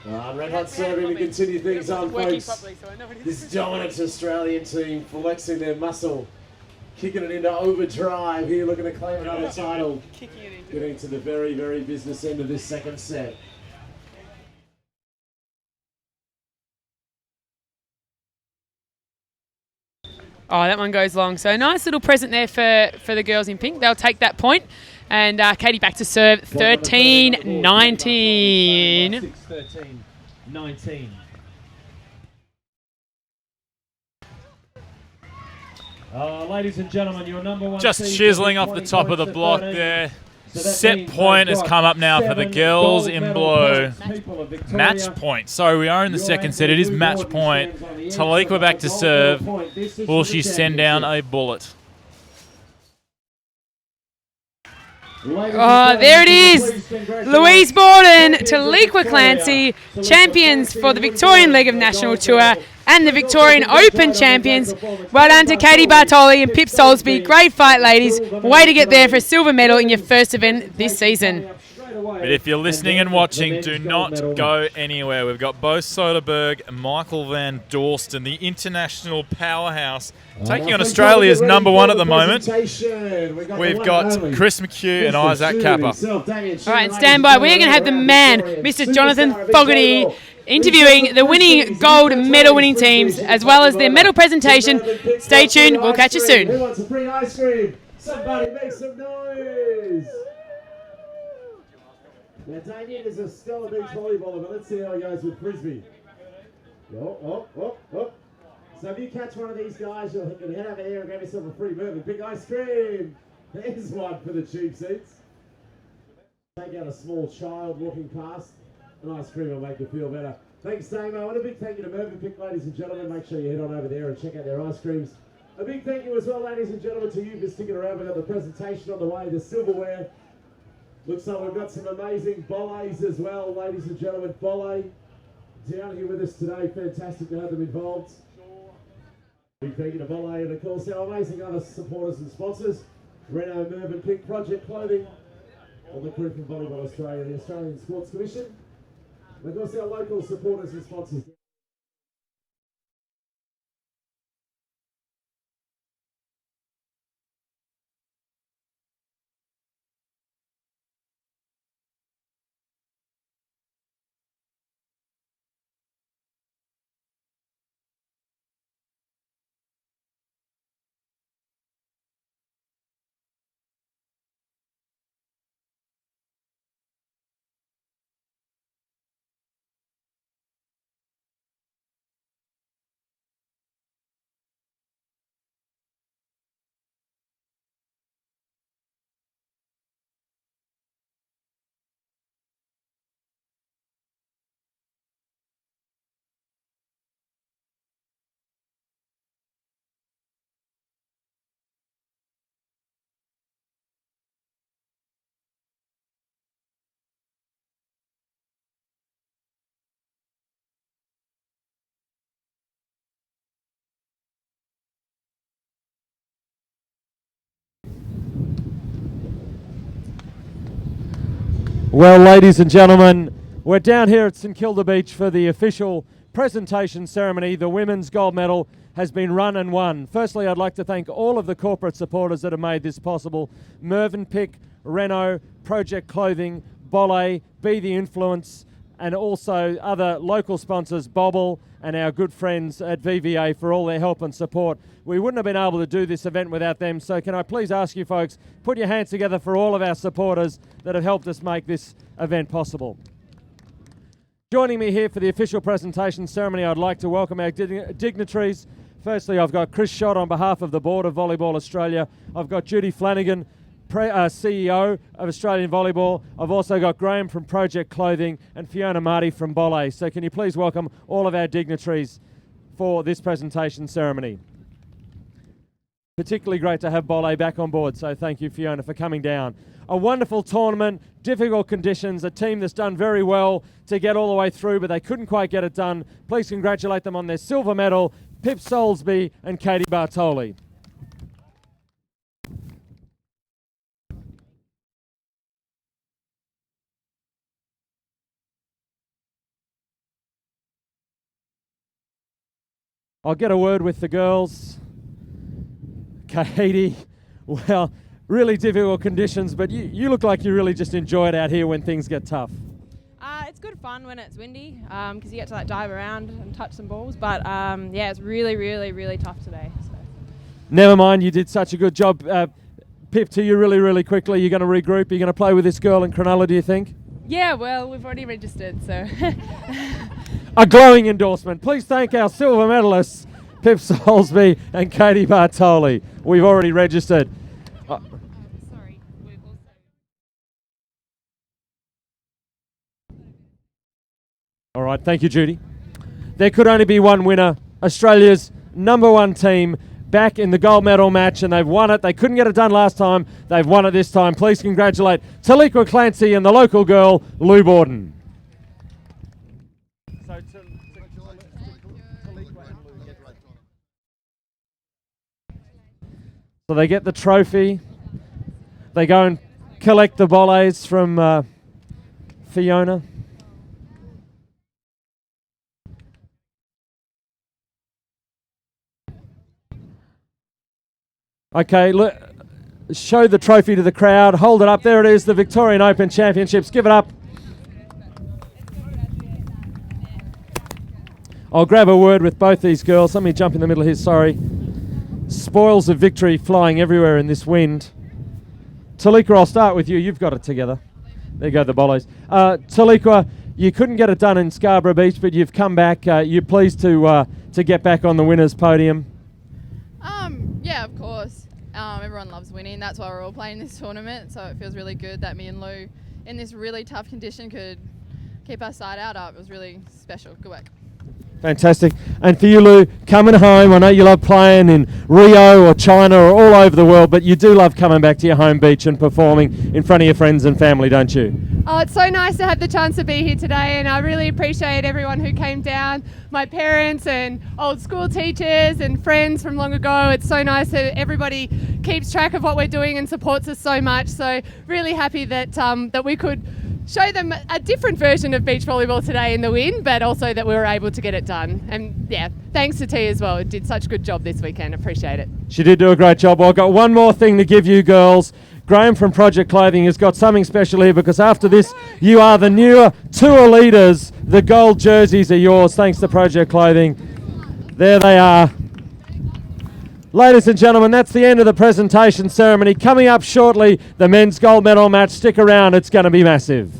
Red Hot serving to continue things on, folks. This dominant Australian team flexing their muscle, kicking it into overdrive here, looking to claim another title. Getting to the very, very business end of this second set. Oh, that one goes long. So nice little present there for the girls in pink. They'll take that point. And Katie back to serve 13-19. 13-19. Ladies and gentlemen, your number one. Just chiseling off the top of the block there. Set point has come up now for the girls in blue. Match point. So we are in the second set. It is match point. Taliqua back to serve. Will she send down a bullet? Oh, there it is. Louise Borden, Taliqua Clancy, champions for the Victorian League of National Tour and the Victorian Open champions. Well done to Katie Bartoli and Pip Soulsby. Great fight, ladies. Way to get there for a silver medal in your first event this season. But if you're listening and watching, do not go anywhere. We've got Bo Soderberg and Michael Van Dorsten, the international powerhouse, taking on Australia's number one at the moment. We've got Chris McHugh and Isaac Kappa. All right, stand by. We're going to have the man, Mr. Jonathan Fogarty, interviewing the winning gold medal winning teams as well as their medal presentation. Stay tuned. We'll catch you soon. Who wants a free ice cream? Somebody make some noise. Now, Damien is a stellar beach volleyballer, but let's see how he goes with Frisbee. Oh. So if you catch one of these guys, you'll head over there and grab yourself a free Mervyn Pick ice cream. There's one for the cheap seats. Take out a small child walking past. An ice cream will make you feel better. Thanks, Damo. And a big thank you to Mervyn Pick, ladies and gentlemen. Make sure you head on over there and check out their ice creams. A big thank you as well, ladies and gentlemen, to you for sticking around. We've got the presentation on the way, the silverware. Looks like we've got some amazing bollets as well, ladies and gentlemen. Bollet down here with us today. Fantastic to have them involved. Big thank you to Bollet and of course our amazing other supporters and sponsors. Renault, Mervyn Pick, Project Clothing, all the crew from Volleyball Australia, the Australian Sports Commission, and of course our local supporters and sponsors. Well, ladies and gentlemen, we're down here at St Kilda Beach for the official presentation ceremony. The women's gold medal has been run and won. Firstly, I'd like to thank all of the corporate supporters that have made this possible. Mervyn Pick, Renault, Project Clothing, Bollet, Be The Influence, and also other local sponsors, Bobble, and our good friends at VVA for all their help and support. We wouldn't have been able to do this event without them, so can I please ask you folks, put your hands together for all of our supporters that have helped us make this event possible. Joining me here for the official presentation ceremony, I'd like to welcome our dignitaries. Firstly, I've got Chris Schott on behalf of the Board of Volleyball Australia. I've got Judy Flanagan, CEO of Australian Volleyball. I've also got Graham from Project Clothing and Fiona Marty from Bollet. So can you please welcome all of our dignitaries for this presentation ceremony. Particularly great to have Bollet back on board, so thank you, Fiona, for coming down. A wonderful tournament, difficult conditions, a team that's done very well to get all the way through, but they couldn't quite get it done. Please congratulate them on their silver medal, Pip Soulsby and Katie Bartoli. I'll get a word with the girls. Katie, well, really difficult conditions, but you look like you really just enjoy it out here when things get tough. It's good fun when it's windy because you get to dive around and touch some balls. But yeah, it's really, really, really tough today. So. Never mind, you did such a good job. Pip, to you really, really quickly. You're going to regroup. You're going to play with this girl in Cronulla, do you think? Yeah, well, we've already registered, so. A glowing endorsement. Please thank our silver medalists, Pip Soulsby and Katie Bartoli. We've already registered. All right, thank you, Judy. There could only be one winner. Australia's #1 team back in the gold medal match, and they've won it. They couldn't get it done last time. They've won it this time. Please congratulate Taliqua Clancy and the local girl, Lou Borden. So they get the trophy. They go and collect the volleys from Fiona. Okay, show the trophy to the crowd. Hold it up. There it is, the Victorian Open Championships. Give it up. I'll grab a word with both these girls. Let me jump in the middle here, sorry. Spoils of victory flying everywhere in this wind. Taliqua, I'll start with you. You've got it together. There you go, the bollos. Taliqua, you couldn't get it done in Scarborough Beach, but you've come back. You're pleased to get back on the winners' podium? Yeah, of course. Everyone loves winning. That's why we're all playing this tournament. So it feels really good that me and Lou, in this really tough condition, could keep our side out up. It was really special. Good work. Fantastic. And for you, Lou, coming home, I know you love playing in Rio or China or all over the world, but you do love coming back to your home beach and performing in front of your friends and family, don't you? Oh, it's so nice to have the chance to be here today, and I really appreciate everyone who came down, my parents and old school teachers and friends from long ago. It's so nice that everybody keeps track of what we're doing and supports us so much. So really happy that that we could show them a different version of beach volleyball today in the win, but also that we were able to get it done. And yeah, thanks to T as well. It did such a good job this weekend. Appreciate it. She did do a great job. Well, I've got one more thing to give you girls. Graham from Project Clothing has got something special here, because after this, you are the new tour leaders. The gold jerseys are yours, thanks to Project Clothing. There they are. Ladies and gentlemen, that's the end of the presentation ceremony. Coming up shortly, the men's gold medal match. Stick around, it's going to be massive.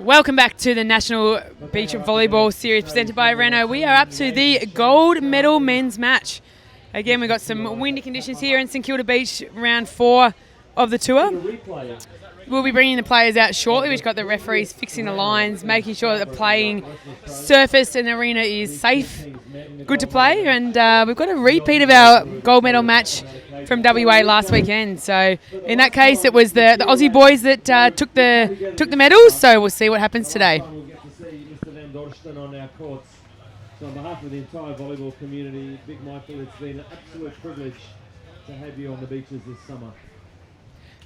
Welcome back to the National Beach Volleyball Series presented by Renault. We are up to the gold medal men's match. Again, we've got some windy conditions here in St Kilda Beach, round 4 of the tour. We'll be bringing the players out shortly. We've got the referees fixing the lines, making sure that the playing surface and arena is safe, good to play. And we've got a repeat of our gold medal match from WA last weekend. So in that case, it was the Aussie boys that took the medals. So we'll see what happens today. We'll get to see Mr. Van Dorsten on our courts. So on behalf of the entire volleyball community, Big Michael, it's been an absolute privilege to have you on the beaches this summer.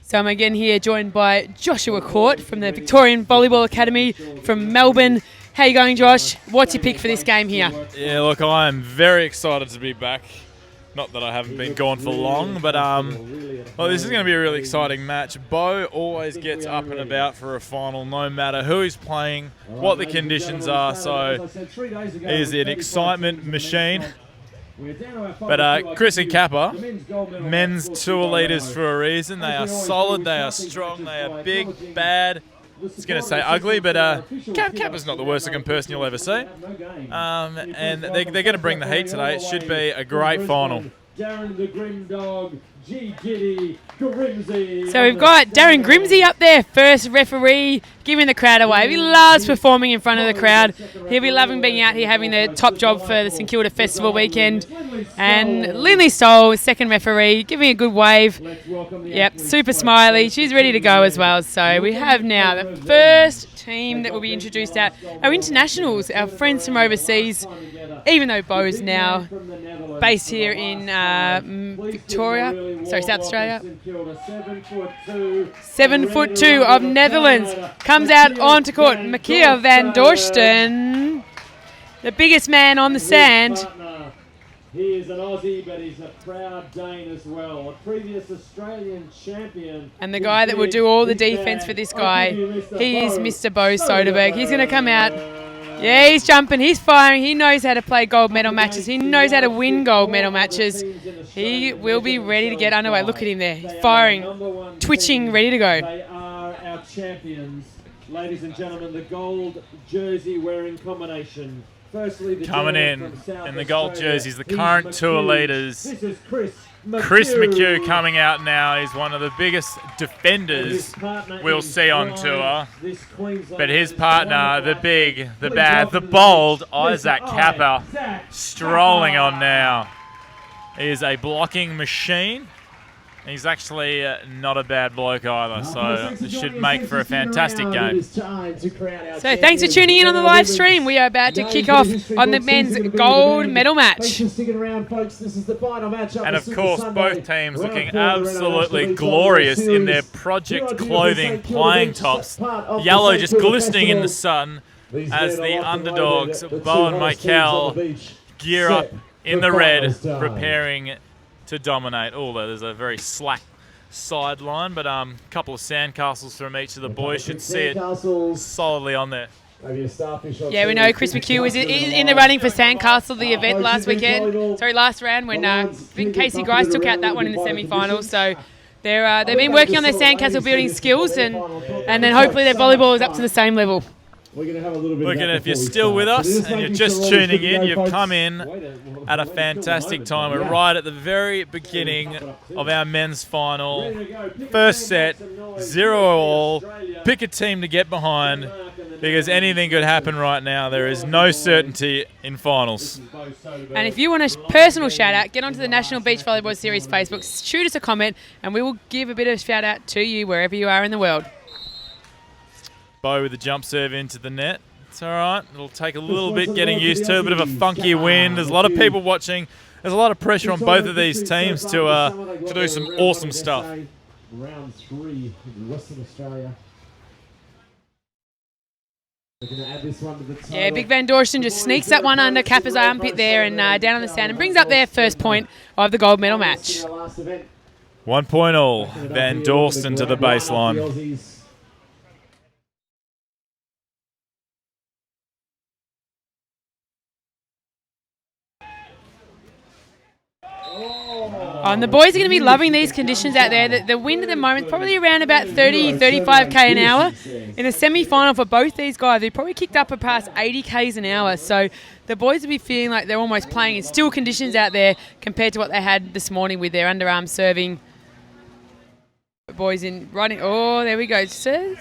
So I'm again here joined by Joshua Court from the Victorian Volleyball Academy from Melbourne. How you going, Josh? What's your pick for this game here? Yeah, look, I am very excited to be back. Not that I haven't been gone for long, but well, this is going to be a really exciting match. Bo always gets up and about for a final, no matter who he's playing, what the conditions are. So he's an excitement machine. But Chris and Kappa, men's tour leaders for a reason. They are solid, they are strong, they are big, bad. I was going to say ugly, but Kappa's not the worst looking person you'll ever see. And they're going to bring the heat today. It should be a great final. Darren the Grim Dog, G. Giddy, Grimsey. So we've got Darren Grimsey up there, first referee, giving the crowd away. He loves performing in front of the crowd. He'll be loving being out here, having the top job for the St Kilda Festival weekend. And Lindley Stoll, second referee, giving a good wave. Yep, super smiley. She's ready to go as well. So we have now the first team that will be introduced out. Our internationals, our friends from overseas, even though Bo's now based here in South Australia. 7'2" of Netherlands comes out onto court. Michiel van Dorsten, the biggest man on the sand. He is an Aussie, but he's a proud Dane as well. A previous Australian champion. And the guy that will do all the defence for this guy, he is Mr. Bo Soderberg. He's going to come out. Yeah, he's jumping, he's firing, he knows how to play gold medal matches, he knows how to win gold medal matches. He will be ready to get underway. Look at him there, he's firing, twitching, ready to go. They are our champions. Ladies and gentlemen, the gold jersey wearing combination. Firstly, coming in the gold jerseys, the current tour leaders. This is Chris McHugh coming out now. He's one of the biggest defenders we'll see on tour. But his partner, the big, the bad, the bold, Isaac Kappa, strolling on now. He is a blocking machine. He's actually not a bad bloke either, so it should make for a fantastic game. So thanks for tuning in on the live stream. We are about to kick off on the men's gold medal match. And of course, both teams looking absolutely glorious in their project clothing playing tops. Yellow just glistening in the sun as the underdogs, Bo and Michael, gear up in the red, preparing to dominate. Although there's a very slack sideline, but a couple of sandcastles from each of the boys should see it solidly on there. Yeah, we know Chris McHugh was in the running for Sandcastle, the event last round when Casey Grice took out that one in the semi-finals. So they've been working on their sandcastle building skills, and then hopefully their volleyball is up to the same level. We're going to have a little bit Look, and if you're still with us and you're just tuning in, you've come in at a fantastic time. We're right at the very beginning of our men's final. First set, 0-all. Pick a team to get behind because anything could happen right now. There is no certainty in finals. And if you want a personal shout out, get onto the National Beach Volleyball Series Facebook, shoot us a comment, and we will give a bit of a shout out to you wherever you are in the world. Bo with the jump serve into the net. It's all right. It'll take a little bit getting used to. A bit of a funky wind. There's a lot of people watching. There's a lot of pressure on both of these teams to do some awesome stuff. Round 3 in Western Australia. We're going to add this one to the total. Yeah, Big Van Dorsten just sneaks that one under Kappa's armpit there and down on the sand and brings up their first point of the gold medal match. 1 point all. Van Dorsten to the baseline. And the boys are going to be loving these conditions out there. The wind at the moment is probably around about 30, 35k an hour. In the semi-final for both these guys, they probably kicked up past 80k's an hour. So the boys will be feeling like they're almost playing in still conditions out there compared to what they had this morning with their underarm serving. Boys in running. Oh, there we go. Just a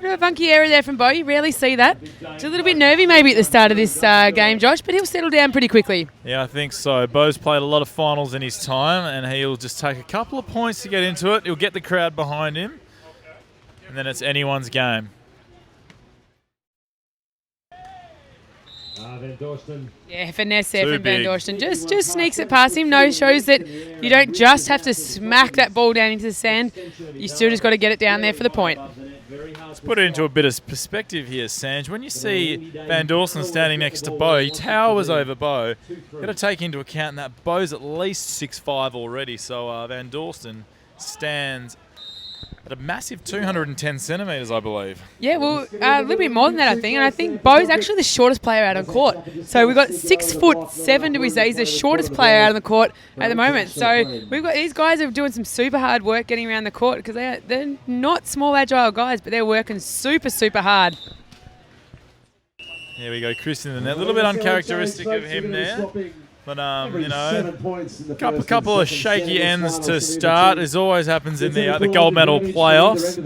bit of a funky area there from Bo. You rarely see that. It's a little bit nervy maybe at the start of this game, Josh, but he'll settle down pretty quickly. Yeah, I think so. Bo's played a lot of finals in his time, and he'll just take a couple of points to get into it. He'll get the crowd behind him, and then it's anyone's game. Van Dorsten. Yeah, finesse there from Van Dorsten. Just sneaks it past him. No, shows that you don't just have to smack that ball down into the sand. You still just got to get it down there for the point. Let's put it into a bit of perspective here, Sanj. When you see Van Dorsten standing next to Bo, he towers over Bo. You've got to take into account that Bo's at least 6'5" already, so Van Dorsten stands at a massive 210 centimetres, I believe. Yeah, well, a little bit more than that, I think. And I think Bo's actually the shortest player out on court. So we've got 6'7" to his day. He's the shortest player out on the court at the moment. So we've got these guys are doing some super hard work getting around the court because they're not small, agile guys, but they're working super, super hard. Here we go, Chris in the net. A little bit uncharacteristic of him there. But, you know, a couple of shaky ends to start, as always happens in the gold medal playoffs.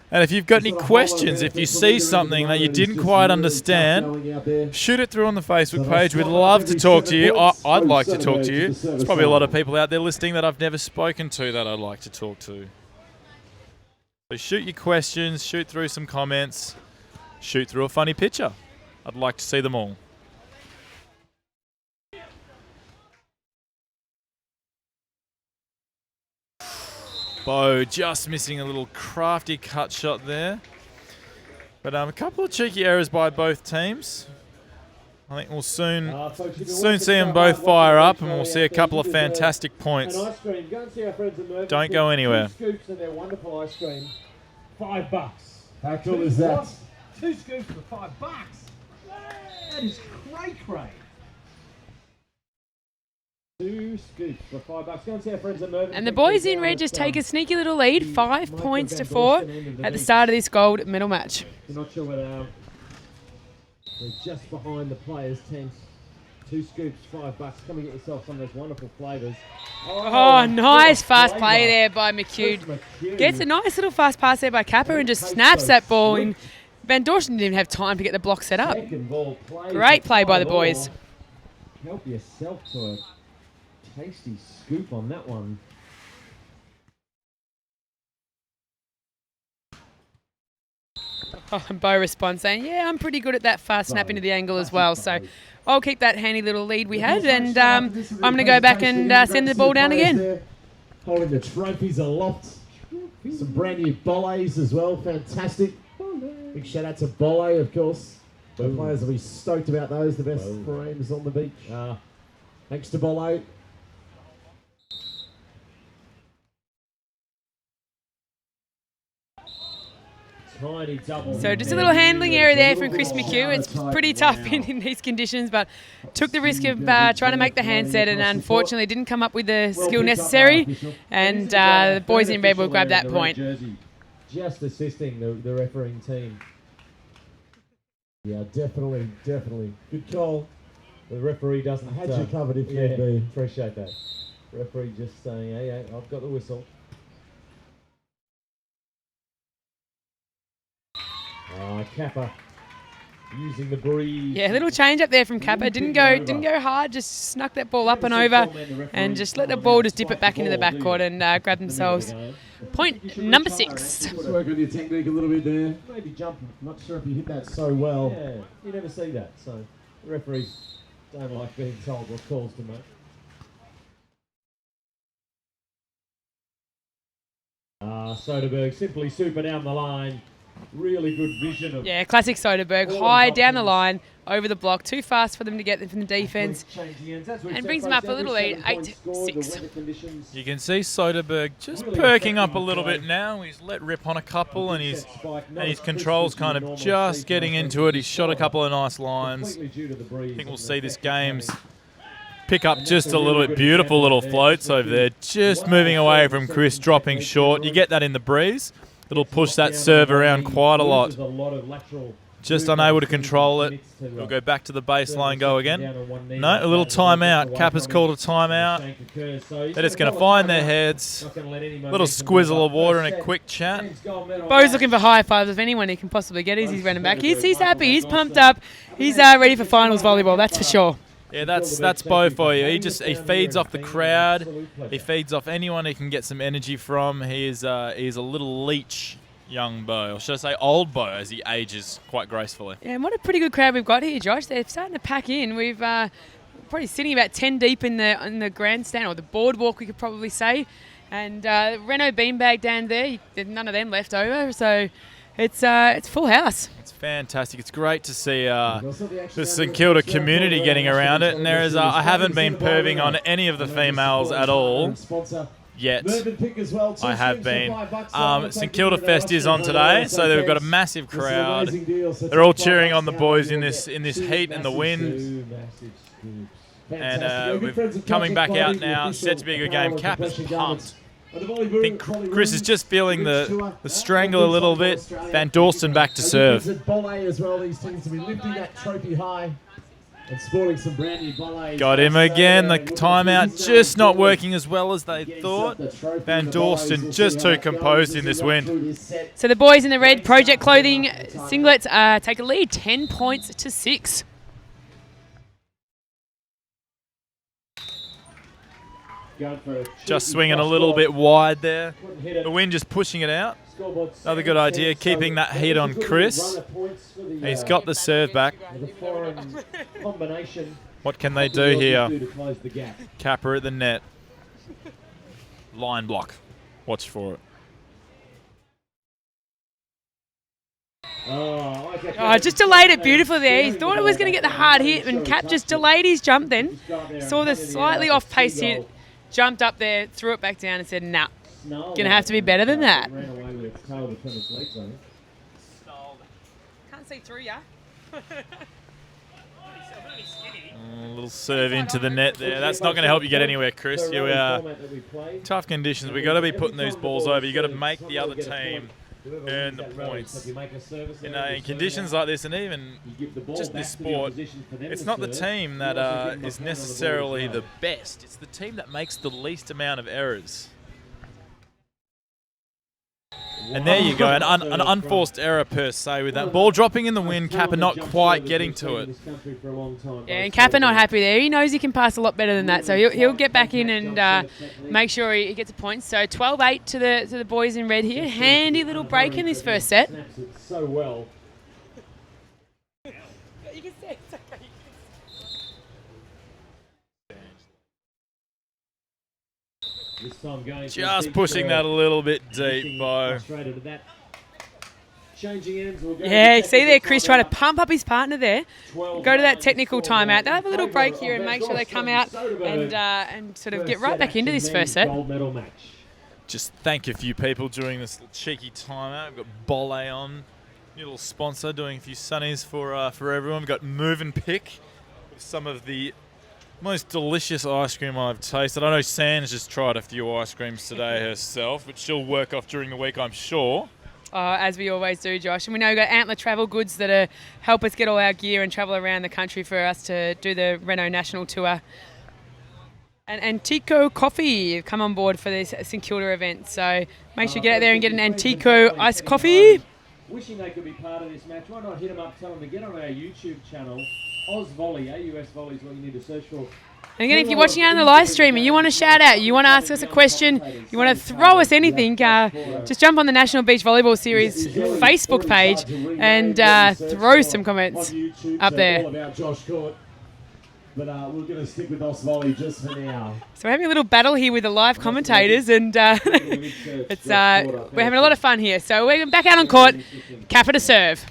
And if you've got any questions, if you see something that you didn't quite understand, shoot it through on the Facebook page. We'd love to talk to you. I'd like to talk to you. There's probably a lot of people out there listening that I've never spoken to that I'd like to talk to. So shoot your questions, shoot through some comments, shoot through a funny picture. I'd like to see them all. Bo just missing a little crafty cut shot there. But a couple of cheeky errors by both teams. I think we'll soon see them both fire up, and we'll see a couple of fantastic points. Don't go anywhere. 2 scoops and their wonderful ice cream. $5. How cool is that? 2 scoops for $5. That is cray. 2 scoops for $5. Go and see our friends at Mervyn. And the boys in red just take a sneaky little lead, 5 points to 4 at the start of this gold medal match. You're not sure where they are. They're just behind the players' tents. 2 scoops, $5. Come and get yourself some of those wonderful flavours. Oh, nice fast play there by McHugh. Gets a nice little fast pass there by Kappa and just snaps that ball in. Van Dorsten didn't even have time to get the block set up. Great play by the boys. Help yourself to a tasty scoop on that one. Oh, and Bo responds saying, yeah, I'm pretty good at that fast snap into the angle as well. So I'll keep that handy little lead we had, and I'm going to go back and send the ball down again. Holding the trophies aloft. Some brand new bollets as well. Fantastic. Big shout out to Bolle, of course. The players will be stoked about those. The best frames on the beach. Thanks to Bolle. Tiny double. So just a little handling error there from Chris McHugh. It's pretty tough in these conditions, but took the risk of trying to make the handset and unfortunately didn't come up with the skill necessary. And the boys in red will grab that point. Just assisting the refereeing team. Yeah, definitely. Good call. The referee doesn't... I had you covered if need be. Appreciate that. Referee just saying, hey, I've got the whistle. Kappa using the breeze. Yeah, a little change up there from Kappa. Didn't go hard, just snuck that ball up and over and just let the ball just dip it back into the backcourt and grab themselves point number 6. Let's work on your technique a little bit there. Maybe jumping. Not sure if you hit that so well. Yeah, you never see that. So the referees don't like being told what calls to make. Soderberg simply super down the line. Really good vision of... Yeah, classic Soderberg. High down the line, over the block. Too fast for them to get them from the defence. And brings them up a little lead, 8-6. You can see Soderberg just perking up a little bit now. He's let rip on a couple and his control's kind of just getting into it. He's shot a couple of nice lines. I think we'll see this game's pick up just a little bit. Beautiful little floats over there, just moving away from Chris, dropping short. You get that in the breeze. It'll push that serve around quite a lot. Just unable to control it. We'll go back to the baseline, go again. No, a little timeout. Kappa's called a timeout. They're just going to find their heads. Little squizzle of water and a quick chat. Bo's looking for high fives of anyone he can possibly get as he's running back. He's happy. He's pumped up. He's ready for finals volleyball, that's for sure. Yeah, that's Bo for you. He feeds off the crowd. He feeds off anyone he can get some energy from. He's a little leech, young Bo, or should I say old Bo, as he ages quite gracefully. Yeah, and what a pretty good crowd we've got here, Josh. They're starting to pack in. We've probably sitting about 10 deep in the grandstand, or the boardwalk, we could probably say. And Renault beanbag down there, there's none of them left over, so it's full house. It's fantastic. It's great to see the St Kilda community getting around it. And I haven't been perving on any of the females at all yet. I have been. St Kilda Fest is on today, so we've got a massive crowd. They're all cheering on the boys in this heat and the wind. And we're coming back out now. Set to be a good game. Kappa's pumped. I think Chris is just feeling the strangle a little bit. Van Dorsten back to serve. As well, these teams to be lifting that trophy high and sporting some brand new bollets. Got him again. The timeout just not working as well as they thought. Van Dorsten just too composed in this win. So the boys in the red Project Clothing singlets take a lead, 10 points to 6. Just swinging a little bit wide there. The wind just pushing it out. Another good idea, keeping that heat on Chris. He's got the serve back. What can they do here? Kappa at the net. Line block. Watch for it. Just delayed it beautifully there. He thought it was going to get the hard hit, and Cap just delayed his jump then. Saw the slightly off-pace hit. Jumped up there, threw it back down and said, nah, going to have to be better than that. Can't see through ya. A little serve into the net there. That's not going to help you get anywhere, Chris. You are tough conditions. We've got to be putting these balls over. You've got to make the other team earn the points. In conditions like this, and even just this sport, it's not the team that is necessarily the best. It's the team that makes the least amount of errors. And there you go, an unforced error per se with that ball dropping in the wind. Kappa not quite getting to it. Yeah, and Kappa not happy there. He knows he can pass a lot better than that, so he'll get back in and make sure he gets a point. So 12-8 to the boys in red here. Handy little break in this first set. So well. You can say it's okay. Just pushing that a little bit deep, Bo. Yeah, see there, Chris trying to pump up his partner there. Go to that technical timeout. They'll have a little break here and make sure they come out and sort of get right back into this first set. Just thank a few people during this little cheeky timeout. We've got Bolle on, new little sponsor, doing a few sunnies for everyone. We've got Move and Pick with some of the most delicious ice cream I've tasted. I know San's just tried a few ice creams today herself, which she'll work off during the week, I'm sure. As we always do, Josh. And we know we've got Antler Travel Goods that help us get all our gear and travel around the country for us to do the Renault National Tour. And Antico Coffee have come on board for this St Kilda event. So make sure you get out there and get an Antico iced coffee. Wishing they could be part of this match. Why not hit them up, tell them to get on our YouTube channel. Oz Volley, AUS Volley is what you need to search for. And again, if you're watching out on the live stream and you want to shout out, you want to ask us a question, you want to throw us anything, just jump on the National Beach Volleyball Series Facebook page and throw some comments up there. But we're going to stick with Oz Volley just for now. So we're having a little battle here with the live commentators, and we're having a lot of fun here. So we're back out on court. Kappa to serve.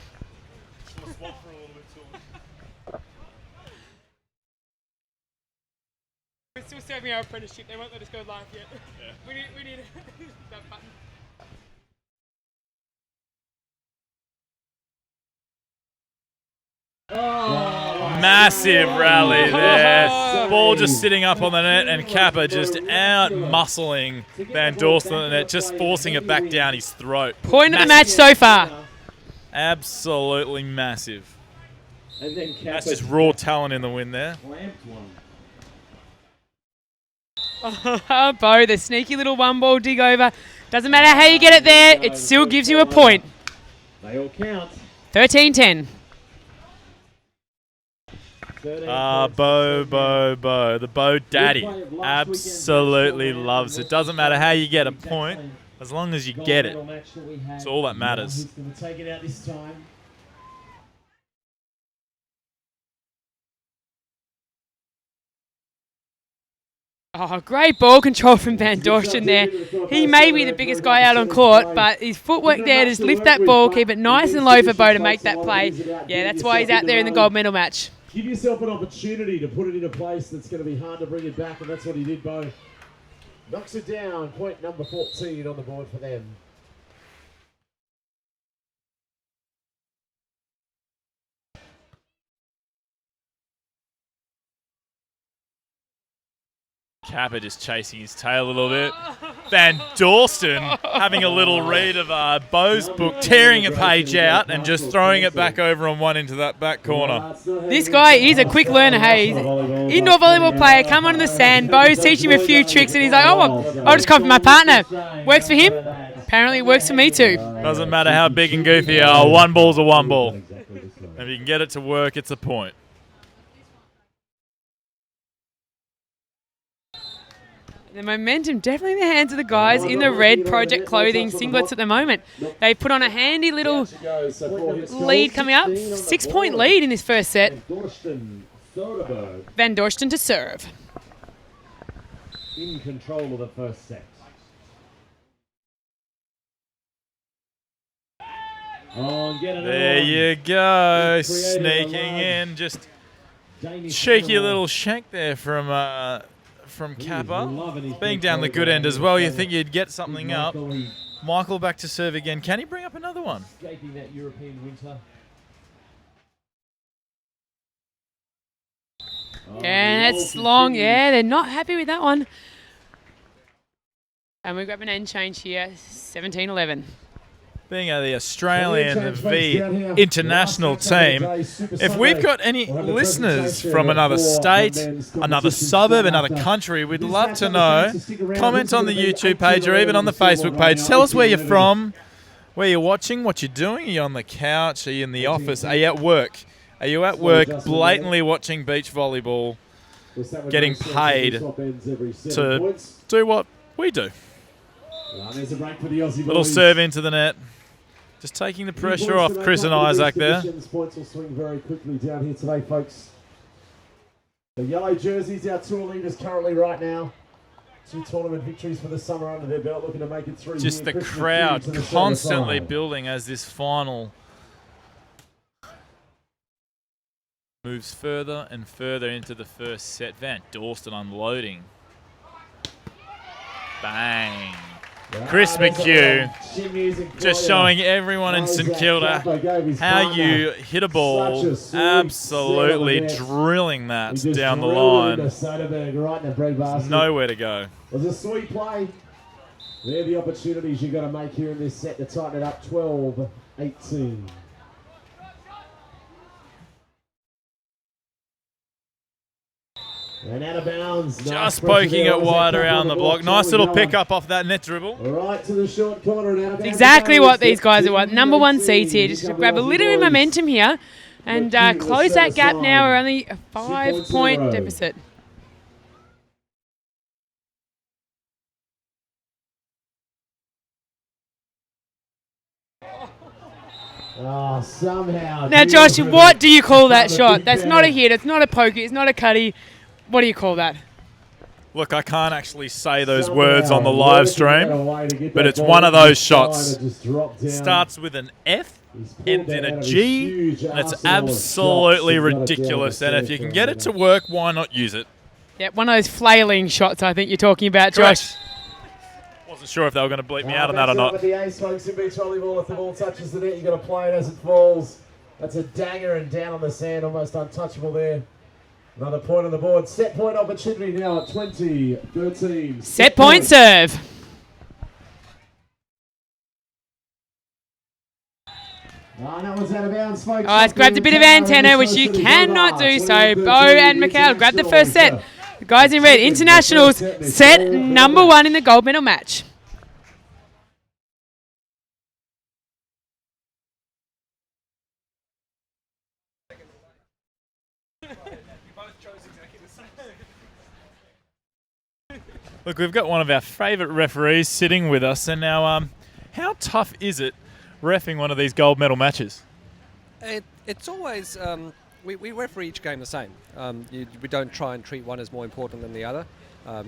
We're still serving our apprenticeship. They won't let us go live yet. Yeah. We need that button. massive rally there. Ball just sitting up on the net, and Kappa just out-muscling Van Dorsten on the net, just forcing it back down his throat. Point of the match so far. Absolutely massive. And then That's just raw talent in the win there. Bo, the sneaky little one-ball dig over. Doesn't matter how you get it there, it still gives you a point. They all count. 13-10. Bo. The Bo daddy absolutely loves it. Doesn't matter how you get a point, as long as you get it. It's all that matters. Who's going to take it out this time? Oh, great ball control from Van Dorsten there. He may be the biggest guy out on court, but his footwork there, just lift that ball, keep it nice and low for Bo to make that play. Yeah, that's why he's out there in the gold medal match. Give yourself an opportunity to put it in a place that's going to be hard to bring it back, and that's what he did, Bo. Knocks it down, point number 14 on the board for them. Kappa just chasing his tail a little bit. Van Dorsten having a little read of Bo's book, tearing a page out and just throwing it back over on one into that back corner. This guy is a quick learner, hey. He's an indoor volleyball player, come onto the sand. Bo's teaching him a few tricks and he's like, oh, well, I'll just copy my partner. Works for him. Apparently it works for me too. Doesn't matter how big and goofy you are, one ball's a one ball. If you can get it to work, it's a point. The momentum definitely in the hands of the guys in the red Project Clothing singlets at the moment. They put on a handy little lead coming up. 6-point lead in this first set. Van Dorsten to serve. In control of the first set. There you go, sneaking in. Just cheeky little shank there from Kappa. Being down the good end as well, you think you'd get something up. Michael back to serve again. Can he bring up another one? Escaping that European winter. And it's long. Yeah, they're not happy with that one. And we grab an end change here, 17-11. Being the Australian v international team, if we've got any listeners from another state, another suburb, another country, we'd love to know. Comment on the YouTube page or even on the Facebook page. Tell us where you're from, where you're watching, what you're doing. Are you on the couch? Are you in the office? Are you at work? Are you at work blatantly watching beach volleyball, getting paid to do what we do? Little serve into the net. Just taking the pressure off Chris and Isaac there. Points will swing very quickly down here today, folks. The yellow jerseys, our tour leaders currently right now. 2 tournament victories for the summer under their belt, looking to make it 3. Just the crowd constantly building as this final moves further and further into the first set. Van Dorsten unloading. Bang. Chris McHugh just showing everyone in St Kilda how you hit a ball, absolutely drilling that down the line. There's nowhere to go. It was a sweet play. They're the opportunities you've got to make here in this set to tighten it up. 12-18. And out of bounds. Just poking it wide around the block. Nice little pick up off that net dribble. Right to the short corner and out of bounds. Exactly what these guys want. Number 1 seeds here. Just to grab a little bit of momentum here and close that gap now. We're only a 5-point deficit. Oh, somehow. Now, Josh, what do you call that shot? That's not a hit. It's not a poker. It's not a cutty. What do you call that? Look, I can't actually say those words on the live stream, but it's one of those shots. Starts with an F, ends in a G, and it's absolutely ridiculous. And if you can get it to work, why not use it? Yeah, one of those flailing shots I think you're talking about, Josh. Wasn't sure if they were going to bleep me out on that or not. The ace, folks, in beach volleyball, if the ball touches the net, you've got to play it as it falls. That's a dagger and down on the sand, almost untouchable there. Another point on the board. Set point opportunity now at 20-13. Set point serve. That one's out of bounds, folks. Oh, it's grabbed a bit of antenna, which you cannot do so. Bo and Mikhail grab the first set. The guys in red, internationals, set number 1 in the gold medal match. Look, we've got one of our favourite referees sitting with us, and now, how tough is it reffing one of these gold medal matches? It's always we referee each game the same. We don't try and treat one as more important than the other.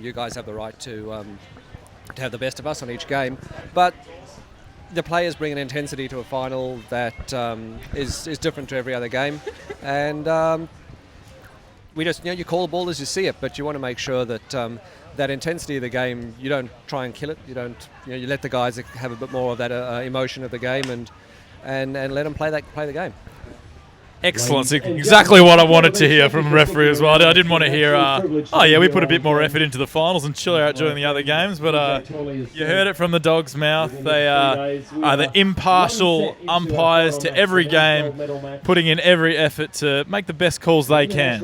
You guys have the right to have the best of us on each game, but the players bring an intensity to a final that is different to every other game, and we just you call the ball as you see it, but you want to make sure that that intensity of the game, you don't try and kill it. You don't you let the guys have a bit more of that emotion of the game and let them play the game. Excellent. Exactly what I wanted to hear from a referee as well. I didn't want to hear, oh yeah, we put a bit more effort into the finals and chill out during the other games, but you heard it from the dog's mouth. They are the impartial umpires to every game, putting in every effort to make the best calls they can.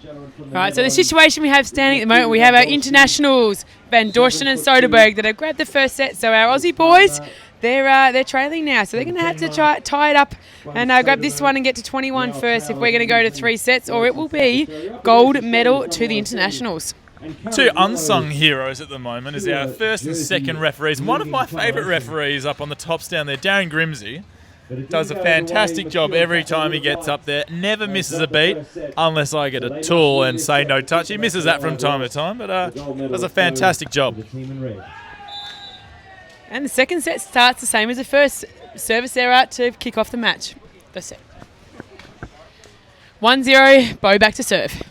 All right, so the situation we have standing at the moment, we have our internationals, Van Dorsten and Soderberg, that have grabbed the first set. So our Aussie boys, they're trailing now. So they're going to have to tie it up and grab this one and get to 21 first if we're going to go to 3 sets, or it will be gold medal to the internationals. 2 unsung heroes at the moment is our first and second referees. One of my favourite referees up on the tops down there, Darren Grimsey, does a fantastic job every time he gets up there. Never misses a beat unless I get a tool and say no touch. He misses that from time to time, but does a fantastic job. And the second set starts the same as the first. Service error to kick off the match. The set. 1-0, Bo back to serve.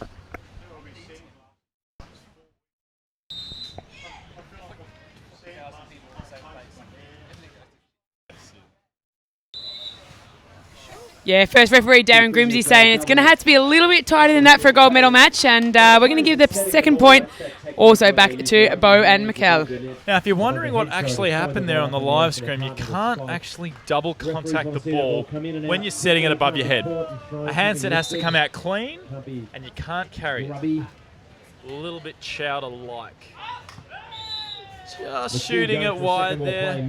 Yeah, first referee Darren Grimsey saying it's going to have to be a little bit tighter than that for a gold medal match, and we're going to give the second point also back to Bo and Mikhail. Now, if you're wondering what actually happened there on the live stream, you can't actually double contact the ball when you're setting it above your head. A handset has to come out clean, and you can't carry it. A little bit Chowder-like. Just shooting it wide there.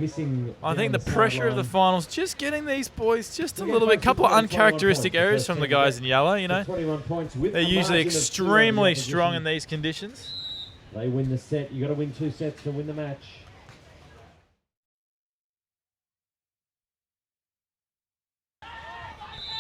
I think the pressure of the finals, just getting these boys just a little bit. Couple of uncharacteristic errors from the guys in yellow, you know. They're usually extremely strong in these conditions. They win the set. You've got to win 2 sets to win the match.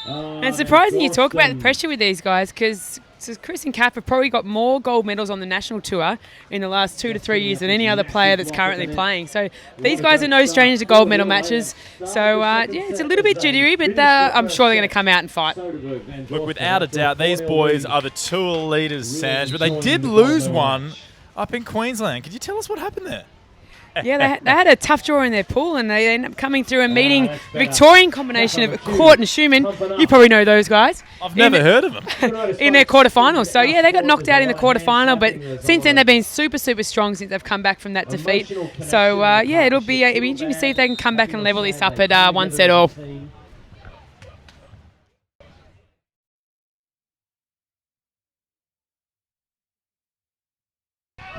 And it's surprising you talk about the pressure with these guys, because Chris and Kath have probably got more gold medals on the national tour in the last 2 to 3 years than any other player that's currently playing. So these guys are no strangers to gold medal matches. So, yeah, it's a little bit jittery, but I'm sure they're going to come out and fight. Look, without a doubt, these boys are the 2 leaders, Sanj, but they did lose one up in Queensland. Could you tell us what happened there? Yeah, they had a tough draw in their pool, and they ended up coming through and meeting the Victorian combination of Court and Schumann. You probably know those guys. I've never heard of them. In their quarterfinals. So, yeah, they got knocked out in the quarterfinal, but since then they've been super, super strong since they've come back from that defeat. So, yeah, it'll be interesting to see if they can come back and level this up at 1 set all.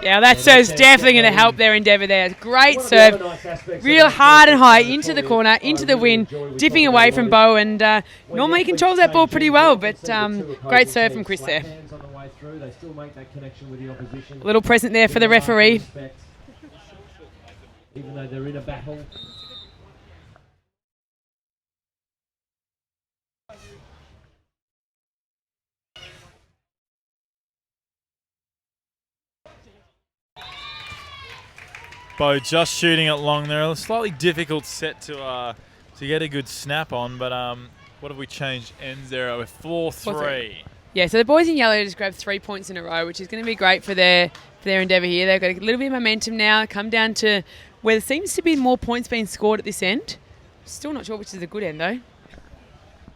Yeah, that serve's definitely going to help their endeavour there. Great serve, real hard and high into the corner, into the wind, dipping away from Bo, and normally he controls that ball pretty well, but great serve from Chris there. A little present there for the referee. Even though they're in a battle. Bo just shooting it long there. A slightly difficult set to get a good snap on, but what have we changed? Ends there with 4-3. Yeah, so the boys in yellow just grabbed 3 points in a row, which is going to be great for their endeavour here. They've got a little bit of momentum now, come down to where there seems to be more points being scored at this end. Still not sure which is the good end though.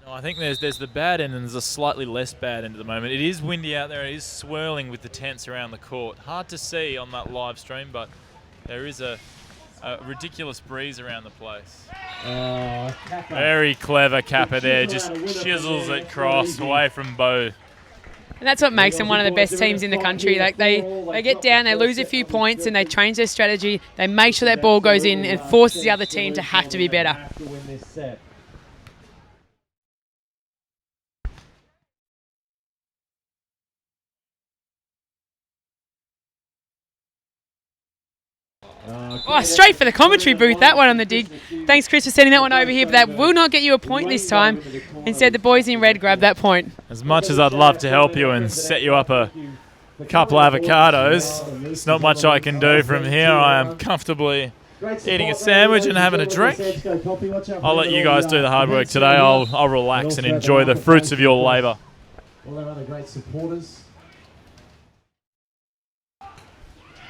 No, I think there's the bad end and there's a slightly less bad end at the moment. It is windy out there. It is swirling with the tents around the court. Hard to see on that live stream, but there is a ridiculous breeze around the place. Very clever Kappa there. Just chisels it cross away from Bo. And that's what makes them one of the best teams in the country. Like they get down, they lose a few points, and they change their strategy. They make sure that ball goes in and forces the other team to have to be better. Oh, straight for the commentary booth, that one on the dig. Thanks, Chris, for sending that one over here, but that will not get you a point this time. Instead, the boys in red grab that point. As much as I'd love to help you and set you up a couple of avocados, there's not much I can do from here. I am comfortably eating a sandwich and having a drink. I'll let you guys do the hard work today. I'll relax and enjoy the fruits of your labour. All our other great supporters.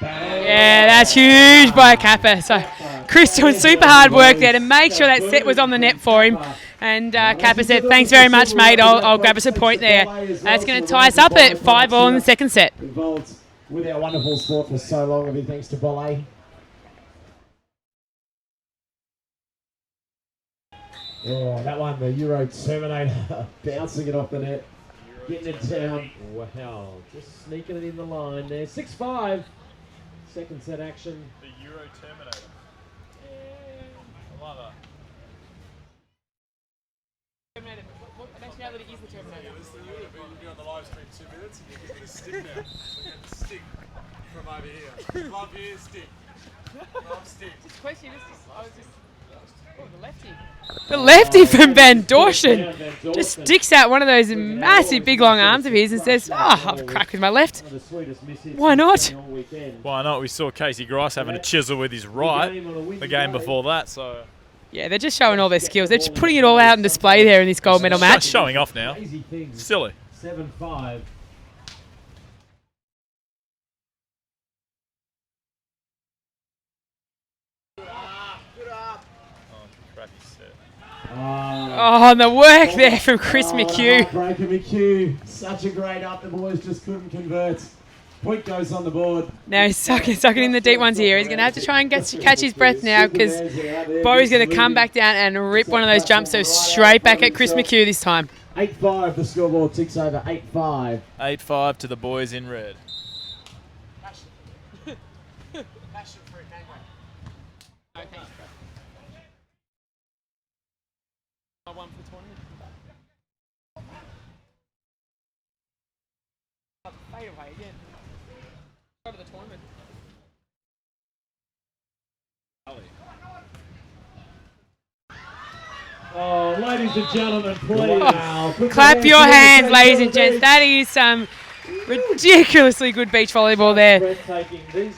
Yeah, that's huge by Kappa. So Chris doing super hard work there to make sure that set was on the net for him. And Kappa said, thanks very much, mate. I'll grab us a point there. That's going to tie us up at 5-all in the second set. Involved with our wonderful sport for so long, a big thanks to Bollet. Oh, that one, the Euro Terminator, bouncing it off the net, getting it down. Wow, just sneaking it in the line there. 6-5. Second set action. The Euro Terminator. I love that. Terminator. What nationality is the Terminator? You'll be on the live stream 2 minutes and you get the stick now. So get the stick from over here. Love here, stick. Love stick. Just question, the lefty. The lefty from Van Dorshen just sticks out one of those massive big long arms of his and says, I've cracked with my left. Why not? Why not? We saw Casey Grice having a chisel with his right the game before that. So yeah, they're just showing all their skills. They're just putting it all out on display there in this gold medal match. Showing off now. Silly. 7-5. Oh, and the work there from Chris McHugh. Breaker McHugh, such a great up. The boys just couldn't convert. Point goes on the board. Now he's sucking in the deep ones here. He's going to have to try and catch his breath now because Bo's going to come back down and rip one of those jumps. So straight back at Chris McHugh this time. 8-5, the scoreboard ticks over 8-5. 8-5 to the boys in red. One for the tournament. Fade away again. Over the tournament. Oh, ladies and gentlemen, please. Clap your hands, ladies and gents. That is some ridiculously good beach volleyball there.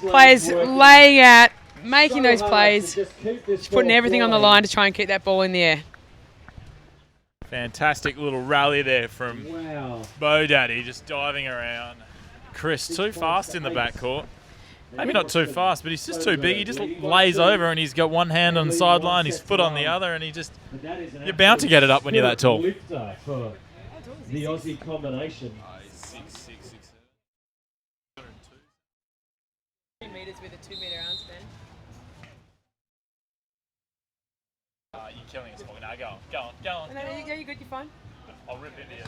Players laying out, making those plays, just putting everything on the line to try and keep that ball in the air. Fantastic little rally there from Bo Daddy, just diving around. Chris, too fast in the backcourt. Maybe not too fast, but he's just too big. He just lays over and he's got one hand on the sideline, his foot on the other, and you're bound to get it up when you're that tall. For the Aussie combination. 3 metres with a 2 metre arm span. You're killing us, now go on. No, you're good, you're fine. I'll rip into you.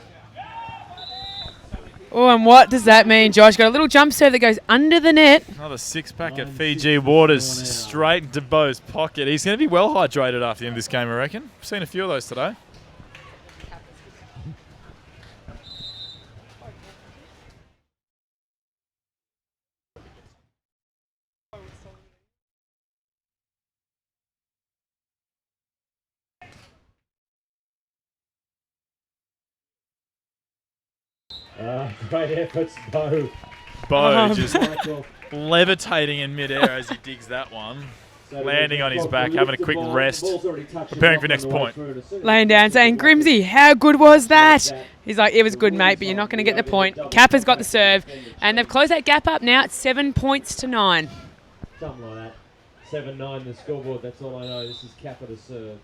Oh, and what does that mean, Josh? Got a little jump serve that goes under the net. Another 6-pack of Fiji Waters straight into Bo's pocket. He's going to be well hydrated after the end of this game, I reckon. I've seen a few of those today. Great efforts, Bo. Bo just levitating in midair as he digs that one. Landing on his back, having a quick rest, preparing for next point. Laying down, saying, Grimsy, how good was that? He's like, it was good, mate, but you're not going to get the point. Kappa's got the serve, and they've closed that gap up now at 7 points to 9. Something like that. 7-9 the scoreboard, that's all I know. This is Kappa to serve.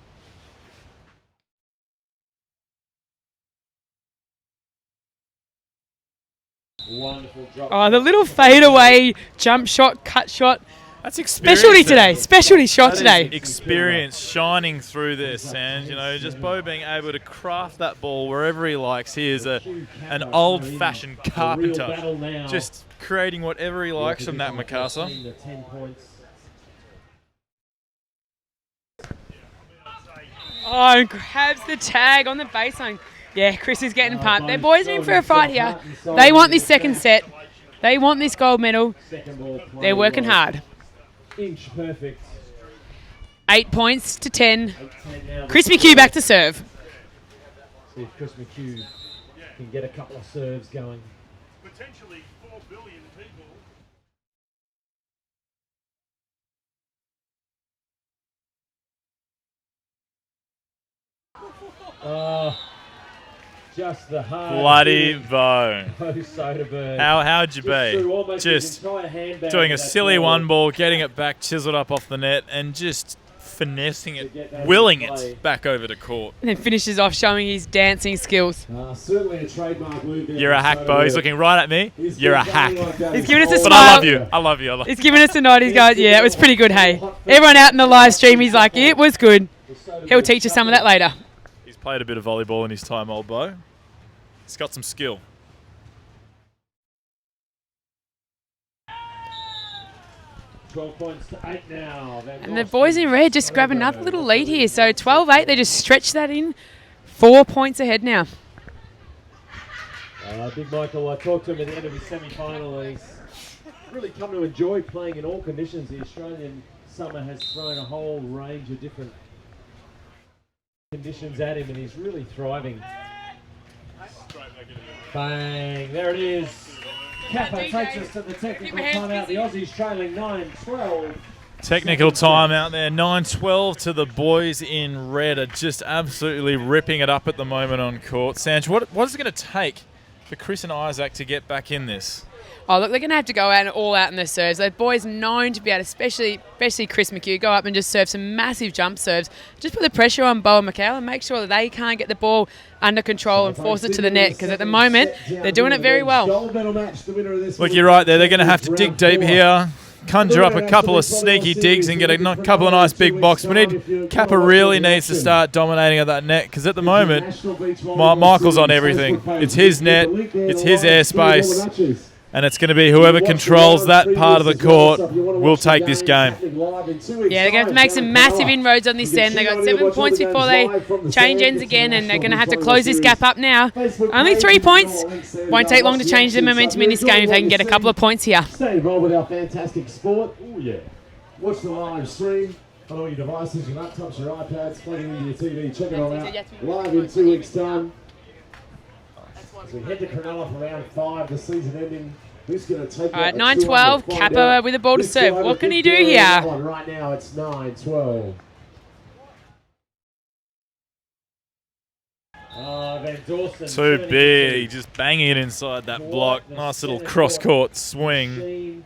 Wonderful drop. Oh, the little fadeaway jump shot, cut shot. That's experience. Specialty today. Specialty shot today. Experience shining through this, and just Bo being able to craft that ball wherever he likes. He is an old-fashioned carpenter, just creating whatever he likes from that Mikasa. Oh, and grabs the tag on the baseline. Yeah, Chris is getting pumped. Their boys are in for a fight here. They want this second set. They want this gold medal. They're working hard. Inch perfect. 8 points to 10. Chris McHugh back to serve. See if Chris McHugh can get a couple of serves going. Potentially 4 billion people. Just the hard. Bloody Bo. Soderberg. How'd you be? Just doing a silly one ball, getting it back, chiseled up off the net, and just finessing it, willing it back over to court. And then finishes off showing his dancing skills. Certainly a trademark move. You're a hack, Bo. He's looking right at me. You're a hack. He's giving us a smile. But I love you. I love you. He's giving us a nod. He's going, yeah, it was pretty good, hey. Everyone out in the live stream, he's like, it was good. He'll teach us some of that later. He's played a bit of volleyball in his time, old Bo. He's got some skill. $12 points to 8 now. And the boys in red just grab another little lead here. So 12-8, they just stretch that in. 4 points ahead now. Big Michael, I talked to him at the end of his semi-final. He's really come to enjoy playing in all conditions. The Australian summer has thrown a whole range of different conditions at him, and he's really thriving. Bang, there it is. Kappa takes us to the technical timeout. The Aussies trailing 9-12. Technical timeout there. 9-12 to the boys in red are just absolutely ripping it up at the moment on court. Sanj, what is it going to take for Chris and Isaac to get back in this? Oh, look, they're going to have to go out and all out in their serves. The boys known to be able to, especially Chris McHugh, go up and just serve some massive jump serves. Just put the pressure on Bo and Mikhail and make sure that they can't get the ball under control and force it to the net, because at the moment, they're doing it very well. Look, you're right there. They're going to have to dig deep here, conjure up a couple of sneaky digs and get a couple of nice big blocks. Kappa really needs to start dominating at that net, because at the moment, Michael's on everything. It's his net, it's his airspace. And it's going to be whoever controls that part of the court will take this game. Yeah, they're going to have to make some massive inroads on this end. They've got 7 points before they change ends again, and they're going to have to close this gap up now. Only 3 points. Won't take long to change the momentum in this game if they can get a couple of points here. Stay involved with our fantastic sport. Oh, yeah. Watch the live stream on all your devices, your laptops, your iPads, plug it into your TV. Check it all out. Live in 2 weeks' time. As we head to Cronulla for round 5, the season ending. Who's going to take all right, 9-12, Kappa with a ball to serve. What can he do here? Right now it's 9-12. Too big, just banging it inside that block. Nice little cross-court swing.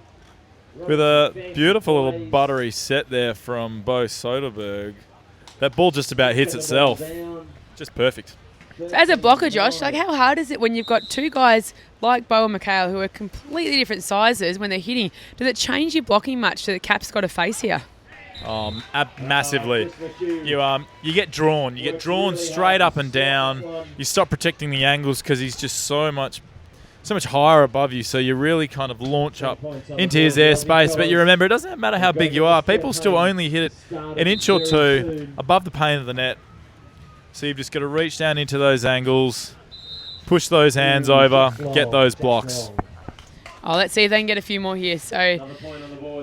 With a beautiful little buttery set there from Bo Soderberg. That ball just about hits itself. Just perfect. So as a blocker, Josh, like how hard is it when you've got two guys like Bo and Mikhail who are completely different sizes when they're hitting? Does it change your blocking much that Cap's got to face here? Massively. You get drawn. You get drawn straight up and down. You stop protecting the angles because he's just so much higher above you, so you really kind of launch up into his airspace. But you remember, it doesn't matter how big you are. People still only hit it an inch or two above the pane of the net. So you've just got to reach down into those angles, push those hands over, get those blocks. Oh, let's see if they can get a few more here. So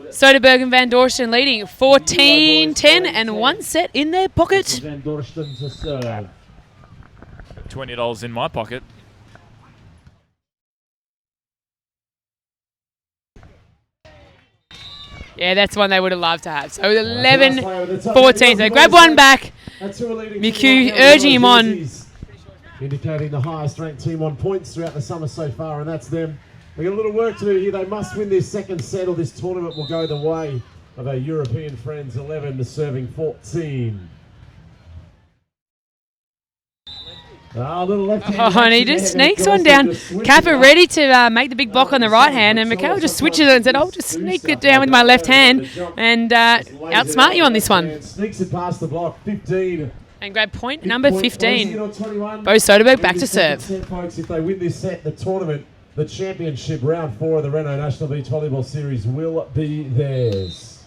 Soderberg and Van Dorsten leading 14-10 and one set in their pocket. $20 in my pocket. Yeah, that's one they would have loved to have. So 11-14. So grab one back. McHugh urging him on. Indicating the highest ranked team on points throughout the summer so far, and that's them. We've got a little work to do here. They must win this second set or this tournament will go the way of our European friends. 11 serving 14. and he just sneaks one down. Kappa ready to make the big block on the right hand, and Mikhail just switches it and said, I'll just sneak it down with my left hand and outsmart you on this one. Sneaks it past the block, 15. And grab point number 15. Bo Soderberg back to serve. Folks, if they win this set, the tournament, the championship round 4 of the Renault National Beach Volleyball Series will be theirs.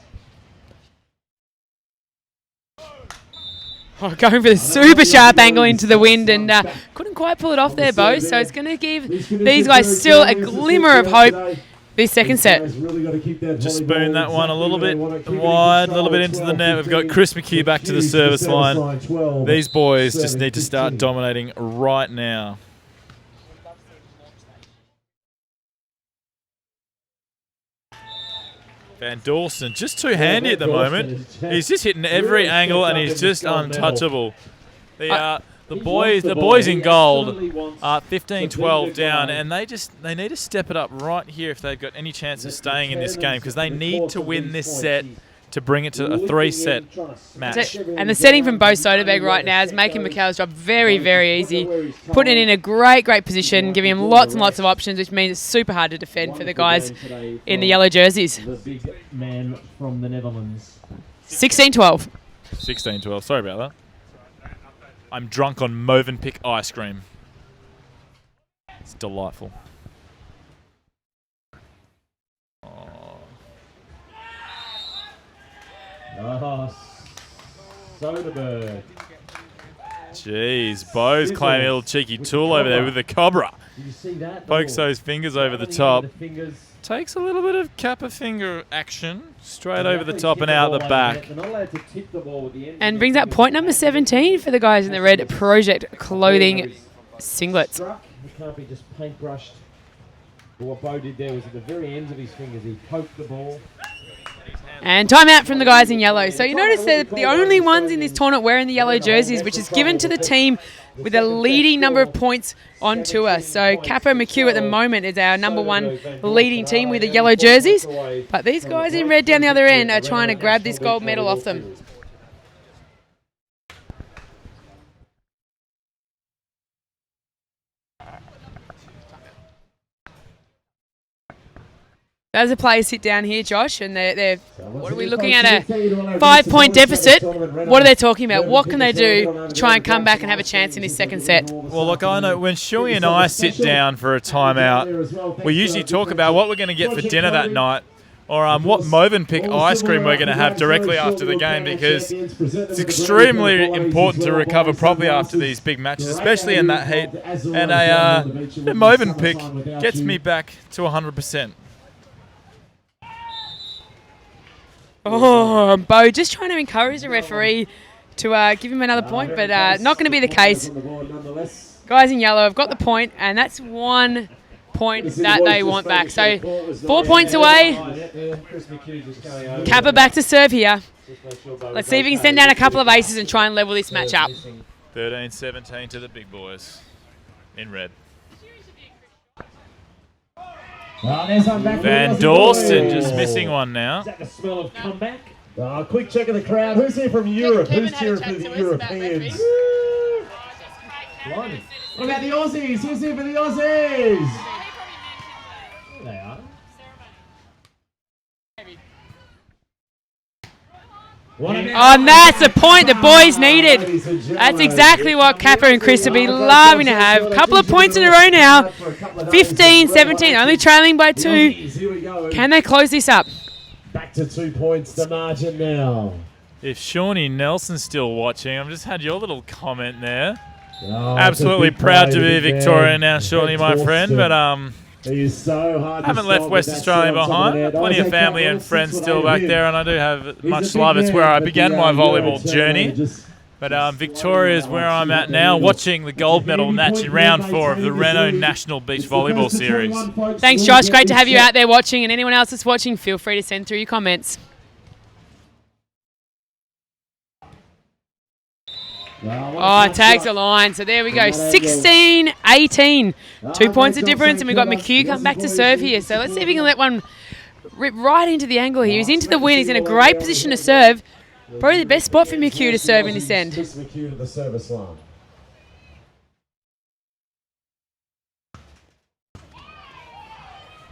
Oh, going for the super sharp angle into the wind and couldn't quite pull it off there, Bo. So it's going to give these guys still a glimmer of hope this second set. Just spoon that one a little bit wide, a little bit into the net. We've got Chris McHugh back to the service line. These boys just need to start dominating right now. Van Dawson, just too handy at the moment. He's just hitting every angle and he's just untouchable. The boys in gold are 15-12 down, and they need to step it up right here if they've got any chance of staying in this game, because they need to win this set to bring it to a 3-set match. And the setting from Bo Soderberg right now is making Mikhail's job very, very easy, putting it in a great position, giving him lots and lots of options, which means it's super hard to defend for the guys in the yellow jerseys. The big man from the Netherlands. 16-12. 16-12, sorry about that. I'm drunk on Movenpick ice cream. It's delightful. Soderberg. Jeez, Bo's claiming a little cheeky tool over there with the Cobra. Did you see that? Pokes those fingers over the top. Takes a little bit of Kappa finger action. Straight over the top and out the back. And brings up point number 17 for the guys in the red Project clothing singlets. He can't be just paintbrushed. But what Bo did there was at the very ends of his fingers, he poked the ball. And timeout from the guys in yellow. So you notice they're the only ones in this tournament wearing the yellow jerseys, which is given to the team with a leading number of points on tour. So Kappa McHugh at the moment is our number 1 leading team with the yellow jerseys. But these guys in red down the other end are trying to grab this gold medal off them. As the players sit down here, Josh, and they're what are we looking at? A 5-point deficit. What are they talking about? What can they do to try and come back and have a chance in this second set? Well, look, I know when Shuey and I sit down for a timeout, we usually talk about what we're going to get for dinner that night, or what Movenpick ice cream we're going to have directly after the game, because it's extremely important to recover properly after these big matches, especially in that heat. And a Movenpick gets me back to 100%. Oh, Bo just trying to encourage the referee to give him another point, but not going to be the case. Guys in yellow have got the point, and that's 1 point that they want back. So 4 points away. Kappa back to serve here. Let's see if we can send down a couple of aces and try and level this match up. 13-17 to the big boys in red. Van Dawson just missing one now. Is that the smell of comeback? Quick check of the crowd. Who's here from Europe? Who's cheering for the Europeans? What about the Aussies? Who's here for the Aussies? There they are. And that's the point the boys needed. That's exactly what Kappa and Chris will be loving to have. A couple of points in a row now. 15-17, only trailing by 2. Can they close this up? Back to 2 points, the margin now. If Shawnee Nelson's still watching, I've just had your little comment there. Absolutely proud to be Victoria now, Shawnee, my friend, but haven't left West Australia behind. Plenty of family and friends still back there, and I do have much love. It's where I began my volleyball journey. But Victoria is where I'm at now, watching the gold medal match in round 4 of the Renault National Beach Volleyball Series. Thanks, Josh. Great to have you out there watching, and anyone else that's watching, feel free to send through your comments. Tags the line. So there we go. 16-18. 2 points of difference, and we've got McHugh come back to serve here. So let's see if we can let one rip right into the angle here. He's into the win. He's in a great position to serve. Probably the best spot for McHugh to serve in this end. McHugh to the service line.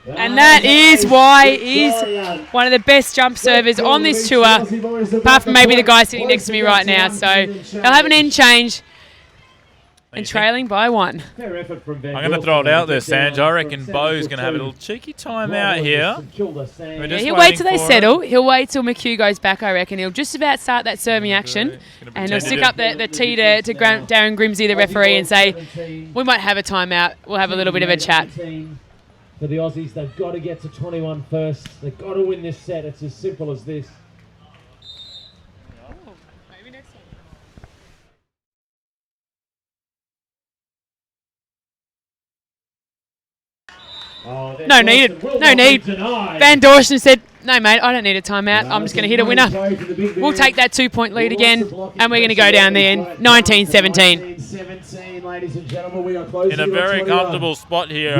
And that is why he's one of the best jump servers on this tour, apart from maybe the guy sitting next to me right now. So they'll have an end change and trailing by 1. I'm going to throw it out there, Sanj. I reckon Bo's going to have a little cheeky timeout here. Yeah, he'll wait till they settle. He'll wait till McHugh goes back, I reckon. He'll just about start that serving action, and he'll stick up the tee to Darren Grimsey, the referee, and say, we might have a timeout. We'll have a little bit of a chat. For the Aussies, they've got to get to 21 first. They've got to win this set. It's as simple as this. No need. Van Dorsten said, no, mate, I don't need a timeout. I'm just going to hit a winner. We'll take that 2-point lead again, and we're going to go down the end, 19-17. Ladies and gentlemen, we are closing in a very comfortable spot here,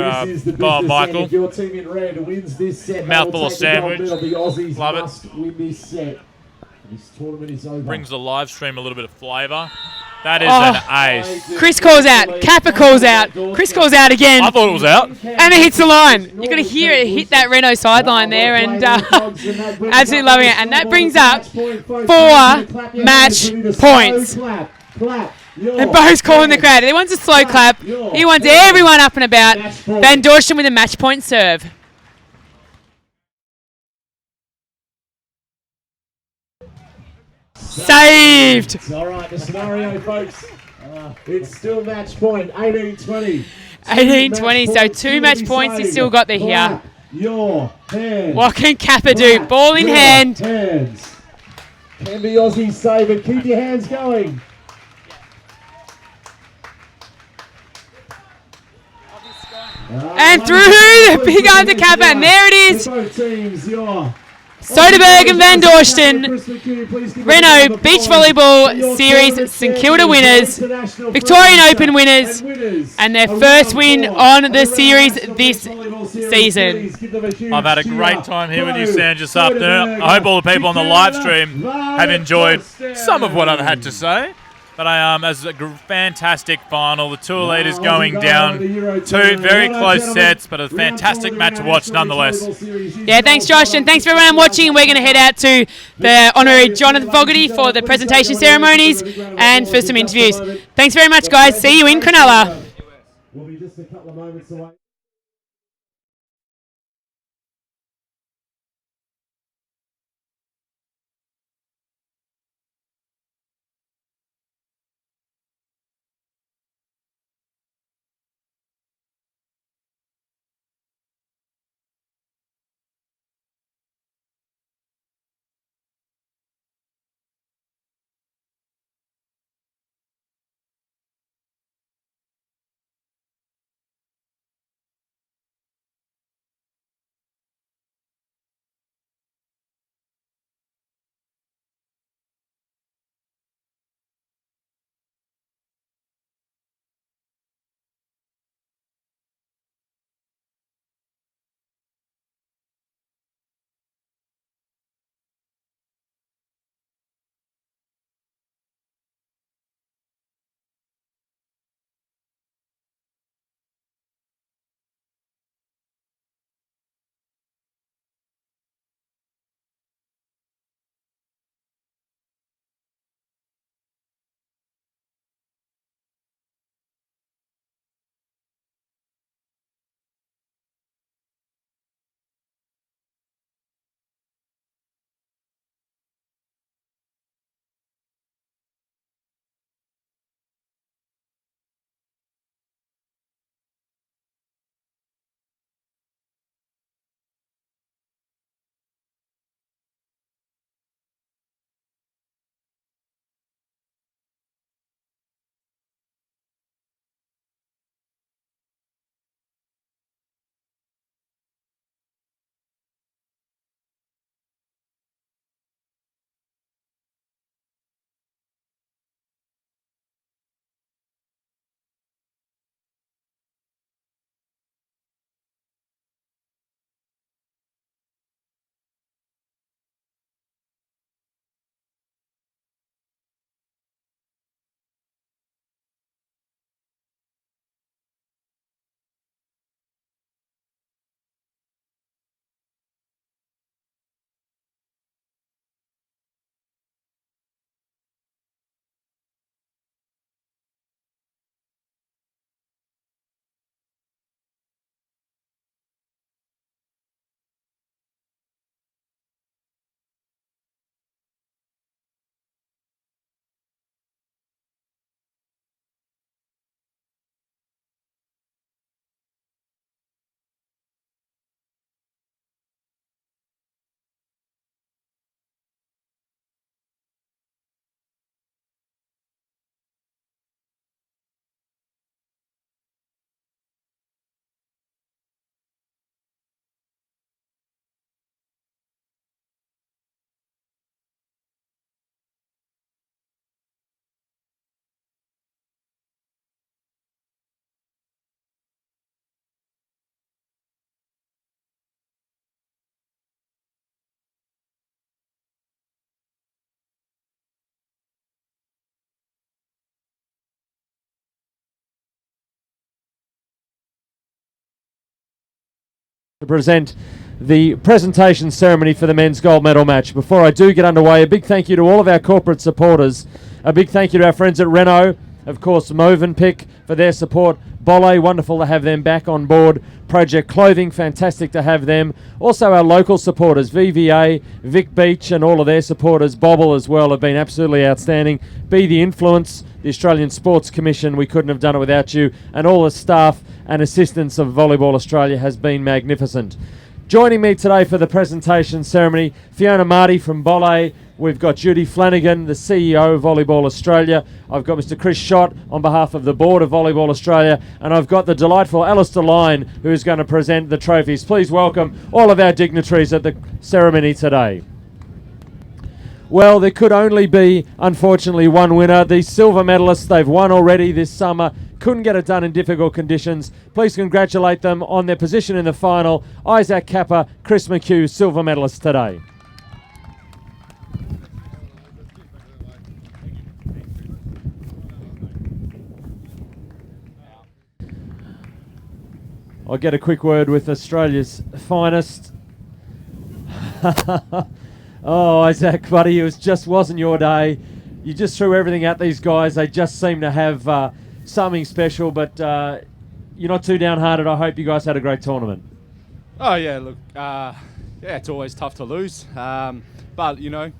Michael. If your team in red wins this set, mouthful of sandwich. The Aussies Love must win this set. This tournament is over. Brings the live stream a little bit of flavour. That is an ace. Chris calls out. Kappa calls out. Chris calls out again. I thought it was out. And it hits the line. You've got to hear it hit that Renault sideline there, and absolutely loving it. And that brings up 4 match points. And Bo's calling the crowd. He wants a slow clap. He wants everyone up and about. Van Dorsten with a match point serve. Saved. All right, the scenario, folks. It's still match point, 18-20. 18-20, so 2 match points. He's still got the here. Your hands. What can Kappa do? Ball in hand. Hands. Can the Aussies save it? Keep your hands going. And through the big arm to Kappa, and there it is. Both teams, Soderberg and Van Dorsten, Renault Beach Volleyball Series St Kilda winners, Victorian Open winners, and their first win on the series this season. I've had a great time here with you, Sanj, this afternoon. I hope all the people on the live stream have enjoyed some of what I've had to say. But as a fantastic final, the two leaders going down, 2 very close sets, but a fantastic match to watch nonetheless. Yeah, thanks Josh, and thanks for everyone watching. We're going to head out to the Honorary Jonathan Fogarty for the presentation ceremonies and for some interviews. Thanks very much, guys. See you in Cronulla. We'll be just a couple of moments away. to present the presentation ceremony for the men's gold medal match. Before I do get underway, a big thank you to all of our corporate supporters. A big thank you to our friends at Renault, of course, Movenpick for their support. Bolle, wonderful to have them back on board. Project Clothing, fantastic to have them. Also our local supporters, VVA, Vic Beach and all of their supporters. Bobble as well have been absolutely outstanding. Be the Influence, the Australian Sports Commission, we couldn't have done it without you. And all the staff and assistants of Volleyball Australia has been magnificent. Joining me today for the presentation ceremony, Fiona Marty from Bolle. We've got Judy Flanagan, the CEO of Volleyball Australia. I've got Mr. Chris Schott on behalf of the board of Volleyball Australia. And I've got the delightful Alistair Lyne, who is going to present the trophies. Please welcome all of our dignitaries at the ceremony today. Well, there could only be, unfortunately, one winner. The silver medalists, they've won already this summer. Couldn't get it done in difficult conditions. Please congratulate them on their position in the final. Isaac Kappa, Chris McHugh, silver medalists today. I'll get a quick word with Australia's finest. Oh, Isaac, buddy, it just wasn't your day. You just threw everything at these guys. They just seem to have something special, but you're not too downhearted. I hope you guys had a great tournament. Oh, yeah, look, yeah, it's always tough to lose. But, you know,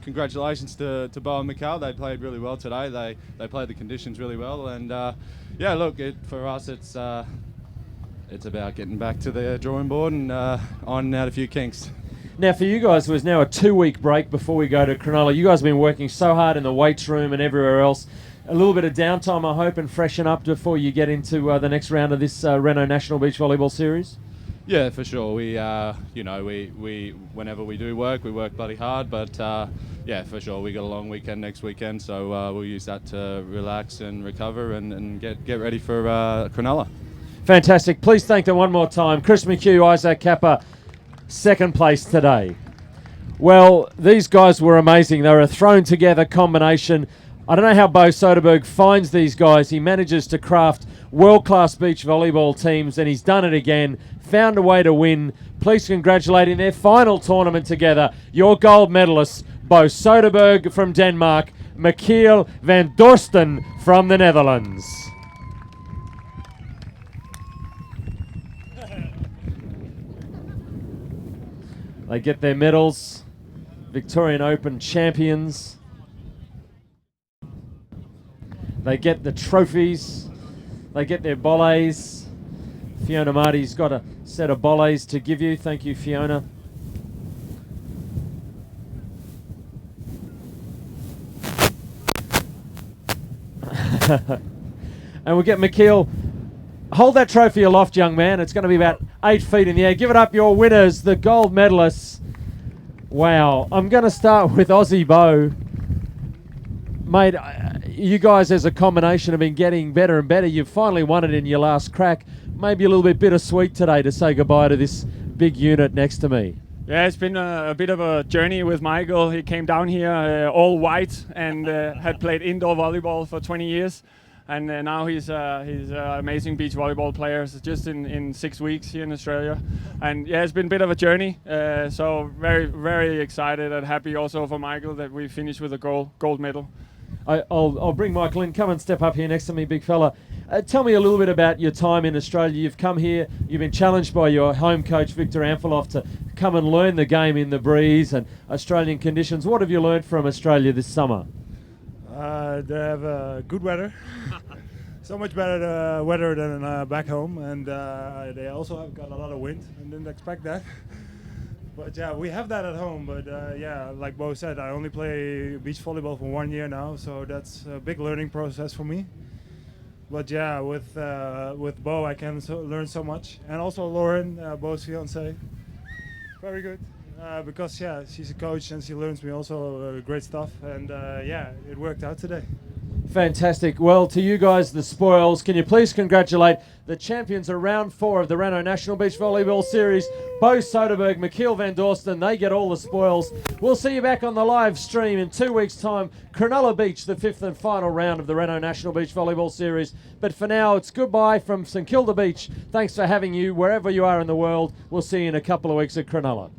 congratulations to Bo and Mikhail. They played really well today. They played the conditions really well. And, yeah, look, for us, it's about getting back to the drawing board and ironing out a few kinks. Now, for you guys, it was now a 2-week break before we go to Cronulla. You guys have been working so hard in the weights room and everywhere else. A little bit of downtime, I hope, and freshen up before you get into the next round of this Renault National Beach Volleyball Series? Yeah, for sure. We, you know, we whenever we do work, we work bloody hard. But, yeah, for sure, we got a long weekend next weekend, so we'll use that to relax and recover and get ready for Cronulla. Fantastic. Please thank them one more time. Chris McHugh, Isaac Kappa, second place today. Well, these guys were amazing. They were a thrown together combination. I don't know how Bo Soderberg finds these guys. He manages to craft world-class beach volleyball teams, and he's done it again. Found a way to win. Please congratulate in their final tournament together your gold medalists, Bo Soderberg from Denmark, Michiel van Dorsten from the Netherlands. They get their medals, Victorian Open champions. They get the trophies. They get their bolles. Fiona Marty's got a set of bolles to give you. Thank you, Fiona. And we'll get Michiel. Hold that trophy aloft, young man. It's going to be about 8 feet in the air. Give it up, your winners, the gold medalists. Wow. I'm going to start with Aussie Bo. Mate, you guys as a combination have been getting better and better. You've finally won it in your last crack. Maybe a little bit bittersweet today to say goodbye to this big unit next to me. Yeah, it's been a bit of a journey with Michael. He came down here all white and had played indoor volleyball for 20 years. And now he's an amazing beach volleyball player, just in 6 weeks here in Australia. And yeah, it's been a bit of a journey. So very, very excited and happy also for Michael that we finished with a gold medal. I'll bring Michael in. Come and step up here next to me, big fella. Tell me a little bit about your time in Australia. You've come here, you've been challenged by your home coach, Victor Amfiloff, to come and learn the game in the breeze and Australian conditions. What have you learned from Australia this summer? They have good weather. So much better weather than back home, and they also have got a lot of wind. I didn't expect that. But yeah, we have that at home. But yeah, like Bo said, I only play beach volleyball for 1 year now, so that's a big learning process for me. But yeah, with Bo, I can learn so much, and also Lauren, Bo's fiance, very good. Because yeah, she's a coach and she learns me also great stuff, and yeah, it worked out today. Fantastic. Well, to you guys, the spoils, can you please congratulate the champions of round 4 of the Rano National Beach Volleyball Series, Bo Soderberg, Michiel van Dorsten. They get all the spoils. We'll see you back on the live stream in 2 weeks' time. Cronulla Beach, the 5th and final round of the Rano National Beach Volleyball Series. But for now, it's goodbye from St Kilda Beach. Thanks for having you wherever you are in the world. We'll see you in a couple of weeks at Cronulla.